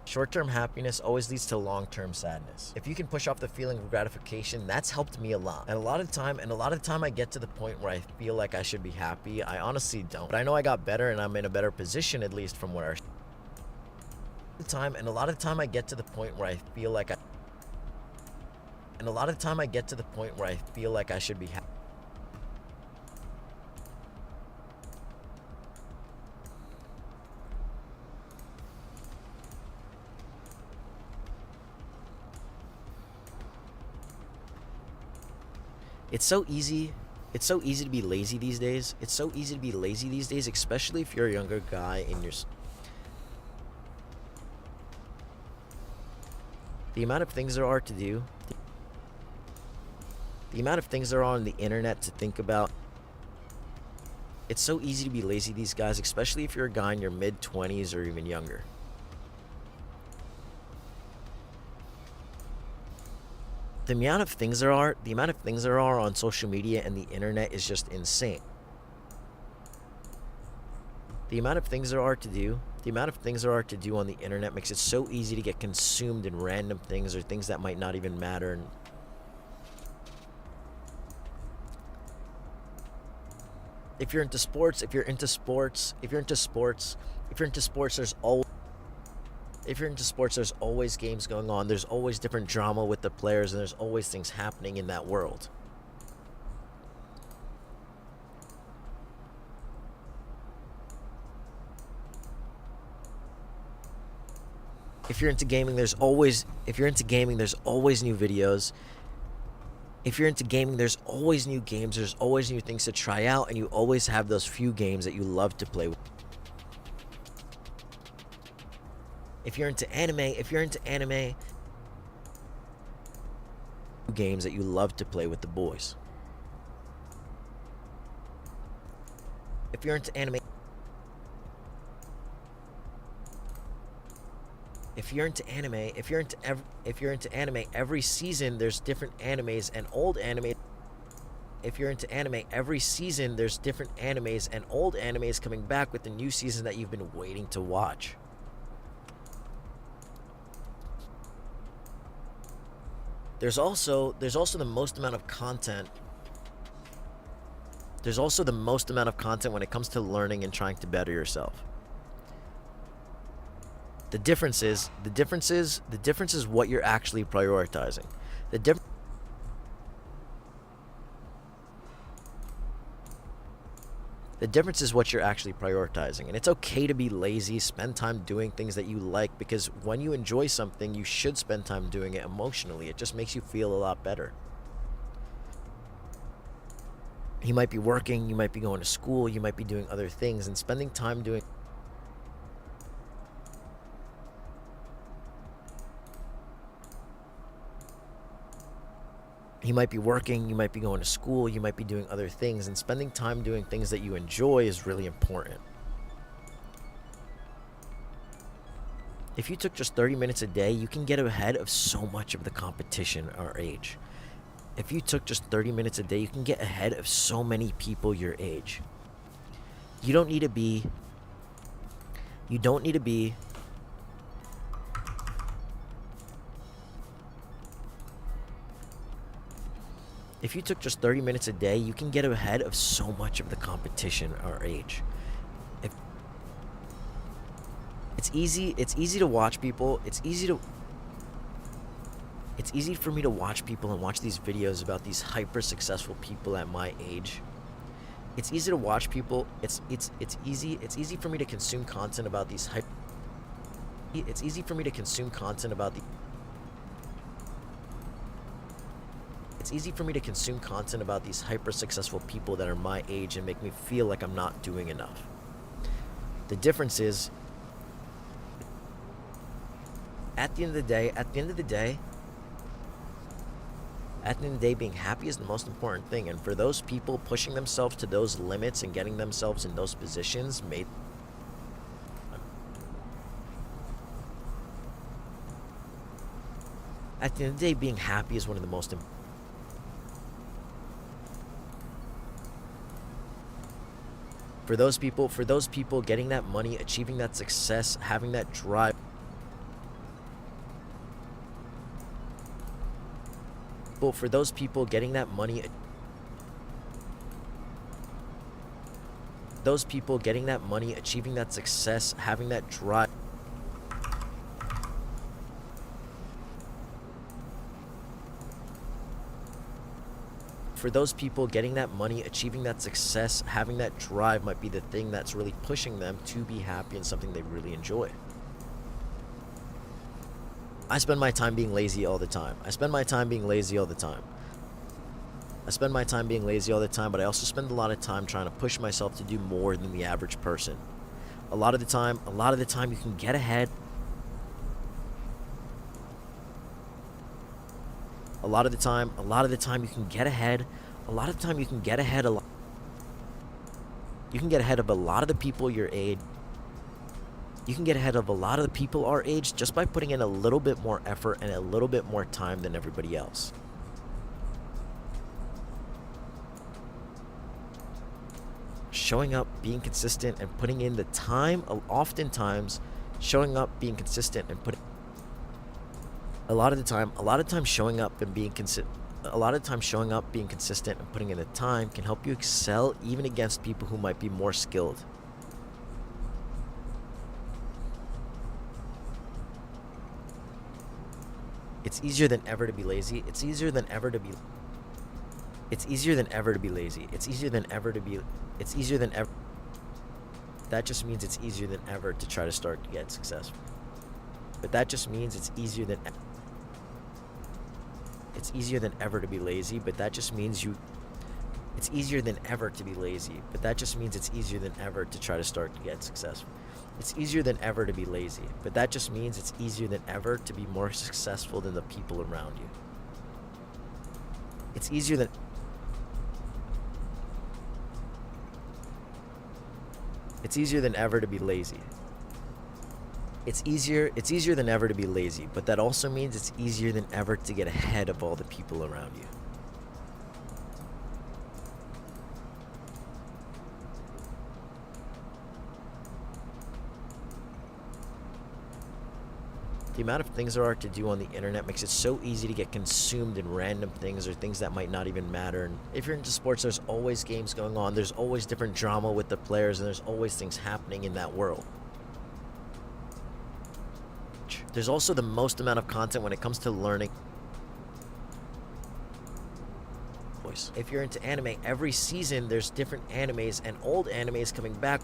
Short-term happiness always leads to long-term sadness. If you can push off the feeling of gratification, that's helped me a lot. And a lot of time I get to the point where I feel like I should be happy. I honestly don't. But I know I got better and I'm in a better position, at least from where a lot of time I get to the point where I feel like I should be happy. It's so easy to be lazy these days. Especially if you're a younger guy and the amount of things there are to do, the amount of things there are on the internet to think about. It's so easy to be lazy these guys, especially if you're a guy in your mid-20s or even younger. The amount of things there are on social media and the internet is just insane. The amount of things there are to do on the internet makes it so easy to get consumed in random things or things that might not even matter. And if you're into sports, there's always games going on. There's always different drama with the players, and there's always things happening in that world. If you're into gaming, there's always new videos. If you're into gaming, there's always new games. There's always new things to try out, and you always have those few games that you love to play with. If you're into anime, games that you love to play with the boys. If you're into anime, every season there's different animes and old anime. If you're into anime, every season there's different animes and old animes coming back with the new season that you've been waiting to watch. There's also the most amount of content. There's also the most amount of content when it comes to learning and trying to better yourself. The difference is what you're actually prioritizing. The difference is what you're actually prioritizing. And it's okay to be lazy, spend time doing things that you like, because when you enjoy something, you should spend time doing it emotionally. It just makes you feel a lot better. You might be working, you might be going to school, you might be doing other things, and spending time doing You might be working, you might be going to school, you might be doing other things, and spending time doing things that you enjoy is really important. If you took just 30 minutes a day, you can get ahead of so much of the competition our age. If you took just 30 minutes a day, you can get ahead of so many people your age. You don't need to be If you took just 30 minutes a day, you can get ahead of so much of the competition our age. It's easy to watch people. It's easy for me to watch people and watch these videos about these hyper successful people at my age. It's easy to watch people. It's easy for me to consume content about these It's easy for me to consume content about It's easy for me to consume content about these hyper successful people that are my age and make me feel like I'm not doing enough. The difference is, at the end of the day, being happy is the most important thing. And for those people pushing themselves to those limits and getting themselves in those positions at the end of the day, being happy is one of the most important. For those people getting that money, achieving that success, having that drive. For those people getting that money, achieving that success, having that drive. For those people getting that money, achieving that success, having that drive might be the thing that's really pushing them to be happy in something they really enjoy. I spend my time being lazy all the time. but I also spend a lot of time trying to push myself to do more than the average person. A lot of the time you can get ahead. A lot of the time you can get ahead. You can get ahead of a lot of the people your age. You can get ahead of a lot of the people our age just by putting in a little bit more effort and a little bit more time than everybody else. Showing up, being consistent, and putting in the time. Oftentimes, showing up, being consistent, and putting. A lot of time, showing up and being consistent. A lot of time, showing up, being consistent, and putting in the time can help you excel even against people who might be more skilled. It's easier than ever to be lazy. It's easier than ever to be lazy. That just means it's easier than ever to try to start to get successful. But that just means it's easier than ever to be lazy, but that just means it's easier than ever to be lazy, but that just means it's easier than ever to try to start to get successful. It's easier than ever to be lazy, but that just means it's easier than ever to be more successful than the people around you. It's easier than ever to be lazy. It's easier than ever to be lazy, but that also means it's easier than ever to get ahead of all the people around you. The amount of things there are to do on the internet makes it so easy to get consumed in random things or things that might not even matter. And if you're into sports, there's always games going on. There's always different drama with the players, and there's always things happening in that world. There's also the most amount of content when it comes to learning. If you're into anime, every season there's different animes and old animes coming back.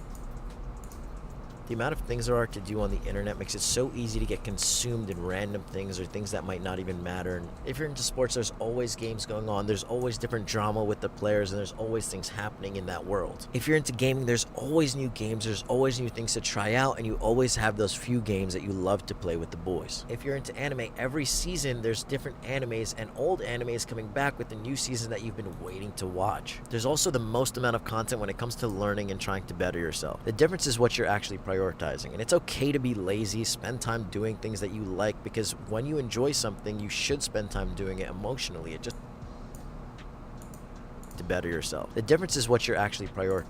The amount of things there are to do on the internet makes it so easy to get consumed in random things or things that might not even matter. And if you're into sports, there's always games going on. There's always different drama with the players, and there's always things happening in that world. If you're into gaming, there's always new games. There's always new things to try out, and you always have those few games that you love to play with the boys. If you're into anime, every season there's different animes and old animes coming back with the new season that you've been waiting to watch. There's also the most amount of content when it comes to learning and trying to better yourself. The difference is what you're actually prioritizing. And it's okay to be lazy. Spend time doing things that you like, because when you enjoy something, you should spend time doing it emotionally. It just to better yourself. The difference is what you're actually prioritizing.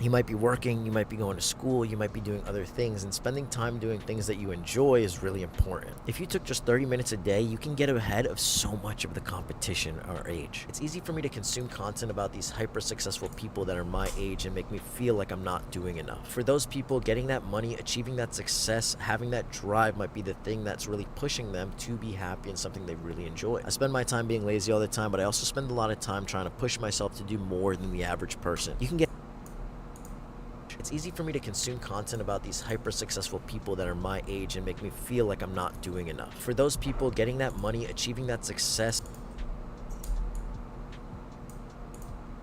You might be working, you might be going to school, you might be doing other things, and spending time doing things that you enjoy is really important. If you took just 30 minutes a day, you can get ahead of so much of the competition our age. It's easy for me to consume content about these hyper successful people that are my age and make me feel like I'm not doing enough. For those people, getting that money, achieving that success, having that drive might be the thing that's really pushing them to be happy in something they really enjoy. I spend my time being lazy all the time, but I also spend a lot of time trying to push myself to do more than the average person. It's easy for me to consume content about these hyper successful people that are my age and make me feel like I'm not doing enough. For those people, getting that money, achieving that success.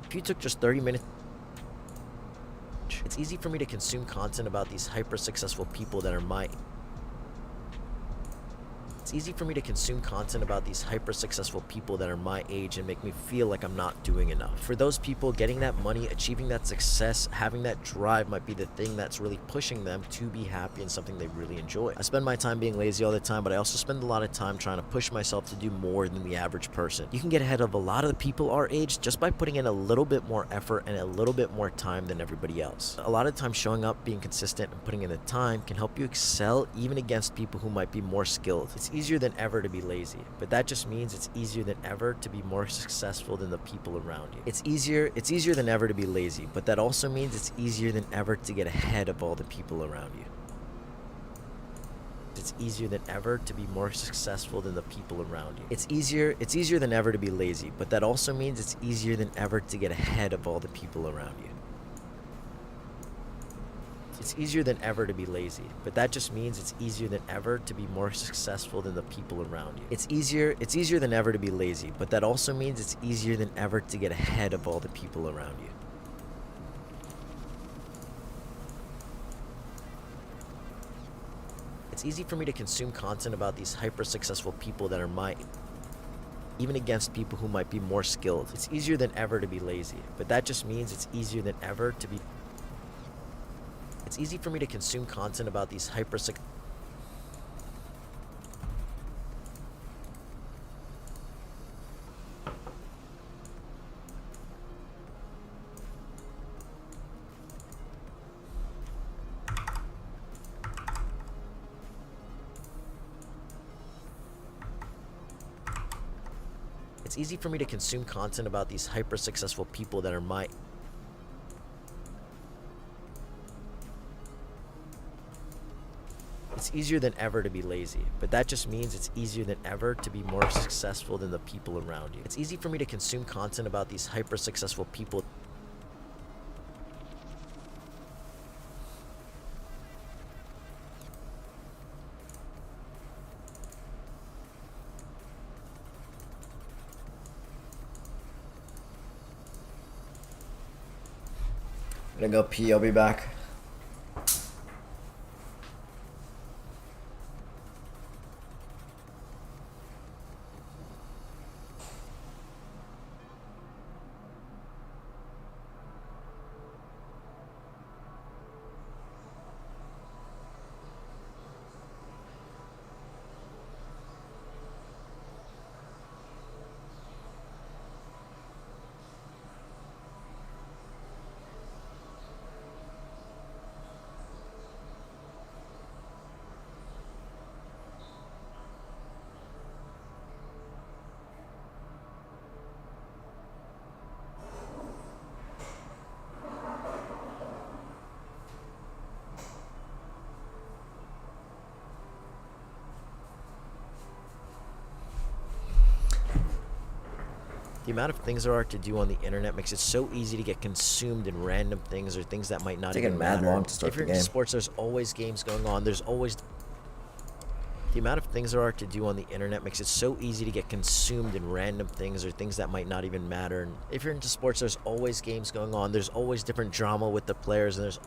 If you took just 30 minutes, it's easy for me to consume content about these hyper successful people that are my It's easy for me to consume content about these hyper successful people that are my age and make me feel like I'm not doing enough. For those people, getting that money, achieving that success, having that drive might be the thing that's really pushing them to be happy in something they really enjoy. I spend my time being lazy all the time, but I also spend a lot of time trying to push myself to do more than the average person. You can get ahead of a lot of the people our age just by putting in a little bit more effort and a little bit more time than everybody else. A lot of times showing up, being consistent, and putting in the time can help you excel even against people who might be more skilled. It's easier than ever to be lazy, but that just means it's easier than ever to be more successful than the people around you. It's easier than ever to be lazy, but that also means it's easier than ever to get ahead of all the people around you. It's easier than ever to be more successful than the people around you. It's easier than ever to be lazy, but that also means it's easier than ever to get ahead of all the people around you. It's easier than ever to be lazy, but that just means it's easier than ever to be more successful than the people around you. It's easier than ever to be lazy, but that also means it's easier than ever to get ahead of all the people around you. It's easy for me to consume content about these hyper successful people that are my even against people who might be more skilled. It's easier than ever to be lazy, but that just means it's easier than ever to be It's easy for me to consume content about these hyper It's easy for me to consume content about these hyper successful people that are my It's easier than ever to be lazy, but that just means it's easier than ever to be more successful than the people around you. It's easy for me to consume content about these hyper successful people. I'm gonna go pee, I'll be back. The amount of things there are to do on the internet makes it so easy to get consumed in random things or things that might not Taking even mad matter. long to start if you're the into game. sports, there's always games going on. There's always the amount of things there are to do on the internet makes it so easy to get consumed in random things or things that might not even matter. And if you're into sports, there's always games going on. There's always different drama with the players, and there's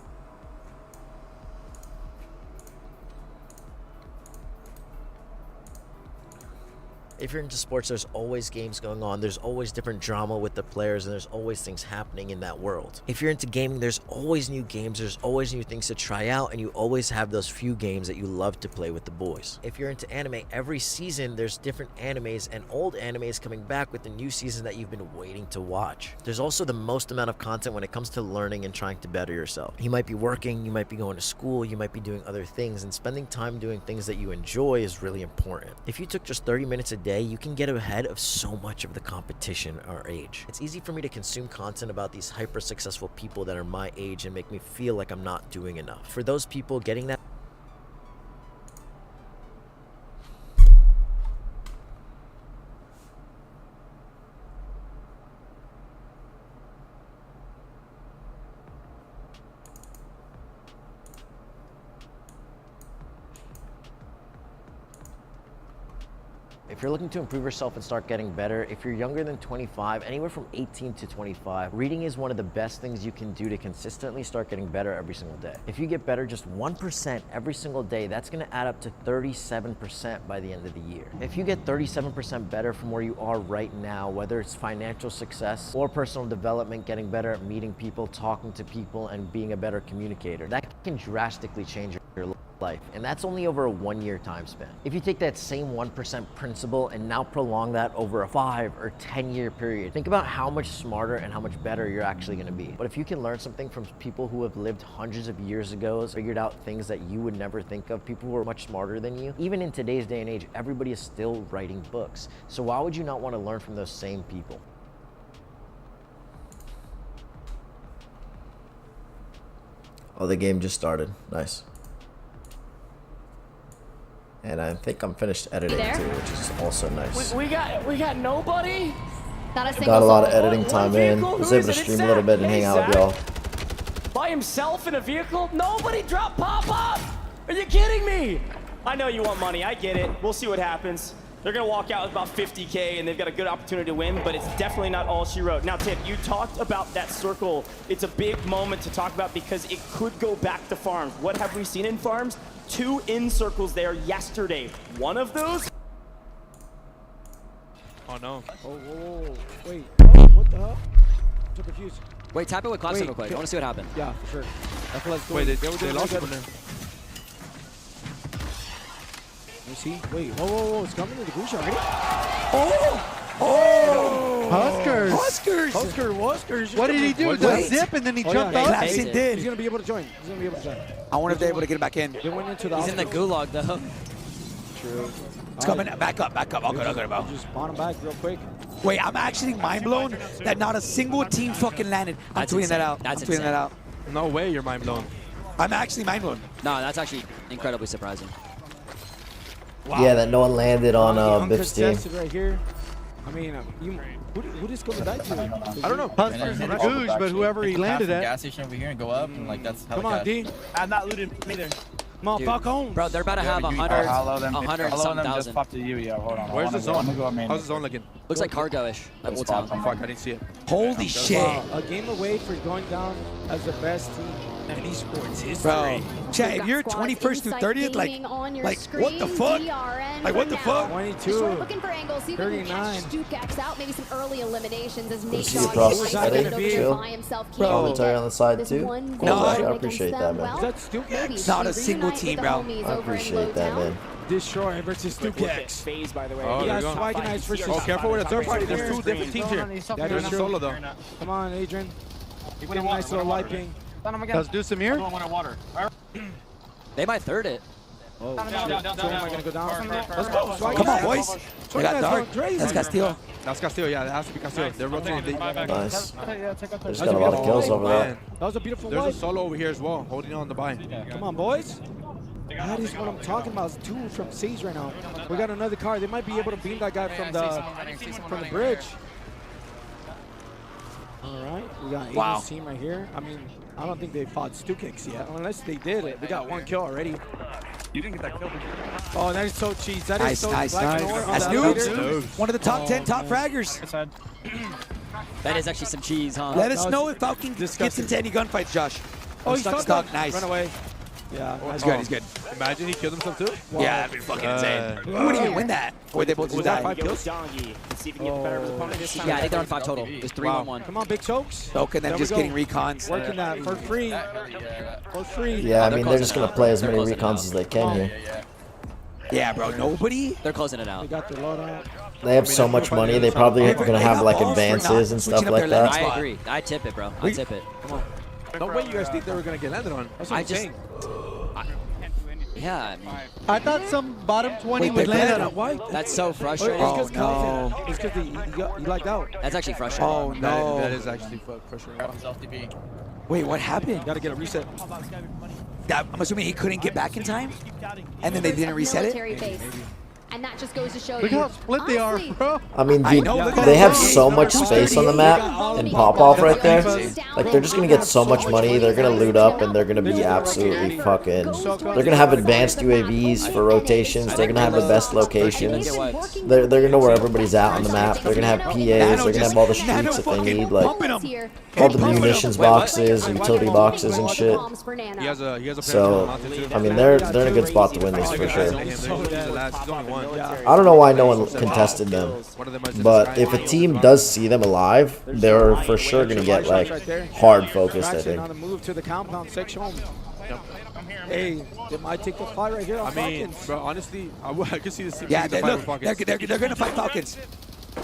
If you're into sports, there's always games going on, there's always different drama with the players, and there's always things happening in that world. If you're into gaming, there's always new games, there's always new things to try out, and you always have those few games that you love to play with the boys. If you're into anime, every season there's different animes and old animes coming back with the new season that you've been waiting to watch. There's also the most amount of content when it comes to learning and trying to better yourself. You might be working, you might be going to school, you might be doing other things, and spending time doing things that you enjoy is really important. If you took just 30 minutes a day, you can get ahead of so much of the competition our age. It's easy for me to consume content about these hyper successful people that are my age and make me feel like I'm not doing enough. For those people, getting that If you're looking to improve yourself and start getting better, if you're younger than 25, anywhere from 18 to 25, reading is one of the best things you can do to consistently start getting better every single day. If you get better just 1% every single day, that's gonna add up to 37% by the end of the year. If you get 37% better from where you are right now, whether it's financial success or personal development, getting better at meeting people, talking to people, and being a better communicator, that can drastically change your life, and that's only over a 1-year time span. If you take that same 1% principle and now prolong that over a 5 or 10-year period, think about how much smarter and how much better you're actually going to be. But if you can learn something from people who have lived hundreds of years ago, figured out things that you would never think of, people who are much smarter than you, even in today's day and age, everybody is still writing books. So why would you not want to learn from those same people? Oh, the game just started. Nice. And I think I'm finished editing too, which is also nice. We got nobody. Not a single Got a lot of soul. editing time in. Was able to stream a little bit and hang out with y'all. By himself in a vehicle? Nobody drop pop-up! Are you kidding me? I know you want money. I get it. We'll see what happens. They're going to walk out with about 50K, and they've got a good opportunity to win, but it's definitely not all she wrote. Now, Tip, you talked about that circle. It's a big moment to talk about because it could go back to farms. What have we seen in farms? 2 in circles there yesterday. One of those... Oh, no. Oh, whoa, wait. Oh, what the hell? I'm so confused. Wait, tap it with Clapson real quick. I want to see what happened. Yeah, for sure. That's what let's go. Wait, they lost it. Let me see. Wait, whoa. It's coming to the goose already? Oh! Huskers! Huskers! What did he do? The zip and then he jumped out? Clapson did. He's going to be able to join. I wonder if they're able to get it back in. They went into the He's in the gulag, though. True. It's coming. Back up. I'll go, bro. Just spawn him back real quick. Wait, I'm actually mind blown that not a single team fucking landed. I'm tweeting that out. That's I'm tweeting that out. No way you're mind blown. I'm actually mind blown. No, that's actually incredibly surprising. Wow. Yeah, that no one landed on Biff's team. Right here. I mean, who this going to die to? I don't know. Huskers and Goose, but whoever he landed at. Gas station over here and go up, and like that's. Come on, D. I'm not looting either. Motherfucker home. Bro, they're about to have 100-something thousand. Pop to you, yeah. Hold on. Where's the zone? How's the zone looking? Looks like cargo-ish at Old Town. Oh, fuck, I didn't see it. Holy shit. A game away for going down as the best team in esports history. Bro, Chad, if you're 21st through 30th, like what the fuck? Like, what the fuck? 22. Looking for angles. See if we can 39. catch StuKX out. Maybe some early eliminations as Nate see the Dogg process is edit, isolated over there chill. by himself. Bro. Commentary on the side This too. one Cool, goal I against appreciate them. that, man. Well, Is that StuKX? maybe Not a she single reunite team, with the bro. homies I over in appreciate that, Lowtown. man. Destroy versus StuKX. Phase, by the way. Oh, Yeah, there you go. Swagonites versus. Oh, careful with the third party. There's 2 different teams here. That They're is not true. solo though. Come on, Adrian. Give him a nice little light ping. Let's do some here. They might third it. Oh, shit. So am I going to go down? Let's go. Swagonites. Come on, boys. They got dark. That's Castillo. That's Castillo, yeah. That has to be Castillo. They're rotating. Nice. They just got a lot of kills over there. That was a beautiful There's light. a solo over here as well, holding on the buy. Come on, boys. That is what I'm talking about. It's 2 from Siege right now. We got another car. They might be able to beam that guy from the bridge. All right, we got Aiden's team right here. I mean, I don't think they fought StuKX yet. Unless they did it. We got 1 kill already. You didn't get that kill, did you? Oh, that is so cheese. That Nice, is so nice. Black Noir on That's the Noobs. elevator. One of the top 10 top fraggers. That is actually some cheese, huh? Let us know if Falcon gets into any gunfights, Josh. Oh, he's stuck. stuck. Nice. Run away. Yeah, He's good. He's good. Imagine he killed himself too. Yeah, that'd be fucking insane. Who would even win that? Or they both Was die? that 5 kills? Dongi. Let's see if he can get the better of his opponent this time. Yeah, I think they're on 5 total. There's 3-1-1. Come on, big chokes. Soak and then There just we go. getting recons. Working that for free. For free. Yeah, I mean, they're just going to play as many recons as they can here. Yeah, bro. Nobody. They're closing it out. They got their load out. They have so much money, they probably are going to have like advances and stuff like that. I agree. I tip it, bro. I tip it. Come on. No way you guys think they were gonna get landed on. That's what I I'm just. saying. Yeah, I mean, I thought some bottom 20 would land on him. Why? that's so frustrating. Oh, no. It's because you lucked out. That's actually frustrating. Oh no. That is actually frustrating. Wait, what happened? Got to get a reset. I'm assuming he couldn't get back in time, and then they didn't reset it. Military base. And that just goes to show Look you. how split they are, honestly, bro. I mean, I dude, know, look at they have that. so much space on the map and pop off right there. Like, they're just gonna get so much money. They're gonna loot up and they're gonna be absolutely fucking. They're gonna have advanced UAVs for rotations. They're gonna have the best locations. They're gonna know where everybody's at on the map. They're gonna have PAs. They're gonna have all the streets if they need, like all the munitions boxes, utility boxes, and shit. He has a So, I mean, they're in a good spot to win this for sure. He's only one. I don't know why no one contested them, but if a team does see them alive, they're for sure gonna get like hard focused. I think. On the move to the compound section. Hey, they might take the fight right here. I mean, bro, honestly, I could see this team. Yeah, taking the look, fight they're, with Falcons. they're gonna fight Falcons.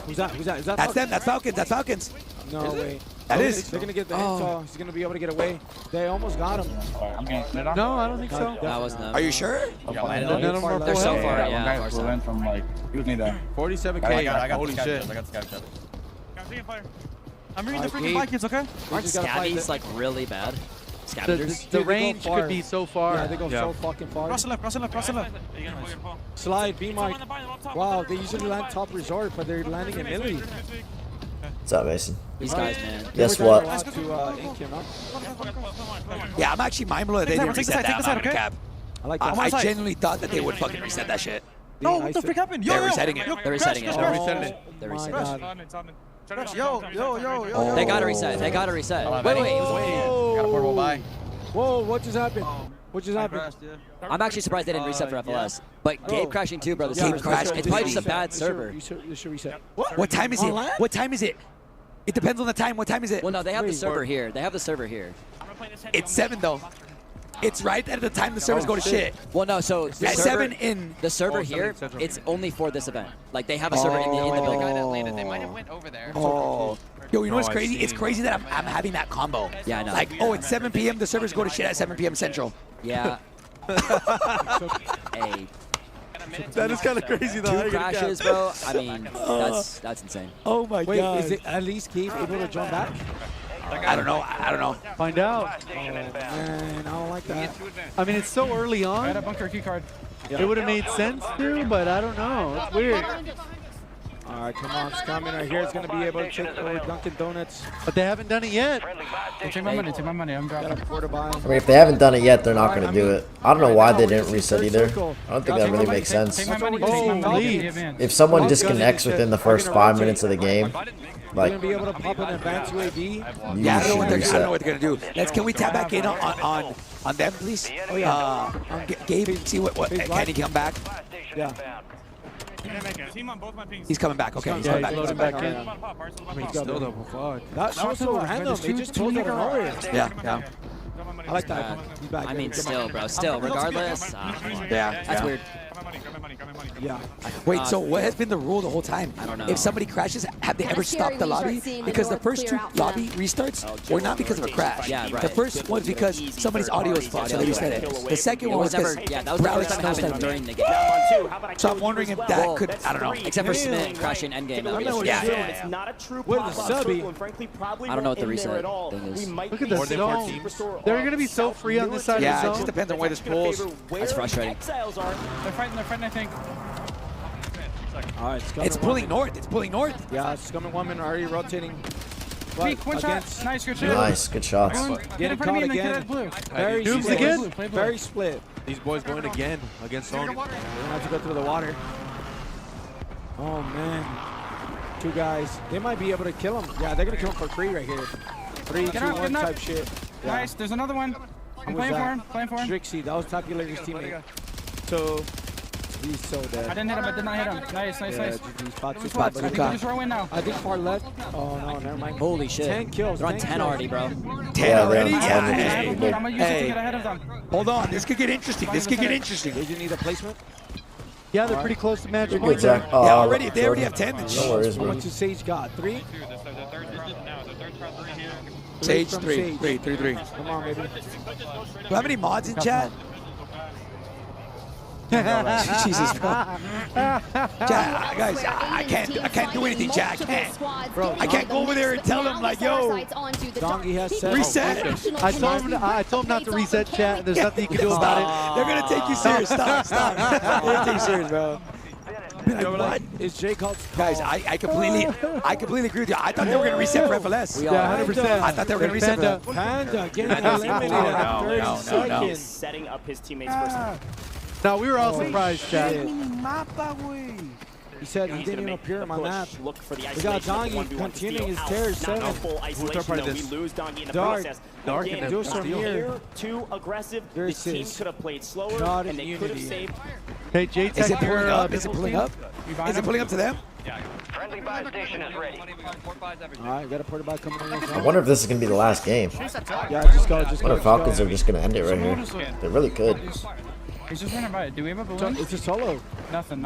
Who's that? Who's that? Is that That's them. That's Falcons. That's Falcons. No way. That is. They're gonna get the intel. He's gonna be able to get away. They almost got him. No, I don't think so. That was them. Are you sure? None of them are They're so far. Yeah, far One side. guy from like, he was me there. 47K. Holy shit. I got the scout. I'm reading the freaking Vikings, okay? Aren't scabbies like really bad? Scavengers? The range could be so far. Yeah, they go Yeah. so fucking far. Cross the left, cross the left, cross the left. Slide, B Mike. Wow, they usually land top resort, but they're landing in Italy. What's up, Mason? These guys, man. Guess what? Yeah, I'm actually mind blown that they didn't reset that amount of cap. I like I that. genuinely thought that they would fucking reset that shit. No, what the frick happened? Yo, They're yo, resetting it. yo, They're resetting it. crash, They're resetting it. They're My resetting it. God. Yo. They gotta reset. They gotta reset. Wait, it was waiting. Got a portable by. Whoa, what just happened? What just happened? I'm actually surprised they didn't reset for FLS. But Gabe crashing too, bro. The Gabe server's crashed. It's probably just a bad server. You should reset. What time is it? What time is it? It depends on the time. What time is it? Well, no, they have the server here. They have the server here. It's 7 though. It's right at the time the servers go to shit. Well, no, so the At server, 7 in. the server here, it's only for this event. Like they have a server in the building. that landed, they might have went over there. Oh. Yo, you know what's I crazy? see. It's crazy that I'm having that combo. Yeah, I know. Like, oh, it's 7 p.m. The servers go to shit at 7 p.m. Central. Yeah. Hey, That is kind of crazy though. two crashes, bro. I mean, that's insane. Oh my Wait, god. is it at least Gabe able to jump back? I don't know. I don't know. Find out. Oh, man, I don't like that. I mean, it's so early I had a on. bunker key card. It would have made sense to, but I don't know. It's weird. All right, come on, it's coming right here. It's going to be able to take over Dunkin' Donuts. But they haven't done it yet. Take my money, I'm Got dropping. a quarter buy. I mean, if they haven't done it yet, they're not gonna do it. I don't know why they didn't reset either. I don't think that really makes sense. Take my money, take my money. If someone disconnects within the first 5 minutes of the game, They're like, going to be able to pop an advanced UAV. you Yeah, I don't know what should they're, I don't know reset. what they're gonna do. Can we tap back in on them, please? Oh, yeah. Gabe, see what can he come back? Yeah. He's coming back. Okay, he's Yeah, coming he's back. loading back in. I mean, still though, fuck. That was so random. They just closed out of nowhere. Yeah. I like that. He's back. I mean, still, bro. Still, regardless. That's weird. Yeah. Wait, so what has been the rule the whole time? I don't know. If somebody crashes, have they Kinda ever scary stopped the when you start lobby? seeing the Because the north first clear two out, lobby yeah. restarts were not because of a crash. Yeah, right. The first one was because somebody's audio is fucked, so they reset it. The second It one was was never, because yeah, that was the first time it happened started. during the game. So I'm wondering if that could, I don't know. Except for Smith crashing endgame. I know what Yeah. he's doing. It's not a true Where's the pop-up subby? circle, and frankly, probably I don't know what the won't end there reset at all. thing is. We might Look at be the More than 4 zone. teams. They're going to be so free on this side Yeah, of it the just zone. depends on where this pulls. That's frustrating. Exiles are. They're fighting, I think. All right, It's pulling north. It's pulling north. Yeah, it's coming woman already rotating. Peek, one shot. Against- Nice, good shot. Nice, good shots. Get in Getting front of me caught and then again. get that blue. Very Noobs split. again? Play blue. Very split. These boys going again against Sony. They're going to have to go through the water. Oh, man. Two guys. They might be able to kill him. Yeah, they're going to kill him for free right here. 3, 2, Get up, 1 get up. type shit. Yeah. Nice, there's another one. I'm playing for him. Playing for him. Strixie, that was Tapulator's teammate. So he's so dead. I didn't hit him. I did not hit him. Nice, nice, nice. I think we just row in now. I think far left. Oh no, never mind. Holy shit. 10 kills. They're on 10 already, bro. 10 already? I'm Yeah. gonna use it to get ahead of them. Hold on, this could get interesting. This could get interesting. Did you need a placement? Yeah, they're pretty close to match You're point. good, Zach. Yeah, already. They already have 10. No worries, How man. much has Sage got? 3? Sage, from 3. Sage. 3. Come on, baby. Do you have any mods in chat? Jesus, bro. Chat, guys, I can't do anything, chat. I can't. Bro, I can't go over there and tell them like, yo, Dongy has set. reset. I told him not to reset chat. There's nothing you can do about it. They're gonna take you serious. Stop. They're gonna take you serious, bro. Like, what? Is Jay called? Guys, I completely agree with you. I thought they were gonna reset for FLS. Yeah, 100%. I thought they were gonna reset for Panda, Panda getting Panda's eliminated no, in 30 no. He's seconds. setting up his teammates first. No, we were all surprised, Chad. He said he He's didn't gonna even make appear the on my push, map. Look for the We isolation. got Dongy of the 1v1 continuing his steal tears, out. Not 7. a full isolation, though. We lose Dongy in the Dark. process. Dark Again, and do some here. too aggressive. Your The team assist. could have played slower, God and in they could have unity. saved. Hey, Jay, Is it pulling up? Is it pulling up? Is it pulling up to them? Friendly buy station is ready. All right, got a porta bot coming in. I wonder if this is gonna be the last game. Yeah, just go. I wonder if Falcons are just gonna end it right here. They really could. He's just running by it. Do we have a balloon? It's a solo. Nothing.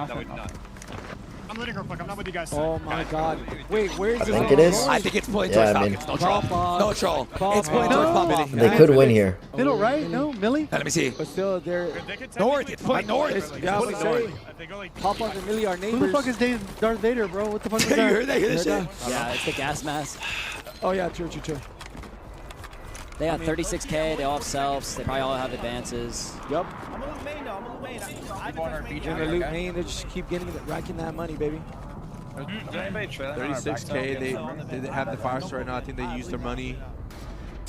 I'm letting her fuck. I'm not with you guys. Oh my God. Wait, where is I this? think it is. I think it's pulling Yeah, towards I mean- Falcons. No troll. No troll. It's pulling No. towards Falcons. They could win here. Middle, right? No, Millie? Let me see. But still, they're North. It's pulling north. yeah, but say, Pop and Millie are neighbors. Who the fuck is Darth Vader, bro? What the fuck is You that? heard that? You heard that shit? Yeah, it's the gas mask. Oh yeah, true. They have 36K. They all have selves. They probably all have advances. Yup. I'm a little main though. I'm a little main. In the loot main, they just keep racking that money, baby. 36K. They have the fire right now. I think they used their money.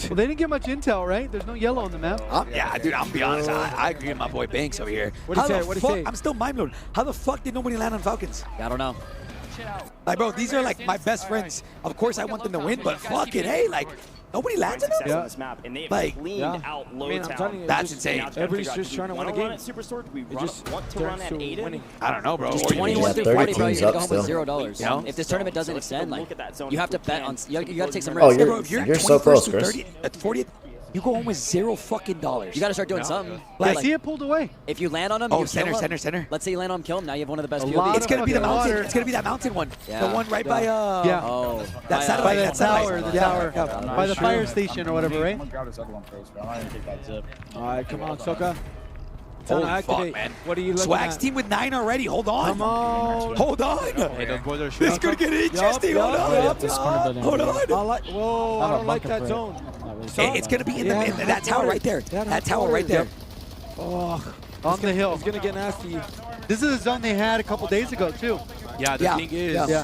Well, they didn't get much intel, right? There's no yellow on the map. Yeah, dude, I'll be honest. I agree with my boy Banks over here. What'd he How say? the What'd he fuck- say? I'm still mind blown. How the fuck did nobody land on Falcons? I don't know. Like, bro, these are like my best friends. Of course, I want them to win, but fucking hey, like, nobody lands on Success them. on this map, and they have Like, cleaned out Low Man, I'm Town. telling you, That's just- insane. Everybody's just trying to win a game. Run at Superstore? Do we It run, just want to run turns at to Aiden? winning. I don't know, bro. Just Or you 21 just- through 30 40, bro. You teams gotta go up home with still. $0. You know? If this tournament doesn't Let's extend, look like, at that zone you have if to we bet can. on. You gotta take some Oh, risks. you're- Bro, if you're you're so 21st close, to Chris. 30 at 40th, you go home with $0 fucking dollars. You gotta start doing something. I Like, see it pulled away. if you land on him, Oh, you center, kill him. center. Let's say you land on him, kill him. Now you have one of the best A POVs. lot It's gonna be the fucking mountain. water. It's gonna be that mountain one. Yeah. The one right by Yeah. Oh, that satellite. By the that satellite. tower, the Yeah, tower. yeah. By the fire station or whatever, right? I'm gonna grab this other one first, bro. I'm not gonna take that zip. All right, come on, Soka. Time to Holy fuck, activate. man. What are you looking Swag's at? team with 9 already. Hold on. Come on. Hold on. Hey, those boys are This shooting. is gonna get interesting. Hold on. Hold on. I like. Whoa, I don't like that zone. It's gonna be in that tower right there. That tower right there. Oh, on the hill. It's gonna get nasty. This is a zone they had a couple days ago too. Yeah, the thing is, Yeah,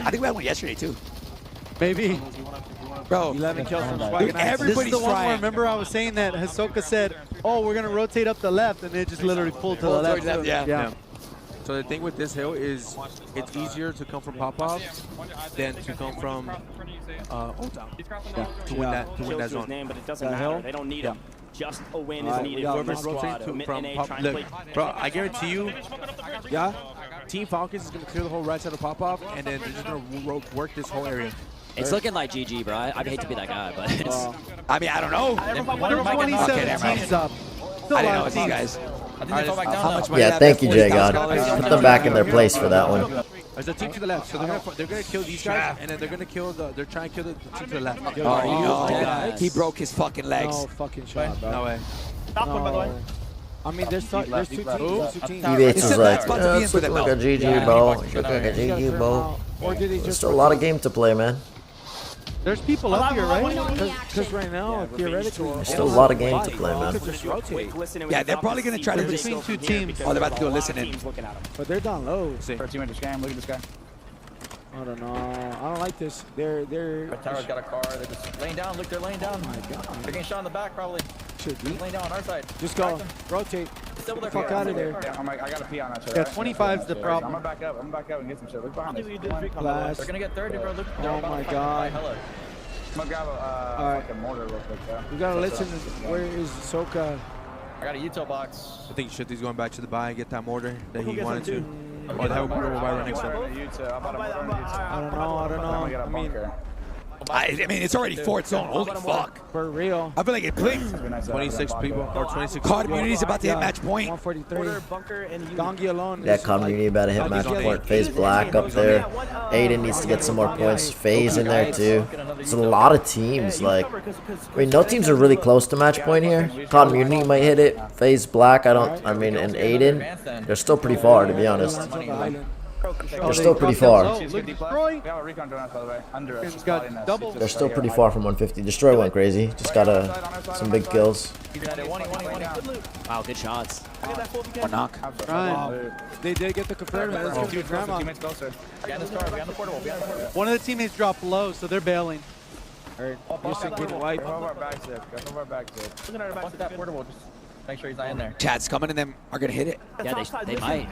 I think we had one yesterday too. maybe. Bro, 11 kills from dude, Swag. This is everybody's the one where trying. remember I was saying that Hisoka said, "Oh, we're gonna rotate up the left," and it just literally pulled to the left. too. Yeah. So the thing with this hill is it's easier to come from Popov than to come from Old Town to win that Kills to his zone. name, but it doesn't That matter. hill? They don't need him. Just a win All is right, needed we got from this Whoever's squad. rotating Omit from NA Pop, trying to look, play. bro, I guarantee you, Team Falcons is gonna clear the whole right side of Popov, and then they're just gonna work this whole area. It's looking like GG, bro. I'd hate to be that guy, but it's. I mean, I don't know. There's 27 teams up. Still I a didn't lot know of it's these teams. guys. How much Yeah, thank you, Jay God. Put them back in their place for that one. There's a team to the left, so they're gonna kill these guys, and then they're gonna kill they're trying to kill the team to the left. Oh, he broke his fucking legs. No fucking shot, bro. No way. Stop one, by the way. I mean, there's two teams. There's two teams. Evates is like, about to be in it's for looking them, like a though. GG, bro. It's looking like a GG, bro. Or did he There's just still a lot of game to play, man. There's people up here, right? Because right now, theoretically, There's still a lot of game to play, man. could just rotate. Yeah, they're probably gonna try to They're just. between two teams. Oh, they're about to do a listen-in. But they're down low. First team in this game. Look at this guy. I don't know. I don't like this. They're. Our tower's got a car. They're just laying down. Look, they're laying down. Oh my God. They're getting shot in the back, probably. Should be. Laying down on our side. Just go. Crack them. Rotate. Double their Fuck car. out of there. Yeah, I got a pee on that shit. Yeah, right? 25 is the problem. I'm gonna back up. I'm gonna back up and get some shit. Look behind us. Blast. They're gonna get third, bro. Look, Oh my God. gonna grab a Alright. fucking mortar real quick, yeah. We gotta listen. Where is Soka? I got a util box. I think Shifty's going back to the buy and get that mortar that Who he gets wanted them to. Or that mortar will buy the next one. I I don't know. I mean, I mean, it's already fourth zone. Holy fuck. for real. I feel like it blinked. 26 people or 26. Card Immunity's about to hit match point. 143. Dongi alone. That community about to hit match point. FaZe Black up there. Aiden needs to get some more points. FaZe in there too. It's a lot of teams. Like, I mean, no teams are really close to match point here. Community might hit it. FaZe Black, I mean, and Aiden, they're still pretty far, to be honest. They're still pretty far. They're still pretty far from 150. Destroy went crazy. Just got some big kills. Wow, good shots. One knock. Ryan, they did get the confirm. Let's go to grandma. One of the teammates dropped low, so they're bailing. Houston getting wiped. Make sure he's not in there. Chad, Scumming and them are gonna hit it. Yeah, they might.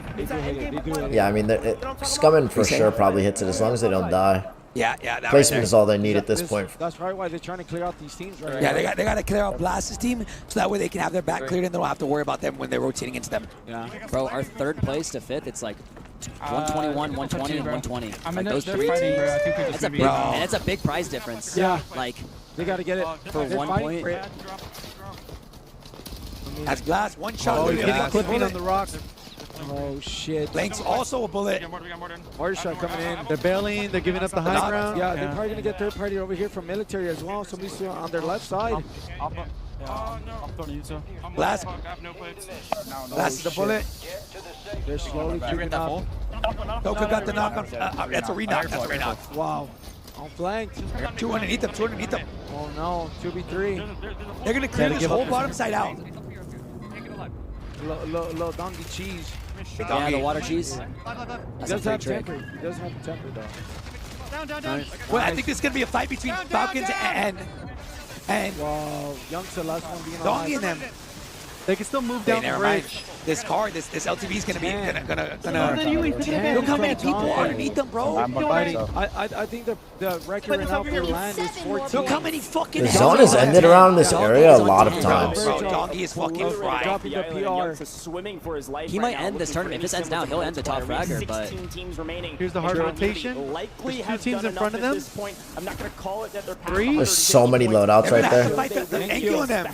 Yeah, I mean, Scumming for sure probably hits it as long as they don't die. Yeah, that right Placement there. is all they need at this point. That's right why they're trying to clear out these teams right Yeah, now. they got to clear out Blast's team so that way they can have their back cleared and they don't have to worry about them when they're rotating into them. Yeah. Bro, our third place to fifth, it's like 121, 120, and 120. I mean, Like those they're three fighting, teams. bro. I think they're That's just a gonna big, be- and it's a big prize difference. Yeah. Like, They got to get it. for They're 1 fighting point. for it. That's Blast, one shot. Oh, he's Look at getting that. clipping on the rocks. Oh, shit. Blanks also a bullet. Mortar shot coming in. They're bailing. They're giving up the high Knock. ground. Yeah, they're probably going to get third party over here from military as well. Somebody's on their left side. Blast. Blast is the bullet. They're slowly creeping up. Doka got the knock on. That's a re-knock. That's a re-knock. Wow. On flank. Two underneath them. Oh, no. 2v3. They're going to clear this whole bottom side out. Little donkey cheese. Yeah, the water cheese. He That's a does free have trick. temper. He does have the temper, though. Nice. Well, I think this is going to be a fight between Falcons and Wow, Young's the last one being Dongi and alive. them. They can still move Hey, down the never mind. bridge. This car, this LTV is going to be gonna. Ten Look how many from people Dongi. underneath them, bro. I think the record right now for land is 14. Look how many fucking. The zone has ended around this area a lot of times. Bro, Dongi is fucking fried. Dropping the PR. Swimming for his life He right might now, end this looking tournament. If for this ends now, he'll end the top inspiration. fragger, but 16 teams remaining. Here's the hard rotation. Likely There's have two teams done in front of enough them. at this point. I'm not going to call it that they're past Three? There's so many loadouts right there. And killing them.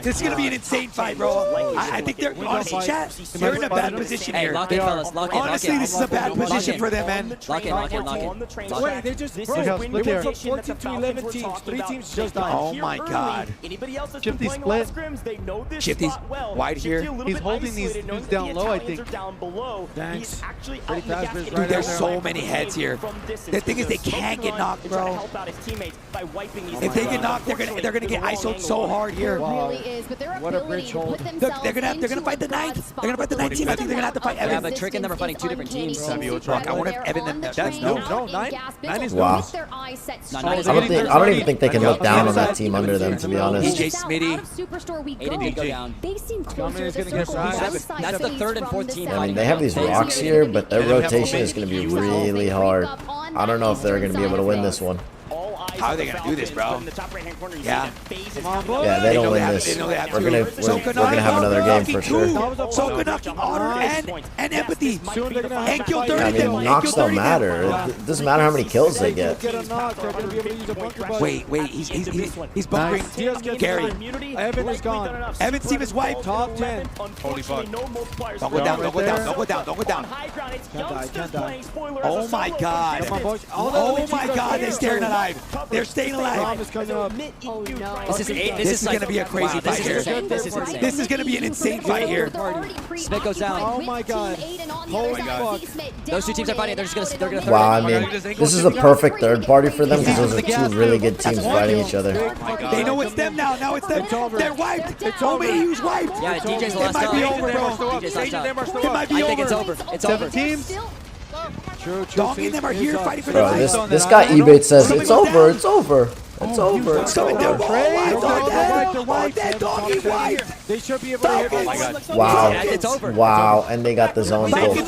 This is going to be an insane fight, bro. I think they're, honestly, chat, they're in a bad position hey, here. lock in, fellas. Lock in, lock in. Honestly, this is a bad position for them, man. Lock in, lock in, lock in. Wait, they just This bro, is they when went the from position 14 that the to 11 Falcons were teams. talking 3 about. teams just They died. Oh here my early. God. Anybody else that's Shifty been playing a lot of split. scrims, they know this Shifty's spot well. wide Shifty here. a little He's bit holding these isolated, knowing dudes that down the low, I Italians think. are down below. Thanks. He's actually Pretty out in the fast, gas but station. right Dude, there's there. so many heads here. From distance. The thing is, they Just can't smoking get run knocked, and try to bro. help out his teammates by wiping these If they guys get out. knocked, they're gonna get Unfortunately, ISO'd the so wrong hard here. Really is, but their What a ability bridge to hold. put Look, themselves they're gonna into fight the a ninth. god spot They're gonna fight the with 19th. I think they're gonna have to fight amount Evan. of Yeah, but Trick and them are fighting two resistance different is teams. uncanny. Fuck, I wonder if They're Evan on them- the that's train, no, out no, in nine- gas nine is bizzle Wow. with their eyes set No, straight nine is I don't even think they can look down on South that team under them, to be honest. DJ Smitty. Out of Superstore we Aiden go. did go down. They seem closer is to gonna get circle. size. Both sides That's the face third and from fourth the team south. I mean, they have these rocks here, but their rotation is going to be really hard. I don't know if they're going to be able to win this one. How are they gonna do this, bro? Yeah. Yeah, they don't win this. We're gonna have another game for sure. Soka knocking honor and empathy. And kill 30 I them. mean, knocks don't matter. It doesn't matter how many kills they get. Get a knock. They're going to be able to use a bunker button. Wait, he's bunkering. Diaz gets Gary. Evan is gone. Evan's team is wiped. Top 10. Holy fuck. Don't go down, don't go down, don't go down, don't go down. Can't die. Oh my god. Come on, boys. Oh my god, they're staying alive. They're staying alive. Bomb is coming up. Oh no. This This is gonna be a crazy fight here. This is insane. This is gonna be an insane fight here. Smith goes down. Oh my god. Holy fuck. Those two teams are fighting. They're gonna throw Wow, I it. mean, this is a perfect third party for them because those are two really good teams fighting each other. They know it's them now. Now it's them. They're wiped. Omeiyu's wiped. Yeah, DJ's the It last might out. be over, bro. DJ's last out. It might be I think it's over. over. It's over. Teams. True. Dongi and them are here fighting for Bro, their lives. this guy eBay says it's over, it's over. It's over. It's over. They should be able to hit me. Wow. It's over. Wow. And they got the zone pull. Maybe it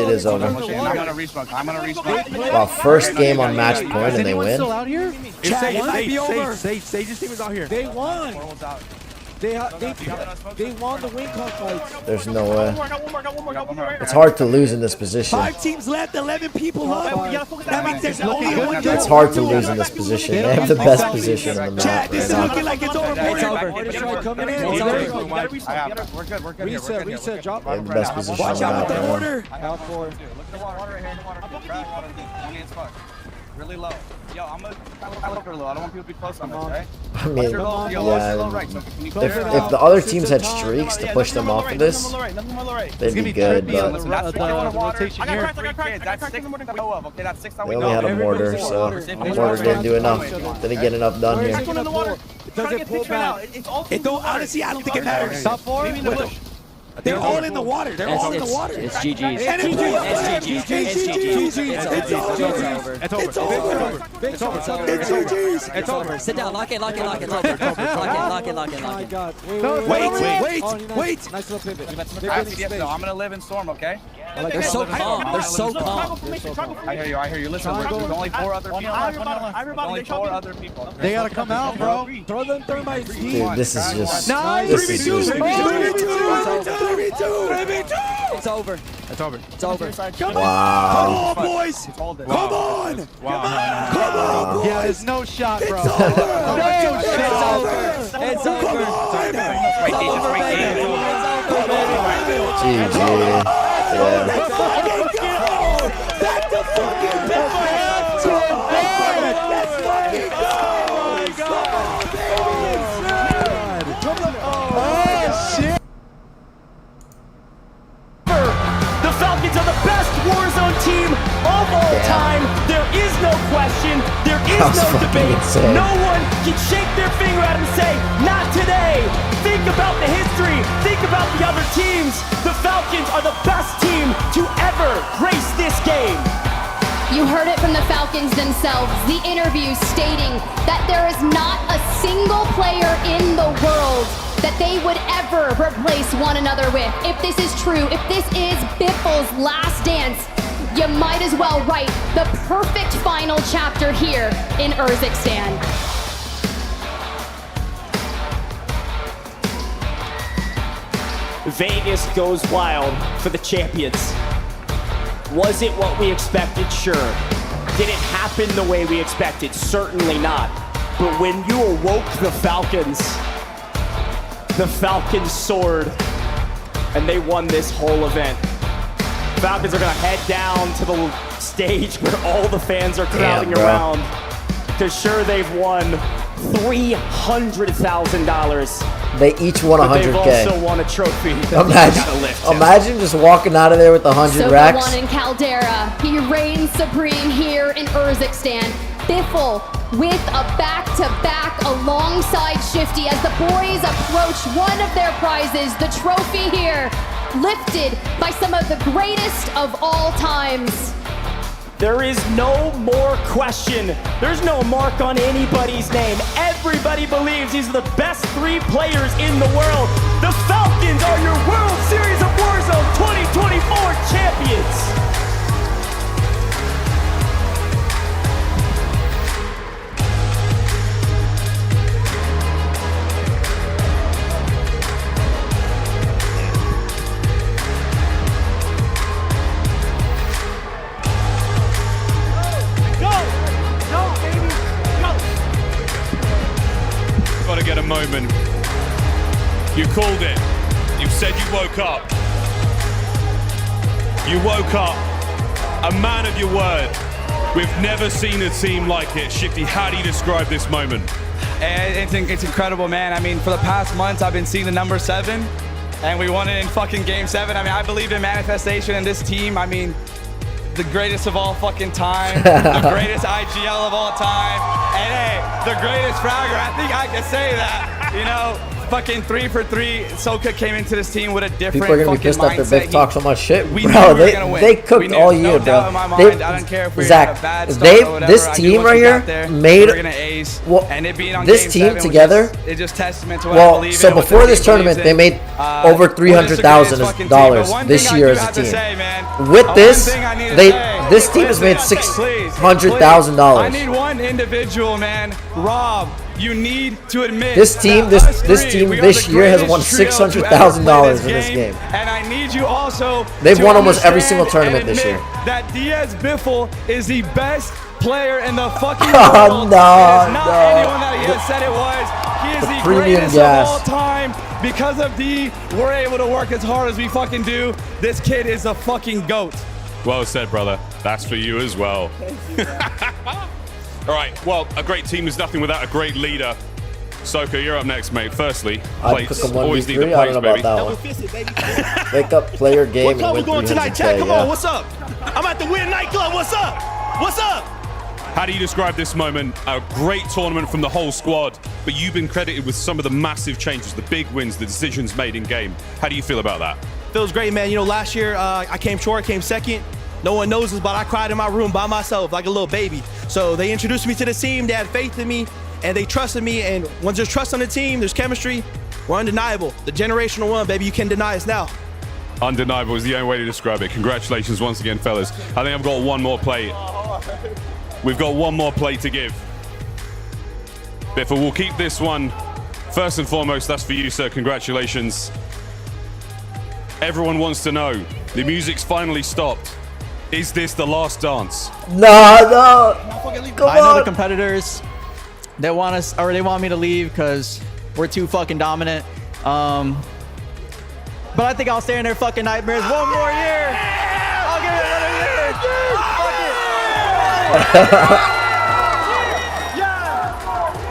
is over. I'm gonna resmoke. I'm gonna resmoke. Wow. First game on match point and they win. Still out here? Chat, it might be over. Sage's team is out here. They won. They won the win fights. There's no way. It's hard to lose in this position. 5 teams left, 11 people left. That means there's only one It's hard to lose in this position. They have the best position in the map Chat, this is right looking now. like it's over. It's over. Coming in. It's over. We're good. We're good. Reset, drop. They have the best position in Watch the out map with the right now. order. Out for. Look at the water right here. The water. Grab water. Only as fuck. Really low. Yo, I'm gonna look low. I don't want people to be close on this, right? I mean, Yo, yeah. right. So can you If the other teams had streaks to push them off of this, they'd be good, but That's rotation here. That's 6 that we know of. Okay, that's 6 that we they know only had of. a mortar, so a mortar didn't do enough. Didn't get enough done here. Does it pull back? It don't, honestly, I don't think it matters. Top 4? They're all in the water. They're all in the water. It's GG's. And it's GG's. It's over. It's over. It's GG's. It's over. Sit down. Lock in. Lock in. Lock in. Lock in. Lock in. Lock in. Oh my God. Wait. Nice little pivot. I'm gonna live in Storm, okay? They're so calm. They're so calm. I hear you. Listen, there's only 4 other people. Only 4 other people. They gotta come out, bro. Throw them thermites. Dude, this is just. Nice. This is just. 3v2. It's over. It's over. It's over. Wow. Come on, boys. Come on. Come on, boys. Yeah, there's no shot, bro. It's over. It's over. GG. Yeah. Let's fucking go. Back to fucking back. Let's fucking go. The Falcons are the best Warzone team of all time. There is no question. There is That's no fucking debate. insane. No one can shake their finger at him and say, not today. Think about the history. Think about the other teams. The Falcons are the best team to ever grace this game. You heard it from the Falcons themselves, the interview stating that there is not a single player in the world that they would ever replace one another with. If this is true, if this is Biffle's last dance, you might as well write the perfect final chapter here in Urzikstan. Vegas goes wild for the champions. Was it what we expected? Sure. Did it happen the way we expected? Certainly not. But when you awoke the Falcons soared, and they won this whole event. Falcons are gonna head down to the stage where all the fans are crowding around. Because sure, they've won $300,000. They each won But 100K. they've also won a trophy. that they gotta lift. Imagine just walking out of there with 100 Soka racks. won in Caldera. He reigns supreme here in Urzikstan. Biffle with a back-to-back alongside Shifty as the boys approach one of their prizes, the trophy here, lifted by some of the greatest of all times. There is no more question. There's no mark on anybody's name. Everybody believes these are the best 3 players in the world. The Falcons are your World Series of Warzone 2024 champions. Gotta get a moment. You called it. You said you woke up. You woke up. A man of your word. We've never seen a team like it. Shifty, how do you describe this moment? It's incredible, man. I mean, for the past months, I've been seeing the number 7, and we won it in fucking Game 7. I mean, I believe in manifestation in this team. I mean, the greatest of all fucking time, the greatest IGL of all time, and hey, the greatest fragger. I think I can say that. You know, fucking 3 for 3. Soka came into this team with a different People are gonna be fucking pissed after mindset. Biff talks so much shit, We bro. knew we were They gonna win. they We cooked knew, all no year, doubt bro. in my They, mind. I don't care if we Zach, have a bad start or whatever. this I knew team once right we here got there, made we were gonna ace. series. Well, and it being on this Game team 7 was together. just, it's just testament to what I believe So in, what before the this team tournament, believes they in. made We'll over disagree as fucking team, but $300,000 one this thing I year do as a have to team. say, man, With one this, thing I need to say, this team has made listen, please, $600,000. I need one individual, man. Rob, you need to admit This team, that us this three, team we are this the year has won greatest trio to ever $600,000 play in this game. And I need you also They've to won almost every understand single tournament and this admit year. that Diaz Biffle is the best player in the fucking Oh, world. no, It is not no. anyone that he has said it was. He is The the premium greatest gas. of all time. Because of D, we're able to work as hard as we fucking do. This kid is a fucking GOAT. Well said, brother. That's for you as well. All right. Well, a great team is nothing without a great leader. Soka, you're up next, mate. Firstly, I'd plates. cook 'em Always need the 1v3. I plates, don't know baby. about that one. Wake up, play your game, What and club we win going tonight, 300K. Jack? Come Yeah. on, what's up? I'm at the Weird Nightclub. What's up? What's up? How do you describe this moment? A great tournament from the whole squad, but you've been credited with some of the massive changes, the big wins, the decisions made in game. How do you feel about that? Feels great, man. You know, last year I came short, came second. No one knows this, but I cried in my room by myself like a little baby. So they introduced me to the team. They had faith in me, and they trusted me. And once there's trust on the team, there's chemistry. We're undeniable. The generational one, baby. You can't deny us now. Undeniable is the only way to describe it. Congratulations once again, fellas. I think I've got one more plate. We've got one more plate to give. Biffle, we'll keep this one. First and foremost, that's for you, sir. Congratulations. Everyone wants to know, the music's finally stopped. Is this the last dance? No. Come I know on. the competitors. They want us, or they want me to leave because we're too fucking dominant. But I think I'll stay in their fucking nightmares one more year. I'll give it another year. Dude, fuck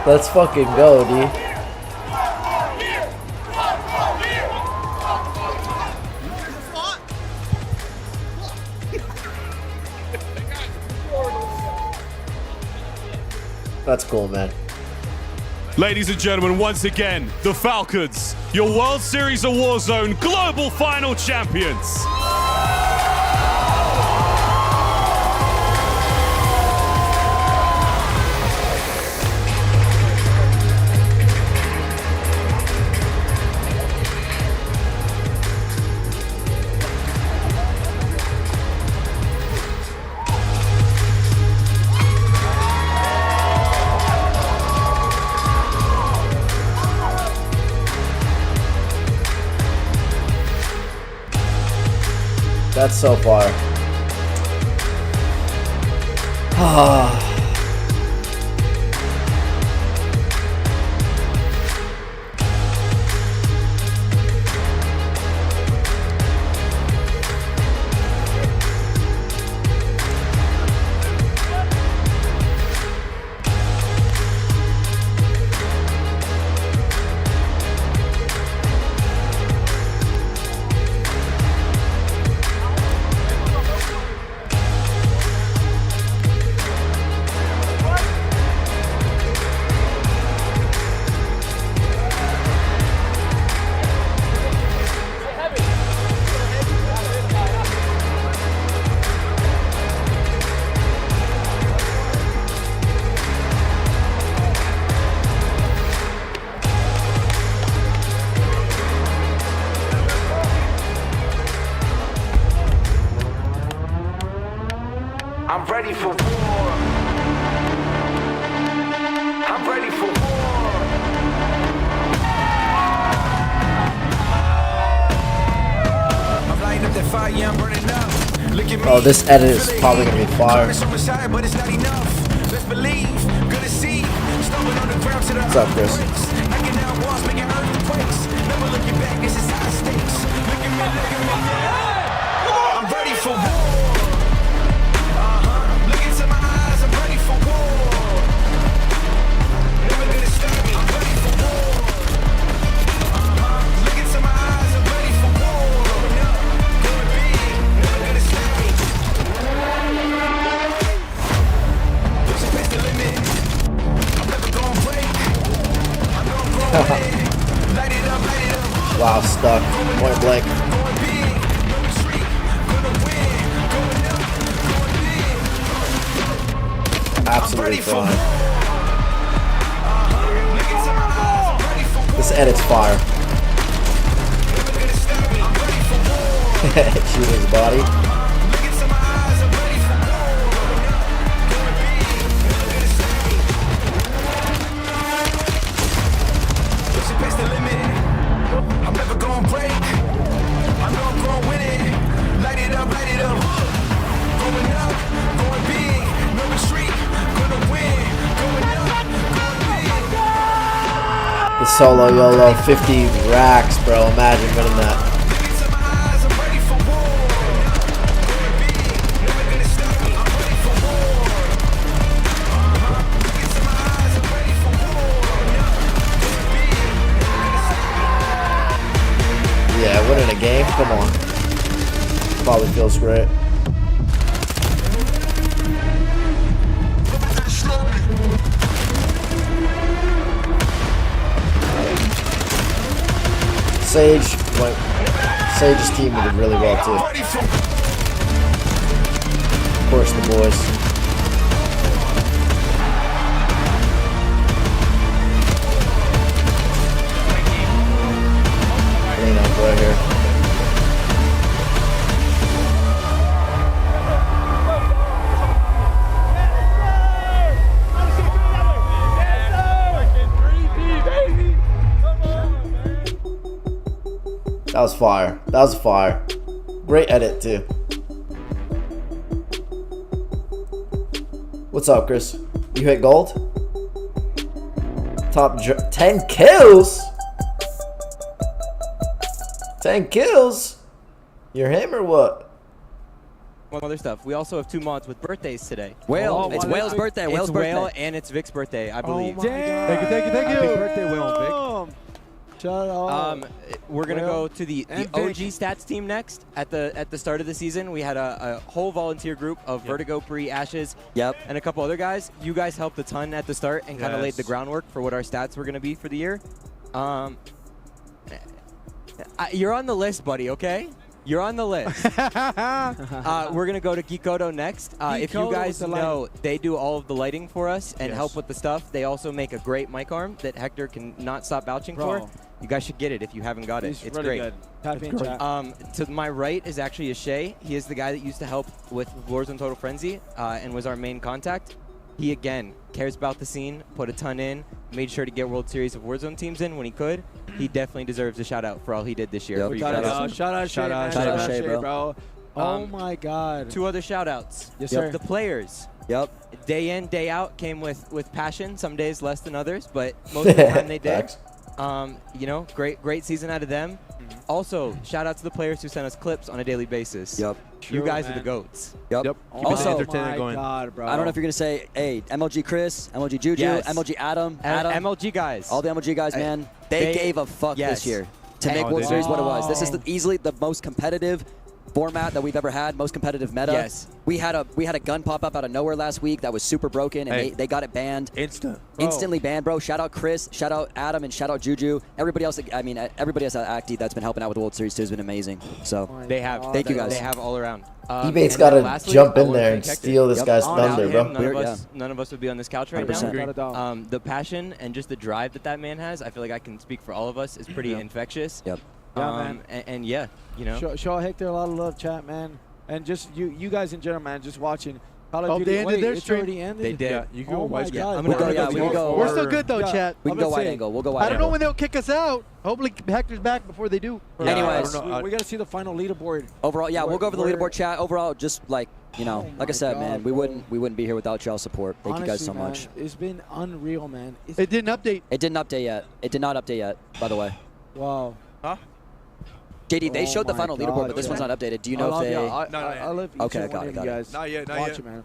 it. Let's fucking go, dude. That's cool, man. Ladies and gentlemen, once again, the Falcons, your World Series of Warzone Global Final Champions. That's so far. I'm ready for war. I'm ready for war. I'm lighting up that fire, I'm burning up. Look at me. Oh, this edit is probably gonna be fire. Suicide, but it's not enough. Let's believe, gonna see. Stumbling on the ground to the What's up, Chris? knocking down walls, making earthquakes. Never looking back, this is high stakes. Look at me. I'm ready for war. Look into my eyes, I'm ready for war. Never gonna stop me, I'm ready for war. Look into my eyes, I'm ready for war. Going big, never gonna stop me. Pushing past the limit, I'm never gonna break. I'm gonna grow in. Light it up, light it up. Wow, stuck. Point blank. Going big, no retreat. Gonna win, going up, going big. Absolutely fine. edit's fire. Shoot his body. I'm never gonna break. I know I'm gonna win it. Light it up, light it up. Going up, going big. No retreat, gonna win. Going up, going big. The solo YOLO 50 racks, bro. Imagine winning that. Yeah, winning a game? Come on. Probably feels great. Sage's team did really well too. Of course, the boys. Clean up right here. That was fire. That was fire. Great edit too. What's up, Chris? You hit gold? Top 10 kills? 10 kills? You're him or what? One other stuff. We also have 2 mods with birthdays today. Whale. It's Whale's birthday. It's Whale's Whale birthday. and it's Vic's birthday, I believe. Oh my God. Thank you. Happy birthday, Whale and Vic. Shout out. We're gonna Whale go to the and OG Vic. stats team next. At the start of the season, we had a whole volunteer group of Vertigo, Bree, Ashes, and a couple other guys. You guys helped a ton at the start and kind of laid the Yes. groundwork for what our stats were gonna be for the year. You're on the list, buddy. Okay. You're on the list. We're going to go to Geekoto next. If you Geekoto guys with the know, lighting. they do all of the lighting for us and Yes. help with the stuff. They also make a great mic arm that Hector can not stop vouching Bro. for. You guys should get it if you haven't got it. He's It's really great. good. Tap in, chat. To my right is actually Ashay. He is the guy that used to help with Warzone Total Frenzy and was our main contact. He, again, cares about the scene, put a ton in, made sure to get World Series of Warzone teams in when he could. He definitely deserves a shout-out for all he did this year. for you Shout guys. out, shout out, Shout out, shout out, Shay, Shay, bro. Oh my God. 2 other shout-outs. Yes, sir. The players. Yep. Day in, day out came with passion. Some days less than others, but most of the time they did. Facts. You know, great season out of them. Also, shout out to the players who send us clips on a daily basis. Yep. You True, guys are man. the GOATs. Yep. Also, Also, my God, bro. I don't know if you're gonna say, hey, MLG Chris, MLG Juju, Yes. MLG Adam, MLG guys. all the MLG guys, man. They gave a fuck yes. this year to And- make Oh, World they Series did. what it was. This is Oh. easily the most competitive format that we've ever had, most competitive meta. Yes. We had a gun pop up out of nowhere last week that was super broken, and Hey. they got it banned. Bro. Instantly banned, bro. Shout out Chris, shout out Adam, and shout out Juju. Everybody else, I mean, everybody else at Acti that's been helping out with the World Series too has been amazing. So They have. Thank you guys. They have all around. Ebate's and got then to lastly, jump I in wanna there and thank Hector. steal this guy's Without thunder, him, bro. None of us would be on this couch right 100%. now. The passion and just the drive that man has, I feel like I can speak for all of us, is pretty infectious. Yep. Yeah, man. And yeah, you know. Show Hector a lot of love, chat, man. And just you guys in general, man, just watching. Call of Oh, Duty. they ended Wait, their it's stream? already ended? They did. Yeah, you can Oh go my wide. God. I'm We gonna go, yeah, we can go. We're still good though, Yeah. chat. We can I'm go gonna wide say- angle. We'll go wide I don't know angle. when they'll kick us out. Hopefully Hector's back before they do. Yeah, Anyways. I don't know. We gotta see the final leaderboard. Overall, yeah, we'll go over the We're- leaderboard chat. Overall, just like you know, Oh like I my said, God, man, we bro. wouldn't be here without y'all support. Thank you guys Honestly, so man, much. It's been unreal, man. It didn't update. It didn't update yet. It did not update yet, by the way. Wow. Huh? JD, they Oh showed the my final God, leaderboard, but this man. one's not updated. Do you I know love if they? y'all. No, I love each Okay, and got one it, of got you it. guys. Not yet, not Watch yet. it, man.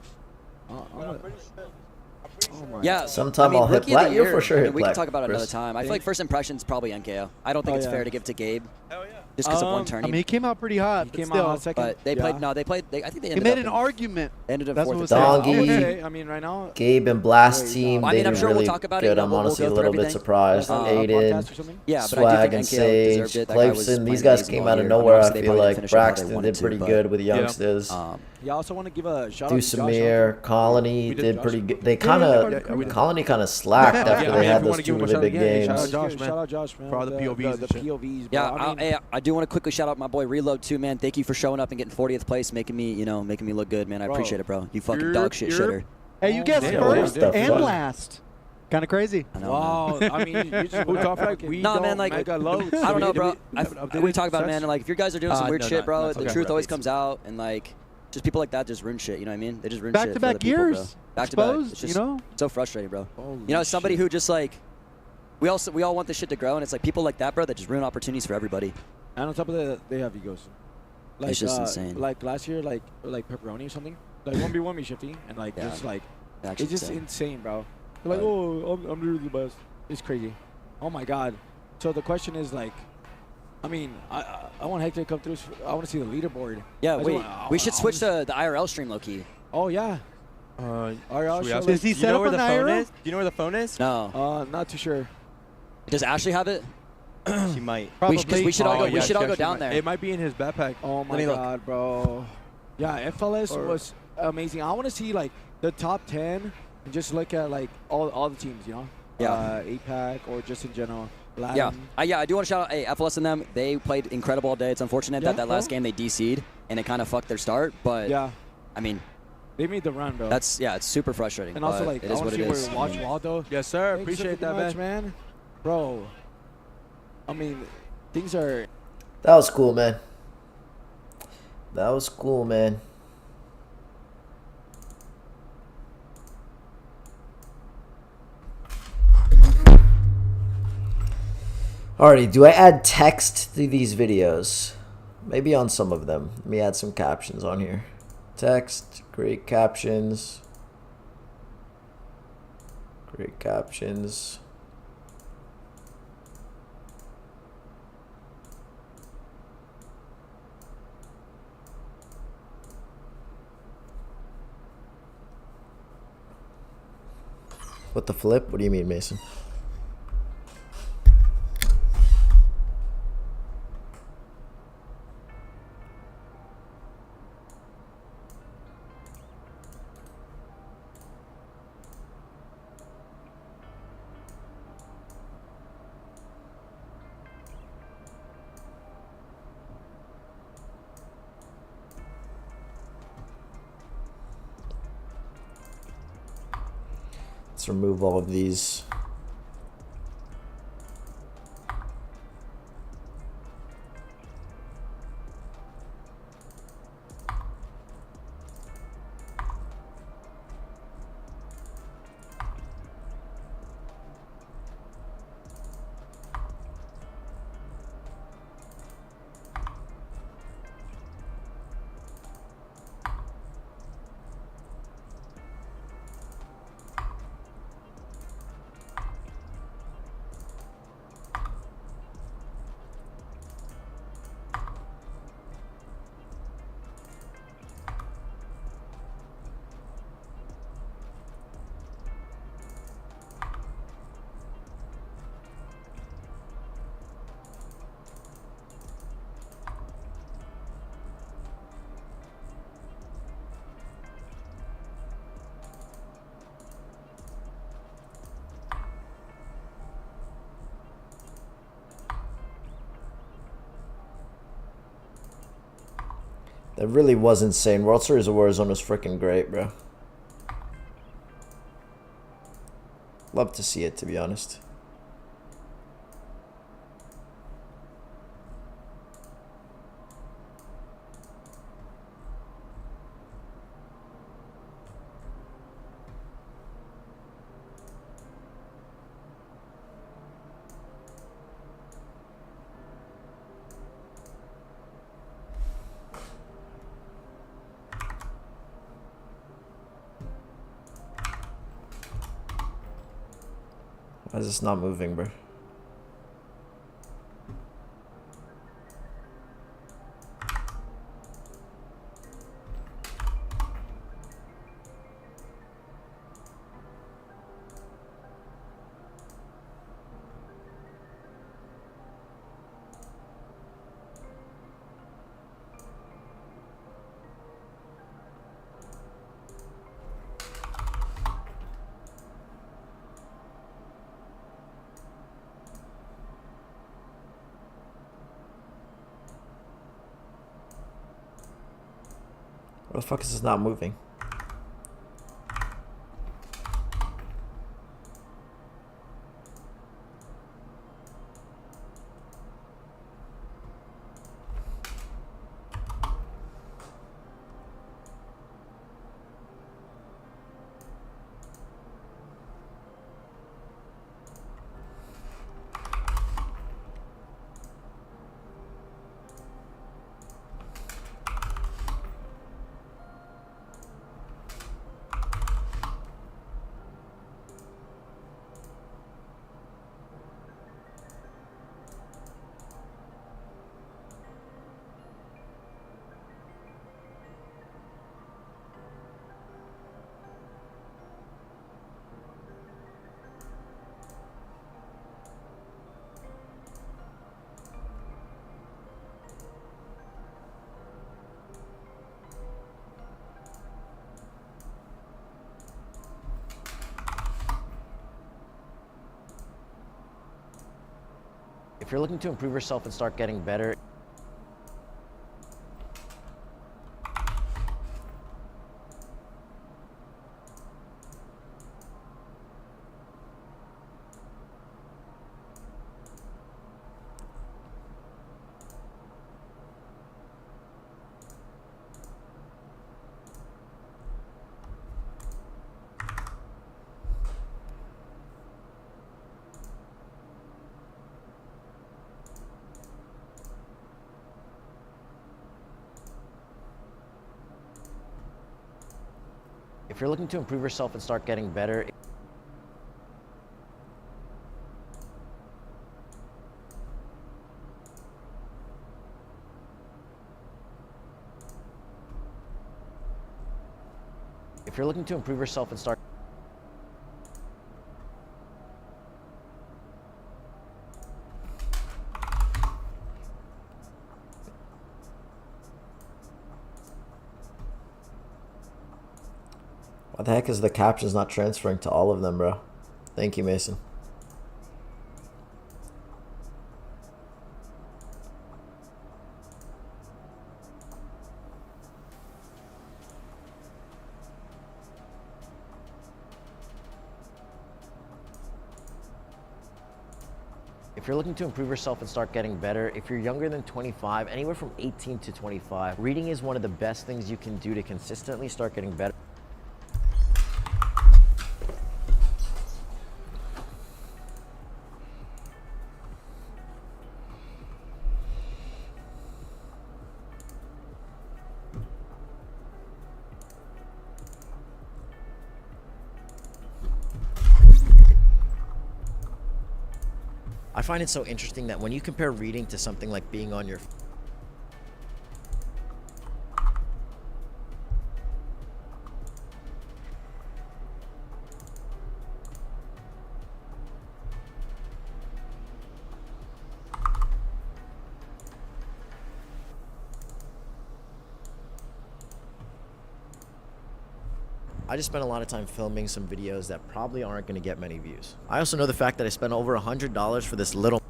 Oh my Yeah. Sometime I mean, I'll hit rookie of the plat. You'll year, for sure I mean, hit we can plat, talk about it another Chris. time. I feel like first impressions probably NKO. I don't think Oh, it's yeah. fair to give to Gabe. Hell yeah. just because of one turn. I mean, he came out pretty hot. He came still. out hot second. But they played. No, they played. I think they He ended made up an in- argument. Ended up That's fourth. what was at the saying. end. Dongy, Okay, I mean, right now. Gabe and Blast team, I they mean, I'm did sure we'll really talk about it, good. and I'm we'll honestly go a through little bit everything. surprised. Podcast or Aiden, something? Yeah, but I do Swag think and NKO Sage, deserved it. That guy was Clayson, playing these guys amazing came all out of year. nowhere. Obviously, I they feel probably like finished off how they Braxton wanted did to, pretty but- good with the Yeah. youngsters. Yeah, I also want to give a shout out to Josh. Deucemere, Colony We did did Josh. pretty good. They Yeah, kind we of did. Colony kind of slacked after I they mean, had if you wanna those give two him a really shout big out, yeah, games. shout out Josh, man. Shout out Josh, man. For all the POVs The and shit. POVs, bro. Yeah, I mean, I do want to quickly shout out my boy Reload too, man. Thank you for showing up and getting 40th place, making me look good, man. I Bro. appreciate it, bro. You fucking dog shit shitter. Hey, you guessed Yeah, first what the and fuck? last. Kind of crazy. I know, wow. man. I mean, you just went off like we Nah, don't man, like, mega loads. I don't know, bro. did We it talk about it, success? man. Like, if you guys are doing some weird no, shit, no, bro, no, it's the okay. truth always Updates. comes out, and like, just people like that just ruin shit. You know what I mean? They just ruin shit. for Back-to-back other people, bro. years. Back to back. Exposed, It's just you know? so frustrating, bro. Holy You know, as somebody shit. who just like, we all want this shit to grow, and it's like people like that, bro, that just ruin opportunities for everybody. And on top of that, they have egos. Like, It's just insane. Like last year, like pepperoni or something. Like 1v1 me Shifty, and like Yeah. just like Actually it's just insane. insane, bro. They're like, Right. oh, I'm literally the best. It's crazy. Oh my god. So the question is like, I mean, I want Hector to come through. I want to see the leaderboard. Yeah, I just wait. wanna- We should I switch wanna- to the IRL stream, low key. Oh yeah. Should we show ask me. Is he Do you set know up where on the the phone IRL? is? Do you know where the phone is? No. Not too sure. Does Ashley have it? She might. We should all go. yeah, We should all she go actually down might. there. It might be in his backpack. Oh my me look. god, bro. Yeah, FLS Or- was amazing. I want to see like the top 10 and just look at like all the teams, you know? Yeah. APAC or just in general. Yeah, I do want to shout out FLS and them. They played incredible all day. It's unfortunate Yeah, that last bro. game they DC'd and it kind of fucked their start. But Yeah. I mean, They made the run, bro. it's super frustrating. and also but like it I is want what to it see is. where Watch Waldo. Yes, sir. Thanks Appreciate so that, much, man. Bro. I mean, things are That was cool, man. That was cool, man. Alrighty, do I add text to these videos? Maybe on some of them. Let me add some captions on here. Text, great captions. Great captions. What the flip? What do you mean, Mason? Let's remove all of these. That really was insane. World Series of Warzone was freaking great, bro. Love to see it, to be honest. Why is this not moving, bro? Where the fuck is this not moving? If you're looking to improve yourself and start getting better, if you're looking to improve yourself and start getting better, if you're looking to improve yourself and start Why the heck is the captions not transferring to all of them, bro? Thank you, Mason. If you're looking to improve yourself and start getting better, if you're younger than 25, anywhere from 18 to 25, reading is one of the best things you can do to consistently start getting better. I find it so interesting that when you compare reading to something like being on your I just spent a lot of time filming some videos that probably aren't going to get many views. I also know the fact that I spent over $100 for this little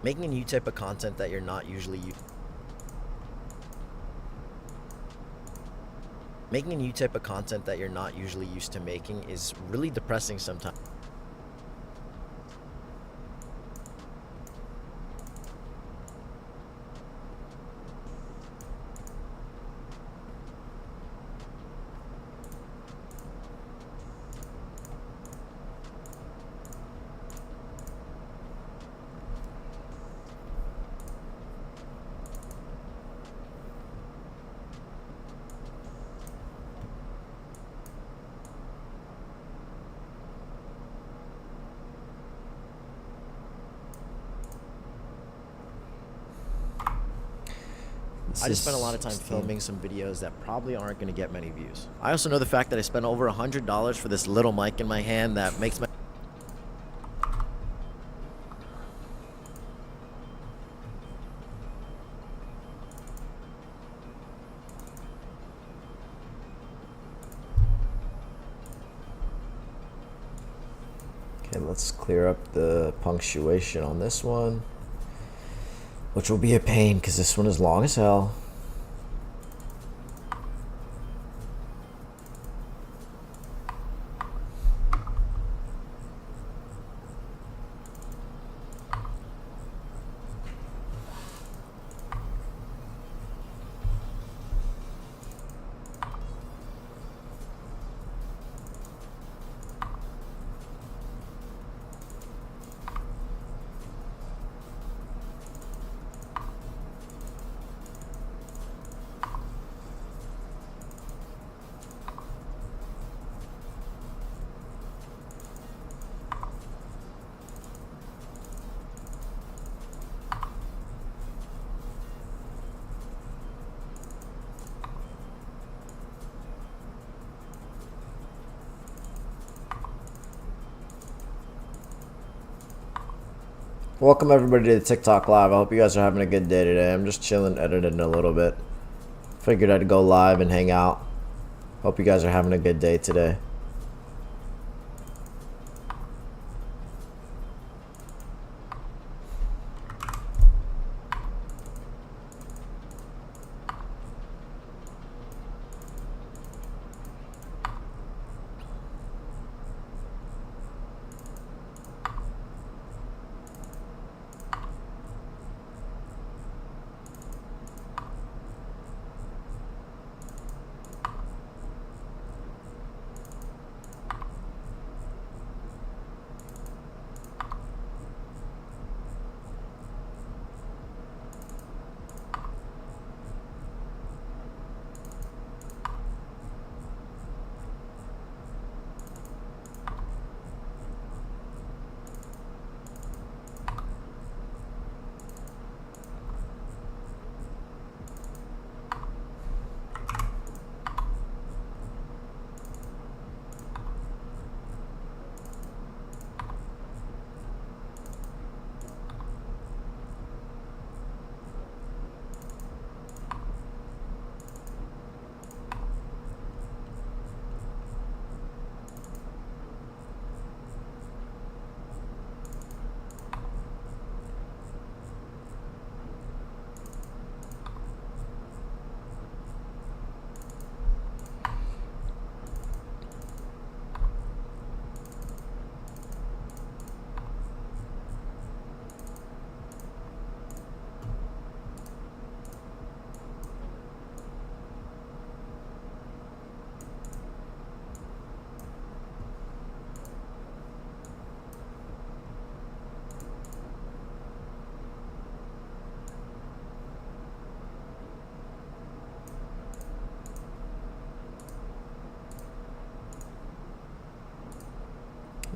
Making a new type of content that you're not usually used to making is really depressing sometimes. I just spent a lot of time filming some videos that probably aren't going to get many views. I also know the fact that I spent over $100 for this little mic in my hand that makes my... Okay, let's clear up the punctuation on this one, which will be a pain because this one is long as hell. Welcome everybody to the TikTok live. I hope you guys are having a good day today. I'm just chilling, editing a little bit. Figured I'd go live and hang out. Hope you guys are having a good day today.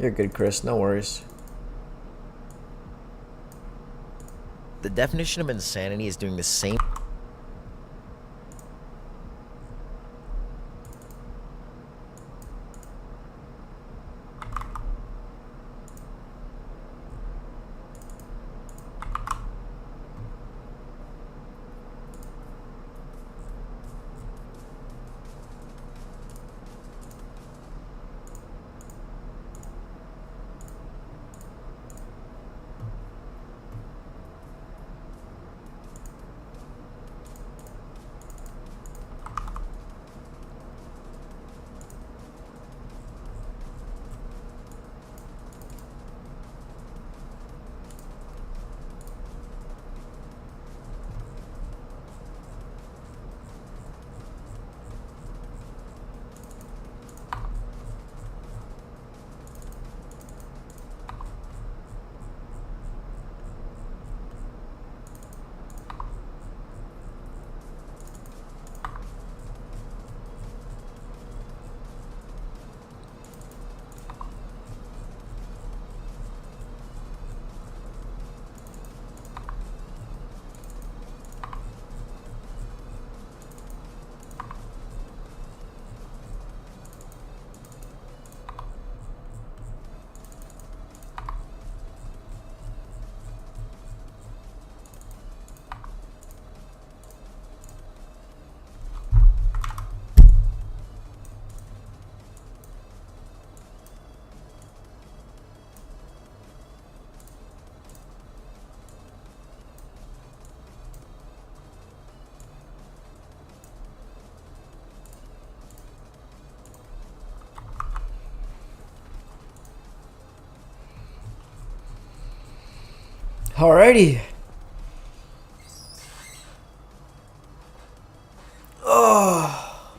You're good, Chris. No worries. The definition of insanity is doing the same. Alrighty. Oh,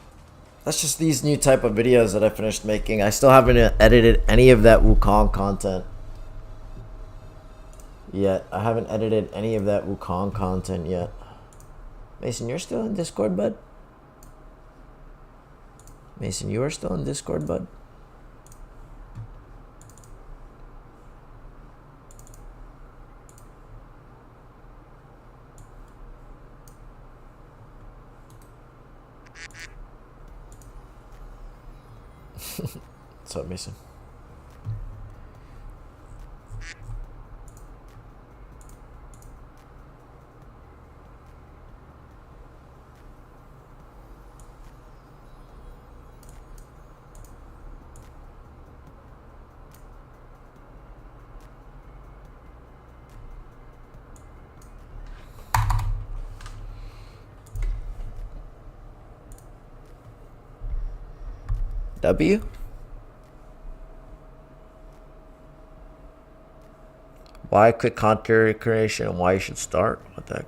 that's just these new type of videos that I finished making. I still haven't edited any of that Wukong content yet. I haven't edited any of that Wukong content yet. Mason, you're still in Discord, bud? Mason, you are still in Discord, bud? What's up, Mason? W? Why quick content creation and why you should start? What the heck?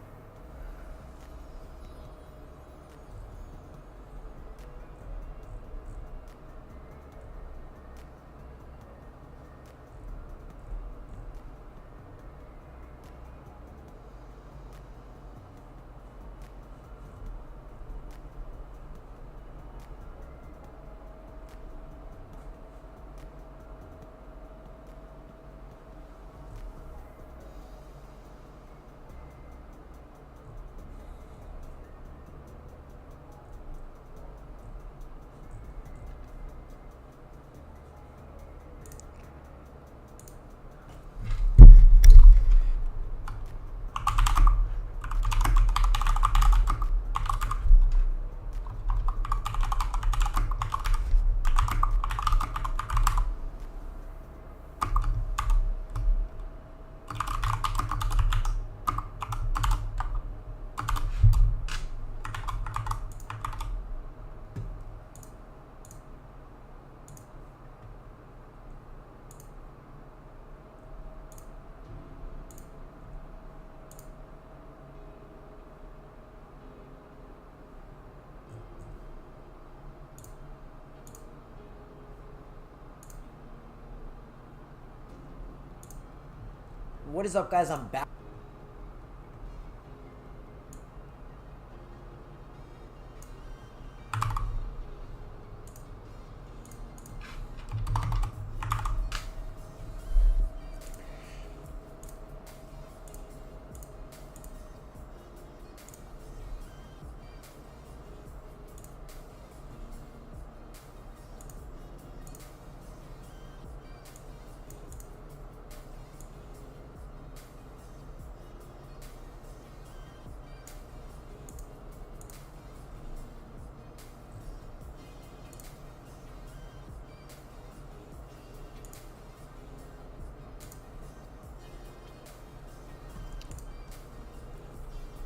What is up, guys? I'm back.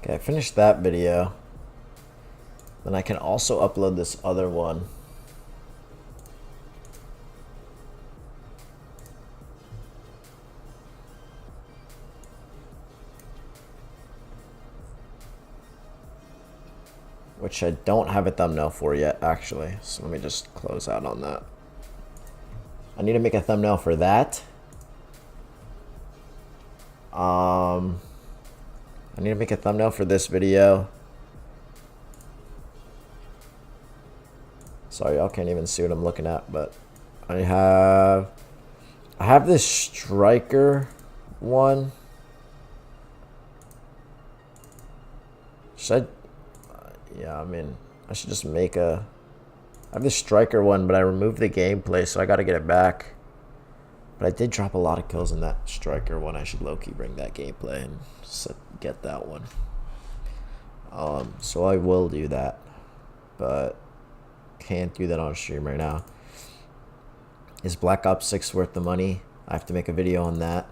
Okay, I finished that video. Then I can also upload this other one. Which I don't have a thumbnail for yet, actually. So let me just close out on that. I need to make a thumbnail for that. I need to make a thumbnail for this video. Sorry, y'all can't even see what I'm looking at, but I have this striker one. Should I? Yeah, I mean, I should just make a. I have this striker one, but I removed the gameplay, so I got to get it back. But I did drop a lot of kills in that striker one. I should low-key bring that gameplay and get that one. So I will do that, but can't do that on stream right now. Is Black Ops 6 worth the money? I have to make a video on that.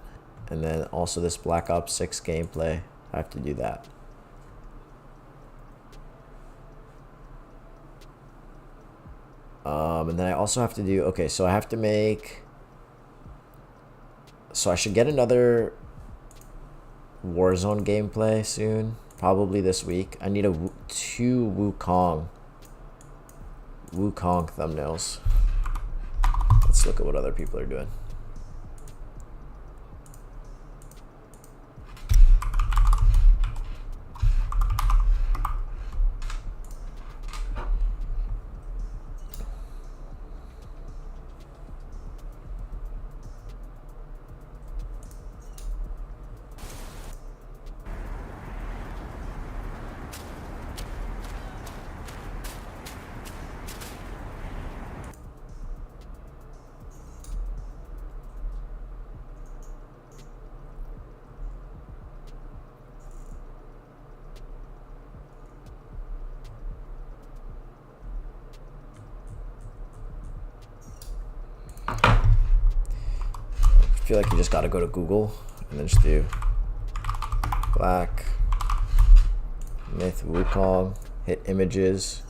And then also this Black Ops 6 gameplay. I have to do that. And then I also have to do, okay, so I have to make, so I should get another Warzone gameplay soon. Probably this week. I need 2 Wukong thumbnails. Let's look at what other people are doing. I feel like you just gotta go to Google and then just do Black Myth Wukong, hit images.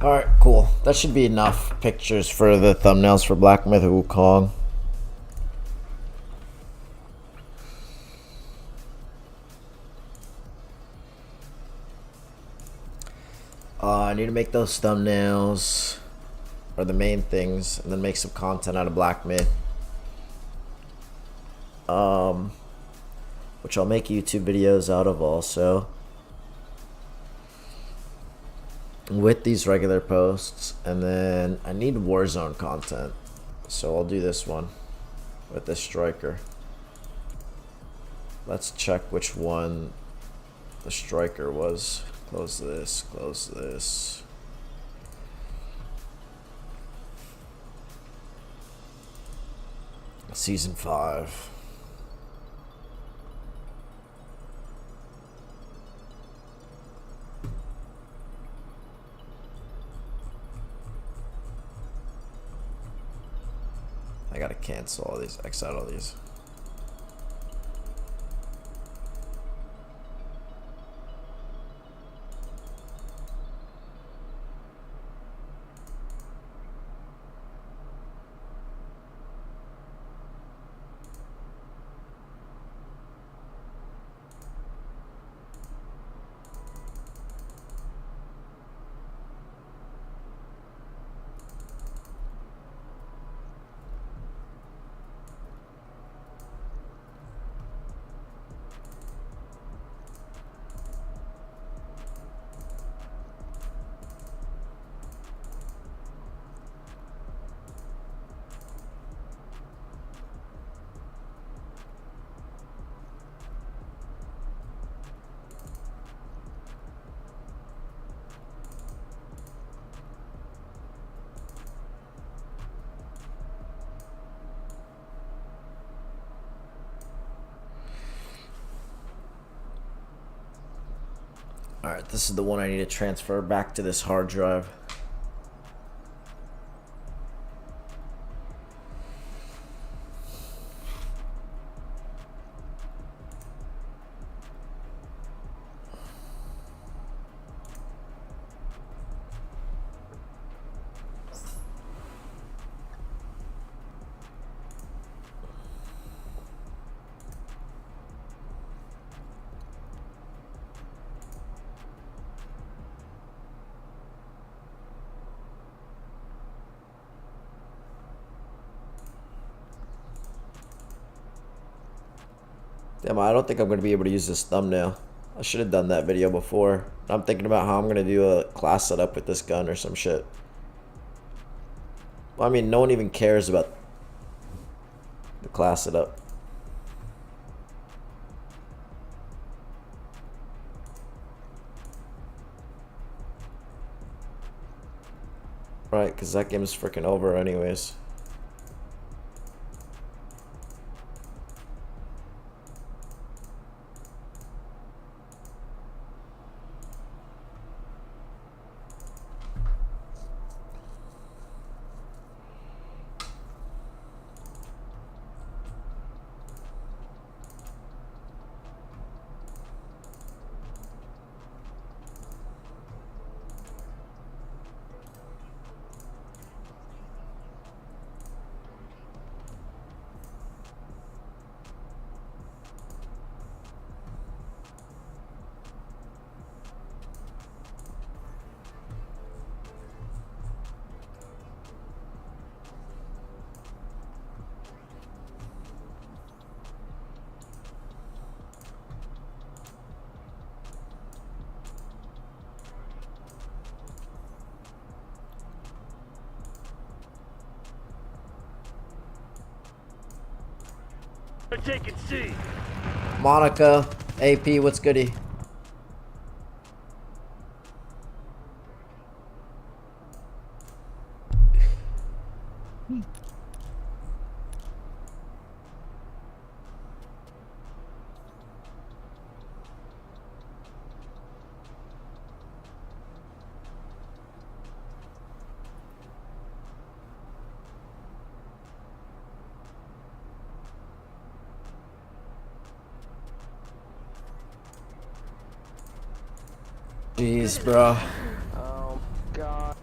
Alright, cool. That should be enough pictures for the thumbnails for Black Myth Wukong. I need to make those thumbnails, or the main things, and then make some content out of Black Myth. which I'll make YouTube videos out of also, with these regular posts. And then I need Warzone content, so I'll do this one with this striker. Let's check which one the striker was. Close this, close this. Season 5. I gotta cancel all these, X out all these. Alright, this is the one I need to transfer back to this hard drive. Damn, I don't think I'm going to be able to use this thumbnail. I should have done that video before. I'm thinking about how I'm going to do a class setup with this gun or some shit. Well, I mean, no one even cares about the class setup. Right, because that game is freaking over anyways. They're taking C. Monica, AP, what's goody? Jeez, bro. Oh, God.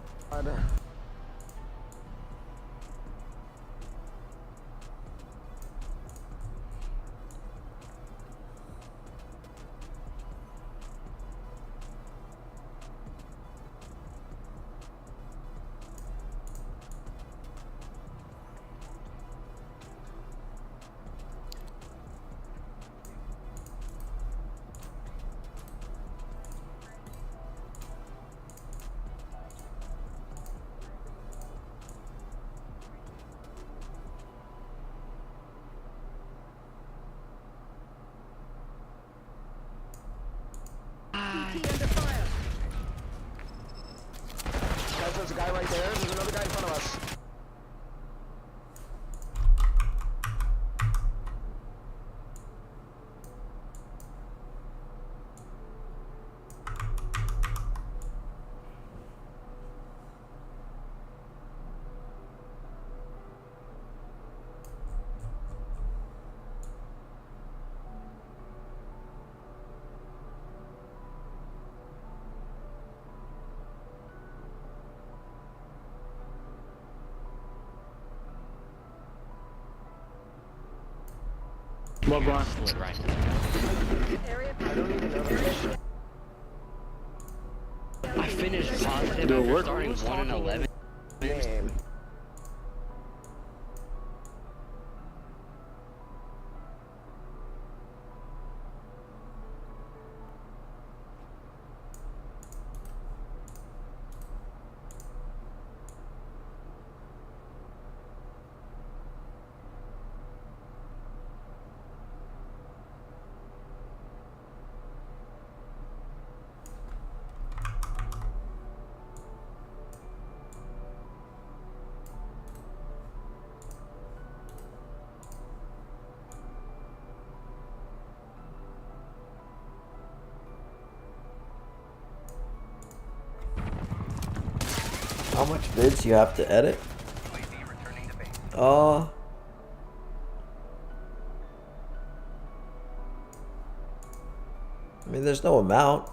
Well gone. I finished positive after starting 1 and 11. How much vids you have to edit? I mean, there's no amount.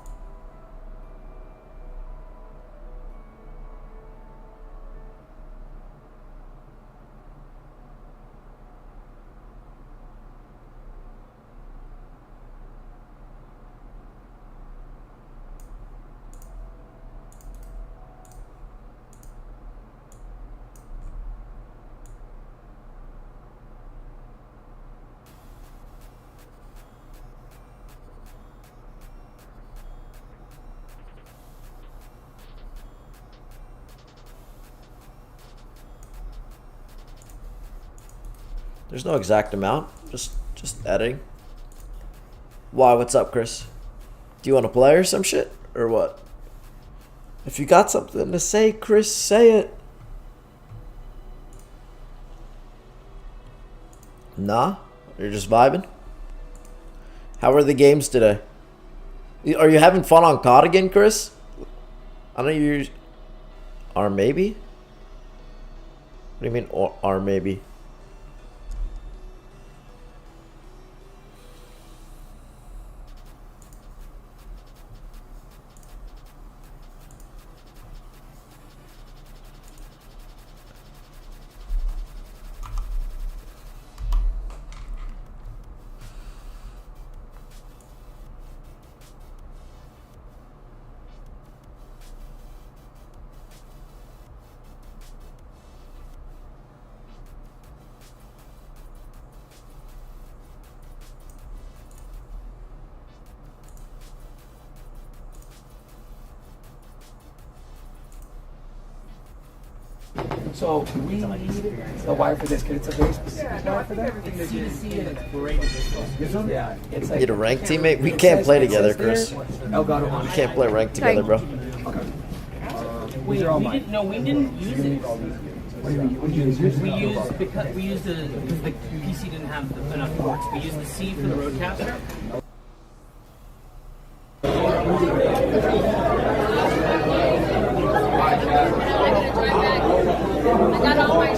There's no exact amount. Just editing. Why? What's up, Chris? Do you want to play or some shit? Or what? If you got something to say, Chris, say it. Nah? You're just vibing? How are the games today? Are you having fun on COD again, Chris? I know you... Or maybe? What do you mean, or maybe? So we need a wire for this because it's a very specific wire for that. It's C2C and it's braided this one. Yeah, it's like Need a ranked teammate? We can't play together, Chris. Elgato. We can't play ranked together, bro. We didn't use it. We used because the PC didn't have enough ports. We used the C for the Roadcaster. I got all my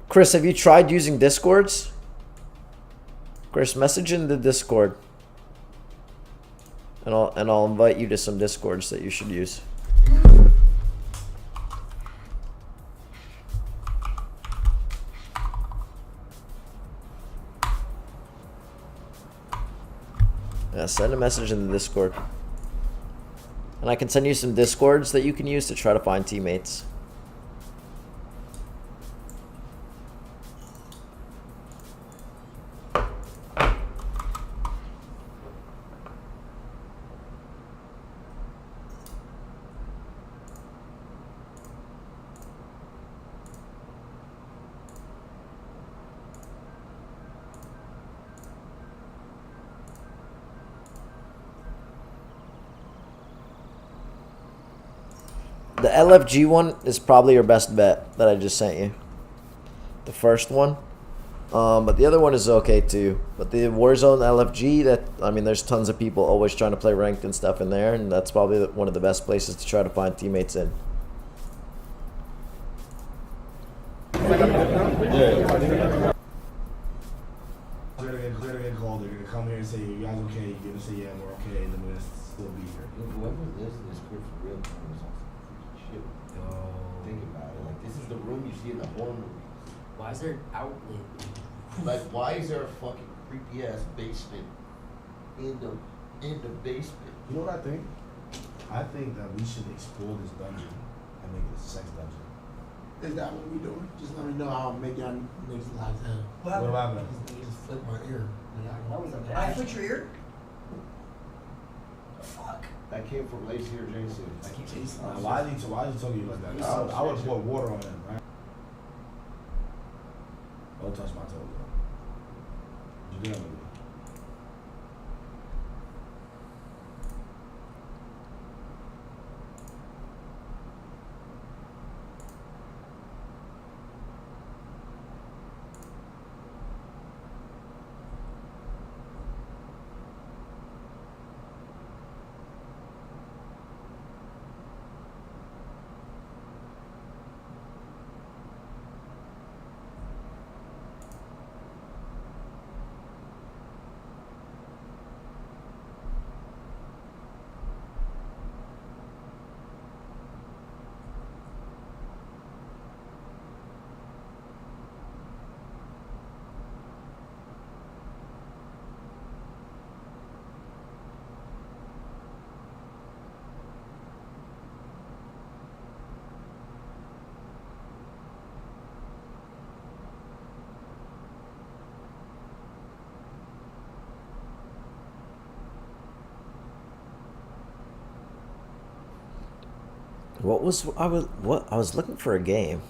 Chris, have you tried using Discords? Chris, message in the Discord. And I'll invite you to some Discords that you should use. Yeah, send a message in the Discord. And I can send you some Discords that you can use to try to find teammates. The LFG one is probably your best bet that I just sent you. The first one. But the other one is okay too. But the Warzone LFG, there's tons of people always trying to play ranked and stuff in there, and that's probably one of the best places to try to find teammates in. gonna get called. They're gonna come here and say, "You guys okay?" You're gonna say, "Yeah, we're okay." And then we're gonna still be here. Whoever lives in this crib for real time is on some freaky shit. Think about it. Like, this is the room you see in the horror movies. Why is there an outlet? Like, why is there a fucking creepy ass basement in the basement? You know what I think? I think that we should explore this dungeon and make it a sex dungeon. Is that what we doing? Just let me know how I'm making y'all niggas lives hell. What happened? Just flip my ear. That was a I flicked your ear? Fuck. That came from Lazy or Jason. Why is he talking to you like that? I would pour water on him, right? Don't touch my toes, bro. You doing with me? I was looking for a game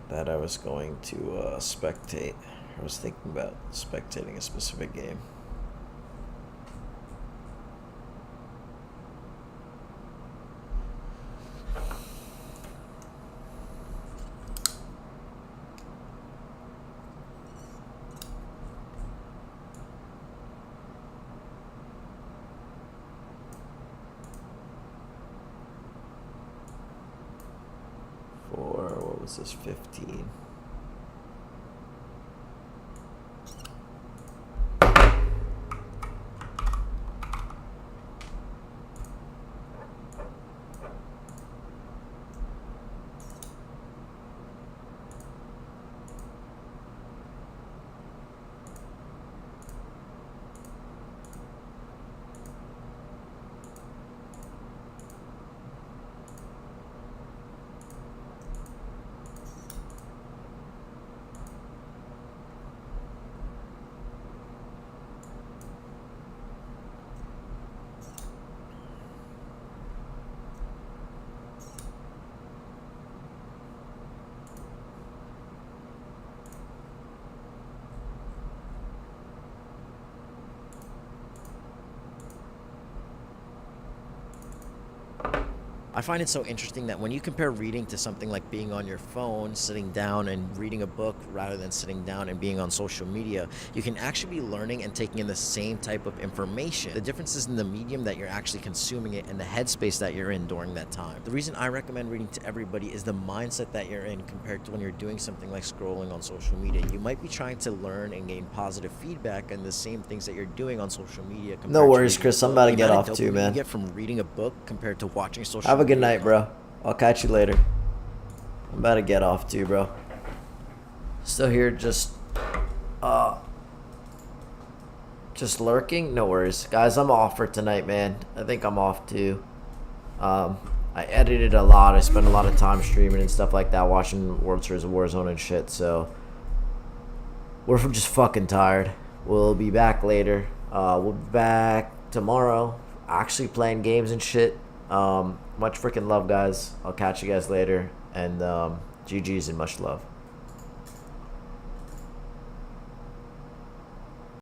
that I was going to spectate. I was thinking about spectating a specific game. What was this, 15? I find it so interesting that when you compare reading to something like being on your phone, sitting down and reading a book rather than sitting down and being on social media, you can actually be learning and taking in the same type of information. The difference is in the medium that you're actually consuming it and the headspace that you're in during that time. The reason I recommend reading to everybody is the mindset that you're in compared to when you're doing something like scrolling on social media. You might be trying to learn and gain positive feedback and the same things that you're doing on social media. No worries, Chris. I'm about to get off too, man. You get from reading a book compared to watching social Have a media. good night, bro. I'll catch you later. I'm about to get off too, bro. Still here, just lurking. No worries, guys. I'm off for tonight, man. I think I'm off too. I edited a lot. I spent a lot of time streaming and stuff like that, watching World Series of Warzone and shit. So we're just fucking tired. We'll be back later. We'll be back tomorrow, actually playing games and shit. Much freaking love, guys. I'll catch you guys later, and GG's and much love.